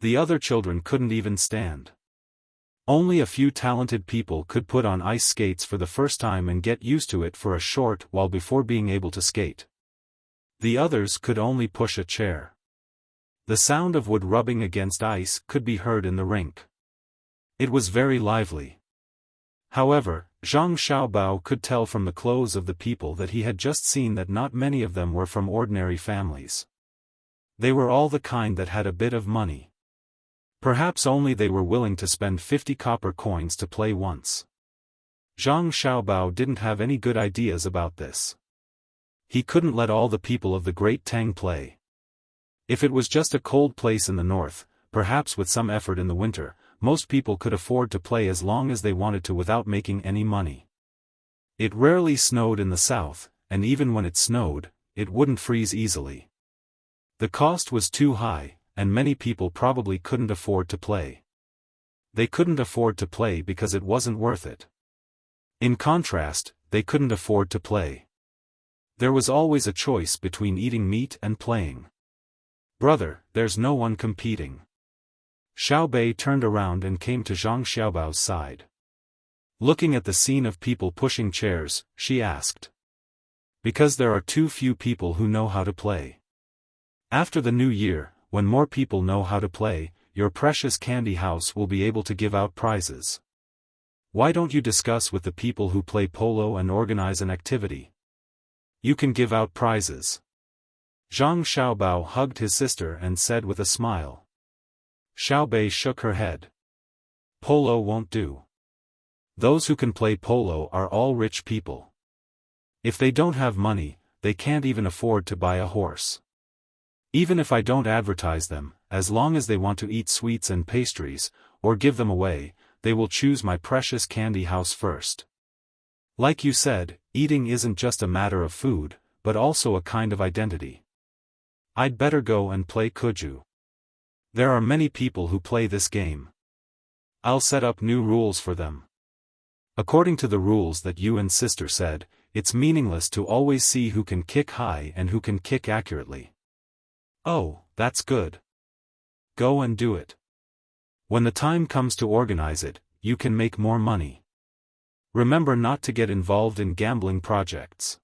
The other children couldn't even stand. Only a few talented people could put on ice skates for the first time and get used to it for a short while before being able to skate. The others could only push a chair. The sound of wood rubbing against ice could be heard in the rink. It was very lively. However, Zhang Xiaobao could tell from the clothes of the people that he had just seen that not many of them were from ordinary families. They were all the kind that had a bit of money. Perhaps only they were willing to spend 50 copper coins to play once. Zhang Xiaobao didn't have any good ideas about this. He couldn't let all the people of the Great Tang play. If it was just a cold place in the north, perhaps with some effort in the winter, most people could afford to play as long as they wanted to without making any money. It rarely snowed in the south, and even when it snowed, it wouldn't freeze easily. The cost was too high, and many people probably couldn't afford to play. They couldn't afford to play because it wasn't worth it. In contrast, they couldn't afford to play. There was always a choice between eating meat and playing. Brother, there's no one competing. Xiaobei turned around and came to Zhang Xiaobao's side. Looking at the scene of people pushing chairs, she asked. Because there are too few people who know how to play. After the new year, when more people know how to play, your precious candy house will be able to give out prizes. Why don't you discuss with the people who play polo and organize an activity? You can give out prizes. Zhang Xiaobao hugged his sister and said with a smile. Xiaobei shook her head. Polo won't do. Those who can play polo are all rich people. If they don't have money, they can't even afford to buy a horse. Even if I don't advertise them, as long as they want to eat sweets and pastries, or give them away, they will choose my precious candy house first. Like you said, eating isn't just a matter of food, but also a kind of identity. I'd better go and play Kuju. There are many people who play this game. I'll set up new rules for them. According to the rules that you and sister said, it's meaningless to always see who can kick high and who can kick accurately. Oh, that's good. Go and do it. When the time comes to organize it, you can make more money. Remember not to get involved in gambling projects.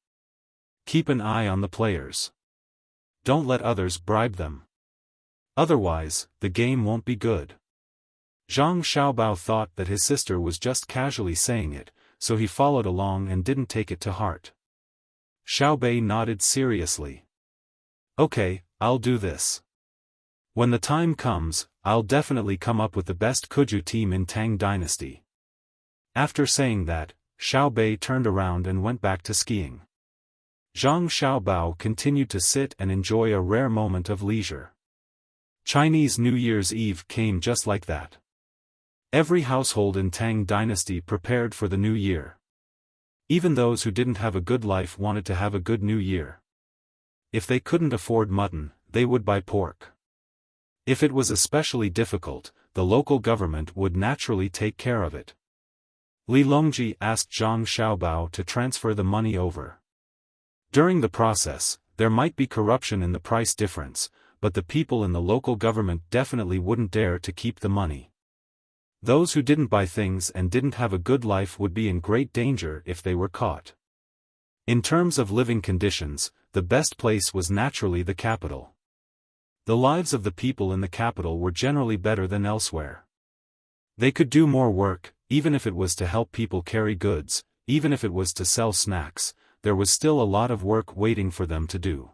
Keep an eye on the players. Don't let others bribe them. Otherwise, the game won't be good. Zhang Xiaobao thought that his sister was just casually saying it, so he followed along and didn't take it to heart. Xiaobei nodded seriously. Okay, I'll do this. When the time comes, I'll definitely come up with the best Kuju team in Tang Dynasty. After saying that, Xiaobei turned around and went back to skiing. Zhang Xiaobao continued to sit and enjoy a rare moment of leisure. Chinese New Year's Eve came just like that. Every household in Tang Dynasty prepared for the new year. Even those who didn't have a good life wanted to have a good new year. If they couldn't afford mutton, they would buy pork. If it was especially difficult, the local government would naturally take care of it. Li Longji asked Zhang Xiaobao to transfer the money over. During the process, there might be corruption in the price difference, but the people in the local government definitely wouldn't dare to keep the money. Those who didn't buy things and didn't have a good life would be in great danger if they were caught. In terms of living conditions, the best place was naturally the capital. The lives of the people in the capital were generally better than elsewhere. They could do more work, even if it was to help people carry goods, even if it was to sell snacks, there was still a lot of work waiting for them to do.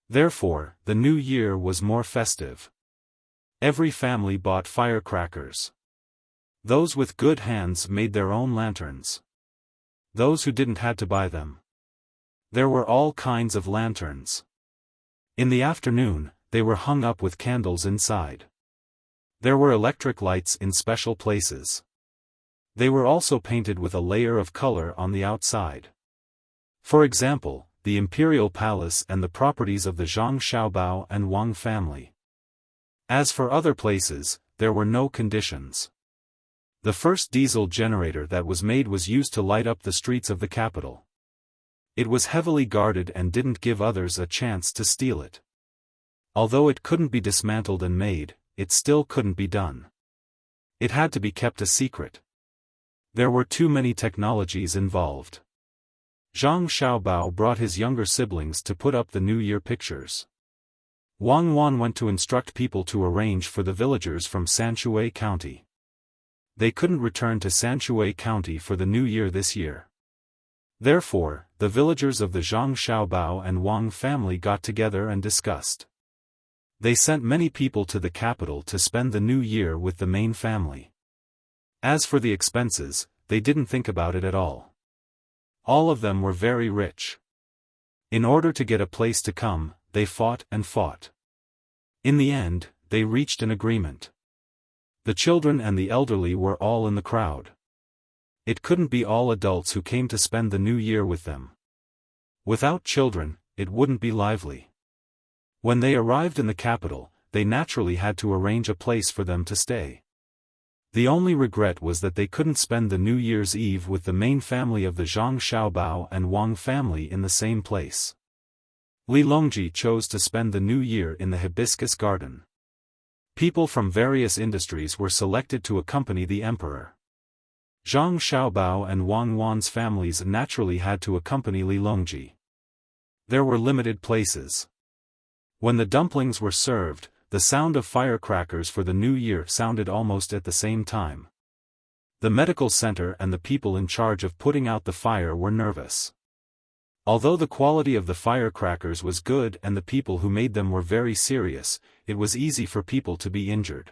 Therefore, the new year was more festive. Every family bought firecrackers. Those with good hands made their own lanterns. Those who didn't had to buy them. There were all kinds of lanterns. In the afternoon, they were hung up with candles inside. There were electric lights in special places. They were also painted with a layer of color on the outside. For example, the imperial palace and the properties of the Zhang Xiaobao and Wang family. As for other places, there were no conditions. The first diesel generator that was made was used to light up the streets of the capital. It was heavily guarded and didn't give others a chance to steal it. Although it couldn't be dismantled and made, it still couldn't be done. It had to be kept a secret. There were too many technologies involved. Zhang Xiaobao brought his younger siblings to put up the New Year pictures. Wang Wan went to instruct people to arrange for the villagers from Sanshui County. They couldn't return to Sanshui County for the New Year this year. Therefore, the villagers of the Zhang Xiaobao and Wang family got together and discussed. They sent many people to the capital to spend the New Year with the main family. As for the expenses, they didn't think about it at all. All of them were very rich. In order to get a place to come, they fought and fought. In the end, they reached an agreement. The children and the elderly were all in the crowd. It couldn't be all adults who came to spend the new year with them. Without children, it wouldn't be lively. When they arrived in the capital, they naturally had to arrange a place for them to stay. The only regret was that they couldn't spend the New Year's Eve with the main family of the Zhang Xiaobao and Wang family in the same place. Li Longji chose to spend the New Year in the hibiscus garden. People from various industries were selected to accompany the emperor. Zhang Xiaobao and Wang Wan's families naturally had to accompany Li Longji. There were limited places. When the dumplings were served, the sound of firecrackers for the new year sounded almost at the same time. The medical center and the people in charge of putting out the fire were nervous. Although the quality of the firecrackers was good and the people who made them were very serious, it was easy for people to be injured.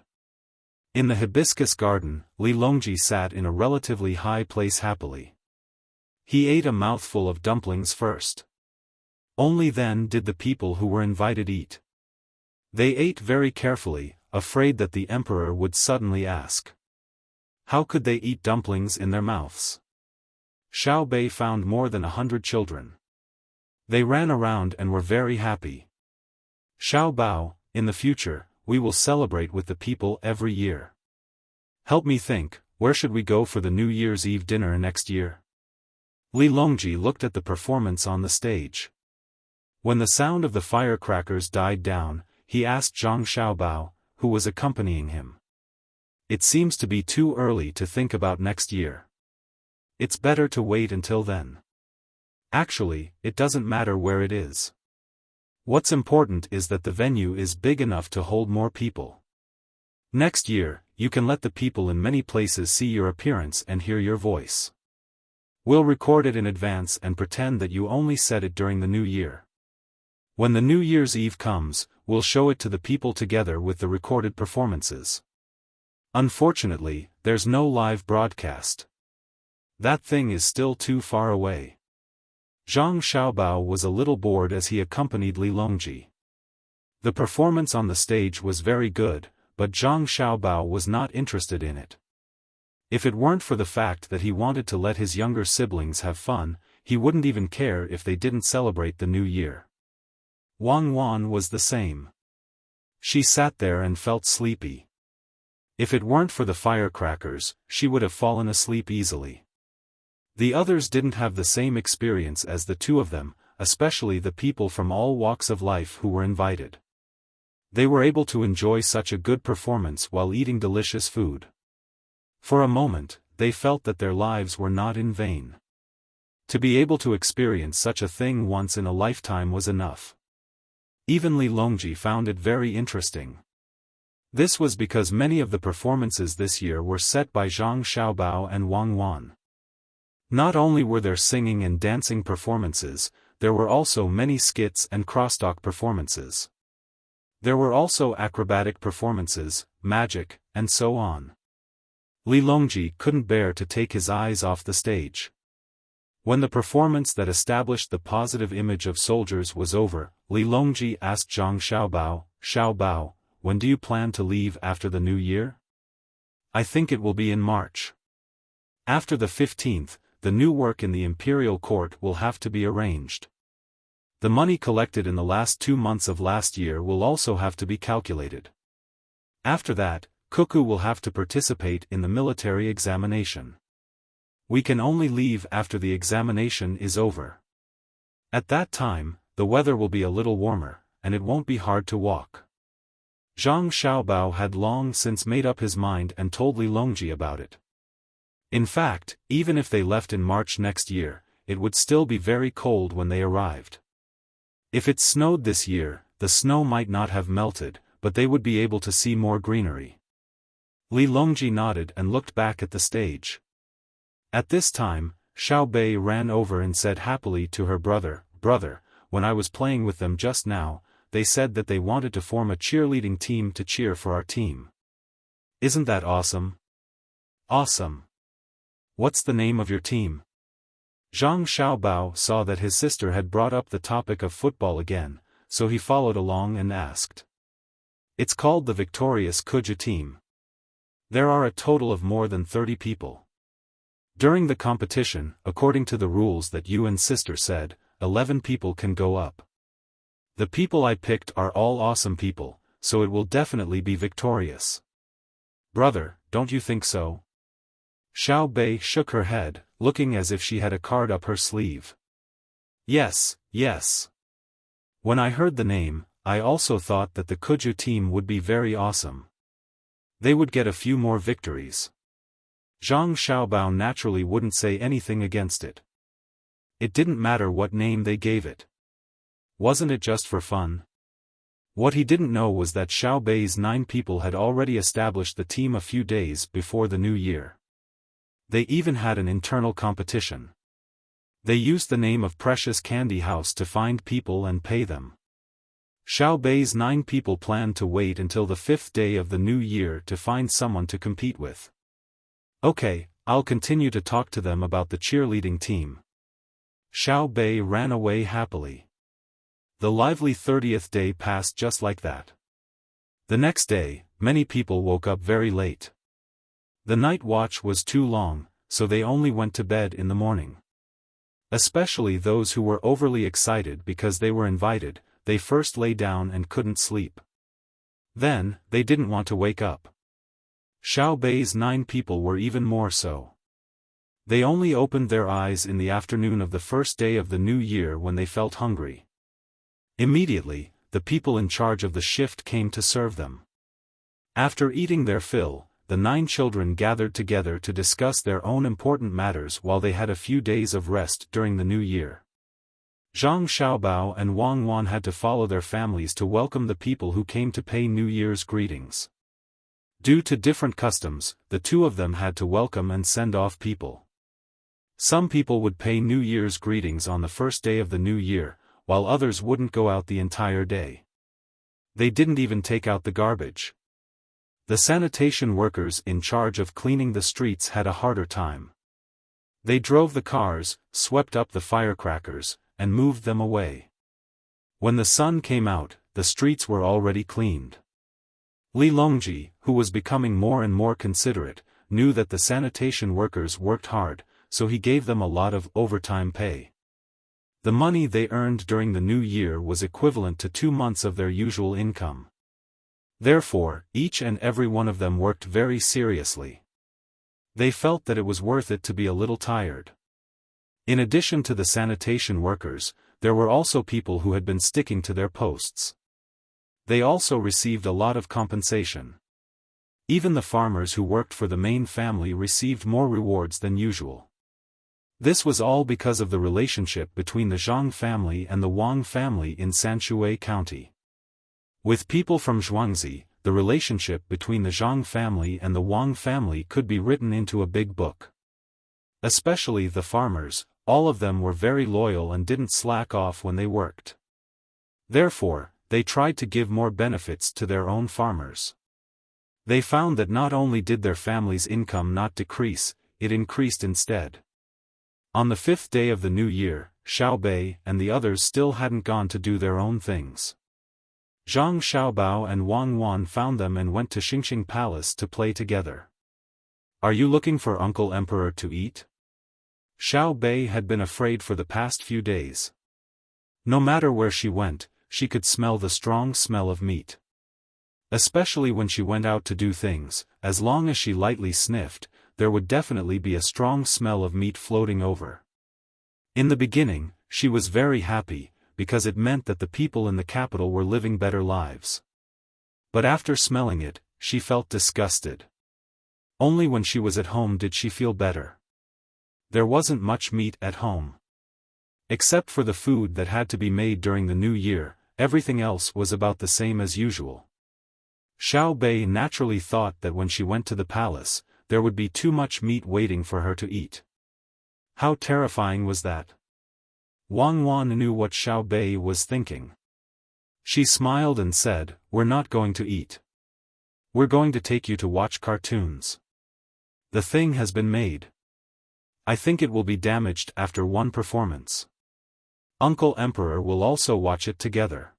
In the hibiscus garden, Li Longji sat in a relatively high place happily. He ate a mouthful of dumplings first. Only then did the people who were invited eat. They ate very carefully, afraid that the emperor would suddenly ask. How could they eat dumplings in their mouths? Xiao Bei found more than 100 children. They ran around and were very happy. Xiao Bao, in the future, we will celebrate with the people every year. Help me think, where should we go for the New Year's Eve dinner next year? Li Longji looked at the performance on the stage. When the sound of the firecrackers died down, he asked Zhang Xiaobao, who was accompanying him. It seems to be too early to think about next year. It's better to wait until then. Actually, it doesn't matter where it is. What's important is that the venue is big enough to hold more people. Next year, you can let the people in many places see your appearance and hear your voice. We'll record it in advance and pretend that you only said it during the new year. When the New Year's Eve comes, we'll show it to the people together with the recorded performances. Unfortunately, there's no live broadcast. That thing is still too far away. Zhang Xiaobao was a little bored as he accompanied Li Longji. The performance on the stage was very good, but Zhang Xiaobao was not interested in it. If it weren't for the fact that he wanted to let his younger siblings have fun, he wouldn't even care if they didn't celebrate the new year. Wang Wan was the same. She sat there and felt sleepy. If it weren't for the firecrackers, she would have fallen asleep easily. The others didn't have the same experience as the two of them, especially the people from all walks of life who were invited. They were able to enjoy such a good performance while eating delicious food. For a moment, they felt that their lives were not in vain. To be able to experience such a thing once in a lifetime was enough. Even Li Longji found it very interesting. This was because many of the performances this year were set by Zhang Xiaobao and Wang Wan. Not only were there singing and dancing performances, there were also many skits and crosstalk performances. There were also acrobatic performances, magic, and so on. Li Longji couldn't bear to take his eyes off the stage. When the performance that established the positive image of soldiers was over, Li Longji asked Zhang Xiaobao, "Xiaobao, when do you plan to leave after the new year?" "I think it will be in March. After the 15th, the new work in the imperial court will have to be arranged. The money collected in the last 2 months of last year will also have to be calculated. After that, Cuckoo will have to participate in the military examination. We can only leave after the examination is over. At that time, the weather will be a little warmer, and it won't be hard to walk." Zhang Xiaobao had long since made up his mind and told Li Longji about it. In fact, even if they left in March next year, it would still be very cold when they arrived. If it snowed this year, the snow might not have melted, but they would be able to see more greenery. Li Longji nodded and looked back at the stage. At this time, Xiao Bei ran over and said happily to her brother, "Brother, when I was playing with them just now, they said that they wanted to form a cheerleading team to cheer for our team. Isn't that awesome?" "Awesome. What's the name of your team?" Zhang Xiaobao saw that his sister had brought up the topic of football again, so he followed along and asked. It's called the Victorious Kuja Team. There are a total of more than 30 people. During the competition, according to the rules that you and sister said, 11 people can go up. The people I picked are all awesome people, so it will definitely be victorious. Brother, don't you think so? Xiao Bei shook her head, looking as if she had a card up her sleeve. Yes, yes. When I heard the name, I also thought that the Kuju team would be very awesome. They would get a few more victories. Zhang Xiaobao naturally wouldn't say anything against it. It didn't matter what name they gave it. Wasn't it just for fun? What he didn't know was that Xiao Bei's 9 people had already established the team a few days before the new year. They even had an internal competition. They used the name of Precious Candy House to find people and pay them. Xiao Bei's 9 people planned to wait until the 5th day of the new year to find someone to compete with. Okay, I'll continue to talk to them about the cheerleading team. Xiao Bei ran away happily. The lively 30th day passed just like that. The next day, many people woke up very late. The night watch was too long, so they only went to bed in the morning. Especially those who were overly excited because they were invited, they first lay down and couldn't sleep. Then, they didn't want to wake up. Xiao Bei's 9 people were even more so. They only opened their eyes in the afternoon of the first day of the new year when they felt hungry. Immediately, the people in charge of the shift came to serve them. After eating their fill, the 9 children gathered together to discuss their own important matters while they had a few days of rest during the new year. Zhang Xiaobao and Wang Wan had to follow their families to welcome the people who came to pay New Year's greetings. Due to different customs, the two of them had to welcome and send off people. Some people would pay New Year's greetings on the first day of the new year, while others wouldn't go out the entire day. They didn't even take out the garbage. The sanitation workers in charge of cleaning the streets had a harder time. They drove the cars, swept up the firecrackers, and moved them away. When the sun came out, the streets were already cleaned. Li Longji, who was becoming more and more considerate, knew that the sanitation workers worked hard, so he gave them a lot of overtime pay. The money they earned during the new year was equivalent to 2 months of their usual income. Therefore, each and every one of them worked very seriously. They felt that it was worth it to be a little tired. In addition to the sanitation workers, there were also people who had been sticking to their posts. They also received a lot of compensation. Even the farmers who worked for the main family received more rewards than usual. This was all because of the relationship between the Zhang family and the Wang family in Sanshui County. With people from Zhuangzi, the relationship between the Zhang family and the Wang family could be written into a big book. Especially the farmers, all of them were very loyal and didn't slack off when they worked. Therefore, they tried to give more benefits to their own farmers. They found that not only did their family's income not decrease, it increased instead. On the 5th day of the new year, Xiao Bei and the others still hadn't gone to do their own things. Zhang Xiaobao and Wang Wan found them and went to Xingxing Palace to play together. Are you looking for Uncle Emperor to eat? Xiao Bei had been afraid for the past few days. No matter where she went, she could smell the strong smell of meat. Especially when she went out to do things, as long as she lightly sniffed, there would definitely be a strong smell of meat floating over. In the beginning, she was very happy, because it meant that the people in the capital were living better lives. But after smelling it, she felt disgusted. Only when she was at home did she feel better. There wasn't much meat at home. Except for the food that had to be made during the new year, everything else was about the same as usual. Xiao Bei naturally thought that when she went to the palace, there would be too much meat waiting for her to eat. How terrifying was that? Wang Wan knew what Xiao Bei was thinking. She smiled and said, "We're not going to eat. We're going to take you to watch cartoons. The thing has been made. I think it will be damaged after one performance. Uncle Emperor will also watch it together."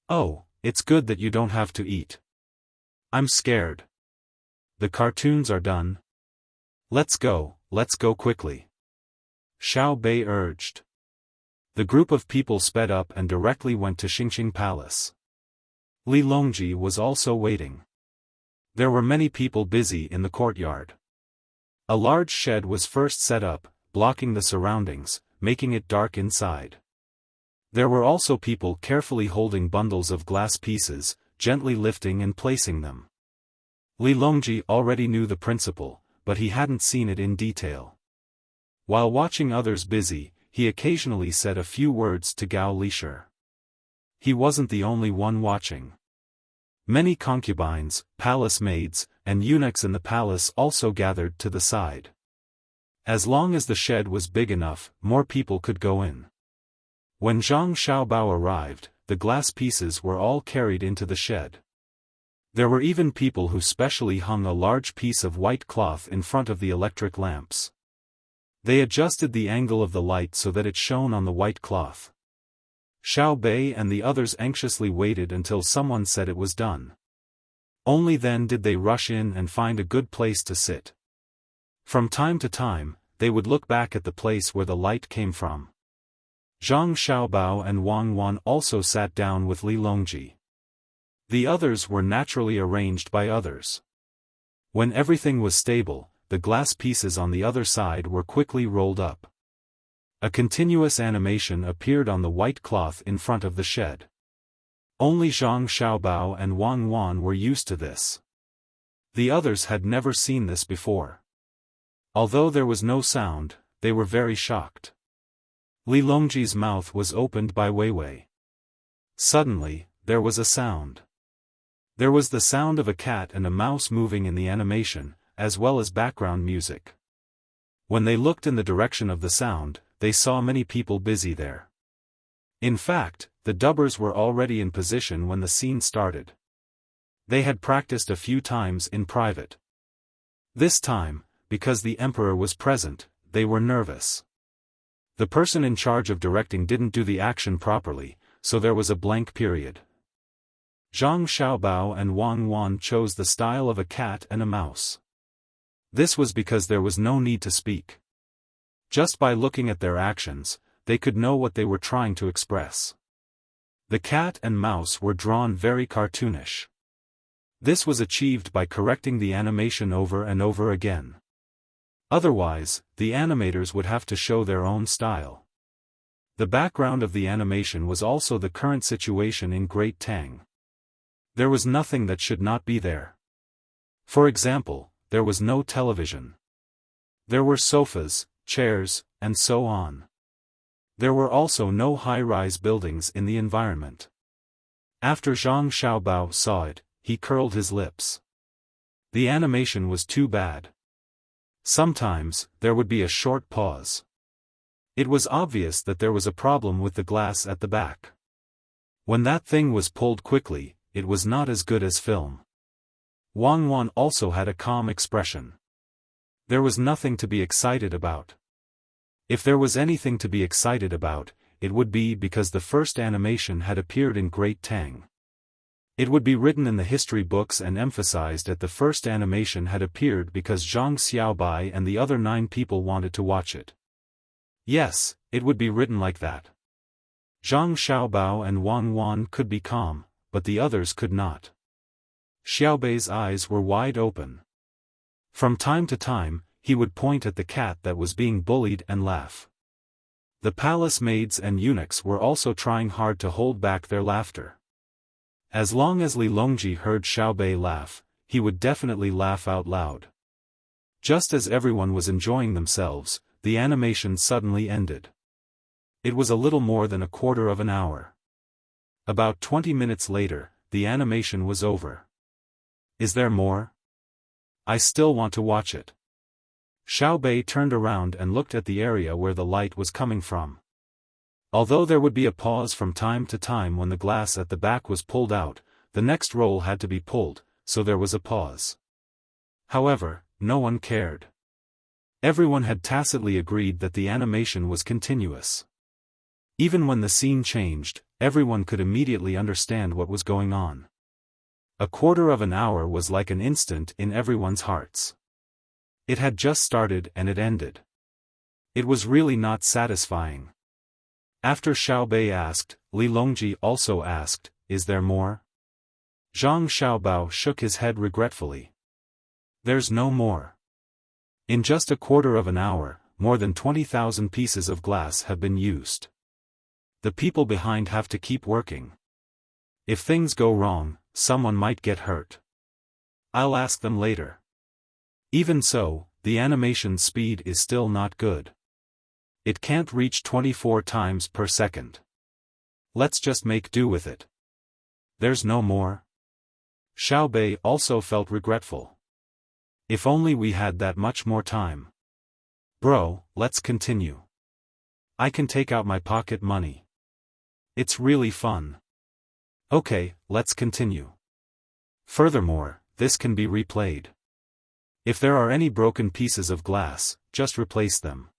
"Oh, It's good that you don't have to eat. I'm scared. The cartoons are done. Let's go quickly. Xiao Bei urged. The group of people sped up and directly went to Xingqing Palace. Li Longji was also waiting. There were many people busy in the courtyard. A large shed was first set up, blocking the surroundings, making it dark inside. There were also people carefully holding bundles of glass pieces, gently lifting and placing them. Li Longji already knew the principle, but he hadn't seen it in detail. While watching others busy, he occasionally said a few words to Gao Lisher. He wasn't the only one watching. Many concubines, palace maids, and eunuchs in the palace also gathered to the side. As long as the shed was big enough, more people could go in. When Zhang Xiaobao arrived, the glass pieces were all carried into the shed. There were even people who specially hung a large piece of white cloth in front of the electric lamps. They adjusted the angle of the light so that it shone on the white cloth. Xiao Bei and the others anxiously waited until someone said it was done. Only then did they rush in and find a good place to sit. From time to time, they would look back at the place where the light came from. Zhang Xiaobao and Wang Wan also sat down with Li Longji. The others were naturally arranged by others. When everything was stable, the glass pieces on the other side were quickly rolled up. A continuous animation appeared on the white cloth in front of the shed. Only Zhang Xiaobao and Wang Wan were used to this. The others had never seen this before. Although there was no sound, they were very shocked. Li Longji's mouth was opened by Weiwei. Suddenly, there was a sound. There was the sound of a cat and a mouse moving in the animation, as well as background music. When they looked in the direction of the sound, they saw many people busy there. In fact, the dubbers were already in position when the scene started. They had practiced a few times in private. This time, because the emperor was present, they were nervous. The person in charge of directing didn't do the action properly, so there was a blank period. Zhang Xiaobao and Wang Wan chose the style of a cat and a mouse. This was because there was no need to speak. Just by looking at their actions, they could know what they were trying to express. The cat and mouse were drawn very cartoonish. This was achieved by correcting the animation over and over again. Otherwise, the animators would have to show their own style. The background of the animation was also the current situation in Great Tang. There was nothing that should not be there. For example, there was no television. There were sofas, chairs, and so on. There were also no high-rise buildings in the environment. After Zhang Xiaobao saw it, he curled his lips. The animation was too bad. Sometimes, there would be a short pause. It was obvious that there was a problem with the glass at the back. When that thing was pulled quickly, it was not as good as film. Wang Wan also had a calm expression. There was nothing to be excited about. If there was anything to be excited about, it would be because the first animation had appeared in Great Tang. It would be written in the history books and emphasized that the first animation had appeared because Zhang Xiaobai and the other 9 people wanted to watch it. Yes, it would be written like that. Zhang Xiaobao and Wang Wan could be calm, but the others could not. Xiaobei's eyes were wide open. From time to time, he would point at the cat that was being bullied and laugh. The palace maids and eunuchs were also trying hard to hold back their laughter. As long as Li Longji heard Xiaobei laugh, he would definitely laugh out loud. Just as everyone was enjoying themselves, the animation suddenly ended. It was a little more than a quarter of an hour. About 20 minutes later, the animation was over. Is there more? I still want to watch it. Xiaobei turned around and looked at the area where the light was coming from. Although there would be a pause from time to time when the glass at the back was pulled out, the next roll had to be pulled, so there was a pause. However, no one cared. Everyone had tacitly agreed that the animation was continuous. Even when the scene changed, everyone could immediately understand what was going on. A quarter of an hour was like an instant in everyone's hearts. It had just started and it ended. It was really not satisfying. After Xiaobei asked, Li Longji also asked, "Is there more?" Zhang Xiaobao shook his head regretfully. "There's no more. In just a quarter of an hour, more than 20,000 pieces of glass have been used. The people behind have to keep working. If things go wrong, someone might get hurt. I'll ask them later. Even so, the animation speed is still not good. It can't reach 24 times per second. Let's just make do with it. There's no more." Xiaobei also felt regretful. If only we had that much more time. "Bro, let's continue. I can take out my pocket money. It's really fun." "Okay, let's continue. Furthermore, this can be replayed. If there are any broken pieces of glass, just replace them.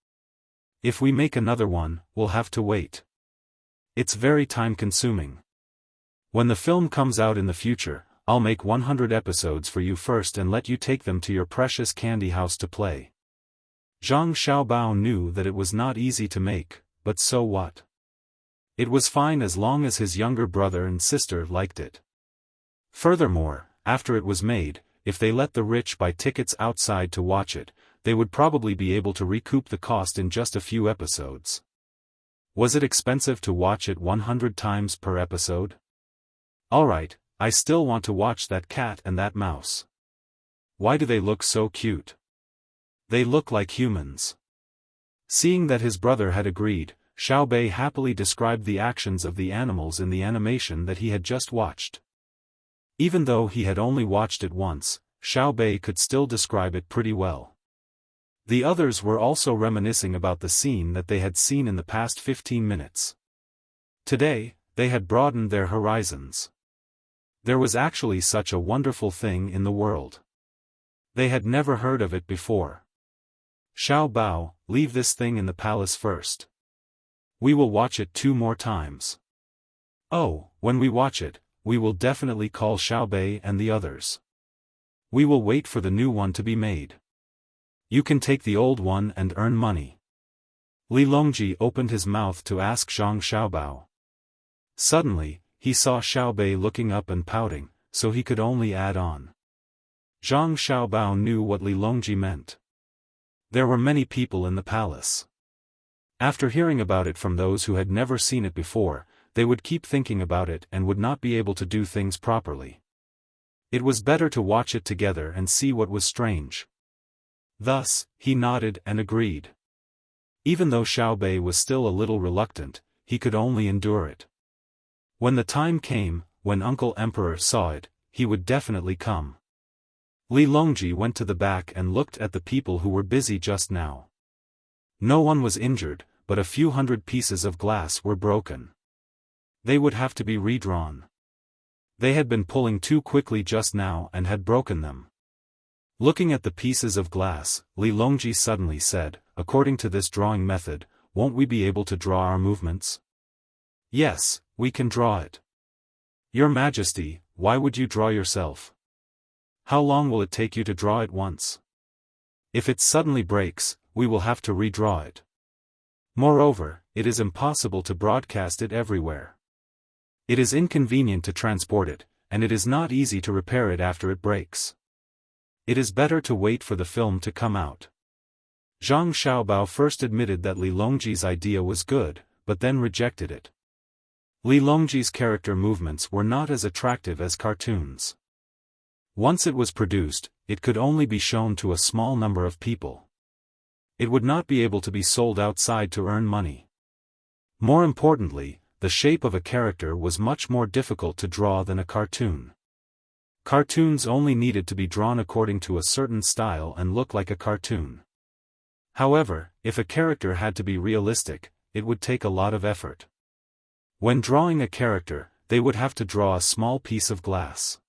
If we make another one, we'll have to wait. It's very time-consuming. When the film comes out in the future, I'll make 100 episodes for you first and let you take them to your precious candy house to play." Zhang Xiaobao knew that it was not easy to make, but so what? It was fine as long as his younger brother and sister liked it. Furthermore, after it was made, if they let the rich buy tickets outside to watch it, they would probably be able to recoup the cost in just a few episodes. Was it expensive to watch it 100 times per episode? Alright, I still want to watch that cat and that mouse. Why do they look so cute? They look like humans. Seeing that his brother had agreed, Xiaobei happily described the actions of the animals in the animation that he had just watched. Even though he had only watched it once, Xiaobei could still describe it pretty well. The others were also reminiscing about the scene that they had seen in the past 15 minutes. Today, they had broadened their horizons. There was actually such a wonderful thing in the world. They had never heard of it before. "Xiao Bao, leave this thing in the palace first. We will watch it 2 more times. Oh, when we watch it, we will definitely call Xiaobei and the others. We will wait for the new one to be made. You can take the old one and earn money." Li Longji opened his mouth to ask Zhang Xiaobao. Suddenly, he saw Xiaobei looking up and pouting, so he could only add on. Zhang Xiaobao knew what Li Longji meant. There were many people in the palace. After hearing about it from those who had never seen it before, they would keep thinking about it and would not be able to do things properly. It was better to watch it together and see what was strange. Thus, he nodded and agreed. Even though Xiaobei was still a little reluctant, he could only endure it. When the time came, when Uncle Emperor saw it, he would definitely come. Li Longji went to the back and looked at the people who were busy just now. No one was injured, but a few hundred pieces of glass were broken. They would have to be redrawn. They had been pulling too quickly just now and had broken them. Looking at the pieces of glass, Li Longji suddenly said, "According to this drawing method, won't we be able to draw our movements?" "Yes, we can draw it." "Your Majesty, why would you draw yourself? How long will it take you to draw it once? If it suddenly breaks, we will have to redraw it. Moreover, it is impossible to broadcast it everywhere. It is inconvenient to transport it, and it is not easy to repair it after it breaks. It is better to wait for the film to come out." Zhang Xiaobao first admitted that Li Longji's idea was good, but then rejected it. Li Longji's character movements were not as attractive as cartoons. Once it was produced, it could only be shown to a small number of people. It would not be able to be sold outside to earn money. More importantly, the shape of a character was much more difficult to draw than a cartoon. Cartoons only needed to be drawn according to a certain style and look like a cartoon. However, if a character had to be realistic, it would take a lot of effort. When drawing a character, they would have to draw a small piece of glass.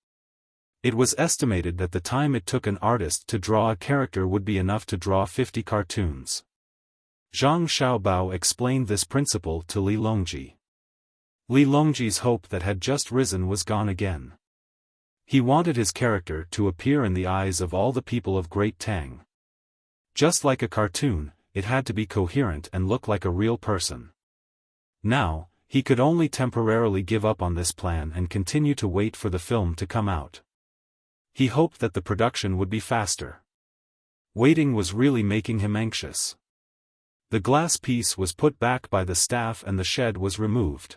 It was estimated that the time it took an artist to draw a character would be enough to draw 50 cartoons. Zhang Xiaobao explained this principle to Li Longji. Li Longji's hope that had just risen was gone again. He wanted his character to appear in the eyes of all the people of Great Tang. Just like a cartoon, it had to be coherent and look like a real person. Now, he could only temporarily give up on this plan and continue to wait for the film to come out. He hoped that the production would be faster. Waiting was really making him anxious. The glass piece was put back by the staff and the shed was removed.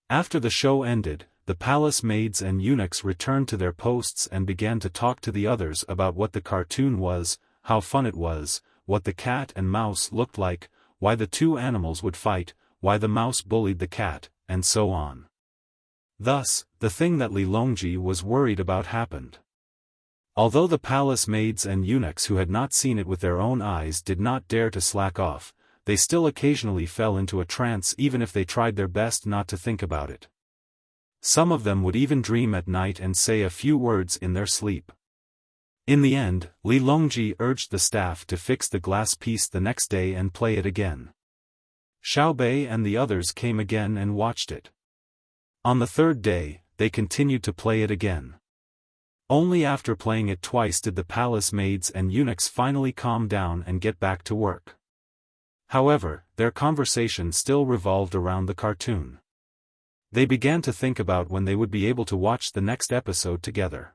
After the show ended, the palace maids and eunuchs returned to their posts and began to talk to the others about what the cartoon was, how fun it was, what the cat and mouse looked like, why the two animals would fight, why the mouse bullied the cat, and so on. Thus, the thing that Li Longji was worried about happened. Although the palace maids and eunuchs who had not seen it with their own eyes did not dare to slack off, they still occasionally fell into a trance even if they tried their best not to think about it. Some of them would even dream at night and say a few words in their sleep. In the end, Li Longji urged the staff to fix the glass piece the next day and play it again. Xiaobei and the others came again and watched it. On the third day, they continued to play it again. Only after playing it twice did the palace maids and eunuchs finally calm down and get back to work. However, their conversation still revolved around the cartoon. They began to think about when they would be able to watch the next episode together.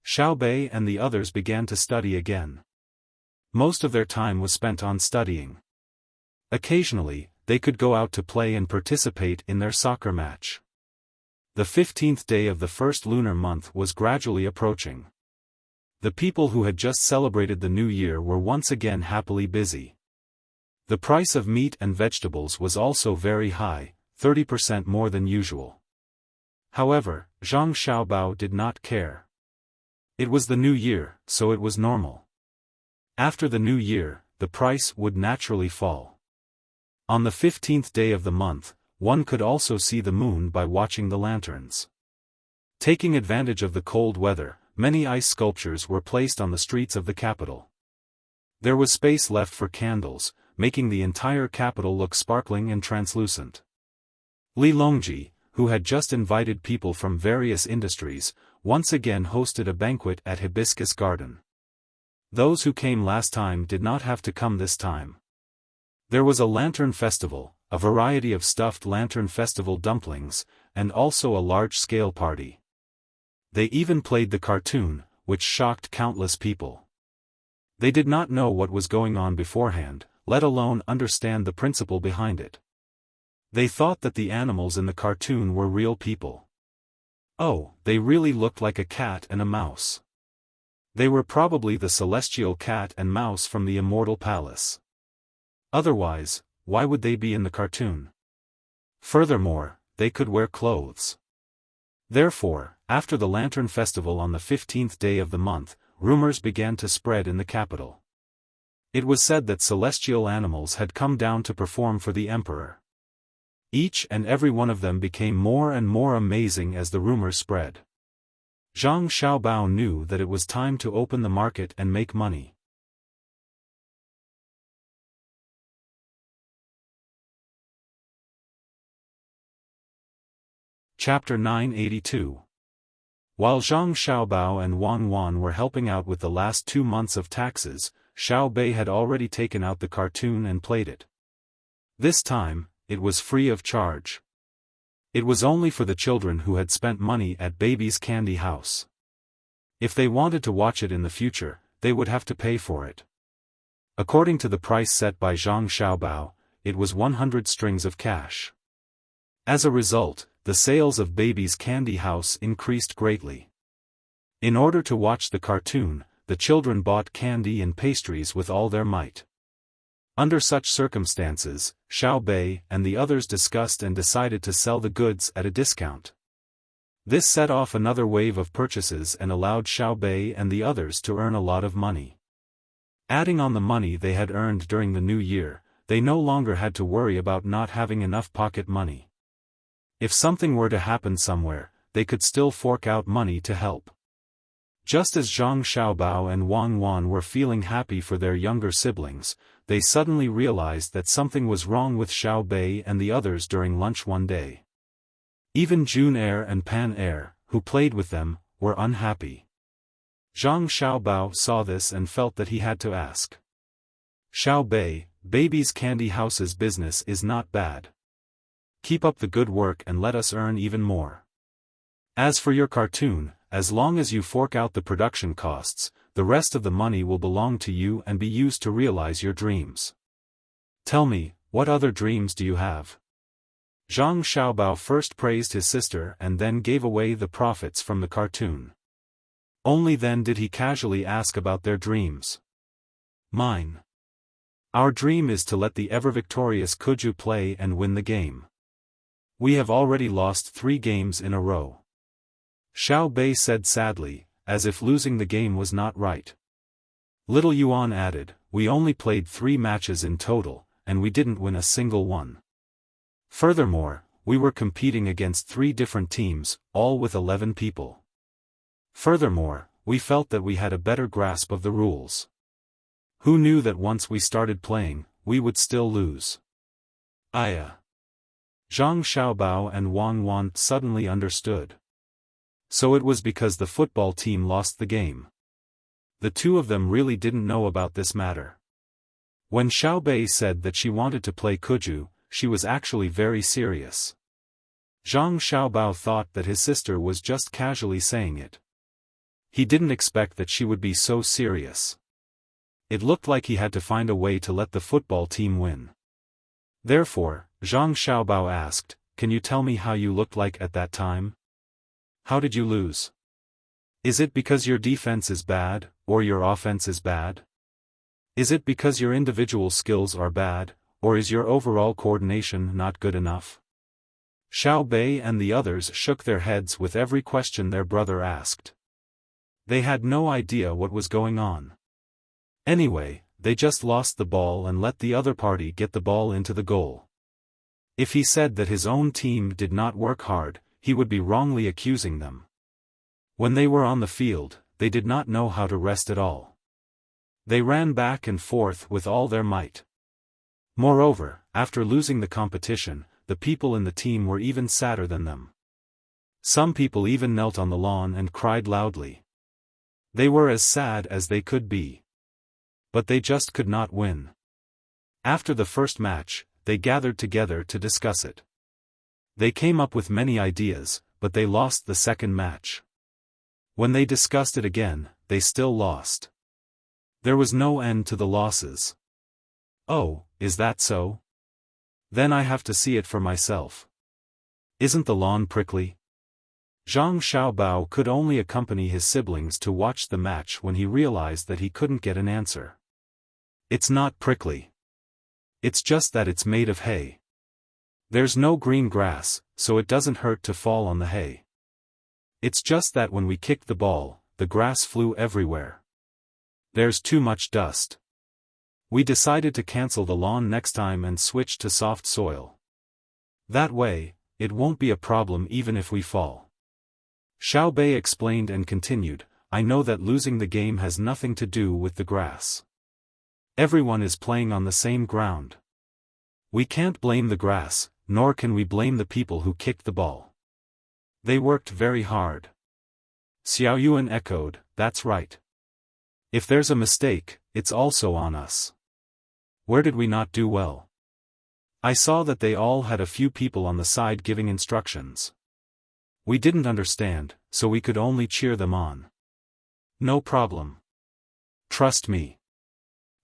Xiaobei and the others began to study again. Most of their time was spent on studying. Occasionally, they could go out to play and participate in their soccer match. The 15th day of the first lunar month was gradually approaching. The people who had just celebrated the new year were once again happily busy. The price of meat and vegetables was also very high, 30% more than usual. However, Zhang Xiaobao did not care. It was the new year, so it was normal. After the new year, the price would naturally fall. On the 15th day of the month, one could also see the moon by watching the lanterns. Taking advantage of the cold weather, many ice sculptures were placed on the streets of the capital. There was space left for candles, making the entire capital look sparkling and translucent. Li Longji, who had just invited people from various industries, once again hosted a banquet at Hibiscus Garden. Those who came last time did not have to come this time. There was a lantern festival, a variety of stuffed lantern festival dumplings, and also a large-scale party. They even played the cartoon, which shocked countless people. They did not know what was going on beforehand, let alone understand the principle behind it. They thought that the animals in the cartoon were real people. Oh, they really looked like a cat and a mouse. They were probably the celestial cat and mouse from the immortal palace. Otherwise, why would they be in the cartoon? Furthermore, they could wear clothes. Therefore, after the Lantern Festival on the 15th day of the month, rumors began to spread in the capital. It was said that celestial animals had come down to perform for the emperor. Each and every one of them became more and more amazing as the rumors spread. Zhang Xiaobao knew that it was time to open the market and make money. Chapter 982. While Zhang Xiaobao and Wang Wan were helping out with the last 2 months of taxes, Xiaobei had already taken out the cartoon and played it. This time, it was free of charge. It was only for the children who had spent money at Baby's Candy House. If they wanted to watch it in the future, they would have to pay for it. According to the price set by Zhang Xiaobao, it was 100 strings of cash. As a result, the sales of Baby's Candy House increased greatly. In order to watch the cartoon, the children bought candy and pastries with all their might. Under such circumstances, Xiaobei and the others discussed and decided to sell the goods at a discount. This set off another wave of purchases and allowed Xiaobei and the others to earn a lot of money. Adding on the money they had earned during the new year, they no longer had to worry about not having enough pocket money. If something were to happen somewhere, they could still fork out money to help. Just as Zhang Xiaobao and Wang Wan were feeling happy for their younger siblings, they suddenly realized that something was wrong with Xiao Bei and the others during lunch one day. Even Jun Er and Pan Er, who played with them, were unhappy. Zhang Xiaobao saw this and felt that he had to ask. Xiao Bei, baby's candy house's business is not bad. Keep up the good work and let us earn even more. As for your cartoon, as long as you fork out the production costs, the rest of the money will belong to you and be used to realize your dreams. Tell me, what other dreams do you have? Zhang Xiaobao first praised his sister and then gave away the profits from the cartoon. Only then did he casually ask about their dreams. Mine. Our dream is to let the ever-victorious Kuju play and win the game. We have already lost 3 games in a row. Xiao Bei said sadly, as if losing the game was not right. Little Yuan added, we only played 3 matches in total, and we didn't win a single one. Furthermore, we were competing against 3 different teams, all with 11 people. Furthermore, we felt that we had a better grasp of the rules. Who knew that once we started playing, we would still lose? Zhang Xiaobao and Wang Wan suddenly understood. So it was because the football team lost the game. The two of them really didn't know about this matter. When Xiao Bei said that she wanted to play Kuju, she was actually very serious. Zhang Xiaobao thought that his sister was just casually saying it. He didn't expect that she would be so serious. It looked like he had to find a way to let the football team win. Therefore, Zhang Xiaobao asked, can you tell me how you looked like at that time? How did you lose? Is it because your defense is bad, or your offense is bad? Is it because your individual skills are bad, or is your overall coordination not good enough? Xiao Bei and the others shook their heads with every question their brother asked. They had no idea what was going on. Anyway, they just lost the ball and let the other party get the ball into the goal. If he said that his own team did not work hard, he would be wrongly accusing them. When they were on the field, they did not know how to rest at all. They ran back and forth with all their might. Moreover, after losing the competition, the people in the team were even sadder than them. Some people even knelt on the lawn and cried loudly. They were as sad as they could be. But they just could not win. After the first match, they gathered together to discuss it. They came up with many ideas, but they lost the second match. When they discussed it again, they still lost. There was no end to the losses. Oh, is that so? Then I have to see it for myself. Isn't the lawn prickly? Zhang Xiaobao could only accompany his siblings to watch the match when he realized that he couldn't get an answer. It's not prickly. It's just that it's made of hay. There's no green grass, so it doesn't hurt to fall on the hay. It's just that when we kicked the ball, the grass flew everywhere. There's too much dust. We decided to cancel the lawn next time and switch to soft soil. That way, it won't be a problem even if we fall. Xiao Bei explained and continued, I know that losing the game has nothing to do with the grass. Everyone is playing on the same ground. We can't blame the grass, nor can we blame the people who kicked the ball. They worked very hard. Xiao Yuan echoed, that's right. If there's a mistake, it's also on us. Where did we not do well? I saw that they all had a few people on the side giving instructions. We didn't understand, so we could only cheer them on. No problem. Trust me.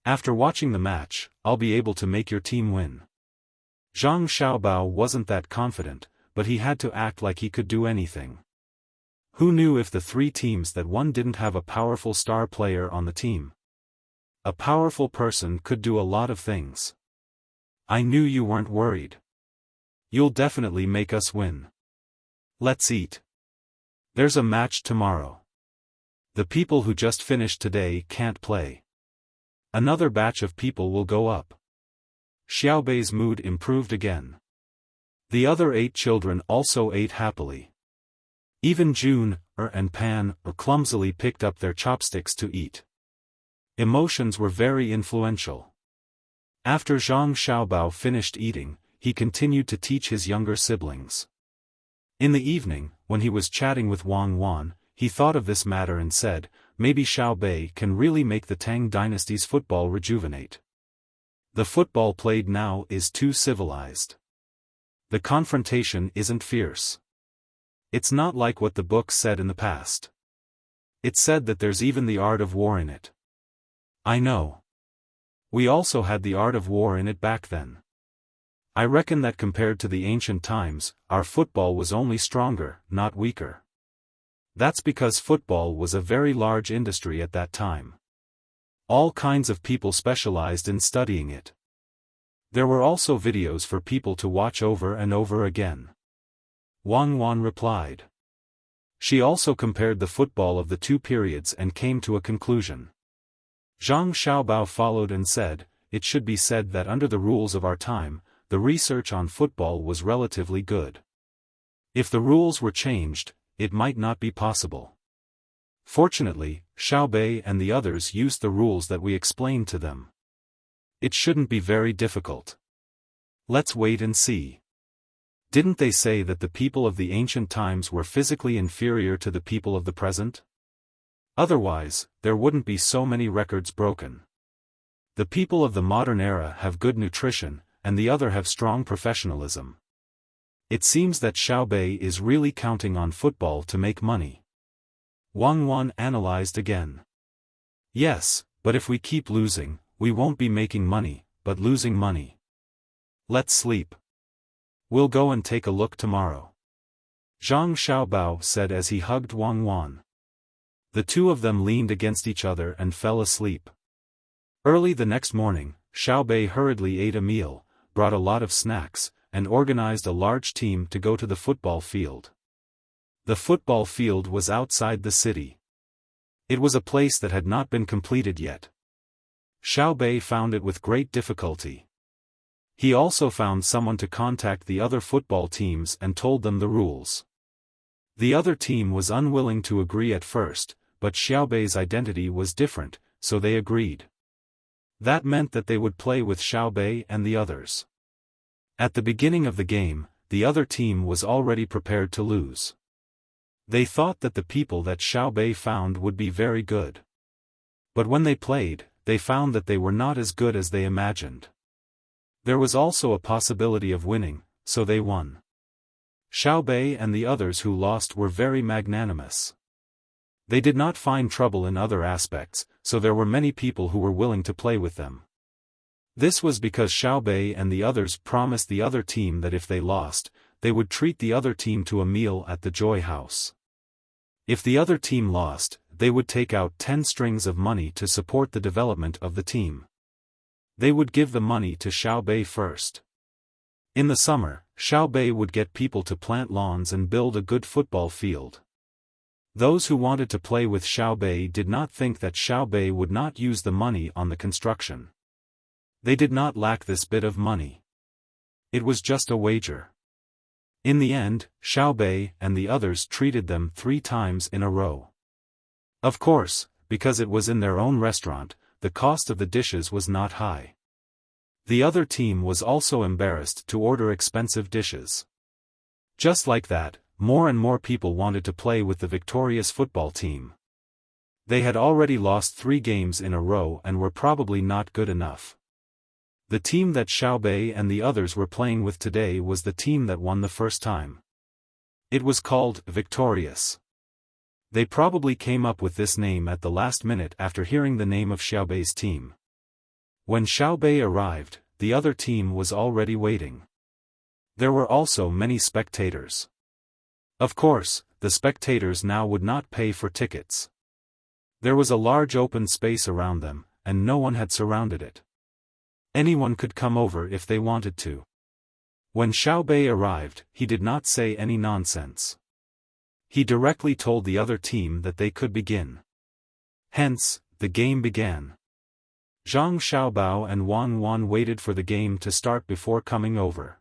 After watching the match, I'll be able to make your team win. Zhang Xiaobao wasn't that confident, but he had to act like he could do anything. Who knew if the 3 teams that won didn't have a powerful star player on the team? A powerful person could do a lot of things. I knew you weren't worried. You'll definitely make us win. Let's eat. There's a match tomorrow. The people who just finished today can't play. Another batch of people will go up. Xiao Bei's mood improved again. The other 8 children also ate happily. Even June, and Pan, clumsily picked up their chopsticks to eat. Emotions were very influential. After Zhang Xiaobao finished eating, he continued to teach his younger siblings. In the evening, when he was chatting with Wang Wan, he thought of this matter and said, maybe Xiaobei can really make the Tang dynasty's football rejuvenate. The football played now is too civilized. The confrontation isn't fierce. It's not like what the book said in the past. It said that there's even the art of war in it. I know. We also had the art of war in it back then. I reckon that compared to the ancient times, our football was only stronger, not weaker. That's because football was a very large industry at that time. All kinds of people specialized in studying it. There were also videos for people to watch over and over again. Wang Wan replied. She also compared the football of the two periods and came to a conclusion. Zhang Xiaobao followed and said, it should be said that under the rules of our time, the research on football was relatively good. If the rules were changed, it might not be possible. Fortunately, Xiaobei and the others used the rules that we explained to them. It shouldn't be very difficult. Let's wait and see. Didn't they say that the people of the ancient times were physically inferior to the people of the present? Otherwise, there wouldn't be so many records broken. The people of the modern era have good nutrition, and the other have strong professionalism. It seems that Xiaobei is really counting on football to make money. Wang Wan analyzed again. Yes, but if we keep losing, we won't be making money, but losing money. Let's sleep. We'll go and take a look tomorrow. Zhang Xiaobao said as he hugged Wang Wan. The two of them leaned against each other and fell asleep. Early the next morning, Xiaobei hurriedly ate a meal, brought a lot of snacks, and organized a large team to go to the football field. The football field was outside the city. It was a place that had not been completed yet. Xiaobei found it with great difficulty. He also found someone to contact the other football teams and told them the rules. The other team was unwilling to agree at first, but Xiaobei's identity was different, so they agreed. That meant that they would play with Xiaobei and the others. At the beginning of the game, the other team was already prepared to lose. They thought that the people that Xiaobei found would be very good. But when they played, they found that they were not as good as they imagined. There was also a possibility of winning, so they won. Xiaobei and the others who lost were very magnanimous. They did not find trouble in other aspects, so there were many people who were willing to play with them. This was because Xiaobei and the others promised the other team that if they lost, they would treat the other team to a meal at the Joy House. If the other team lost, they would take out 10 strings of money to support the development of the team. They would give the money to Xiaobei first. In the summer, Xiaobei would get people to plant lawns and build a good football field. Those who wanted to play with Xiaobei did not think that Xiaobei would not use the money on the construction. They did not lack this bit of money. It was just a wager. In the end, Xiaobei and the others treated them 3 times in a row. Of course, because it was in their own restaurant, the cost of the dishes was not high. The other team was also embarrassed to order expensive dishes. Just like that, more and more people wanted to play with the victorious football team. They had already lost 3 games in a row and were probably not good enough. The team that Xiaobei and the others were playing with today was the team that won the first time. It was called Victorious. They probably came up with this name at the last minute after hearing the name of Xiaobei's team. When Xiaobei arrived, the other team was already waiting. There were also many spectators. Of course, the spectators now would not pay for tickets. There was a large open space around them, and no one had surrounded it. Anyone could come over if they wanted to. When Xiaobei arrived, he did not say any nonsense. He directly told the other team that they could begin. Hence, the game began. Zhang Xiaobao and Wang Wan waited for the game to start before coming over.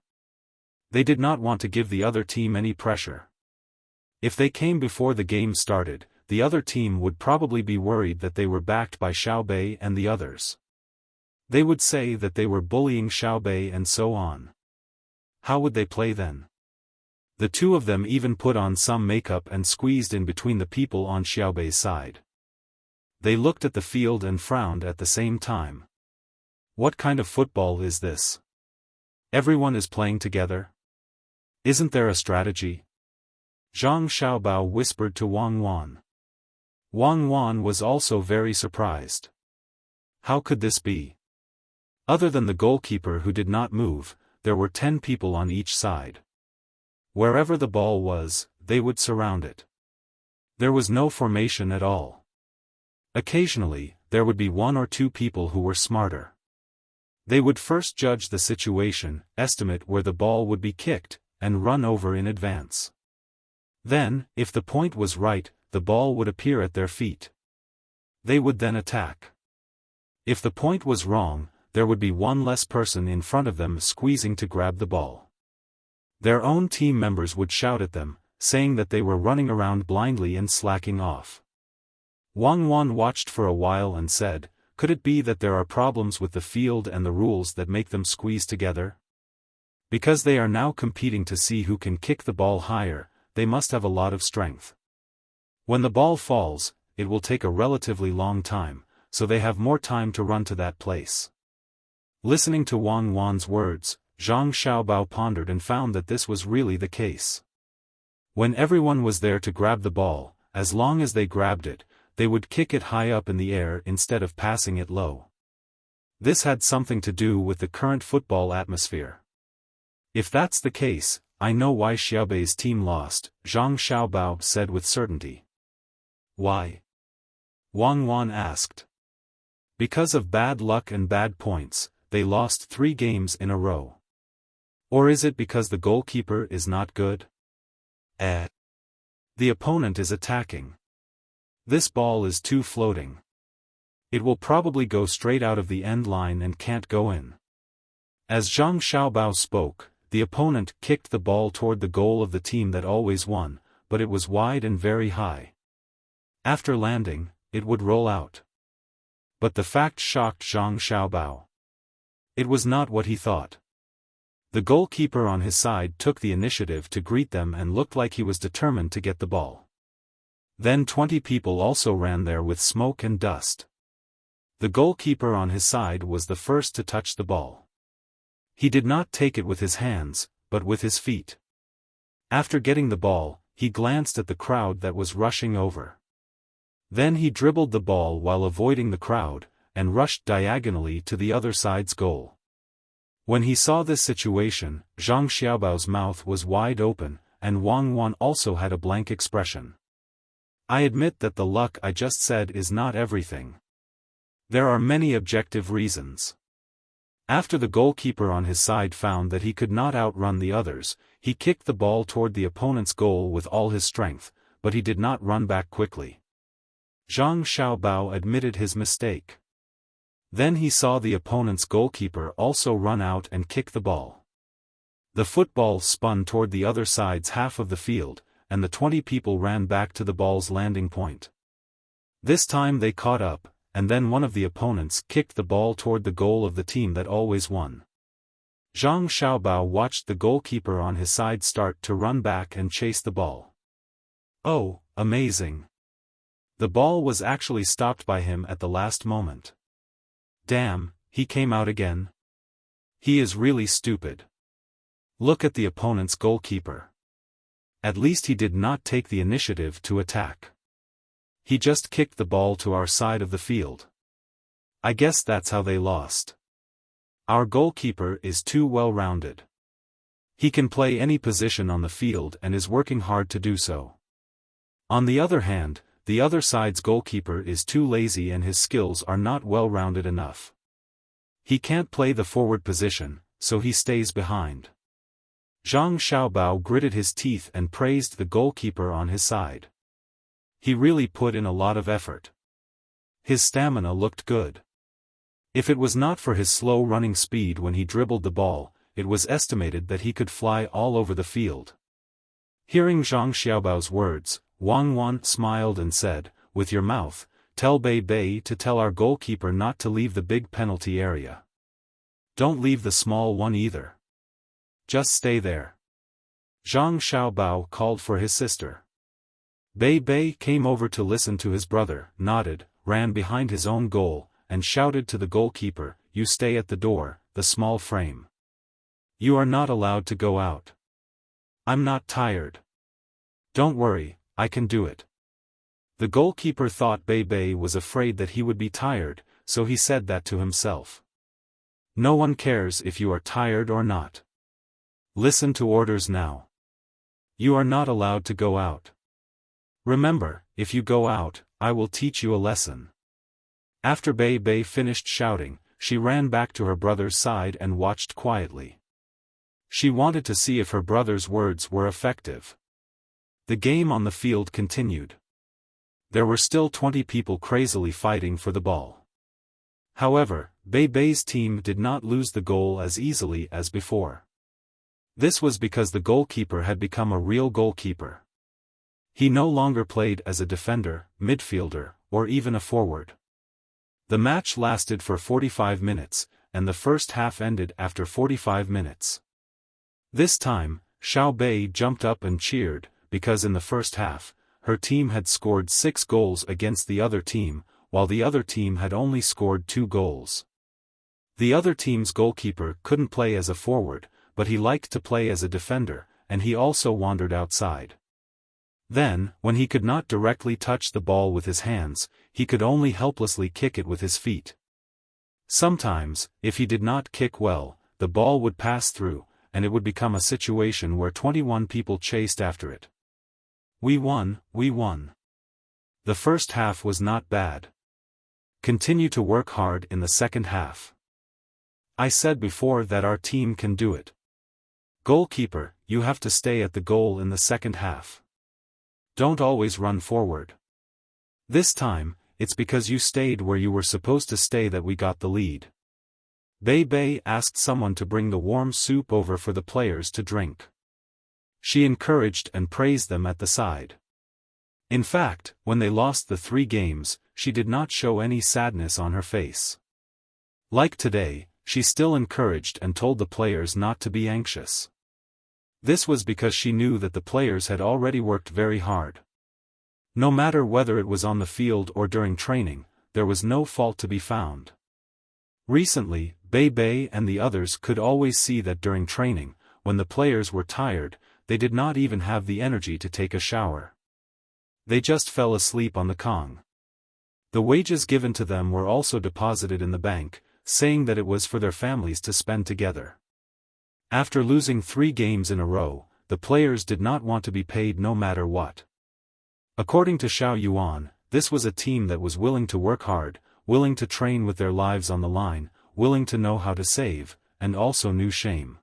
They did not want to give the other team any pressure. If they came before the game started, the other team would probably be worried that they were backed by Xiaobei and the others. They would say that they were bullying Xiaobei and so on. How would they play then? The two of them even put on some makeup and squeezed in between the people on Xiaobei's side. They looked at the field and frowned at the same time. What kind of football is this? Everyone is playing together? Isn't there a strategy? Zhang Xiaobao whispered to Wang Wan. Wang Wan was also very surprised. How could this be? Other than the goalkeeper who did not move, there were 10 people on each side. Wherever the ball was, they would surround it. There was no formation at all. Occasionally, there would be 1 or 2 people who were smarter. They would first judge the situation, estimate where the ball would be kicked, and run over in advance. Then, if the point was right, the ball would appear at their feet. They would then attack. If the point was wrong, there would be 1 less person in front of them squeezing to grab the ball. Their own team members would shout at them, saying that they were running around blindly and slacking off. Wang Wan watched for a while and said, could it be that there are problems with the field and the rules that make them squeeze together? Because they are now competing to see who can kick the ball higher, they must have a lot of strength. When the ball falls, it will take a relatively long time, so they have more time to run to that place. Listening to Wang Wan's words, Zhang Xiaobao pondered and found that this was really the case. When everyone was there to grab the ball, as long as they grabbed it, they would kick it high up in the air instead of passing it low. This had something to do with the current football atmosphere. If that's the case, I know why Xiaobei's team lost, Zhang Xiaobao said with certainty. Why? Wang Wan asked. Because of bad luck and bad points, they lost 3 games in a row. Or is it because the goalkeeper is not good? The opponent is attacking. This ball is too floating. It will probably go straight out of the end line and can't go in. As Zhang Xiaobao spoke, the opponent kicked the ball toward the goal of the team that always won, but it was wide and very high. After landing, it would roll out. But the fact shocked Zhang Xiaobao. It was not what he thought. The goalkeeper on his side took the initiative to greet them and looked like he was determined to get the ball. Then 20 people also ran there with smoke and dust. The goalkeeper on his side was the first to touch the ball. He did not take it with his hands, but with his feet. After getting the ball, he glanced at the crowd that was rushing over. Then he dribbled the ball while avoiding the crowd, and rushed diagonally to the other side's goal. When he saw this situation, Zhang Xiaobao's mouth was wide open, and Wang Wan also had a blank expression. I admit that the luck I just said is not everything. There are many objective reasons. After the goalkeeper on his side found that he could not outrun the others, he kicked the ball toward the opponent's goal with all his strength, but he did not run back quickly. Zhang Xiaobao admitted his mistake. Then he saw the opponent's goalkeeper also run out and kick the ball. The football spun toward the other side's half of the field, and the 20 people ran back to the ball's landing point. This time they caught up, and then one of the opponents kicked the ball toward the goal of the team that always won. Zhang Xiaobao watched the goalkeeper on his side start to run back and chase the ball. Oh, amazing! The ball was actually stopped by him at the last moment. Damn, he came out again. He is really stupid. Look at the opponent's goalkeeper. At least he did not take the initiative to attack. He just kicked the ball to our side of the field. I guess that's how they lost. Our goalkeeper is too well-rounded. He can play any position on the field and is working hard to do so. On the other hand, the other side's goalkeeper is too lazy and his skills are not well-rounded enough. He can't play the forward position, so he stays behind. Zhang Xiaobao gritted his teeth and praised the goalkeeper on his side. He really put in a lot of effort. His stamina looked good. If it was not for his slow running speed when he dribbled the ball, it was estimated that he could fly all over the field. Hearing Zhang Xiaobao's words, Wang Wan smiled and said, "With your mouth, tell Bei Bei to tell our goalkeeper not to leave the big penalty area. Don't leave the small one either. Just stay there." Zhang Xiaobao called for his sister. Bei Bei came over to listen to his brother, nodded, ran behind his own goal, and shouted to the goalkeeper, "You stay at the door, the small frame. You are not allowed to go out. I'm not tired. Don't worry, I can do it." The goalkeeper thought Bei Bei was afraid that he would be tired, so he said that to himself. "No one cares if you are tired or not. Listen to orders now. You are not allowed to go out. Remember, if you go out, I will teach you a lesson." After Bei Bei finished shouting, she ran back to her brother's side and watched quietly. She wanted to see if her brother's words were effective. The game on the field continued. There were still 20 people crazily fighting for the ball. However, Bei Bei's team did not lose the goal as easily as before. This was because the goalkeeper had become a real goalkeeper. He no longer played as a defender, midfielder, or even a forward. The match lasted for 45 minutes, and the first half ended after 45 minutes. This time, Xiao Bei jumped up and cheered, because in the first half, her team had scored 6 goals against the other team, while the other team had only scored 2 goals. The other team's goalkeeper couldn't play as a forward, but he liked to play as a defender, and he also wandered outside. Then, when he could not directly touch the ball with his hands, he could only helplessly kick it with his feet. Sometimes, if he did not kick well, the ball would pass through, and it would become a situation where 21 people chased after it. We won, we won. The first half was not bad. Continue to work hard in the second half. I said before that our team can do it. Goalkeeper, you have to stay at the goal in the second half. Don't always run forward. This time, it's because you stayed where you were supposed to stay that we got the lead. Bei Bei asked someone to bring the warm soup over for the players to drink. She encouraged and praised them at the side. In fact, when they lost the 3 games, she did not show any sadness on her face. Like today, she still encouraged and told the players not to be anxious. This was because she knew that the players had already worked very hard. No matter whether it was on the field or during training, there was no fault to be found. Recently, Bei Bei and the others could always see that during training, when the players were tired, they did not even have the energy to take a shower. They just fell asleep on the Kong. The wages given to them were also deposited in the bank, saying that it was for their families to spend together. After losing 3 games in a row, the players did not want to be paid no matter what. According to Xiao Yuan, this was a team that was willing to work hard, willing to train with their lives on the line, willing to know how to save, and also knew shame.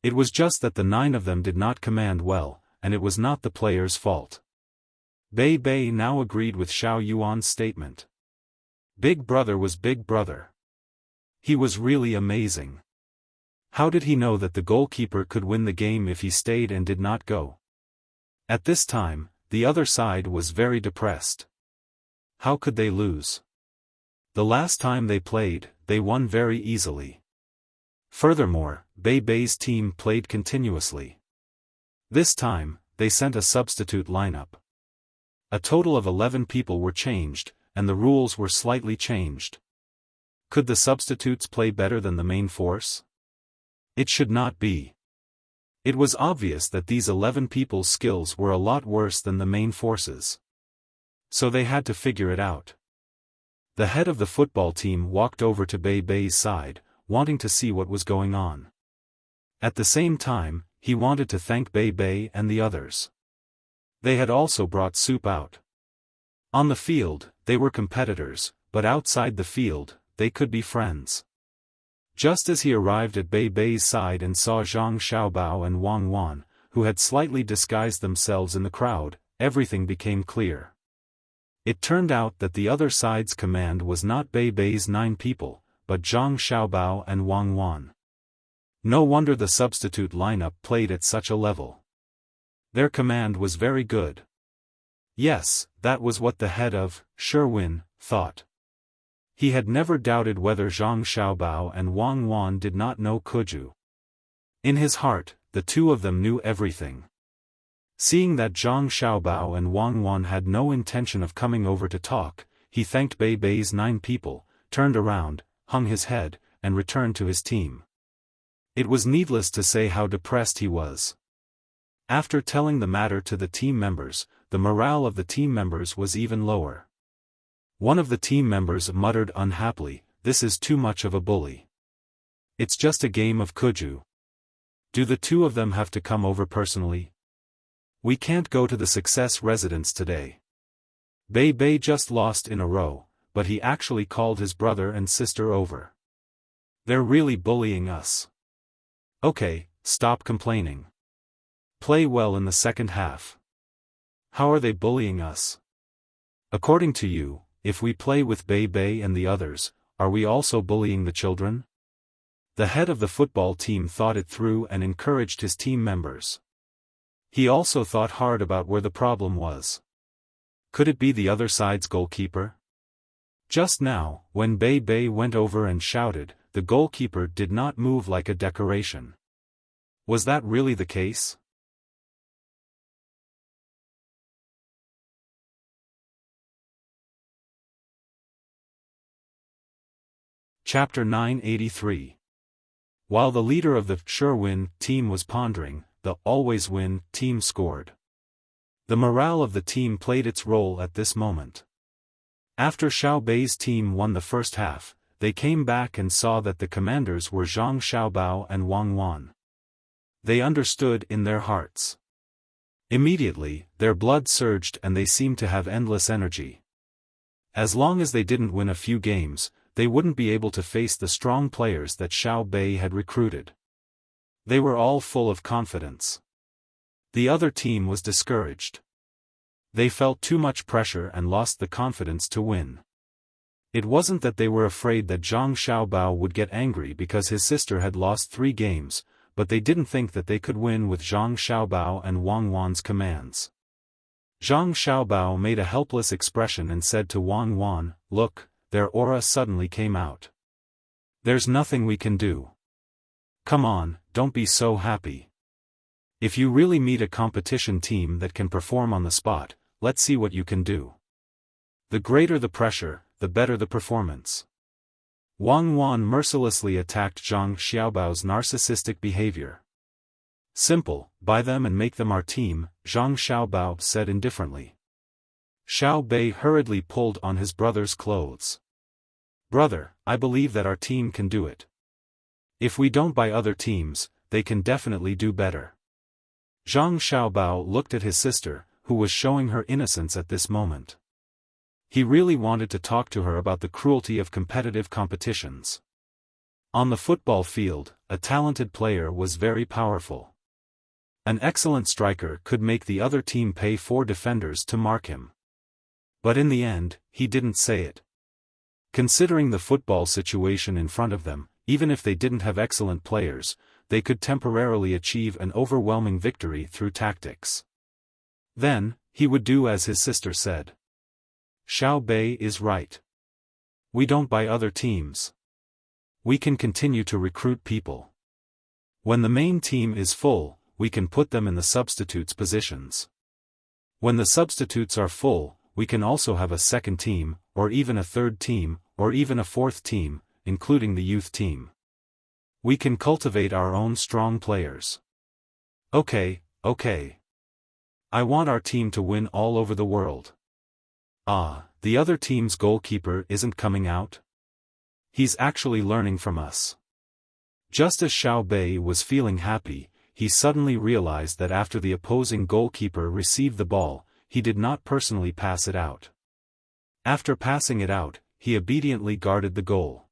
It was just that the 9 of them did not command well, and it was not the players' fault. Bei Bei now agreed with Xiao Yuan's statement. Big Brother was Big Brother. He was really amazing. How did he know that the goalkeeper could win the game if he stayed and did not go? At this time, the other side was very depressed. How could they lose? The last time they played, they won very easily. Furthermore, Bei Bei's team played continuously. This time, they sent a substitute lineup. A total of 11 people were changed, and the rules were slightly changed. Could the substitutes play better than the main force? It should not be. It was obvious that these 11 people's skills were a lot worse than the main forces. So they had to figure it out. The head of the football team walked over to Bei Bei's side, wanting to see what was going on. At the same time, he wanted to thank Bei Bei and the others. They had also brought soup out. On the field, they were competitors, but outside the field, they could be friends. Just as he arrived at Bei Bei's side and saw Zhang Xiaobao and Wang Wan, who had slightly disguised themselves in the crowd, everything became clear. It turned out that the other side's command was not Bei Bei's 9 people, but Zhang Xiaobao and Wang Wan. No wonder the substitute lineup played at such a level. Their command was very good. Yes, that was what the head of Sherwin thought. He had never doubted whether Zhang Xiaobao and Wang Wan did not know Kuju. In his heart, the two of them knew everything. Seeing that Zhang Xiaobao and Wang Wan had no intention of coming over to talk, he thanked Bei Bei's 9 people, turned around, hung his head, and returned to his team. It was needless to say how depressed he was. After telling the matter to the team members, the morale of the team members was even lower. One of the team members muttered unhappily, "This is too much of a bully. It's just a game of Kuju. Do the two of them have to come over personally? We can't go to the Success residence today. Bei Bei just lost in a row, but he actually called his brother and sister over. They're really bullying us. Okay, stop complaining. Play well in the second half. How are they bullying us? According to you, if we play with Bei Bei and the others, are we also bullying the children?" The head of the football team thought it through and encouraged his team members. He also thought hard about where the problem was. Could it be the other side's goalkeeper? Just now, when Bei Bei went over and shouted, the goalkeeper did not move like a decoration. Was that really the case? Chapter 983. While the leader of the Sherwin team was pondering, the Always Win team scored. The morale of the team played its role at this moment. After Xiao Bei's team won the first half, they came back and saw that the commanders were Zhang Xiaobao and Wang Wan. They understood in their hearts. Immediately, their blood surged and they seemed to have endless energy. As long as they didn't win a few games, they wouldn't be able to face the strong players that Xiao Bei had recruited. They were all full of confidence. The other team was discouraged. They felt too much pressure and lost the confidence to win. It wasn't that they were afraid that Zhang Xiaobao would get angry because his sister had lost 3 games, but they didn't think that they could win with Zhang Xiaobao and Wang Wan's commands. Zhang Xiaobao made a helpless expression and said to Wang Wan, "Look." Their aura suddenly came out. "There's nothing we can do. Come on, don't be so happy. If you really meet a competition team that can perform on the spot, let's see what you can do. The greater the pressure, the better the performance." Wang Wan mercilessly attacked Zhang Xiaobao's narcissistic behavior. "Simple, buy them and make them our team," Zhang Xiaobao said indifferently. Xiao Bei hurriedly pulled on his brother's clothes. "Brother, I believe that our team can do it. If we don't buy other teams, they can definitely do better." Zhang Xiaobao looked at his sister, who was showing her innocence at this moment. He really wanted to talk to her about the cruelty of competitive competitions. On the football field, a talented player was very powerful. An excellent striker could make the other team pay 4 defenders to mark him. But in the end, he didn't say it. Considering the football situation in front of them, even if they didn't have excellent players, they could temporarily achieve an overwhelming victory through tactics. Then, he would do as his sister said. Xiao Bei is right. We don't buy other teams. We can continue to recruit people. When the main team is full, we can put them in the substitutes positions. When the substitutes are full, we can also have a second team, or even a third team, or even a fourth team, including the youth team. We can cultivate our own strong players. Okay. I want our team to win all over the world. Ah, the other team's goalkeeper isn't coming out? He's actually learning from us. Just as Xiao Bei was feeling happy, he suddenly realized that after the opposing goalkeeper received the ball, he did not personally pass it out. After passing it out, he obediently guarded the goal.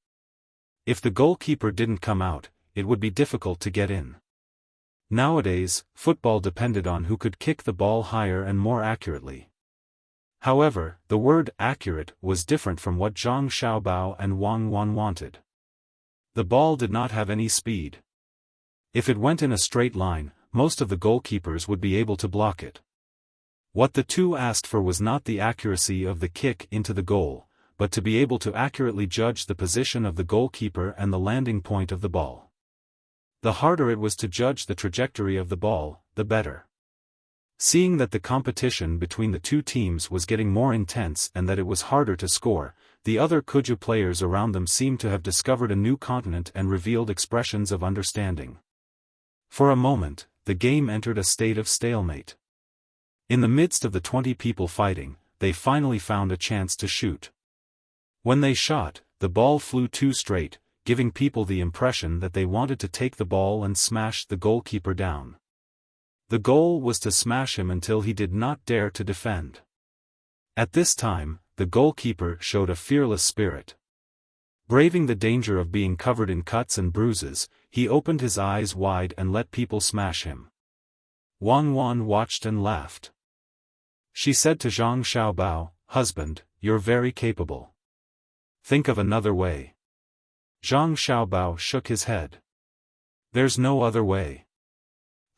If the goalkeeper didn't come out, it would be difficult to get in. Nowadays, football depended on who could kick the ball higher and more accurately. However, the word accurate was different from what Zhang Xiaobao and Wang Wan wanted. The ball did not have any speed. If it went in a straight line, most of the goalkeepers would be able to block it. What the two asked for was not the accuracy of the kick into the goal, but to be able to accurately judge the position of the goalkeeper and the landing point of the ball. The harder it was to judge the trajectory of the ball, the better. Seeing that the competition between the two teams was getting more intense and that it was harder to score, the other Kuju players around them seemed to have discovered a new continent and revealed expressions of understanding. For a moment, the game entered a state of stalemate. In the midst of the 20 people fighting, they finally found a chance to shoot. When they shot, the ball flew too straight, giving people the impression that they wanted to take the ball and smash the goalkeeper down. The goal was to smash him until he did not dare to defend. At this time, the goalkeeper showed a fearless spirit. Braving the danger of being covered in cuts and bruises, he opened his eyes wide and let people smash him. Wang Wan watched and laughed. She said to Zhang Xiaobao, "Husband, you're very capable. Think of another way." Zhang Xiaobao shook his head. "There's no other way.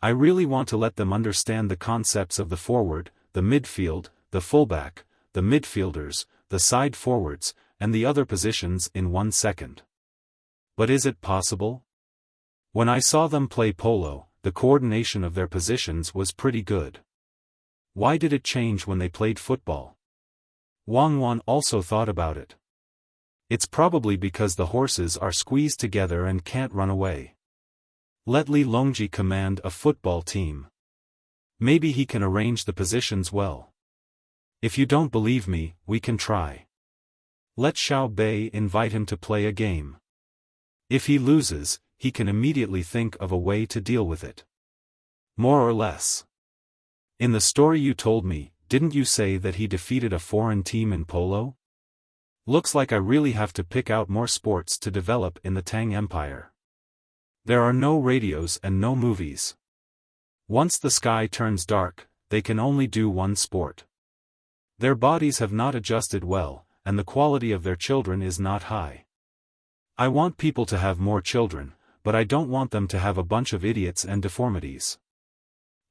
I really want to let them understand the concepts of the forward, the midfield, the fullback, the midfielders, the side forwards, and the other positions in 1 second. But is it possible? When I saw them play polo, the coordination of their positions was pretty good. Why did it change when they played football?" Wang Wan also thought about it. It's probably because the horses are squeezed together and can't run away. Let Li Longji command a football team. Maybe he can arrange the positions well. If you don't believe me, we can try. Let Xiao Bei invite him to play a game. If he loses, he can immediately think of a way to deal with it. More or less. In the story you told me, didn't you say that he defeated a foreign team in polo? Looks like I really have to pick out more sports to develop in the Tang Empire. There are no radios and no movies. Once the sky turns dark, they can only do one sport. Their bodies have not adjusted well, and the quality of their children is not high. I want people to have more children, but I don't want them to have a bunch of idiots and deformities.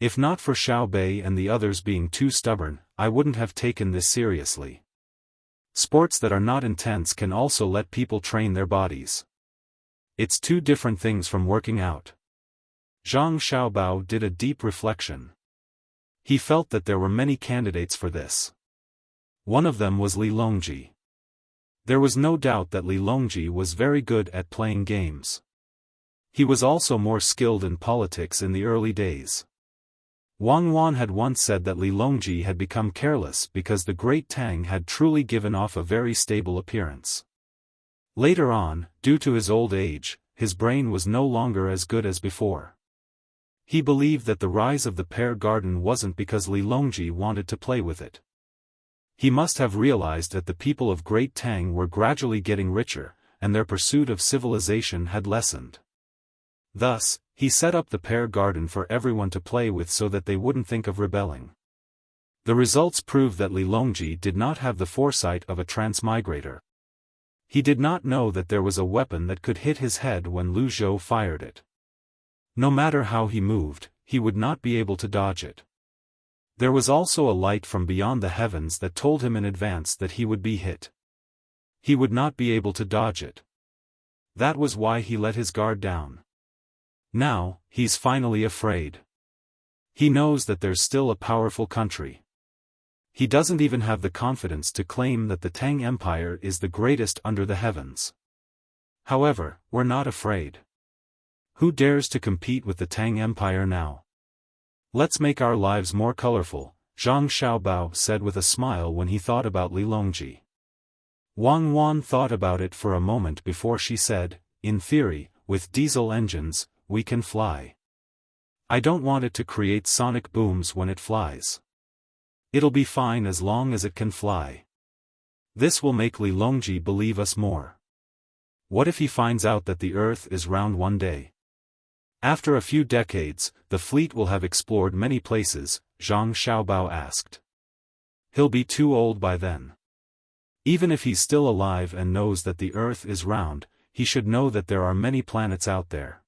If not for Xiao Bei and the others being too stubborn, I wouldn't have taken this seriously. Sports that are not intense can also let people train their bodies. It's two different things from working out. Zhang Xiaobao did a deep reflection. He felt that there were many candidates for this. One of them was Li Longji. There was no doubt that Li Longji was very good at playing games. He was also more skilled in politics in the early days. Wang Wan had once said that Li Longji had become careless because the great Tang had truly given off a very stable appearance. Later on, due to his old age, his brain was no longer as good as before. He believed that the rise of the pear garden wasn't because Li Longji wanted to play with it. He must have realized that the people of Great Tang were gradually getting richer, and their pursuit of civilization had lessened. Thus, he set up the pear garden for everyone to play with so that they wouldn't think of rebelling. The results prove that Li Longji did not have the foresight of a transmigrator. He did not know that there was a weapon that could hit his head when Lu Zhou fired it. No matter how he moved, he would not be able to dodge it. There was also a light from beyond the heavens that told him in advance that he would be hit. He would not be able to dodge it. That was why he let his guard down. Now, he's finally afraid. He knows that there's still a powerful country. He doesn't even have the confidence to claim that the Tang Empire is the greatest under the heavens. However, we're not afraid. Who dares to compete with the Tang Empire now? Let's make our lives more colorful, Zhang Xiaobao said with a smile when he thought about Li Longji. Wang Wan thought about it for a moment before she said, "In theory, with diesel engines, we can fly. I don't want it to create sonic booms when it flies. It'll be fine as long as it can fly. This will make Li Longji believe us more. What if he finds out that the Earth is round one day? After a few decades, the fleet will have explored many places," Zhang Xiaobao asked. "He'll be too old by then. Even if he's still alive and knows that the Earth is round, he should know that there are many planets out there.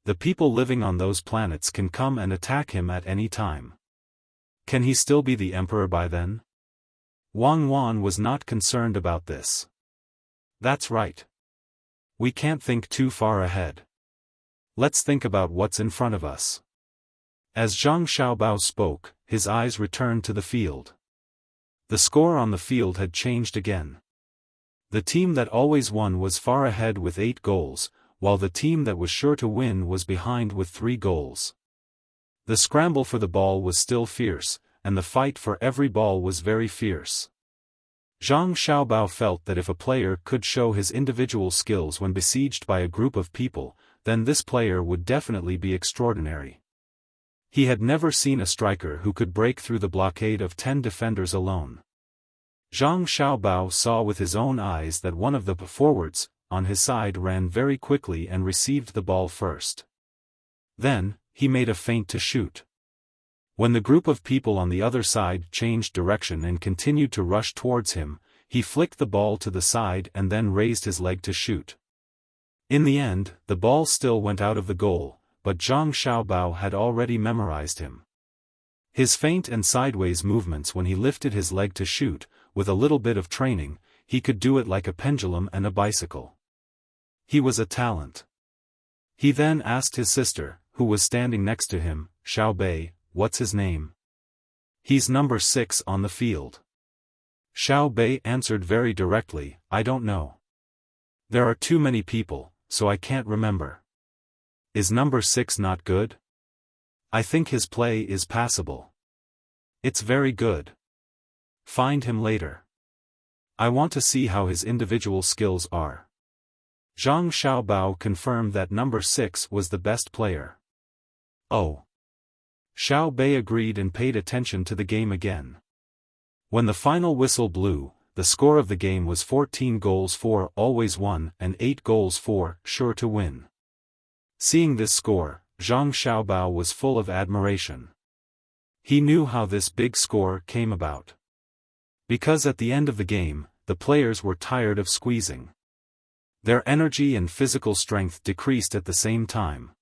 The people living on those planets can come and attack him at any time. Can he still be the emperor by then? Wang Wan was not concerned about this. That's right. We can't think too far ahead. Let's think about what's in front of us. As Zhang Xiaobao spoke, his eyes returned to the field. The score on the field had changed again. The team that always won was far ahead with 8 goals, while the team that was sure to win was behind with 3 goals. The scramble for the ball was still fierce, and the fight for every ball was very fierce. Zhang Xiaobao felt that if a player could show his individual skills when besieged by a group of people, then this player would definitely be extraordinary. He had never seen a striker who could break through the blockade of 10 defenders alone. Zhang Xiaobao saw with his own eyes that one of the forwards, on his side, ran very quickly and received the ball first. Then, he made a feint to shoot. When the group of people on the other side changed direction and continued to rush towards him, he flicked the ball to the side and then raised his leg to shoot. In the end, the ball still went out of the goal, but Zhang Xiaobao had already memorized him. His feint and sideways movements when he lifted his leg to shoot, with a little bit of training, he could do it like a pendulum and a bicycle. He was a talent. He then asked his sister, who was standing next to him, Xiaobei, what's his name? He's number 6 on the field. Xiaobei answered very directly, I don't know. There are too many people, so I can't remember. Is number 6 not good? I think his play is passable. It's very good. Find him later. I want to see how his individual skills are. Zhang Xiaobao confirmed that number 6 was the best player. Oh. Xiaobei agreed and paid attention to the game again. When the final whistle blew, the score of the game was 14 goals for always won and 8 goals for sure to win. Seeing this score, Zhang Xiaobao was full of admiration. He knew how this big score came about. Because at the end of the game, the players were tired of squeezing. Their energy and physical strength decreased at the same time.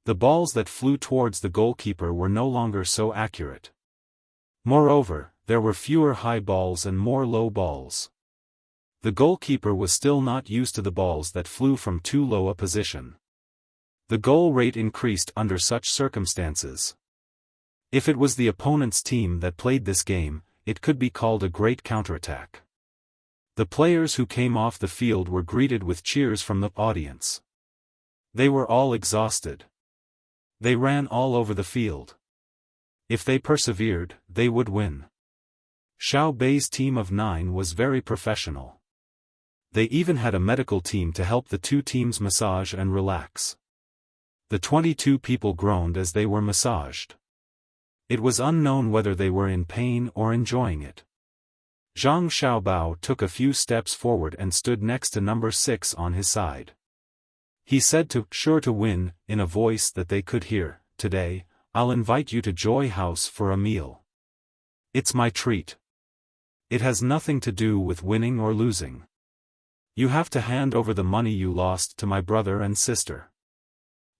The balls that flew towards the goalkeeper were no longer so accurate. Moreover, there were fewer high balls and more low balls. The goalkeeper was still not used to the balls that flew from too low a position. The goal rate increased under such circumstances. If it was the opponent's team that played this game, it could be called a great counterattack. The players who came off the field were greeted with cheers from the audience. They were all exhausted. They ran all over the field. If they persevered, they would win. Xiaobei's team of 9 was very professional. They even had a medical team to help the 2 teams massage and relax. The 22 people groaned as they were massaged. It was unknown whether they were in pain or enjoying it. Zhang Xiaobao took a few steps forward and stood next to number 6 on his side. He said to sure to win, in a voice that they could hear, today, I'll invite you to Joy House for a meal. It's my treat. It has nothing to do with winning or losing. You have to hand over the money you lost to my brother and sister.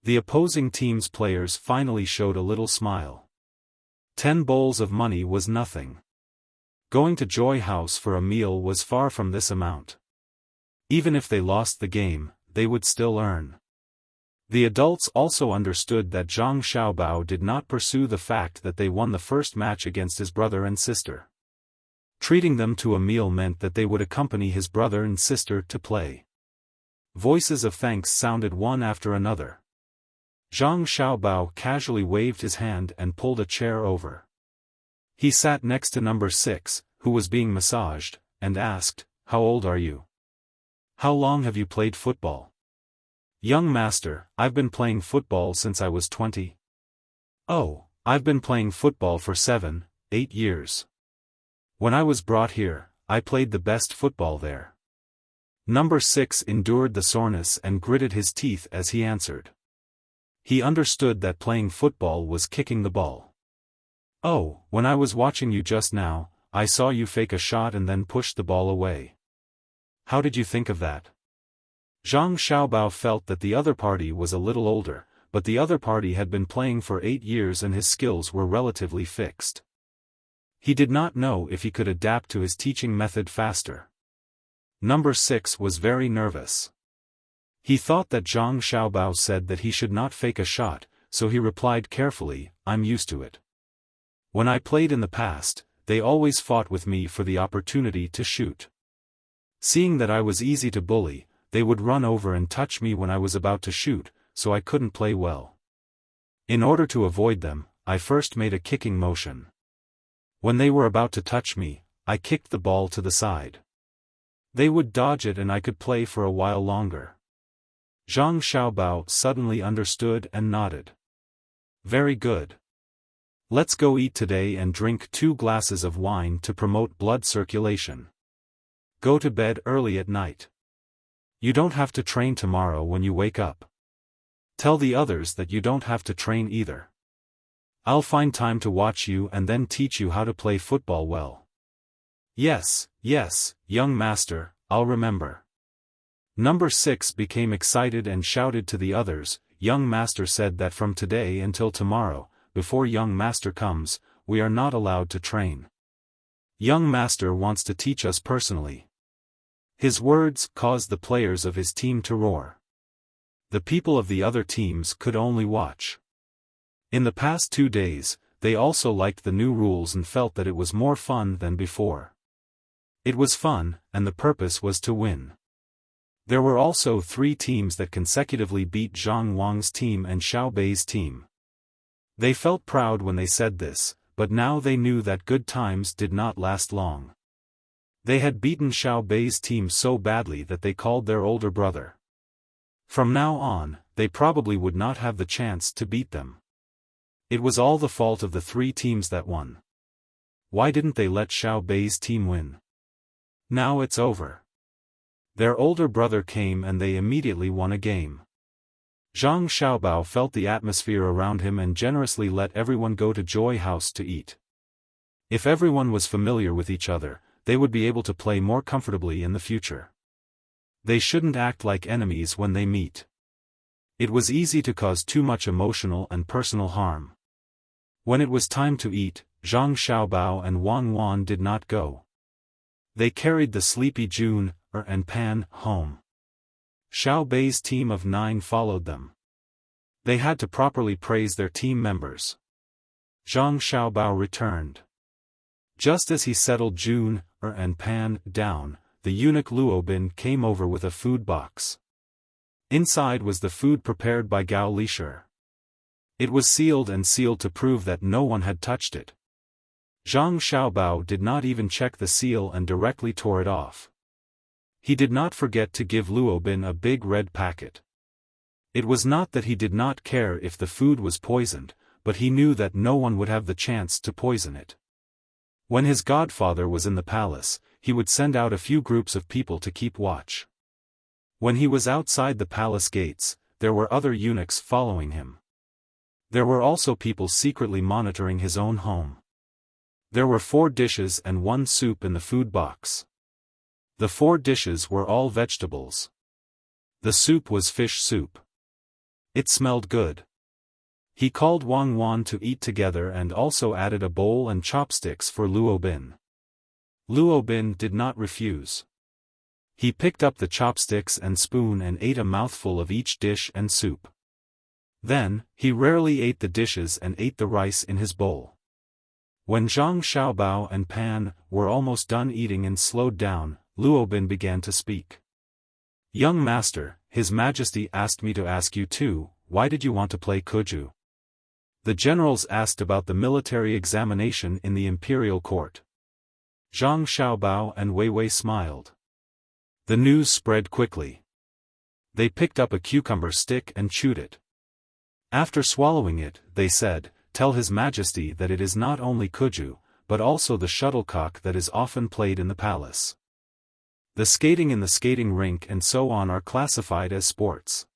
The opposing team's players finally showed a little smile. 10 bowls of money was nothing. Going to Joy House for a meal was far from this amount. Even if they lost the game, they would still earn. The adults also understood that Zhang Xiaobao did not pursue the fact that they won the first match against his brother and sister. Treating them to a meal meant that they would accompany his brother and sister to play. Voices of thanks sounded one after another. Zhang Xiaobao casually waved his hand and pulled a chair over. He sat next to number 6, who was being massaged, and asked, "How old are you? How long have you played football?" "Young master, I've been playing football since I was 20. "Oh, I've been playing football for 7, 8 years. When I was brought here, I played the best football there." Number 6 endured the soreness and gritted his teeth as he answered. He understood that playing football was kicking the ball. "Oh, when I was watching you just now, I saw you fake a shot and then push the ball away. How did you think of that?" Zhang Xiaobao felt that the other party was a little older, but the other party had been playing for 8 years and his skills were relatively fixed. He did not know if he could adapt to his teaching method faster. Number 6 was very nervous. He thought that Zhang Xiaobao said that he should not fake a shot, so he replied carefully, "I'm used to it. When I played in the past, they always fought with me for the opportunity to shoot. Seeing that I was easy to bully, they would run over and touch me when I was about to shoot, so I couldn't play well. In order to avoid them, I first made a kicking motion. When they were about to touch me, I kicked the ball to the side. They would dodge it and I could play for a while longer." Zhang Xiaobao suddenly understood and nodded. "Very good. Let's go eat today and drink 2 glasses of wine to promote blood circulation. Go to bed early at night. You don't have to train tomorrow when you wake up. Tell the others that you don't have to train either. I'll find time to watch you and then teach you how to play football well." "Yes, yes, young master, I'll remember." Number 6 became excited and shouted to the others, "Young master said that from today until tomorrow, before young master comes, we are not allowed to train. Young master wants to teach us personally." His words caused the players of his team to roar. The people of the other teams could only watch. In the past 2 days, they also liked the new rules and felt that it was more fun than before. It was fun, and the purpose was to win. There were also 3 teams that consecutively beat Zhang Wang's team and Xiao Bei's team. They felt proud when they said this, but now they knew that good times did not last long. They had beaten Xiao Bei's team so badly that they called their older brother. From now on, they probably would not have the chance to beat them. It was all the fault of the 3 teams that won. Why didn't they let Xiao Bei's team win? Now it's over. Their older brother came and they immediately won a game. Zhang Xiaobao felt the atmosphere around him and generously let everyone go to Joy House to eat. If everyone was familiar with each other, they would be able to play more comfortably in the future. They shouldn't act like enemies when they meet. It was easy to cause too much emotional and personal harm. When it was time to eat, Zhang Xiaobao and Wang Wan did not go. They carried the sleepy Jun and Pan home. Xiao Bei's team of 9 followed them. They had to properly praise their team members. Zhang Xiaobao returned. Just as he settled Jun and Pan down, the eunuch Luobin came over with a food box. Inside was the food prepared by Gao Lishir. It was sealed to prove that no one had touched it. Zhang Xiaobao did not even check the seal and directly tore it off. He did not forget to give Luobin a big red packet. It was not that he did not care if the food was poisoned, but he knew that no one would have the chance to poison it. When his godfather was in the palace, he would send out a few groups of people to keep watch. When he was outside the palace gates, there were other eunuchs following him. There were also people secretly monitoring his own home. There were 4 dishes and 1 soup in the food box. The 4 dishes were all vegetables. The soup was fish soup. It smelled good. He called Wang Wan to eat together and also added a bowl and chopsticks for Luobin. Luobin did not refuse. He picked up the chopsticks and spoon and ate a mouthful of each dish and soup. Then, he rarely ate the dishes and ate the rice in his bowl. When Zhang Xiaobao and Pan were almost done eating and slowed down, Luobin began to speak. "Young master, His Majesty asked me to ask you too, why did you want to play Kuju?" The generals asked about the military examination in the imperial court. Zhang Xiaobao and Wei Wei smiled. The news spread quickly. They picked up a cucumber stick and chewed it. After swallowing it, they said, "Tell His Majesty that it is not only Kuju, but also the shuttlecock that is often played in the palace. The skating in the skating rink and so on are classified as sports.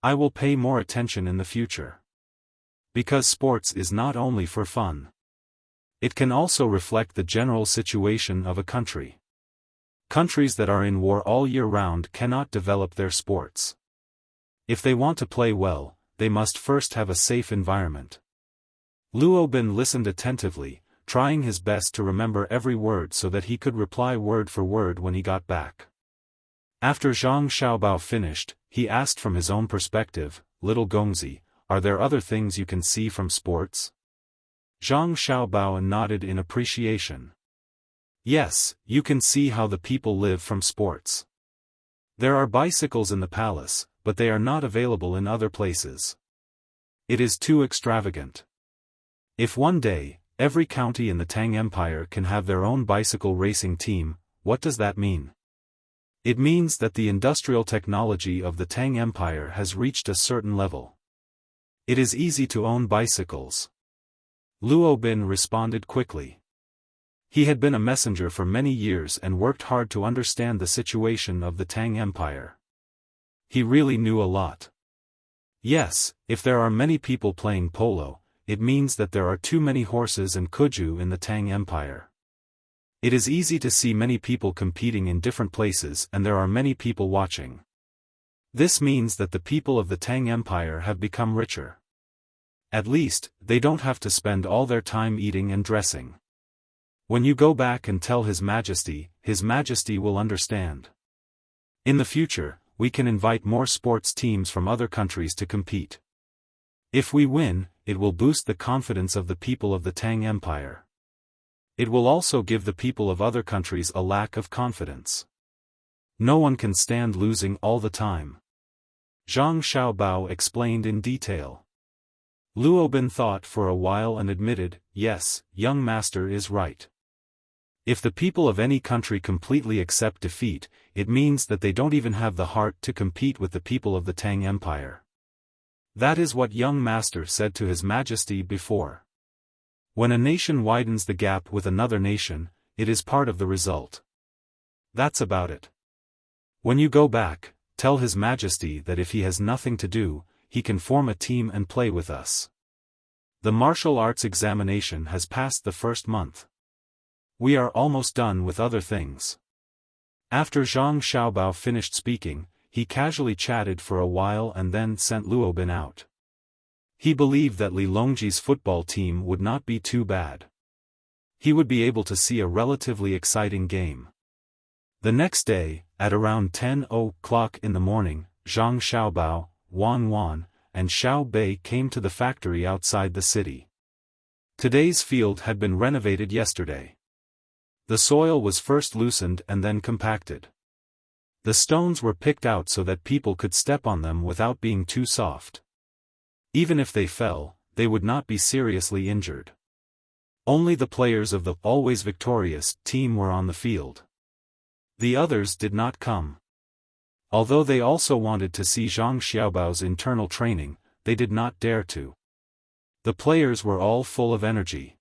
I will pay more attention in the future. Because sports is not only for fun. It can also reflect the general situation of a country. Countries that are in war all year round cannot develop their sports. If they want to play well, they must first have a safe environment. Luo Bin listened attentively, trying his best to remember every word so that he could reply word for word when he got back. After Zhang Xiaobao finished, he asked from his own perspective, "Little Gongzi, are there other things you can see from sports?" Zhang Xiaobao nodded in appreciation. "Yes, you can see how the people live from sports. There are bicycles in the palace, but they are not available in other places. It is too extravagant. If one day, every county in the Tang Empire can have their own bicycle racing team, what does that mean? It means that the industrial technology of the Tang Empire has reached a certain level. It is easy to own bicycles." Luo Bin responded quickly. He had been a messenger for many years and worked hard to understand the situation of the Tang Empire. He really knew a lot. Yes, if there are many people playing polo, it means that there are too many horses and kuju in the Tang Empire. It is easy to see many people competing in different places and there are many people watching. This means that the people of the Tang Empire have become richer. At least, they don't have to spend all their time eating and dressing. When you go back and tell His Majesty will understand. In the future, we can invite more sports teams from other countries to compete. If we win, it will boost the confidence of the people of the Tang Empire. It will also give the people of other countries a lack of confidence. No one can stand losing all the time. Zhang Xiaobao explained in detail. Luo Bin thought for a while and admitted, "Yes, young master is right. If the people of any country completely accept defeat, it means that they don't even have the heart to compete with the people of the Tang Empire." That is what young master said to His Majesty before. When a nation widens the gap with another nation, it is part of the result. That's about it. When you go back, tell His Majesty that if he has nothing to do, he can form a team and play with us. The martial arts examination has passed the first month. We are almost done with other things. After Zhang Xiaobao finished speaking, he casually chatted for a while and then sent Luo Bin out. He believed that Li Longji's football team would not be too bad. He would be able to see a relatively exciting game. The next day, at around 10 o'clock in the morning, Zhang Xiaobao, Wang Wan, and Xiao Bei came to the factory outside the city. Today's field had been renovated yesterday. The soil was first loosened and then compacted. The stones were picked out so that people could step on them without being too soft. Even if they fell, they would not be seriously injured. Only the players of the always victorious team were on the field. The others did not come. Although they also wanted to see Zhang Xiaobao's internal training, they did not dare to. The players were all full of energy.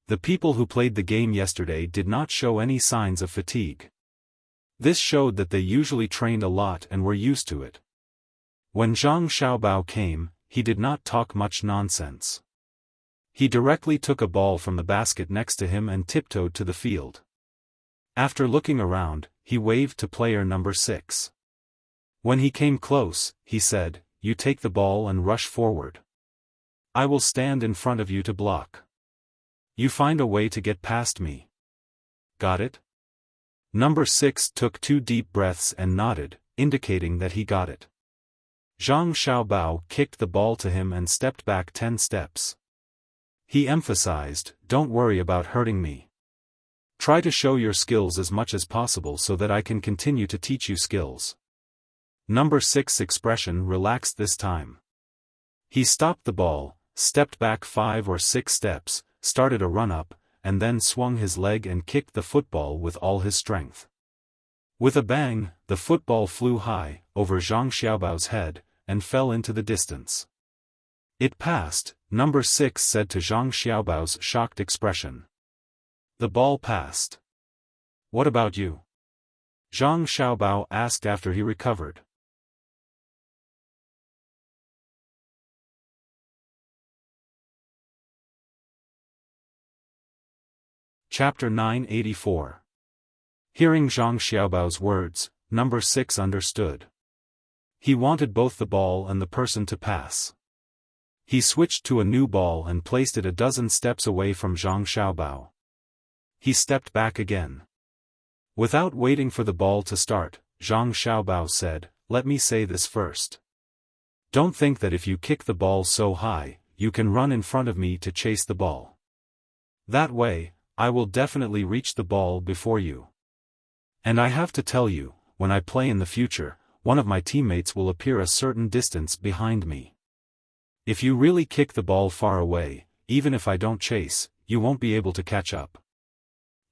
The people who played the game yesterday did not show any signs of fatigue. This showed that they usually trained a lot and were used to it. When Zhang Xiaobao came, he did not talk much nonsense. He directly took a ball from the basket next to him and tiptoed to the field. After looking around, he waved to player number 6. When he came close, he said, "You take the ball and rush forward. I will stand in front of you to block. You find a way to get past me. Got it?" Number 6 took 2 deep breaths and nodded, indicating that he got it. Zhang Xiaobao kicked the ball to him and stepped back 10 steps. He emphasized, "Don't worry about hurting me. Try to show your skills as much as possible so that I can continue to teach you skills." Number 6's expression relaxed this time. He stopped the ball, stepped back 5 or 6 steps, started a run-up, and then swung his leg and kicked the football with all his strength. With a bang, the football flew high, over Zhang Xiaobao's head, and fell into the distance. "It passed," Number 6 said to Zhang Xiaobao's shocked expression. "The ball passed. What about you?" Zhang Xiaobao asked after he recovered. Chapter 984. Hearing Zhang Xiaobao's words, Number 6 understood. He wanted both the ball and the person to pass. He switched to a new ball and placed it a dozen steps away from Zhang Xiaobao. He stepped back again. Without waiting for the ball to start, Zhang Xiaobao said, "Let me say this first. Don't think that if you kick the ball so high, you can run in front of me to chase the ball. That way, I will definitely reach the ball before you. And I have to tell you, when I play in the future, one of my teammates will appear a certain distance behind me. If you really kick the ball far away, even if I don't chase, you won't be able to catch up.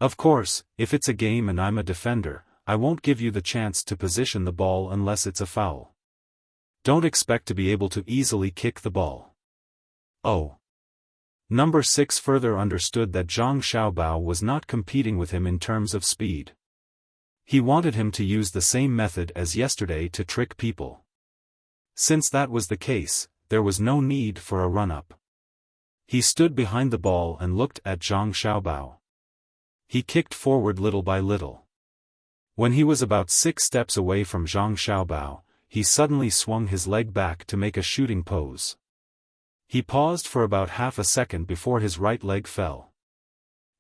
Of course, if it's a game and I'm a defender, I won't give you the chance to position the ball unless it's a foul. Don't expect to be able to easily kick the ball." Oh. Number 6 further understood that Zhang Xiaobao was not competing with him in terms of speed. He wanted him to use the same method as yesterday to trick people. Since that was the case, there was no need for a run-up. He stood behind the ball and looked at Zhang Xiaobao. He kicked forward little by little. When he was about 6 steps away from Zhang Xiaobao, he suddenly swung his leg back to make a shooting pose. He paused for about half a second before his right leg fell.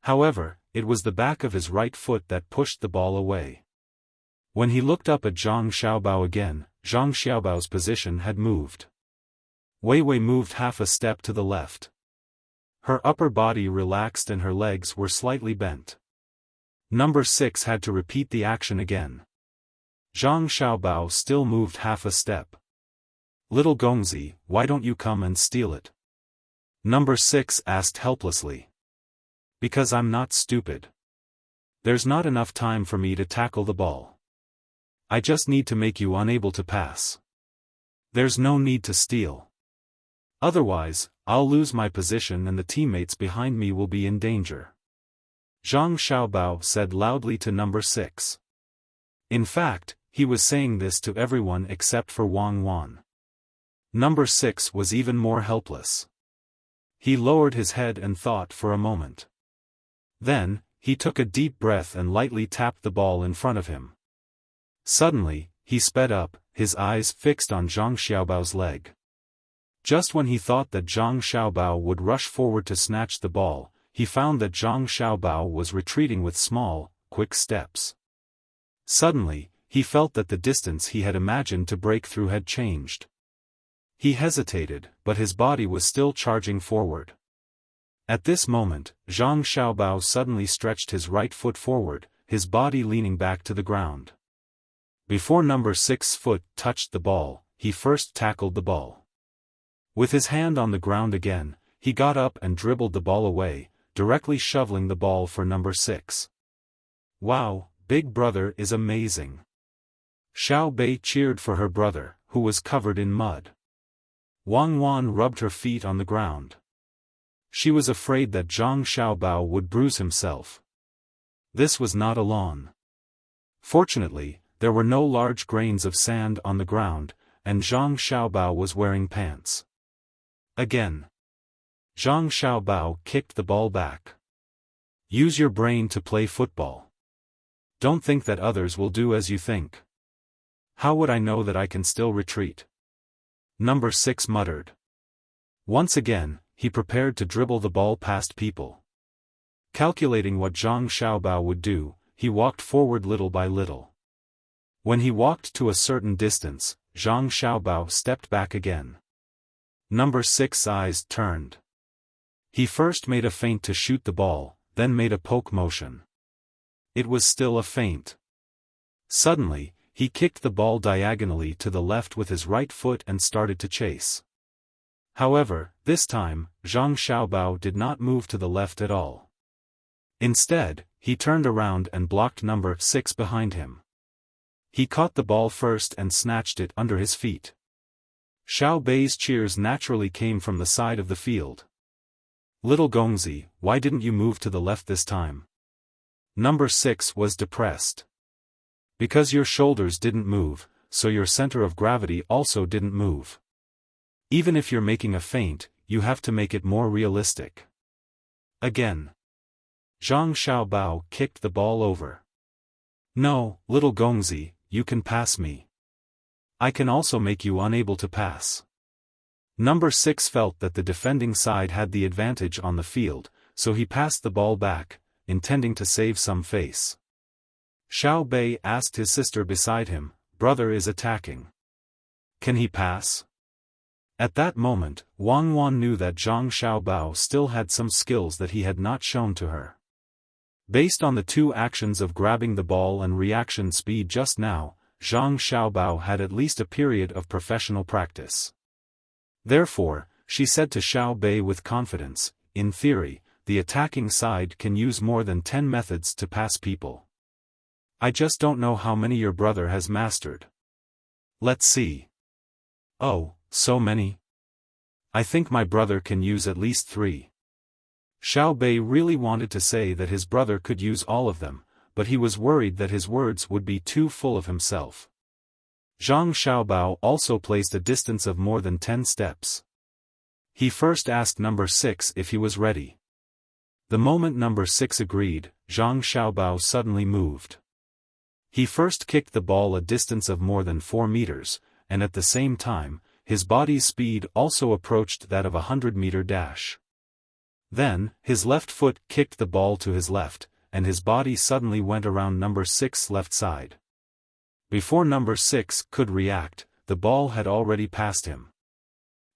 However, it was the back of his right foot that pushed the ball away. When he looked up at Zhang Xiaobao again, Zhang Xiaobao's position had moved. Wei Wei moved half a step to the left. Her upper body relaxed and her legs were slightly bent. Number 6 had to repeat the action again. Zhang Xiaobao still moved half a step. "Little Gongzi, why don't you come and steal it?" Number 6 asked helplessly. "Because I'm not stupid. There's not enough time for me to tackle the ball. I just need to make you unable to pass. There's no need to steal. Otherwise, I'll lose my position and the teammates behind me will be in danger." Zhang Xiaobao said loudly to number 6. In fact, he was saying this to everyone except for Wang Wan. Number 6 was even more helpless. He lowered his head and thought for a moment. Then, he took a deep breath and lightly tapped the ball in front of him. Suddenly, he sped up, his eyes fixed on Zhang Xiaobao's leg. Just when he thought that Zhang Xiaobao would rush forward to snatch the ball, he found that Zhang Xiaobao was retreating with small, quick steps. Suddenly, he felt that the distance he had imagined to break through had changed. He hesitated, but his body was still charging forward. At this moment, Zhang Xiaobao suddenly stretched his right foot forward, his body leaning back to the ground. Before number 6's foot touched the ball, he first tackled the ball. With his hand on the ground again, he got up and dribbled the ball away, directly shoveling the ball for number 6. "Wow, big brother is amazing." Xiao Bei cheered for her brother, who was covered in mud. Wang Wan rubbed her feet on the ground. She was afraid that Zhang Xiaobao would bruise himself. This was not a lawn. Fortunately, there were no large grains of sand on the ground, and Zhang Xiaobao was wearing pants. Again. Zhang Xiaobao kicked the ball back. "Use your brain to play football. Don't think that others will do as you think." "How would I know that I can still retreat?" Number 6 muttered. Once again, he prepared to dribble the ball past people. Calculating what Zhang Xiaobao would do, he walked forward little by little. When he walked to a certain distance, Zhang Xiaobao stepped back again. Number 6's eyes turned. He first made a feint to shoot the ball, then made a poke motion. It was still a feint. Suddenly, he kicked the ball diagonally to the left with his right foot and started to chase. However, this time, Zhang Xiaobao did not move to the left at all. Instead, he turned around and blocked number 6 behind him. He caught the ball first and snatched it under his feet. Xiao Bei's cheers naturally came from the side of the field. "Little Gongzi, why didn't you move to the left this time?" Number 6 was depressed. "Because your shoulders didn't move, so your center of gravity also didn't move. Even if you're making a feint, you have to make it more realistic." Again. Zhang Xiaobao kicked the ball over. "No, little Gongzi, you can pass me. I can also make you unable to pass. Number 6 felt that the defending side had the advantage on the field, so he passed the ball back, intending to save some face. Xiao Bei asked his sister beside him, "Brother is attacking. Can he pass?" At that moment, Wang Wan knew that Zhang Xiaobao still had some skills that he had not shown to her. Based on the two actions of grabbing the ball and reaction speed just now, Zhang Xiaobao had at least a period of professional practice. Therefore, she said to Xiao Bei with confidence, "In theory, the attacking side can use more than 10 methods to pass people. I just don't know how many your brother has mastered. Let's see." "Oh, so many? I think my brother can use at least 3. Xiao Bei really wanted to say that his brother could use all of them, but he was worried that his words would be too full of himself. Zhang Xiaobao also placed a distance of more than 10 steps. He first asked number 6 if he was ready. The moment number 6 agreed, Zhang Xiaobao suddenly moved. He first kicked the ball a distance of more than 4 meters, and at the same time, his body's speed also approached that of a 100-meter dash. Then, his left foot kicked the ball to his left, and his body suddenly went around number 6's left side. Before number 6 could react, the ball had already passed him.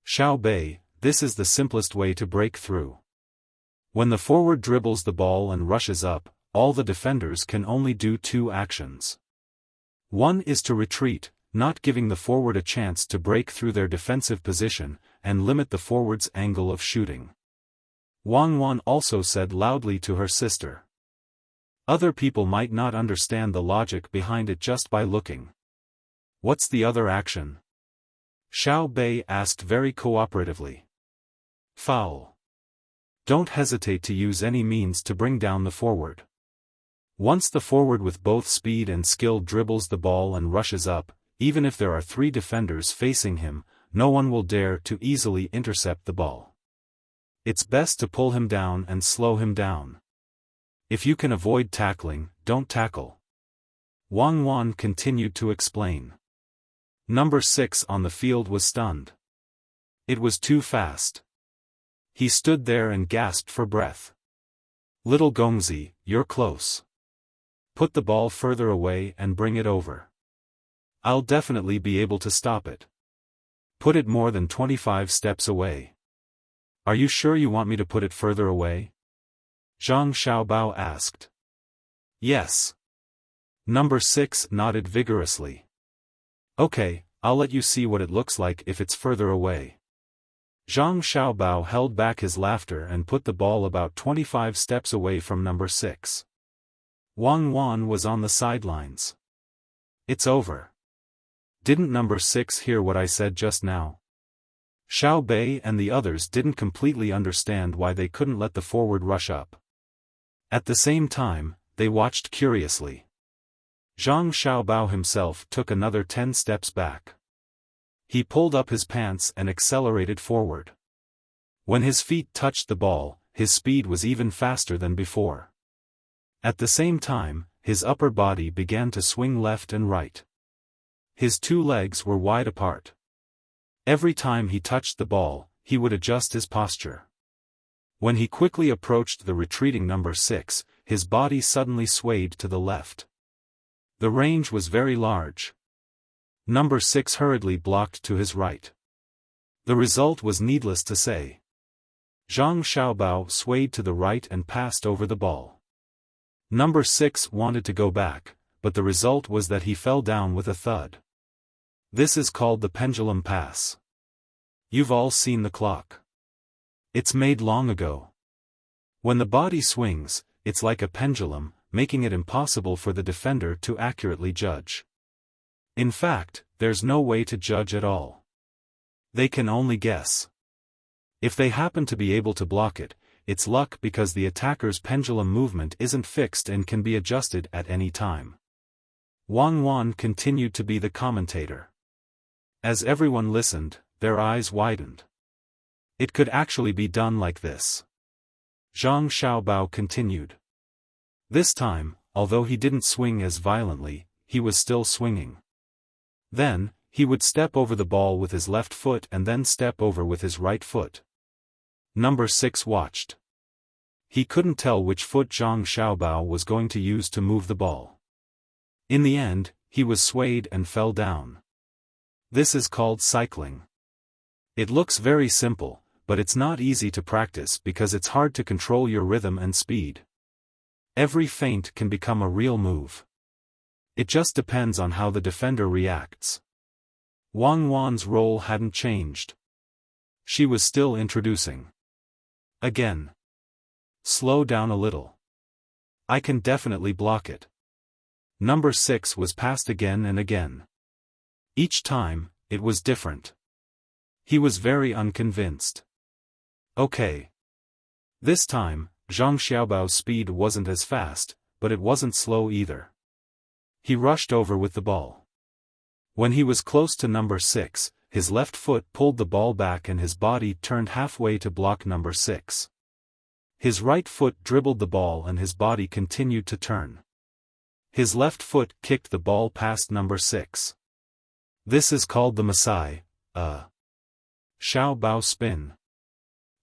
Xiao Bei, this is the simplest way to break through. When the forward dribbles the ball and rushes up, all the defenders can only do 2 actions. One is to retreat, not giving the forward a chance to break through their defensive position, and limit the forward's angle of shooting. Wang Wan also said loudly to her sister. Other people might not understand the logic behind it just by looking. "What's the other action?" Xiao Bei asked very cooperatively. "Foul. Don't hesitate to use any means to bring down the forward. Once the forward with both speed and skill dribbles the ball and rushes up, even if there are 3 defenders facing him, no one will dare to easily intercept the ball. It's best to pull him down and slow him down. If you can avoid tackling, don't tackle." Wang Wan continued to explain. Number 6 on the field was stunned. It was too fast. He stood there and gasped for breath. "Little Gongzi, you're close. Put the ball further away and bring it over. I'll definitely be able to stop it. Put it more than 25 steps away." "Are you sure you want me to put it further away?" Zhang Xiaobao asked. "Yes." Number 6 nodded vigorously. "Okay, I'll let you see what it looks like if it's further away." Zhang Xiaobao held back his laughter and put the ball about 25 steps away from number 6. Wang Wan was on the sidelines. "It's over. Didn't number 6 hear what I said just now?" Xiao Bei and the others didn't completely understand why they couldn't let the forward rush up. At the same time, they watched curiously. Zhang Xiaobao himself took another 10 steps back. He pulled up his pants and accelerated forward. When his feet touched the ball, his speed was even faster than before. At the same time, his upper body began to swing left and right. His 2 legs were wide apart. Every time he touched the ball, he would adjust his posture. When he quickly approached the retreating number 6, his body suddenly swayed to the left. The range was very large. Number 6 hurriedly blocked to his right. The result was needless to say. Zhang Xiaobao swayed to the right and passed over the ball. Number 6 wanted to go back, but the result was that he fell down with a thud. This is called the pendulum pass. You've all seen the clock. It's made long ago. When the body swings, it's like a pendulum, making it impossible for the defender to accurately judge. In fact, there's no way to judge at all. They can only guess. If they happen to be able to block it, it's luck because the attacker's pendulum movement isn't fixed and can be adjusted at any time. Wang Wan continued to be the commentator. As everyone listened, their eyes widened. It could actually be done like this. Zhang Xiaobao continued. This time, although he didn't swing as violently, he was still swinging. Then, He would step over the ball with his left foot and then step over with his right foot. Number 6 watched. He couldn't tell which foot Zhang Xiaobao was going to use to move the ball. In the end, he was swayed and fell down. This is called cycling. It looks very simple, but it's not easy to practice because it's hard to control your rhythm and speed. Every feint can become a real move. It just depends on how the defender reacts. Wang Wan's role hadn't changed. She was still introducing. Again. Slow down a little. I can definitely block it. Number 6 was passed again and again. Each time, it was different. He was very unconvinced. Okay. This time, Zhang Xiaobao's speed wasn't as fast, but it wasn't slow either. He rushed over with the ball. When he was close to number 6, his left foot pulled the ball back and his body turned halfway to block number 6. His right foot dribbled the ball and his body continued to turn. His left foot kicked the ball past number 6. This is called the Masai, Xiaobao spin.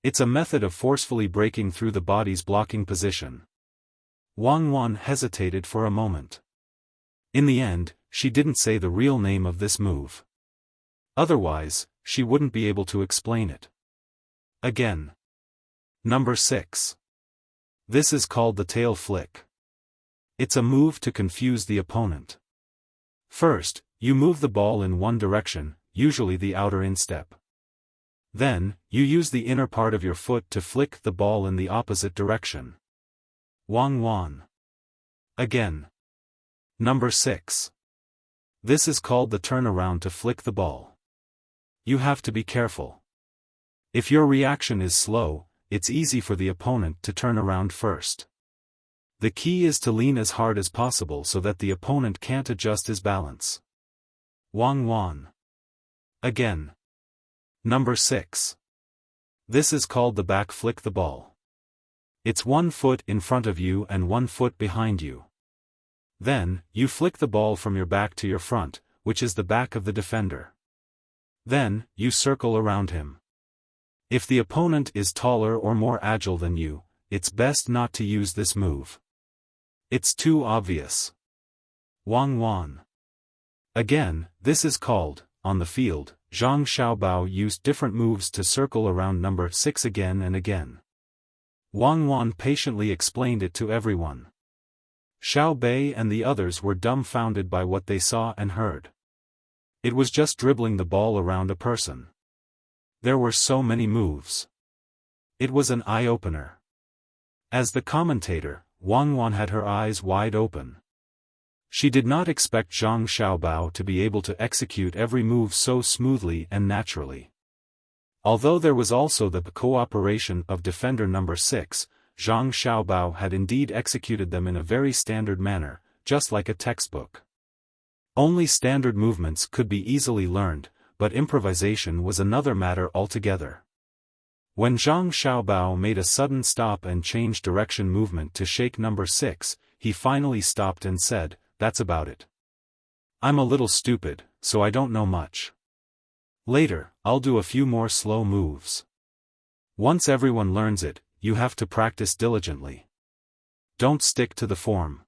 It's a method of forcefully breaking through the body's blocking position. Wang Wan hesitated for a moment. In the end, she didn't say the real name of this move. Otherwise, she wouldn't be able to explain it. Again. Number 6. This is called the tail flick. It's a move to confuse the opponent. First, you move the ball in one direction, usually the outer instep. Then, you use the inner part of your foot to flick the ball in the opposite direction. Wang Wan. Again. Number 6. This is called the turnaround to flick the ball. You have to be careful. If your reaction is slow, it's easy for the opponent to turn around first. The key is to lean as hard as possible so that the opponent can't adjust his balance. Wang Wan. Again. Number 6. This is called the back flick the ball. It's one foot in front of you and one foot behind you. Then, you flick the ball from your back to your front, which is the back of the defender. Then, you circle around him. If the opponent is taller or more agile than you, it's best not to use this move. It's too obvious. Wang Wan. Again, this is called, on the field, Zhang Xiaobao used different moves to circle around number 6 again and again. Wang Wan patiently explained it to everyone. Xiao Bei and the others were dumbfounded by what they saw and heard. It was just dribbling the ball around a person. There were so many moves. It was an eye-opener. As the commentator, Wang Wan had her eyes wide open. She did not expect Zhang Xiaobao to be able to execute every move so smoothly and naturally. Although there was also the cooperation of defender number 6, Zhang Xiaobao had indeed executed them in a very standard manner, just like a textbook. Only standard movements could be easily learned, but improvisation was another matter altogether. When Zhang Xiaobao made a sudden stop and change direction movement to shake number 6, he finally stopped and said, "That's about it. I'm a little stupid, so I don't know much. Later, I'll do a few more slow moves. Once everyone learns it, you have to practice diligently. Don't stick to the form.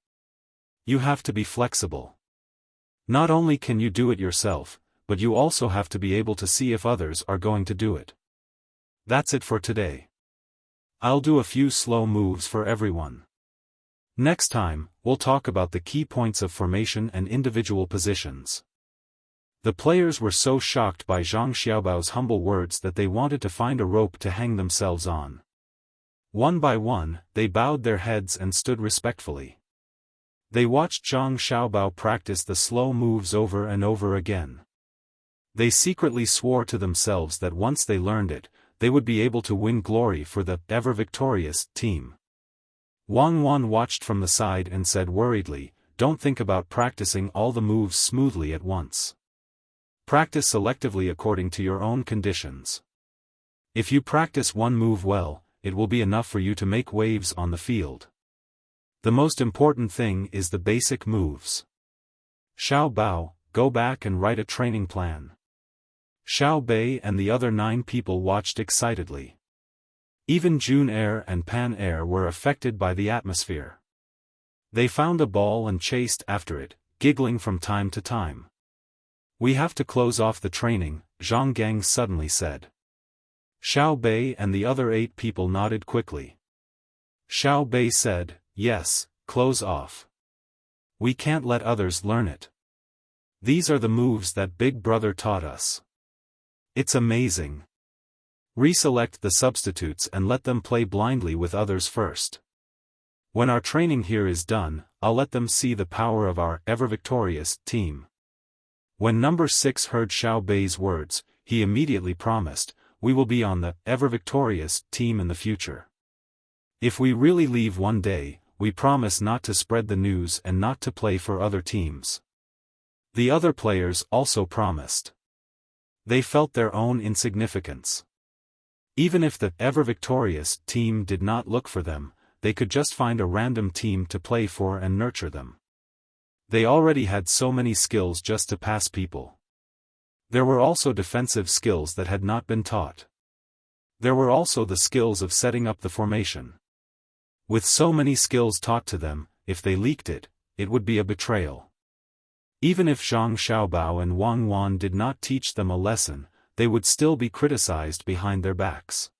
You have to be flexible. Not only can you do it yourself, but you also have to be able to see if others are going to do it. That's it for today. I'll do a few slow moves for everyone. Next time, we'll talk about the key points of formation and individual positions." The players were so shocked by Zhang Xiaobao's humble words that they wanted to find a rope to hang themselves on. One by one, they bowed their heads and stood respectfully. They watched Zhang Xiaobao practice the slow moves over and over again. They secretly swore to themselves that once they learned it, they would be able to win glory for the ever-victorious team. Wang Wan watched from the side and said worriedly, "Don't think about practicing all the moves smoothly at once. Practice selectively according to your own conditions. If you practice one move well, it will be enough for you to make waves on the field. The most important thing is the basic moves. Xiao Bao, go back and write a training plan." Xiao Bei and the other 9 people watched excitedly. Even June Air and Pan Air were affected by the atmosphere. They found a ball and chased after it, giggling from time to time. "We have to close off the training," Zhang Gang suddenly said. Xiao Bei and the other 8 people nodded quickly. Xiao Bei said, "Yes, close off. We can't let others learn it. These are the moves that Big Brother taught us. It's amazing. Reselect the substitutes and let them play blindly with others first. When our training here is done, I'll let them see the power of our ever-victorious team." When number 6 heard Xiao Bei's words, he immediately promised, "We will be on the ever-victorious team in the future. If we really leave one day, we promise not to spread the news and not to play for other teams." The other players also promised. They felt their own insignificance. Even if the ever-victorious team did not look for them, they could just find a random team to play for and nurture them. They already had so many skills just to pass people. There were also defensive skills that had not been taught. There were also the skills of setting up the formation. With so many skills taught to them, if they leaked it, it would be a betrayal. Even if Zhang Xiaobao and Wang Wan did not teach them a lesson, they would still be criticized behind their backs.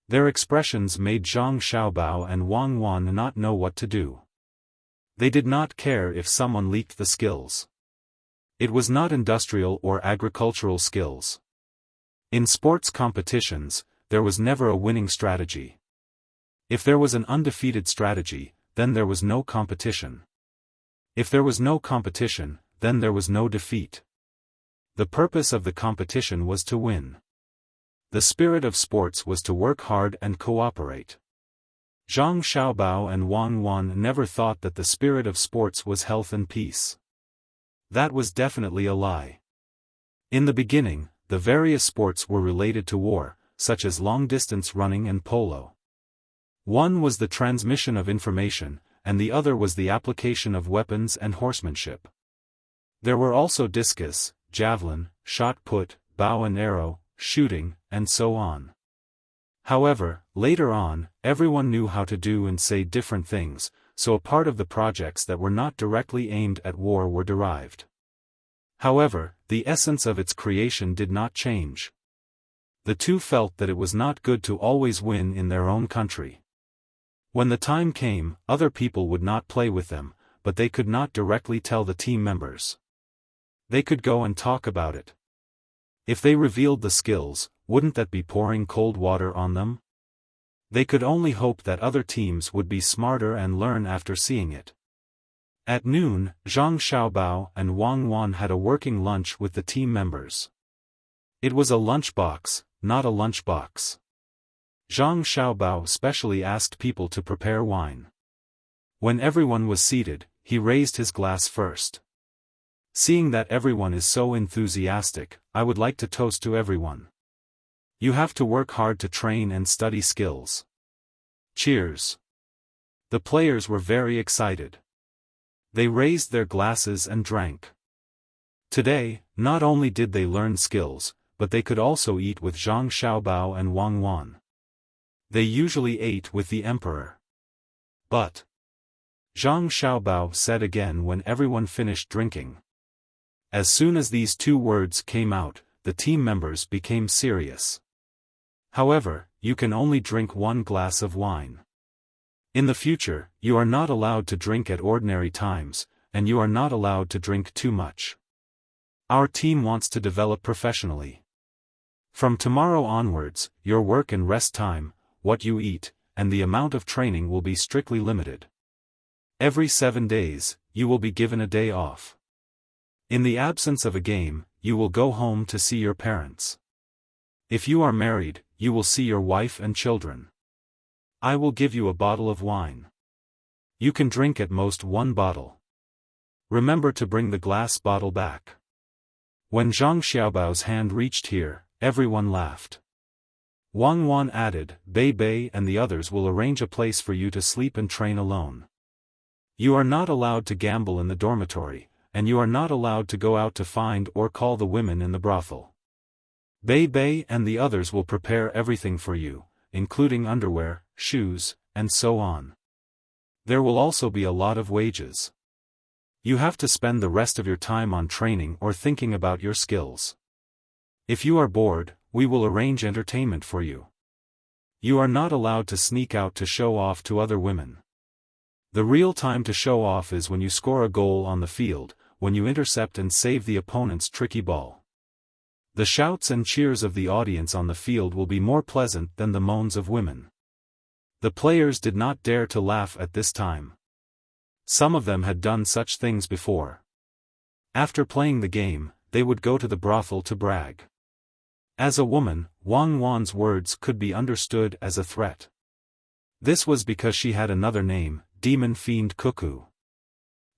Their expressions made Zhang Xiaobao and Wang Wan not know what to do. They did not care if someone leaked the skills. It was not industrial or agricultural skills. In sports competitions, there was never a winning strategy. If there was an undefeated strategy, then there was no competition. If there was no competition, then there was no defeat. The purpose of the competition was to win. The spirit of sports was to work hard and cooperate. Zhang Xiaobao and Wang Wan never thought that the spirit of sports was health and peace. That was definitely a lie. In the beginning, the various sports were related to war, such as long-distance running and polo. One was the transmission of information, and the other was the application of weapons and horsemanship. There were also discus, javelin, shot put, bow and arrow, shooting, and so on. However, later on, everyone knew how to do and say different things, so a part of the projects that were not directly aimed at war were derived. However, the essence of its creation did not change. The two felt that it was not good to always win in their own country. When the time came, other people would not play with them, but they could not directly tell the team members. They could go and talk about it. If they revealed the skills, wouldn't that be pouring cold water on them? They could only hope that other teams would be smarter and learn after seeing it. At noon, Zhang Xiaobao and Wang Wan had a working lunch with the team members. It was a lunchbox, not a lunchbox. Zhang Xiaobao specially asked people to prepare wine. When everyone was seated, he raised his glass first. "Seeing that everyone is so enthusiastic, I would like to toast to everyone. You have to work hard to train and study skills. Cheers." The players were very excited. They raised their glasses and drank. Today, not only did they learn skills, but they could also eat with Zhang Xiaobao and Wang Wan. They usually ate with the emperor. But Zhang Xiaobao said again when everyone finished drinking. As soon as these 2 words came out, the team members became serious. However, you can only drink 1 glass of wine. In the future, you are not allowed to drink at ordinary times, and you are not allowed to drink too much. Our team wants to develop professionally. From tomorrow onwards, your work and rest time, what you eat, and the amount of training will be strictly limited. Every 7 days, you will be given a day off. In the absence of a game, you will go home to see your parents. If you are married, you will see your wife and children. I will give you a bottle of wine. You can drink at most 1 bottle. Remember to bring the glass bottle back. When Zhang Xiaobao's hand reached here, everyone laughed. Wang Wan added, "Bei Bei and the others will arrange a place for you to sleep and train alone. You are not allowed to gamble in the dormitory, and you are not allowed to go out to find or call the women in the brothel. Bei and the others will prepare everything for you, including underwear, shoes, and so on. There will also be a lot of wages. You have to spend the rest of your time on training or thinking about your skills. If you are bored, we will arrange entertainment for you. You are not allowed to sneak out to show off to other women. The real time to show off is when you score a goal on the field, when you intercept and save the opponent's tricky ball. The shouts and cheers of the audience on the field will be more pleasant than the moans of women. The players did not dare to laugh at this time. Some of them had done such things before. After playing the game, they would go to the brothel to brag. As a woman, Wang Wan's words could be understood as a threat. This was because she had another name, Demon Fiend Cuckoo.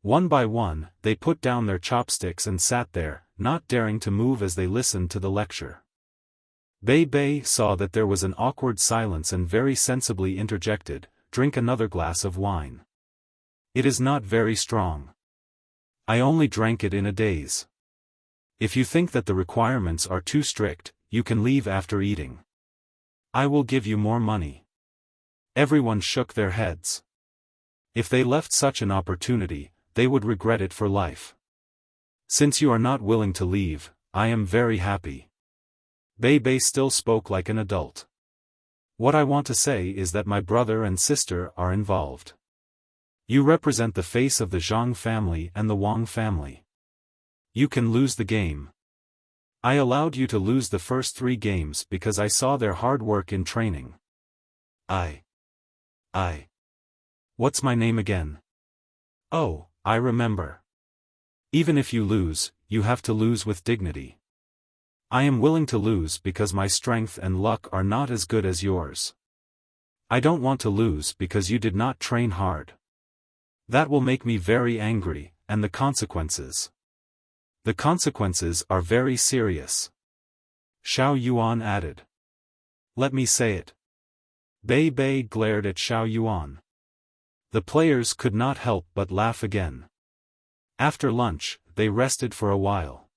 One by one, they put down their chopsticks and sat there, not daring to move as they listened to the lecture. Bei saw that there was an awkward silence and very sensibly interjected, "Drink another glass of wine. It is not very strong. I only drank it in a daze. If you think that the requirements are too strict, you can leave after eating. I will give you more money." Everyone shook their heads. If they left such an opportunity, they would regret it for life. Since you are not willing to leave, I am very happy. Bei still spoke like an adult. What I want to say is that my brother and sister are involved. You represent the face of the Zhang family and the Wang family. You can lose the game. I allowed you to lose the first 3 games because I saw their hard work in training. What's my name again? Oh, I remember. Even if you lose, you have to lose with dignity. I am willing to lose because my strength and luck are not as good as yours. I don't want to lose because you did not train hard. That will make me very angry, and the consequences. The consequences are very serious. Xiao Yuan added. Let me say it. Bei glared at Xiao Yuan. The players could not help but laugh again. After lunch, they rested for a while.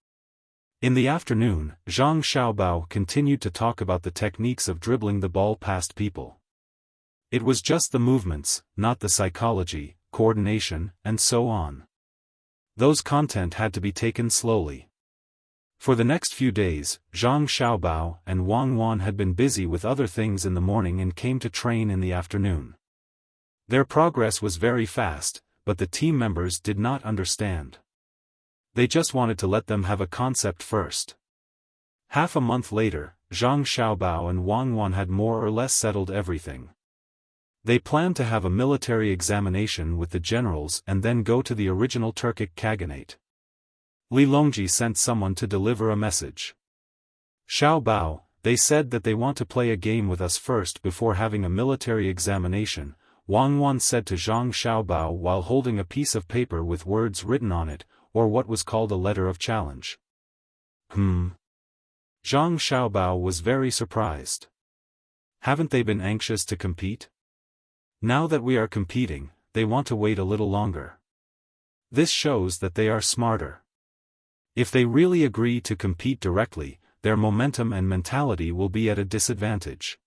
In the afternoon, Zhang Xiaobao continued to talk about the techniques of dribbling the ball past people. It was just the movements, not the psychology, coordination, and so on. Those content had to be taken slowly. For the next few days, Zhang Xiaobao and Wang Wan had been busy with other things in the morning and came to train in the afternoon. Their progress was very fast, but the team members did not understand. They just wanted to let them have a concept first. Half a month later, Zhang Xiaobao and Wang Wan had more or less settled everything. They planned to have a military examination with the generals and then go to the original Turkic Khaganate. Li Longji sent someone to deliver a message. Xiaobao, they said that they want to play a game with us first before having a military examination, Wang Wan said to Zhang Xiaobao while holding a piece of paper with words written on it, or what was called a letter of challenge. Zhang Xiaobao was very surprised. Haven't they been anxious to compete? Now that we are competing, they want to wait a little longer. This shows that they are smarter. If they really agree to compete directly, their momentum and mentality will be at a disadvantage.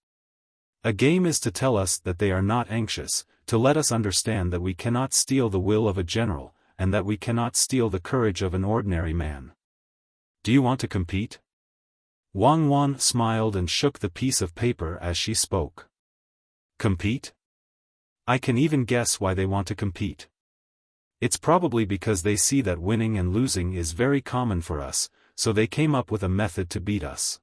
A game is to tell us that they are not anxious, to let us understand that we cannot steal the will of a general, and that we cannot steal the courage of an ordinary man. Do you want to compete? Wang Wan smiled and shook the piece of paper as she spoke. Compete? I can even guess why they want to compete. It's probably because they see that winning and losing is very common for us, so they came up with a method to beat us.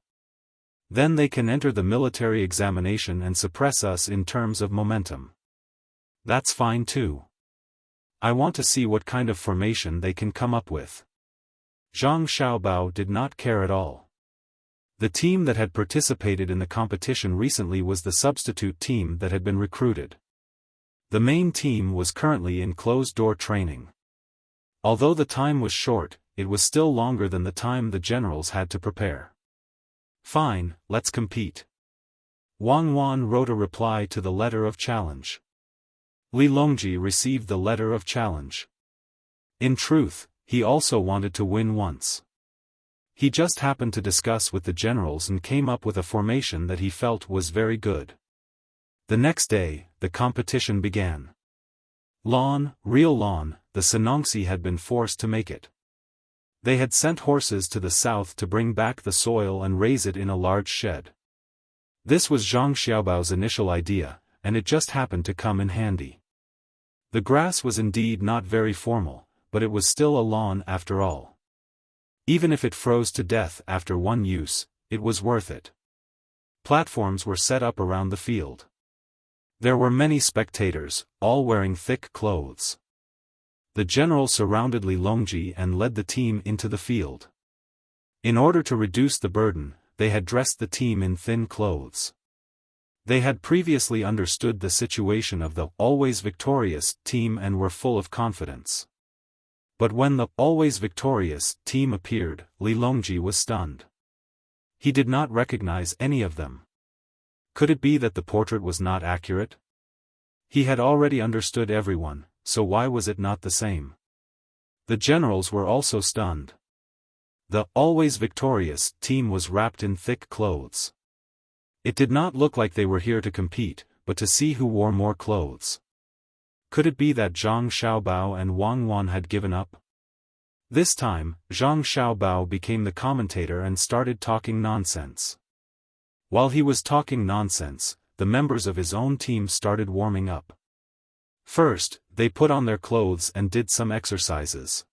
Then they can enter the military examination and suppress us in terms of momentum. That's fine too. I want to see what kind of formation they can come up with. Zhang Xiaobao did not care at all. The team that had participated in the competition recently was the substitute team that had been recruited. The main team was currently in closed-door training. Although the time was short, it was still longer than the time the generals had to prepare. Fine, let's compete. Wang Wan wrote a reply to the letter of challenge. Li Longji received the letter of challenge. In truth, he also wanted to win once. He just happened to discuss with the generals and came up with a formation that he felt was very good. The next day, the competition began. Real lawn, the Senongsi had been forced to make it. They had sent horses to the south to bring back the soil and raise it in a large shed. This was Zhang Xiaobao's initial idea, and it just happened to come in handy. The grass was indeed not very formal, but it was still a lawn after all. Even if it froze to death after one use, it was worth it. Platforms were set up around the field. There were many spectators, all wearing thick clothes. The general surrounded Li Longji and led the team into the field. In order to reduce the burden, they had dressed the team in thin clothes. They had previously understood the situation of the always victorious team and were full of confidence. But when the always victorious team appeared, Li Longji was stunned. He did not recognize any of them. Could it be that the portrait was not accurate? He had already understood everyone, so why was it not the same? The generals were also stunned. The always victorious team was wrapped in thick clothes. It did not look like they were here to compete, but to see who wore more clothes. Could it be that Zhang Xiaobao and Wang Wan had given up? This time, Zhang Xiaobao became the commentator and started talking nonsense. While he was talking nonsense, the members of his own team started warming up. First, they put on their clothes and did some exercises.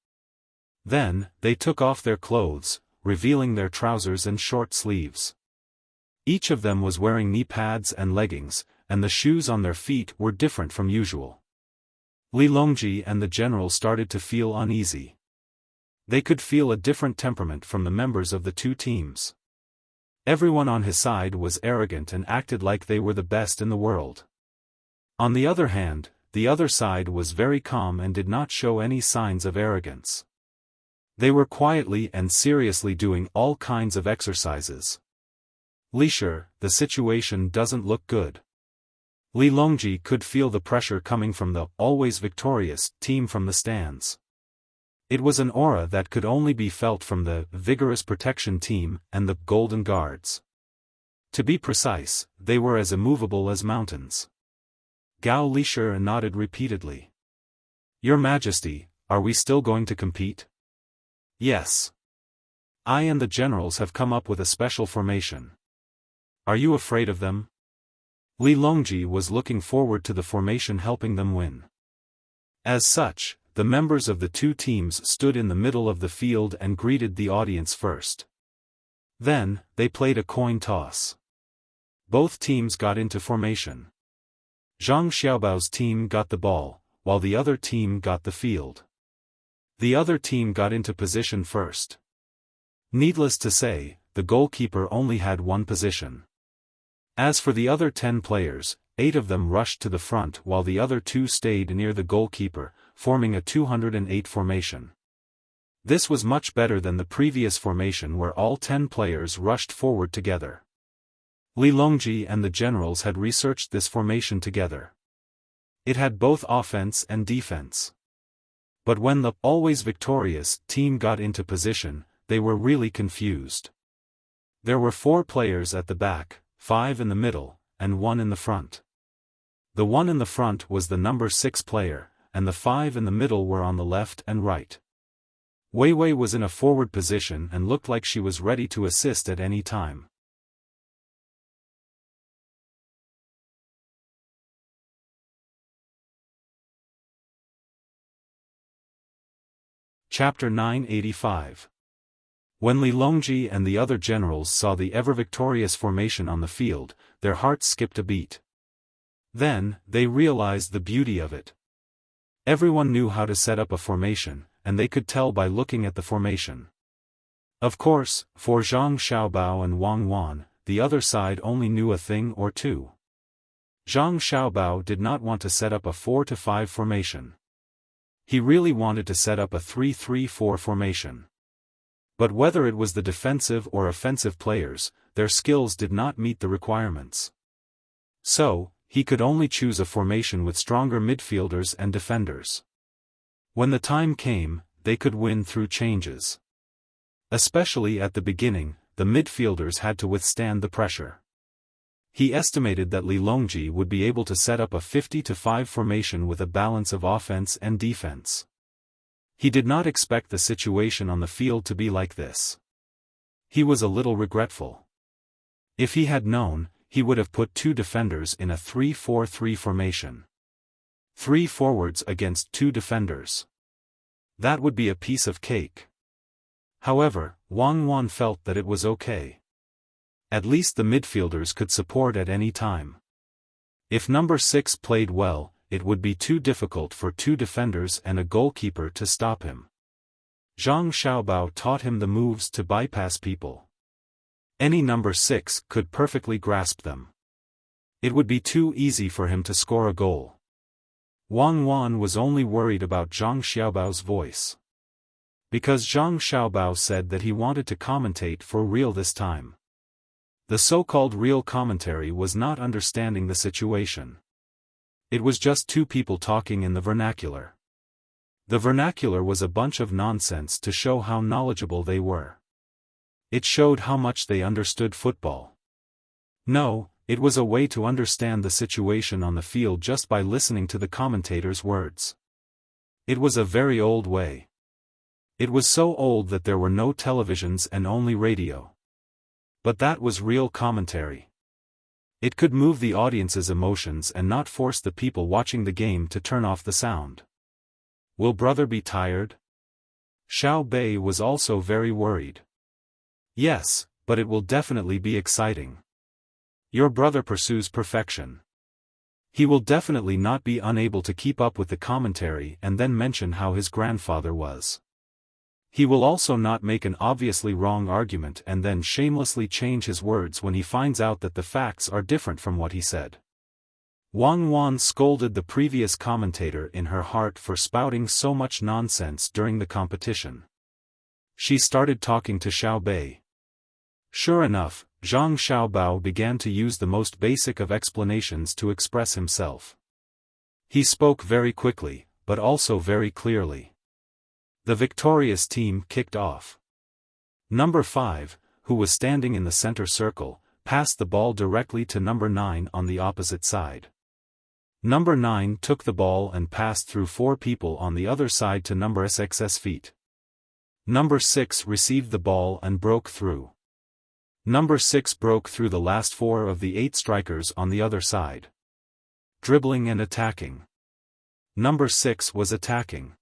Then, they took off their clothes, revealing their trousers and short sleeves. Each of them was wearing knee pads and leggings, and the shoes on their feet were different from usual. Li Longji and the general started to feel uneasy. They could feel a different temperament from the members of the two teams. Everyone on his side was arrogant and acted like they were the best in the world. On the other hand, the other side was very calm and did not show any signs of arrogance. They were quietly and seriously doing all kinds of exercises. Lisher, the situation doesn't look good. Li Longji could feel the pressure coming from the always victorious team from the stands. It was an aura that could only be felt from the vigorous protection team and the golden guards. To be precise, they were as immovable as mountains. Gao Lisher nodded repeatedly. Your Majesty, are we still going to compete? Yes. I and the generals have come up with a special formation. Are you afraid of them? Li Longji was looking forward to the formation helping them win. As such, the members of the two teams stood in the middle of the field and greeted the audience first. Then, they played a coin toss. Both teams got into formation. Zhang Xiaobao's team got the ball, while the other team got the field. The other team got into position first. Needless to say, the goalkeeper only had one position. As for the other 10 players, 8 of them rushed to the front while the other 2 stayed near the goalkeeper, forming a 208 formation. This was much better than the previous formation where all 10 players rushed forward together. Li Longji and the generals had researched this formation together. It had both offense and defense. But when the always victorious team got into position, they were really confused. There were 4 players at the back, 5 in the middle, and 1 in the front. The one in the front was the number 6 player, and the 5 in the middle were on the left and right. Wei Wei was in a forward position and looked like she was ready to assist at any time. Chapter 985. When Li Longji and the other generals saw the ever-victorious formation on the field, their hearts skipped a beat. Then, they realized the beauty of it. Everyone knew how to set up a formation, and they could tell by looking at the formation. Of course, for Zhang Xiaobao and Wang Wan, the other side only knew a thing or two. Zhang Xiaobao did not want to set up a 4-5 formation. He really wanted to set up a 3-3-4 formation. But whether it was the defensive or offensive players, their skills did not meet the requirements. So, he could only choose a formation with stronger midfielders and defenders. When the time came, they could win through changes. Especially at the beginning, the midfielders had to withstand the pressure. He estimated that Li Longji would be able to set up a 50-5 formation with a balance of offense and defense. He did not expect the situation on the field to be like this. He was a little regretful. If he had known, he would have put 2 defenders in a 3-4-3 formation. 3 forwards against 2 defenders. That would be a piece of cake. However, Wang Wan felt that it was okay. At least the midfielders could support at any time. If number 6 played well, it would be too difficult for 2 defenders and a goalkeeper to stop him. Zhang Xiaobao taught him the moves to bypass people. Any number 6 could perfectly grasp them. It would be too easy for him to score a goal. Wang Wan was only worried about Zhang Xiaobao's voice. Because Zhang Xiaobao said that he wanted to commentate for real this time. The so-called real commentary was not understanding the situation. It was just 2 people talking in the vernacular. The vernacular was a bunch of nonsense to show how knowledgeable they were. It showed how much they understood football. No, it was a way to understand the situation on the field just by listening to the commentator's words. It was a very old way. It was so old that there were no televisions and only radio. But that was real commentary. It could move the audience's emotions and not force the people watching the game to turn off the sound. Will brother be tired? Xiao Bei was also very worried. Yes, but it will definitely be exciting. Your brother pursues perfection. He will definitely not be unable to keep up with the commentary and then mention how his grandfather was. He will also not make an obviously wrong argument and then shamelessly change his words when he finds out that the facts are different from what he said. Wang Wan scolded the previous commentator in her heart for spouting so much nonsense during the competition. She started talking to Xiao Bei. Sure enough, Zhang Xiaobao began to use the most basic of explanations to express himself. He spoke very quickly, but also very clearly. The victorious team kicked off. Number 5, who was standing in the center circle, passed the ball directly to number 9 on the opposite side. Number 9 took the ball and passed through 4 people on the other side to number 6's feet. Number 6 received the ball and broke through. Number 6 broke through the last 4 of the 8 strikers on the other side. Dribbling and attacking. Number 6 was attacking.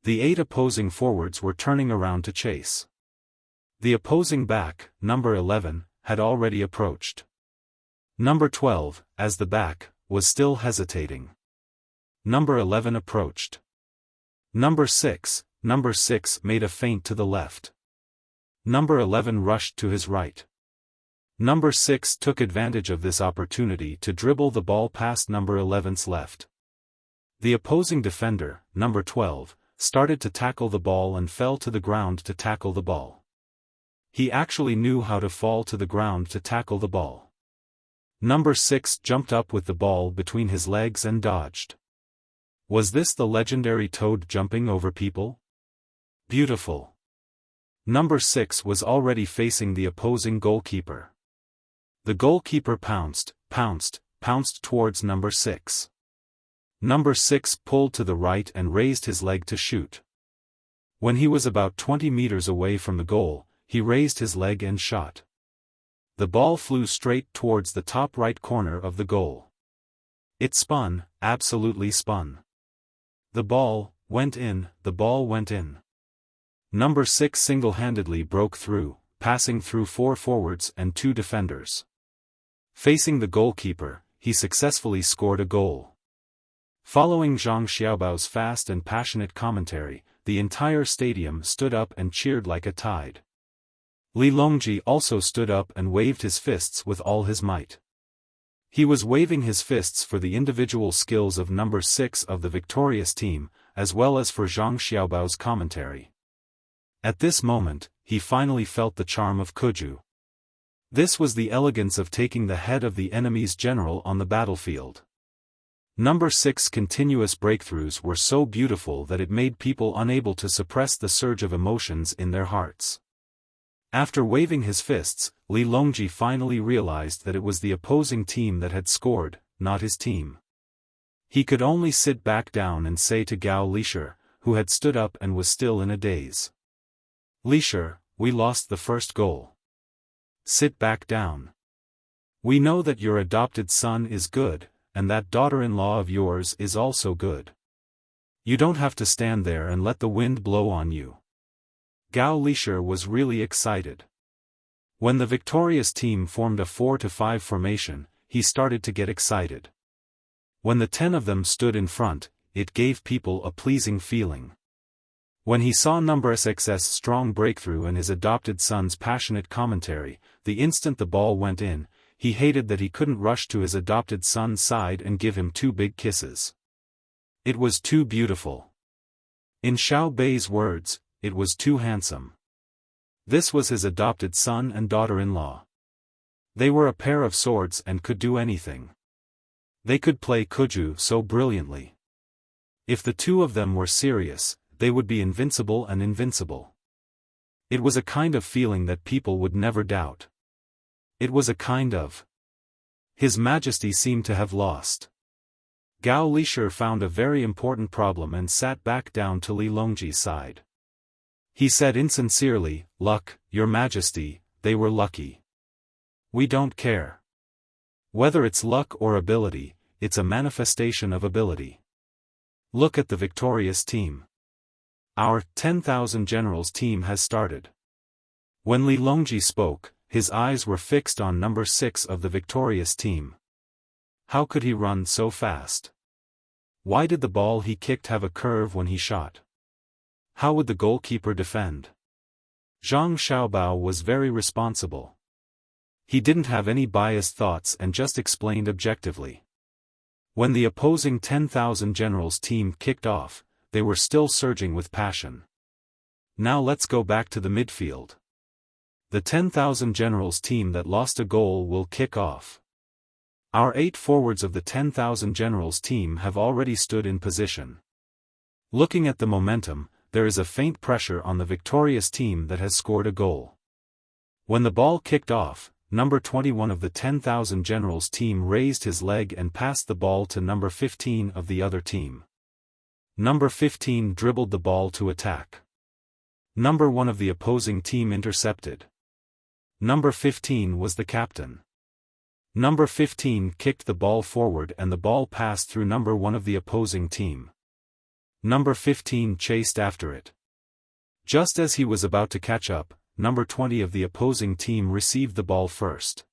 The 8 opposing forwards were turning around to chase. The opposing back, number 11, had already approached. Number 12, as the back, was still hesitating. Number 11 approached. Number 6 made a feint to the left. Number 11 rushed to his right. Number 6 took advantage of this opportunity to dribble the ball past number 11's left. The opposing defender, number 12, started to tackle the ball and fell to the ground to tackle the ball. He actually knew how to fall to the ground to tackle the ball. Number 6 jumped up with the ball between his legs and dodged. Was this the legendary toad jumping over people? Beautiful. Number 6 was already facing the opposing goalkeeper. The goalkeeper pounced towards number 6. Number 6 pulled to the right and raised his leg to shoot. When he was about 20 meters away from the goal, he raised his leg and shot. The ball flew straight towards the top right corner of the goal. It spun, absolutely spun. The ball went in. Number 6 single-handedly broke through, passing through 4 forwards and 2 defenders. Facing the goalkeeper, he successfully scored a goal. Following Zhang Xiaobao's fast and passionate commentary, the entire stadium stood up and cheered like a tide. Li Longji also stood up and waved his fists with all his might. He was waving his fists for the individual skills of number 6 of the victorious team, as well as for Zhang Xiaobao's commentary. At this moment, he finally felt the charm of Kuju. This was the elegance of taking the head of the enemy's general on the battlefield. Number 6's continuous breakthroughs were so beautiful that it made people unable to suppress the surge of emotions in their hearts. After waving his fists, Li Longji finally realized that it was the opposing team that had scored, not his team. He could only sit back down and say to Gao Lisher, who had stood up and was still in a daze. Lisher, we lost the first goal. Sit back down. We know that your adopted son is good, and that daughter-in-law of yours is also good. You don't have to stand there and let the wind blow on you. Gao Lisher was really excited. When the victorious team formed a 4-5 formation, he started to get excited. When the 10 of them stood in front, it gave people a pleasing feeling. When he saw number 6's strong breakthrough and his adopted son's passionate commentary, the instant the ball went in, he hated that he couldn't rush to his adopted son's side and give him 2 big kisses. It was too beautiful. In Xiao Bei's words, it was too handsome. This was his adopted son and daughter-in-law. They were a pair of swords and could do anything. They could play Kuju so brilliantly. If the 2 of them were serious, they would be invincible and invincible. It was a kind of feeling that people would never doubt. It was a kind of. His Majesty seemed to have lost. Gao Lisher found a very important problem and sat back down to Li Longji's side. He said insincerely, "Luck, Your Majesty, they were lucky. We don't care. Whether it's luck or ability, it's a manifestation of ability. Look at the victorious team. Our 10,000 generals team has started." When Li Longji spoke, his eyes were fixed on number 6 of the victorious team. How could he run so fast? Why did the ball he kicked have a curve when he shot? How would the goalkeeper defend? Zhang Xiaobao was very responsible. He didn't have any biased thoughts and just explained objectively. When the opposing 10,000 generals team kicked off, they were still surging with passion. Now let's go back to the midfield. The 10,000 generals team that lost a goal will kick off. Our 8 forwards of the 10,000 generals team have already stood in position. Looking at the momentum, there is a faint pressure on the victorious team that has scored a goal. When the ball kicked off, number 21 of the 10,000 generals team raised his leg and passed the ball to number 15 of the other team. Number 15 dribbled the ball to attack. Number 1 of the opposing team intercepted. Number 15 was the captain. Number 15 kicked the ball forward and the ball passed through number 1 of the opposing team. Number 15 chased after it. Just as he was about to catch up, number 20 of the opposing team received the ball first.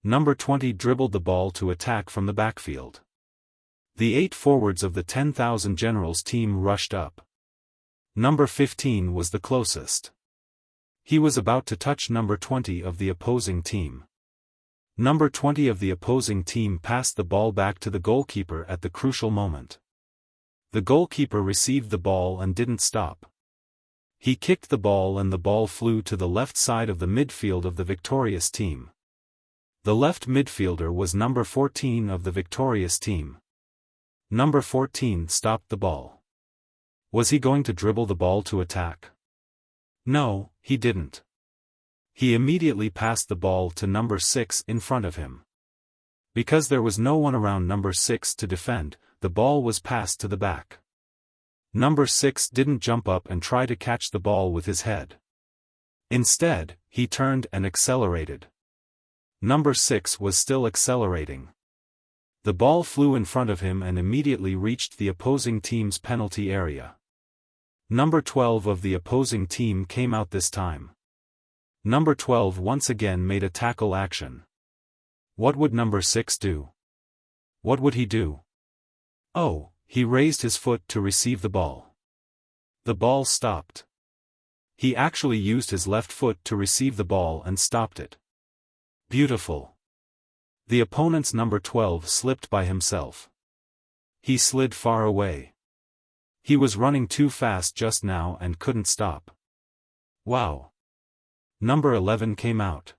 Number 20 dribbled the ball to attack from the backfield. The 8 forwards of the 10,000 generals team rushed up. Number 15 was the closest. He was about to touch number 20 of the opposing team. Number 20 of the opposing team passed the ball back to the goalkeeper at the crucial moment. The goalkeeper received the ball and didn't stop. He kicked the ball and the ball flew to the left side of the midfield of the victorious team. The left midfielder was number 14 of the victorious team. Number 14 stopped the ball. Was he going to dribble the ball to attack? No, he didn't. He immediately passed the ball to number 6 in front of him. Because there was no one around number 6 to defend, the ball was passed to the back. Number 6 didn't jump up and try to catch the ball with his head. Instead, he turned and accelerated. Number 6 was still accelerating. The ball flew in front of him and immediately reached the opposing team's penalty area. Number 12 of the opposing team came out this time. Number 12 once again made a tackle action. What would number 6 do? What would he do? Oh, he raised his foot to receive the ball. The ball stopped. He actually used his left foot to receive the ball and stopped it. Beautiful. The opponent's number 12 slipped by himself. He slid far away. He was running too fast just now and couldn't stop. Wow. Number 11 came out.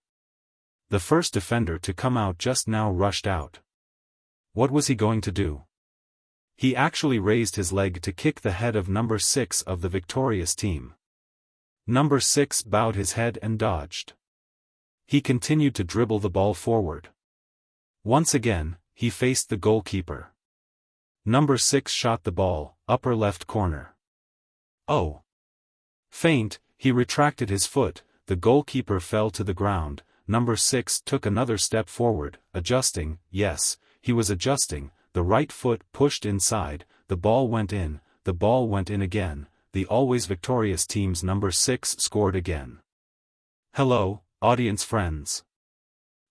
The first defender to come out just now rushed out. What was he going to do? He actually raised his leg to kick the head of number 6 of the victorious team. Number 6 bowed his head and dodged. He continued to dribble the ball forward. Once again, he faced the goalkeeper. Number 6 shot the ball, upper left corner. Oh! Feint, he retracted his foot, the goalkeeper fell to the ground. Number 6 took another step forward, adjusting, yes, he was adjusting, the right foot pushed inside, the ball went in again, the always victorious team's number 6 scored again. Hello, audience friends.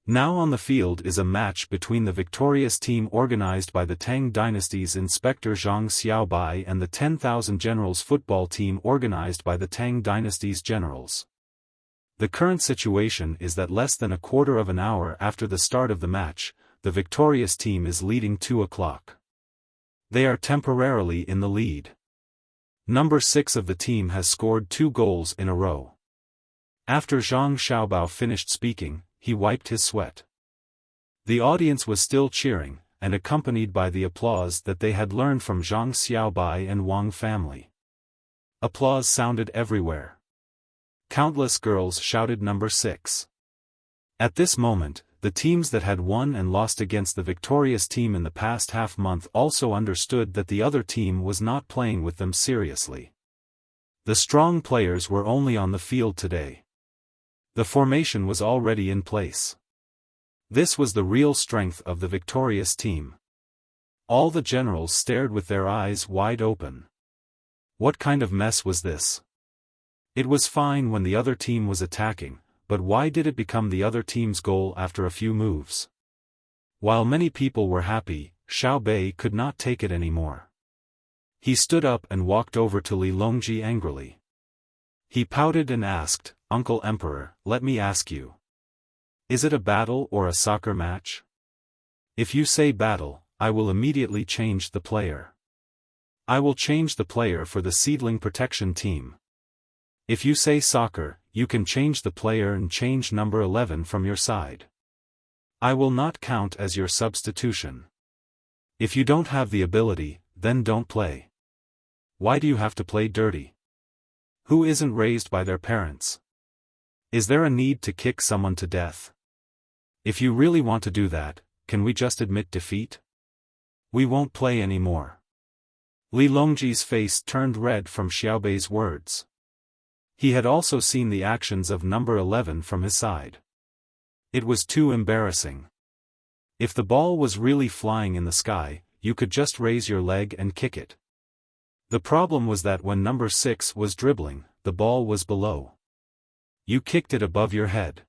Now on the field is a match between the victorious team organized by the Tang Dynasty's Inspector Zhang Xiaobai and the 10,000 Generals football team organized by the Tang Dynasty's generals. The current situation is that less than a quarter of an hour after the start of the match, the victorious team is leading 2:00. They are temporarily in the lead. Number 6 of the team has scored 2 goals in a row. After Zhang Xiaobao finished speaking, he wiped his sweat. The audience was still cheering, and accompanied by the applause that they had learned from Zhang Xiaobai and Wang family. Applause sounded everywhere. Countless girls shouted number 6. At this moment, the teams that had won and lost against the victorious team in the past half-month also understood that the other team was not playing with them seriously. The strong players were only on the field today. The formation was already in place. This was the real strength of the victorious team. All the generals stared with their eyes wide open. What kind of mess was this? It was fine when the other team was attacking, but why did it become the other team's goal after a few moves? While many people were happy, Xiaobei could not take it anymore. He stood up and walked over to Li Longji angrily. He pouted and asked, "Uncle Emperor, let me ask you. Is it a battle or a soccer match? If you say battle, I will immediately change the player. I will change the player for the seedling protection team. If you say soccer, you can change the player and change number 11 from your side. I will not count as your substitution. If you don't have the ability, then don't play. Why do you have to play dirty? Who isn't raised by their parents? Is there a need to kick someone to death? If you really want to do that, can we just admit defeat? We won't play anymore." Li Longji's face turned red from Xiaobei's words. He had also seen the actions of number 11 from his side. It was too embarrassing. If the ball was really flying in the sky, you could just raise your leg and kick it. The problem was that when number 6 was dribbling, the ball was below. You kicked it above your head.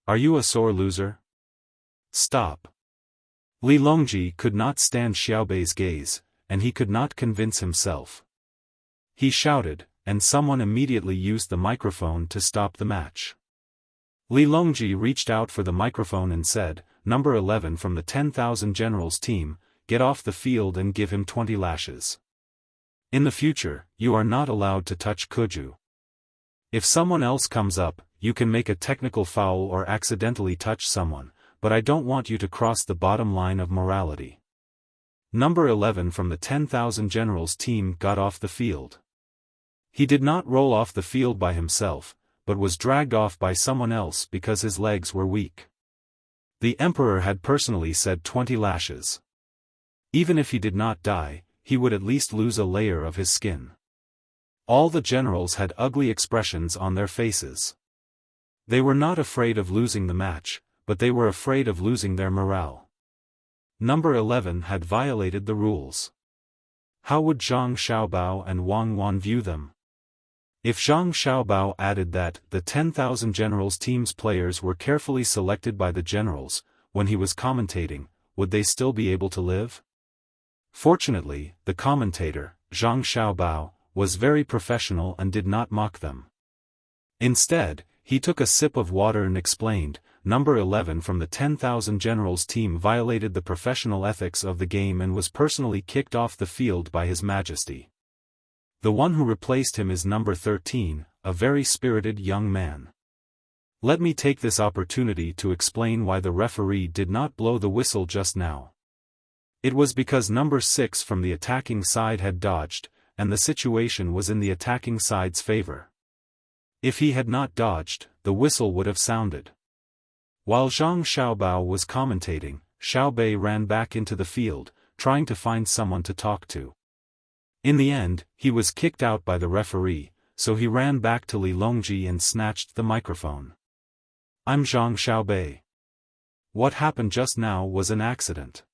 Are you a sore loser? Stop. Li Longji could not stand Xiaobei's gaze, and he could not convince himself. He shouted, and someone immediately used the microphone to stop the match. Li Longji reached out for the microphone and said, "Number 11 from the 10,000 Generals team, get off the field and give him 20 lashes. In the future, you are not allowed to touch Kuju. If someone else comes up, you can make a technical foul or accidentally touch someone, but I don't want you to cross the bottom line of morality." Number 11 from the 10,000 Generals team got off the field. He did not roll off the field by himself, but was dragged off by someone else because his legs were weak. The emperor had personally said 20 lashes. Even if he did not die, he would at least lose a layer of his skin. All the generals had ugly expressions on their faces. They were not afraid of losing the match, but they were afraid of losing their morale. Number 11 had violated the rules. How would Zhang Xiaobao and Wang Wan view them? If Zhang Xiaobao added that the 10,000 Generals team's players were carefully selected by the generals, when he was commentating, would they still be able to live? Fortunately, the commentator, Zhang Xiaobao, was very professional and did not mock them. Instead, he took a sip of water and explained, "Number 11 from the 10,000 Generals team violated the professional ethics of the game and was personally kicked off the field by His Majesty. The one who replaced him is number 13, a very spirited young man. Let me take this opportunity to explain why the referee did not blow the whistle just now. It was because number 6 from the attacking side had dodged, and the situation was in the attacking side's favor. If he had not dodged, the whistle would have sounded. While Zhang Xiaobao was commentating, Xiao Bei ran back into the field, trying to find someone to talk to. In the end, he was kicked out by the referee, so he ran back to Li Longji and snatched the microphone. "I'm Zhang Xiaobei. What happened just now was an accident.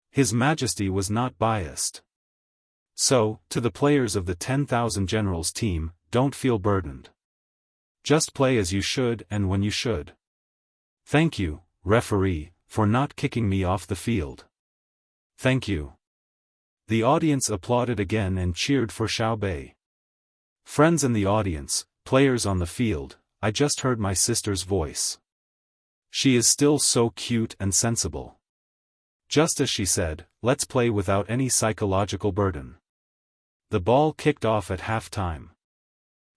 His Majesty was not biased. So, to the players of the 10,000 Generals team, don't feel burdened. Just play as you should and when you should. Thank you, referee, for not kicking me off the field. Thank you." The audience applauded again and cheered for Xiao Bei. Friends in the audience, players on the field, I just heard my sister's voice. She is still so cute and sensible. Just as she said, let's play without any psychological burden. The ball kicked off at half-time.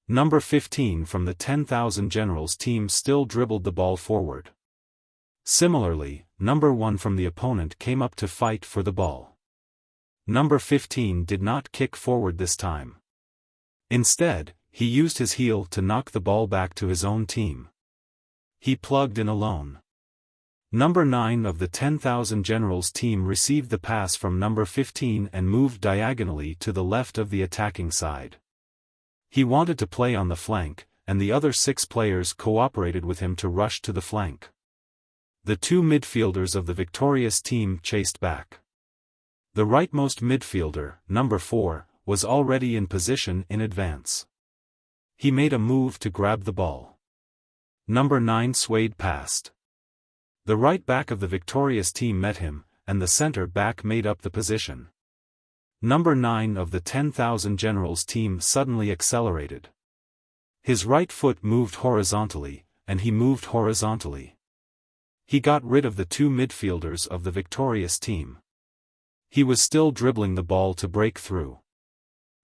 Number 15 from the 10,000 Generals team still dribbled the ball forward. Similarly, number 1 from the opponent came up to fight for the ball. Number 15 did not kick forward this time. Instead, he used his heel to knock the ball back to his own team. He plugged in alone. Number 9 of the 10,000 Generals team received the pass from number 15 and moved diagonally to the left of the attacking side. He wanted to play on the flank, and the other 6 players cooperated with him to rush to the flank. The 2 midfielders of the victorious team chased back. The rightmost midfielder, number 4, was already in position in advance. He made a move to grab the ball. Number 9 swayed past. The right back of the victorious team met him, and the center back made up the position. Number 9 of the 10,000 Generals team suddenly accelerated. His right foot moved horizontally, and he moved horizontally. He got rid of the 2 midfielders of the victorious team. He was still dribbling the ball to break through.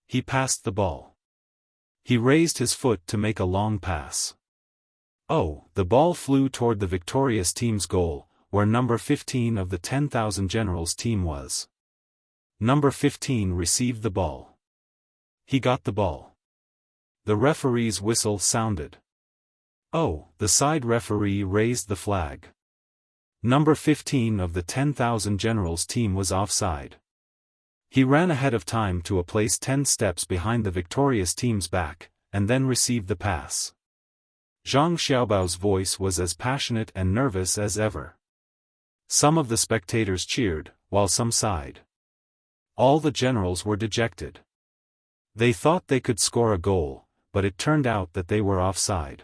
He passed the ball. He raised his foot to make a long pass. Oh, the ball flew toward the victorious team's goal, where number 15 of the 10,000 Generals team was. Number 15 received the ball. He got the ball. The referee's whistle sounded. Oh, the side referee raised the flag. Number 15 of the 10,000 Generals team was offside. He ran ahead of time to a place 10 steps behind the victorious team's back, and then received the pass. Zhang Xiaobao's voice was as passionate and nervous as ever. Some of the spectators cheered, while some sighed. All the generals were dejected. They thought they could score a goal, but it turned out that they were offside.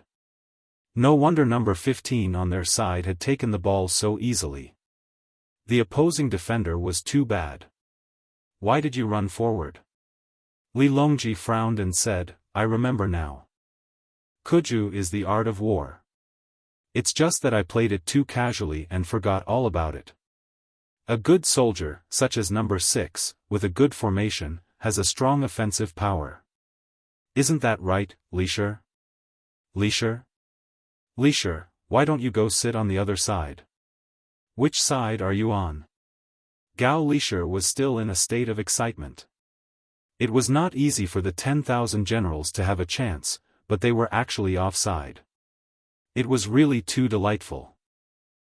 No wonder number 15 on their side had taken the ball so easily. The opposing defender was too bad. Why did you run forward? Li Longji frowned and said, I remember now. Kuju is the art of war. It's just that I played it too casually and forgot all about it. A good soldier, such as number 6, with a good formation, has a strong offensive power. Isn't that right, Lisher? Lisher? Lisher, why don't you go sit on the other side? Which side are you on? Gao Lisher was still in a state of excitement. It was not easy for the 10,000 generals to have a chance, but they were actually offside. It was really too delightful.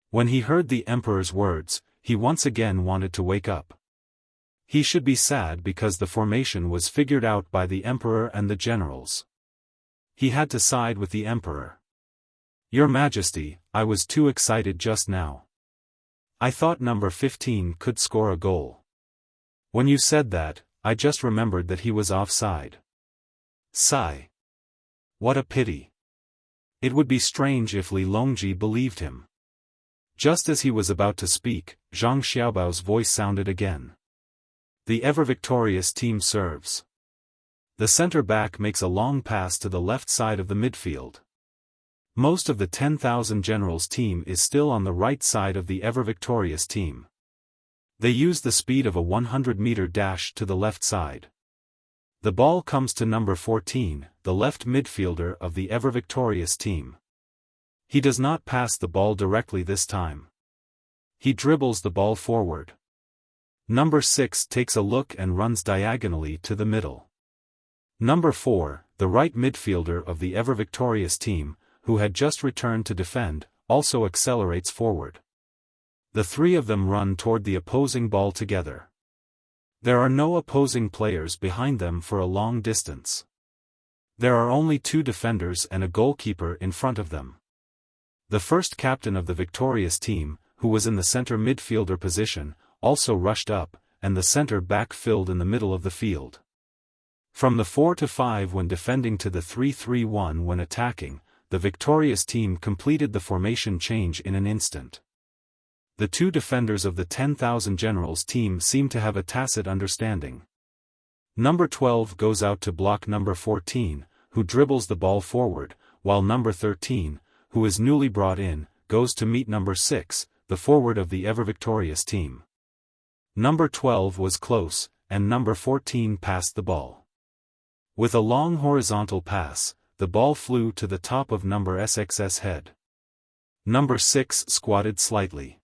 When he heard the emperor's words, he once again wanted to wake up. He should be sad because the formation was figured out by the emperor and the generals. He had to side with the emperor. Your Majesty, I was too excited just now. I thought number 15 could score a goal. When you said that, I just remembered that he was offside. Sigh. What a pity. It would be strange if Li Longji believed him. Just as he was about to speak, Zhang Xiaobao's voice sounded again. The ever-victorious team serves. The center back makes a long pass to the left side of the midfield. Most of the 10,000 generals team is still on the right side of the ever-victorious team. They use the speed of a 100-meter dash to the left side. The ball comes to number 14, the left midfielder of the ever-victorious team. He does not pass the ball directly this time. He dribbles the ball forward. Number 6 takes a look and runs diagonally to the middle. Number 4, the right midfielder of the ever-victorious team, who had just returned to defend, also accelerates forward. The three of them run toward the opposing ball together. There are no opposing players behind them for a long distance. There are only two defenders and a goalkeeper in front of them. The first captain of the victorious team, who was in the center midfielder position, also rushed up, and the center back filled in the middle of the field. From the 4-5 when defending to the 3-3-1 when attacking, the victorious team completed the formation change in an instant. The two defenders of the 10,000 Generals team seem to have a tacit understanding. Number 12 goes out to block number 14, who dribbles the ball forward, while number 13, who is newly brought in, goes to meet number 6, the forward of the ever-victorious team. Number 12 was close, and number 14 passed the ball. With a long horizontal pass, the ball flew to the top of number 6's head. Number 6 squatted slightly.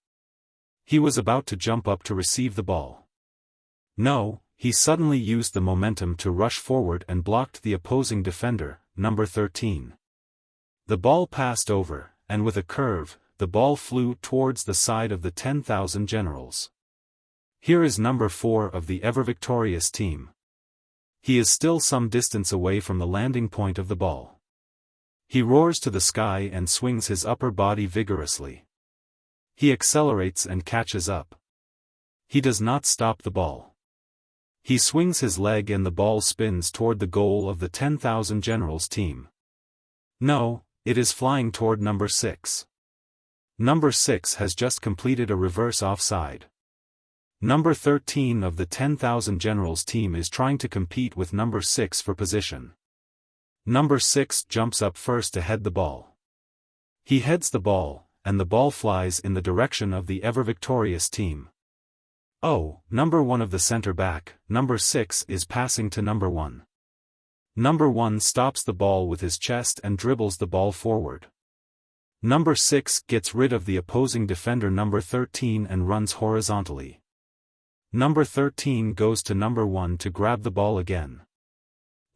He was about to jump up to receive the ball. No, he suddenly used the momentum to rush forward and blocked the opposing defender, number 13. The ball passed over, and with a curve, the ball flew towards the side of the 10,000 Generals. Here is number 4 of the ever-victorious team. He is still some distance away from the landing point of the ball. He roars to the sky and swings his upper body vigorously. He accelerates and catches up. He does not stop the ball. He swings his leg and the ball spins toward the goal of the 10,000 Generals team. No, it is flying toward number 6. Number 6 has just completed a reverse offside. Number 13 of the 10,000 Generals team is trying to compete with number 6 for position. Number 6 jumps up first to head the ball. He heads the ball, and the ball flies in the direction of the ever-victorious team. Oh, number 1 of the center back, number 6 is passing to number 1. Number 1 stops the ball with his chest and dribbles the ball forward. Number 6 gets rid of the opposing defender number 13 and runs horizontally. Number 13 goes to number 1 to grab the ball again.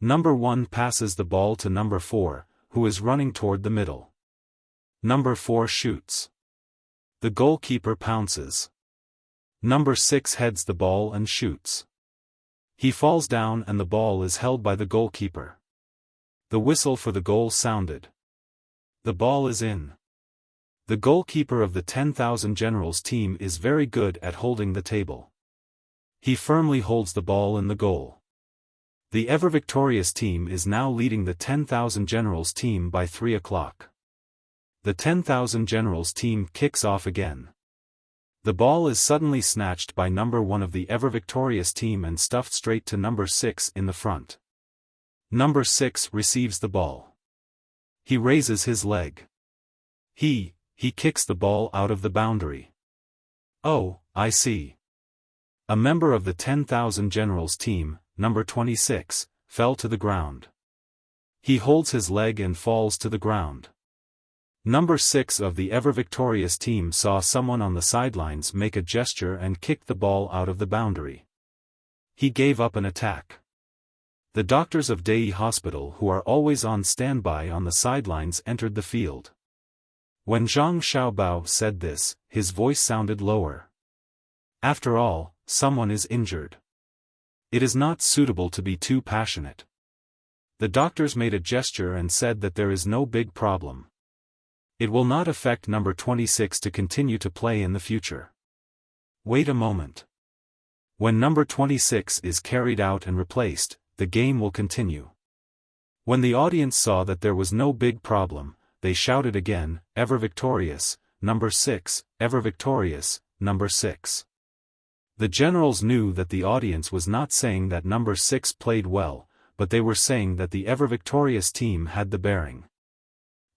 Number 1 passes the ball to number 4, who is running toward the middle. Number 4 shoots. The goalkeeper pounces. Number 6 heads the ball and shoots. He falls down and the ball is held by the goalkeeper. The whistle for the goal sounded. The ball is in. The goalkeeper of the 10,000 Generals team is very good at holding the table. He firmly holds the ball in the goal. The ever-victorious team is now leading the 10,000 Generals team by 3 o'clock. The 10,000 Generals team kicks off again. The ball is suddenly snatched by number 1 of the ever-victorious team and stuffed straight to number 6 in the front. Number 6 receives the ball. He raises his leg. He kicks the ball out of the boundary. Oh, I see. A member of the 10,000 Generals team, number 26, fell to the ground. He holds his leg and falls to the ground. Number 6 of the ever-victorious team saw someone on the sidelines make a gesture and kicked the ball out of the boundary. He gave up an attack. The doctors of Dai Hospital, who are always on standby on the sidelines, entered the field. When Zhang Xiaobao said this, his voice sounded lower. After all, someone is injured. It is not suitable to be too passionate. The doctors made a gesture and said that there is no big problem. It will not affect number 26 to continue to play in the future. Wait a moment. When number 26 is carried out and replaced, the game will continue. When the audience saw that there was no big problem, they shouted again, "Ever victorious, number 6, ever victorious, number 6. The generals knew that the audience was not saying that number 6 played well, but they were saying that the ever-victorious team had the bearing.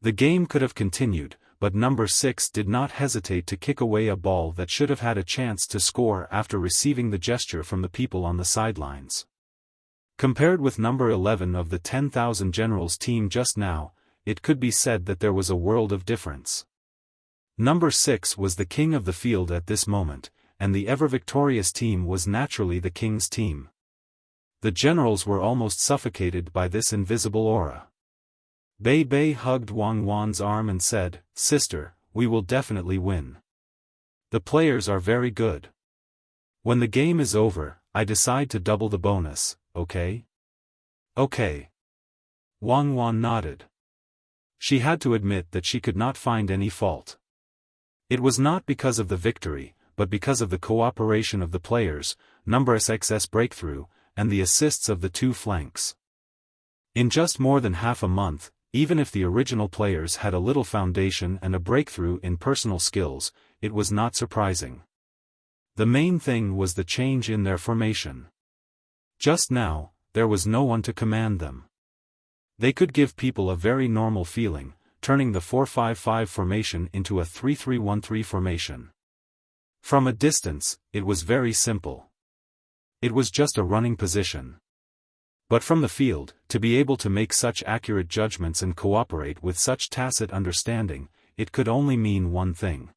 The game could have continued, but number 6 did not hesitate to kick away a ball that should have had a chance to score after receiving the gesture from the people on the sidelines. Compared with number 11 of the 10,000 Generals team just now, it could be said that there was a world of difference. Number 6 was the king of the field at this moment, and the ever-victorious team was naturally the king's team. The generals were almost suffocated by this invisible aura. Bei Bei hugged Wang Wan's arm and said, "Sister, we will definitely win. The players are very good. When the game is over, I decide to double the bonus, okay?" "Okay." Wang Wan nodded. She had to admit that she could not find any fault. It was not because of the victory, but because of the cooperation of the players, numerous XS breakthrough, and the assists of the two flanks. In just more than half a month, even if the original players had a little foundation and a breakthrough in personal skills, it was not surprising. The main thing was the change in their formation. Just now, there was no one to command them. They could give people a very normal feeling, turning the 4-5-5 formation into a 3-3-1-3 formation. From a distance, it was very simple. It was just a running position. But from the field, to be able to make such accurate judgments and cooperate with such tacit understanding, it could only mean one thing.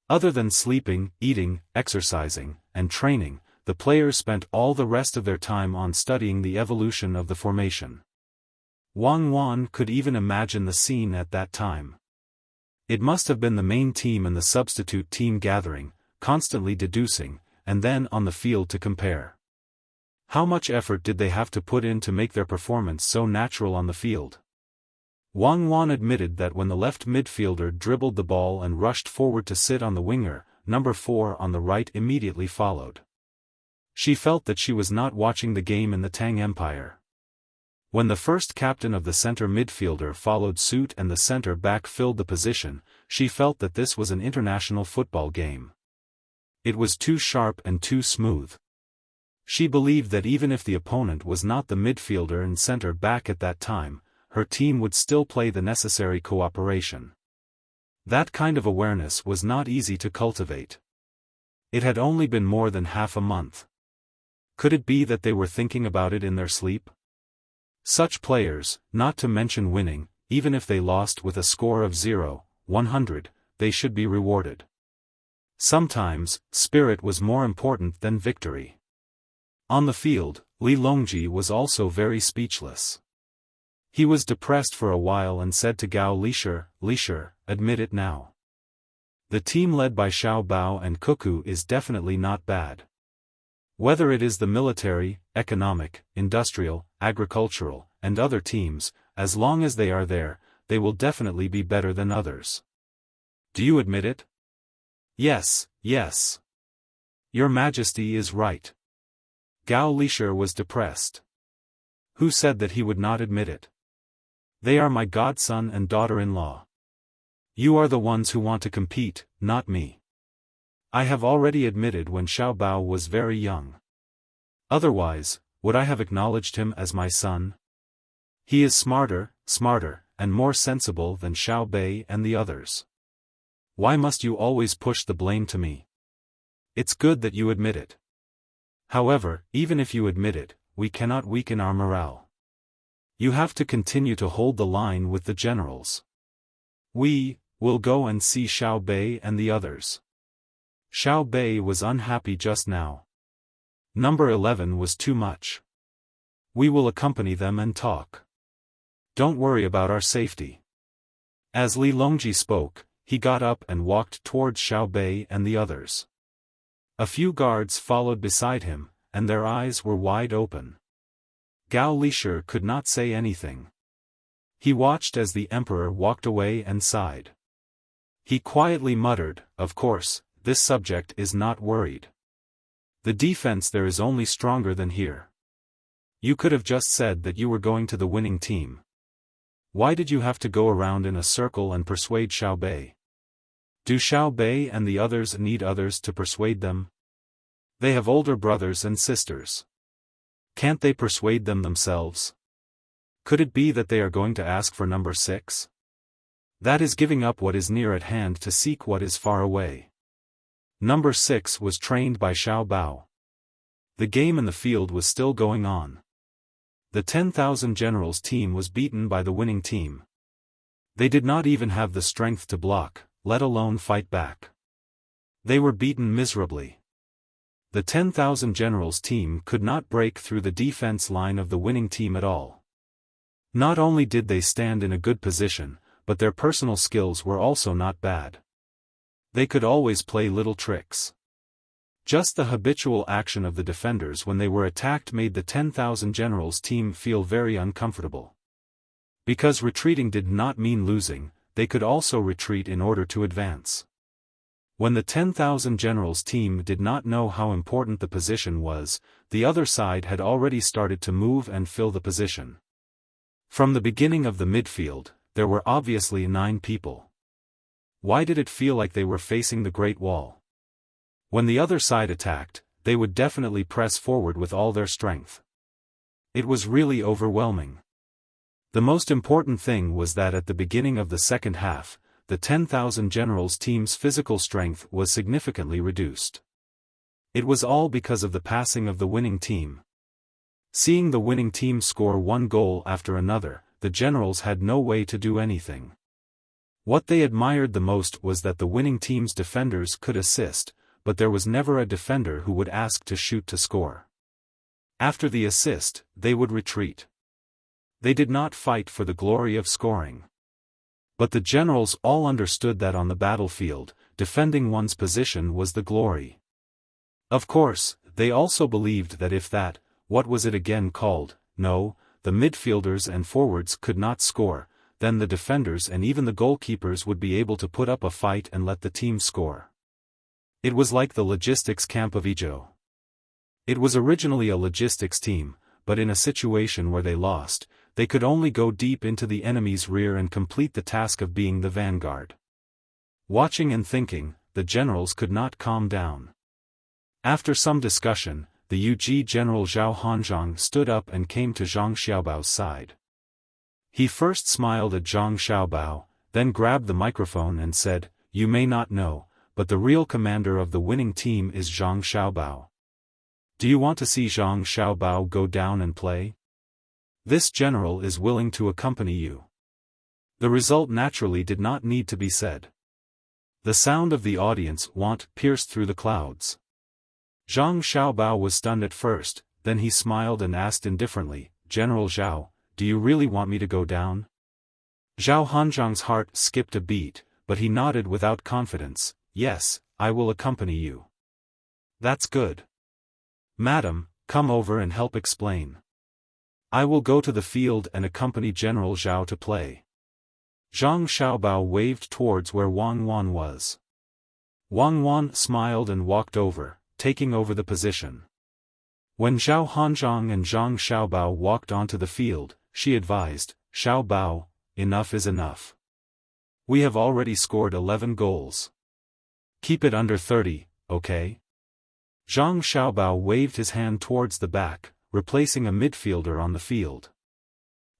Other than sleeping, eating, exercising, and training, the players spent all the rest of their time on studying the evolution of the formation. Wang Wan could even imagine the scene at that time. It must have been the main team and the substitute team gathering, constantly deducing, and then on the field to compare. How much effort did they have to put in to make their performance so natural on the field? Wang Wan admitted that when the left midfielder dribbled the ball and rushed forward to sit on the winger, number 4 on the right immediately followed. She felt that she was not watching the game in the Tang Empire. When the first captain of the center midfielder followed suit and the center back filled the position, she felt that this was an international football game. It was too sharp and too smooth. She believed that even if the opponent was not the midfielder and center back at that time, her team would still play the necessary cooperation. That kind of awareness was not easy to cultivate. It had only been more than half a month. Could it be that they were thinking about it in their sleep? Such players, not to mention winning, even if they lost with a score of 0-100, they should be rewarded. Sometimes, spirit was more important than victory. On the field, Li Longji was also very speechless. He was depressed for a while and said to Gao Lisher, admit it now. The team led by Xiao Bao and Cuckoo is definitely not bad. Whether it is the military, economic, industrial, agricultural, and other teams, as long as they are there, they will definitely be better than others. Do you admit it? Yes, yes. Your Majesty is right. Gao Lisher was depressed. Who said that he would not admit it? They are my godson and daughter-in-law. You are the ones who want to compete, not me. I have already admitted when Xiao Bao was very young. Otherwise, would I have acknowledged him as my son? He is smarter, and more sensible than Xiao Bei and the others. Why must you always push the blame to me? It's good that you admit it. However, even if you admit it, we cannot weaken our morale. You have to continue to hold the line with the generals. We will go and see Xiao Bei and the others. Xiao Bei was unhappy just now. Number 11 was too much. We will accompany them and talk. Don't worry about our safety. As Li Longji spoke, he got up and walked towards Xiao Bei and the others. A few guards followed beside him, and their eyes were wide open. Gao Lisher could not say anything. He watched as the emperor walked away and sighed. He quietly muttered, "Of course, this subject is not worried. The defense there is only stronger than here. You could have just said that you were going to the winning team. Why did you have to go around in a circle and persuade Xiao Bei? Do Xiao Bei and the others need others to persuade them? They have older brothers and sisters. Can't they persuade them themselves? Could it be that they are going to ask for number 6? That is giving up what is near at hand to seek what is far away. Number 6 was trained by Xiao Bao. The game in the field was still going on. The 10,000 generals team was beaten by the winning team. They did not even have the strength to block, let alone fight back. They were beaten miserably. The 10,000 generals team could not break through the defense line of the winning team at all. Not only did they stand in a good position, but their personal skills were also not bad. They could always play little tricks. Just the habitual action of the defenders when they were attacked made the 10,000 generals team feel very uncomfortable. Because retreating did not mean losing, they could also retreat in order to advance. When the 10,000 generals team did not know how important the position was, the other side had already started to move and fill the position. From the beginning of the midfield, there were obviously 9 people. Why did it feel like they were facing the Great Wall? When the other side attacked, they would definitely press forward with all their strength. It was really overwhelming. The most important thing was that at the beginning of the second half, the 10,000 generals team's physical strength was significantly reduced. It was all because of the passing of the winning team. Seeing the winning team score one goal after another, the generals had no way to do anything. What they admired the most was that the winning team's defenders could assist, but there was never a defender who would ask to shoot to score. After the assist, they would retreat. They did not fight for the glory of scoring. But the generals all understood that on the battlefield, defending one's position was the glory. Of course, they also believed that if that, what was it again called, no, the midfielders and forwards could not score, then the defenders and even the goalkeepers would be able to put up a fight and let the team score. It was like the logistics camp of Ijo. It was originally a logistics team, but in a situation where they lost, they could only go deep into the enemy's rear and complete the task of being the vanguard. Watching and thinking, the generals could not calm down. After some discussion, the UG General Zhao Hanzhong stood up and came to Zhang Xiaobao's side. He first smiled at Zhang Xiaobao, then grabbed the microphone and said, "You may not know, but the real commander of the winning team is Zhang Xiaobao. Do you want to see Zhang Xiaobao go down and play? This general is willing to accompany you." The result naturally did not need to be said. The sound of the audience pierced through the clouds. Zhang Xiaobao was stunned at first, then he smiled and asked indifferently, "General Zhao, do you really want me to go down?" Zhao Hanzhong's heart skipped a beat, but he nodded without confidence, "Yes, I will accompany you." "That's good. Madam, come over and help explain. I will go to the field and accompany General Zhao to play." Zhang Xiaobao waved towards where Wang Wan was. Wang Wan smiled and walked over, taking over the position. When Zhao Hanzhong and Zhang Xiaobao walked onto the field, she advised, "Xiaobao, enough is enough. We have already scored 11 goals. Keep it under 30, okay?" Zhang Xiaobao waved his hand towards the back, replacing a midfielder on the field.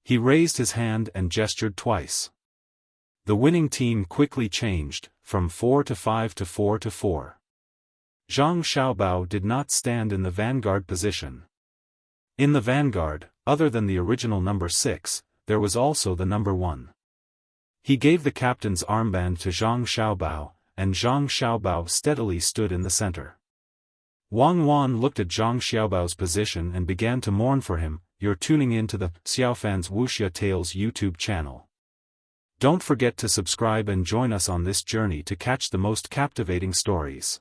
He raised his hand and gestured twice. The winning team quickly changed, from 4 to 5 to 4 to 4. Zhang Xiaobao did not stand in the vanguard position. In the vanguard, other than the original number 6, there was also the number 1. He gave the captain's armband to Zhang Xiaobao, and Zhang Xiaobao steadily stood in the center. Wang Wan looked at Zhang Xiaobao's position and began to mourn for him. "You're tuning in to the Xiaofan's Wuxia Tales YouTube channel. Don't forget to subscribe and join us on this journey to catch the most captivating stories.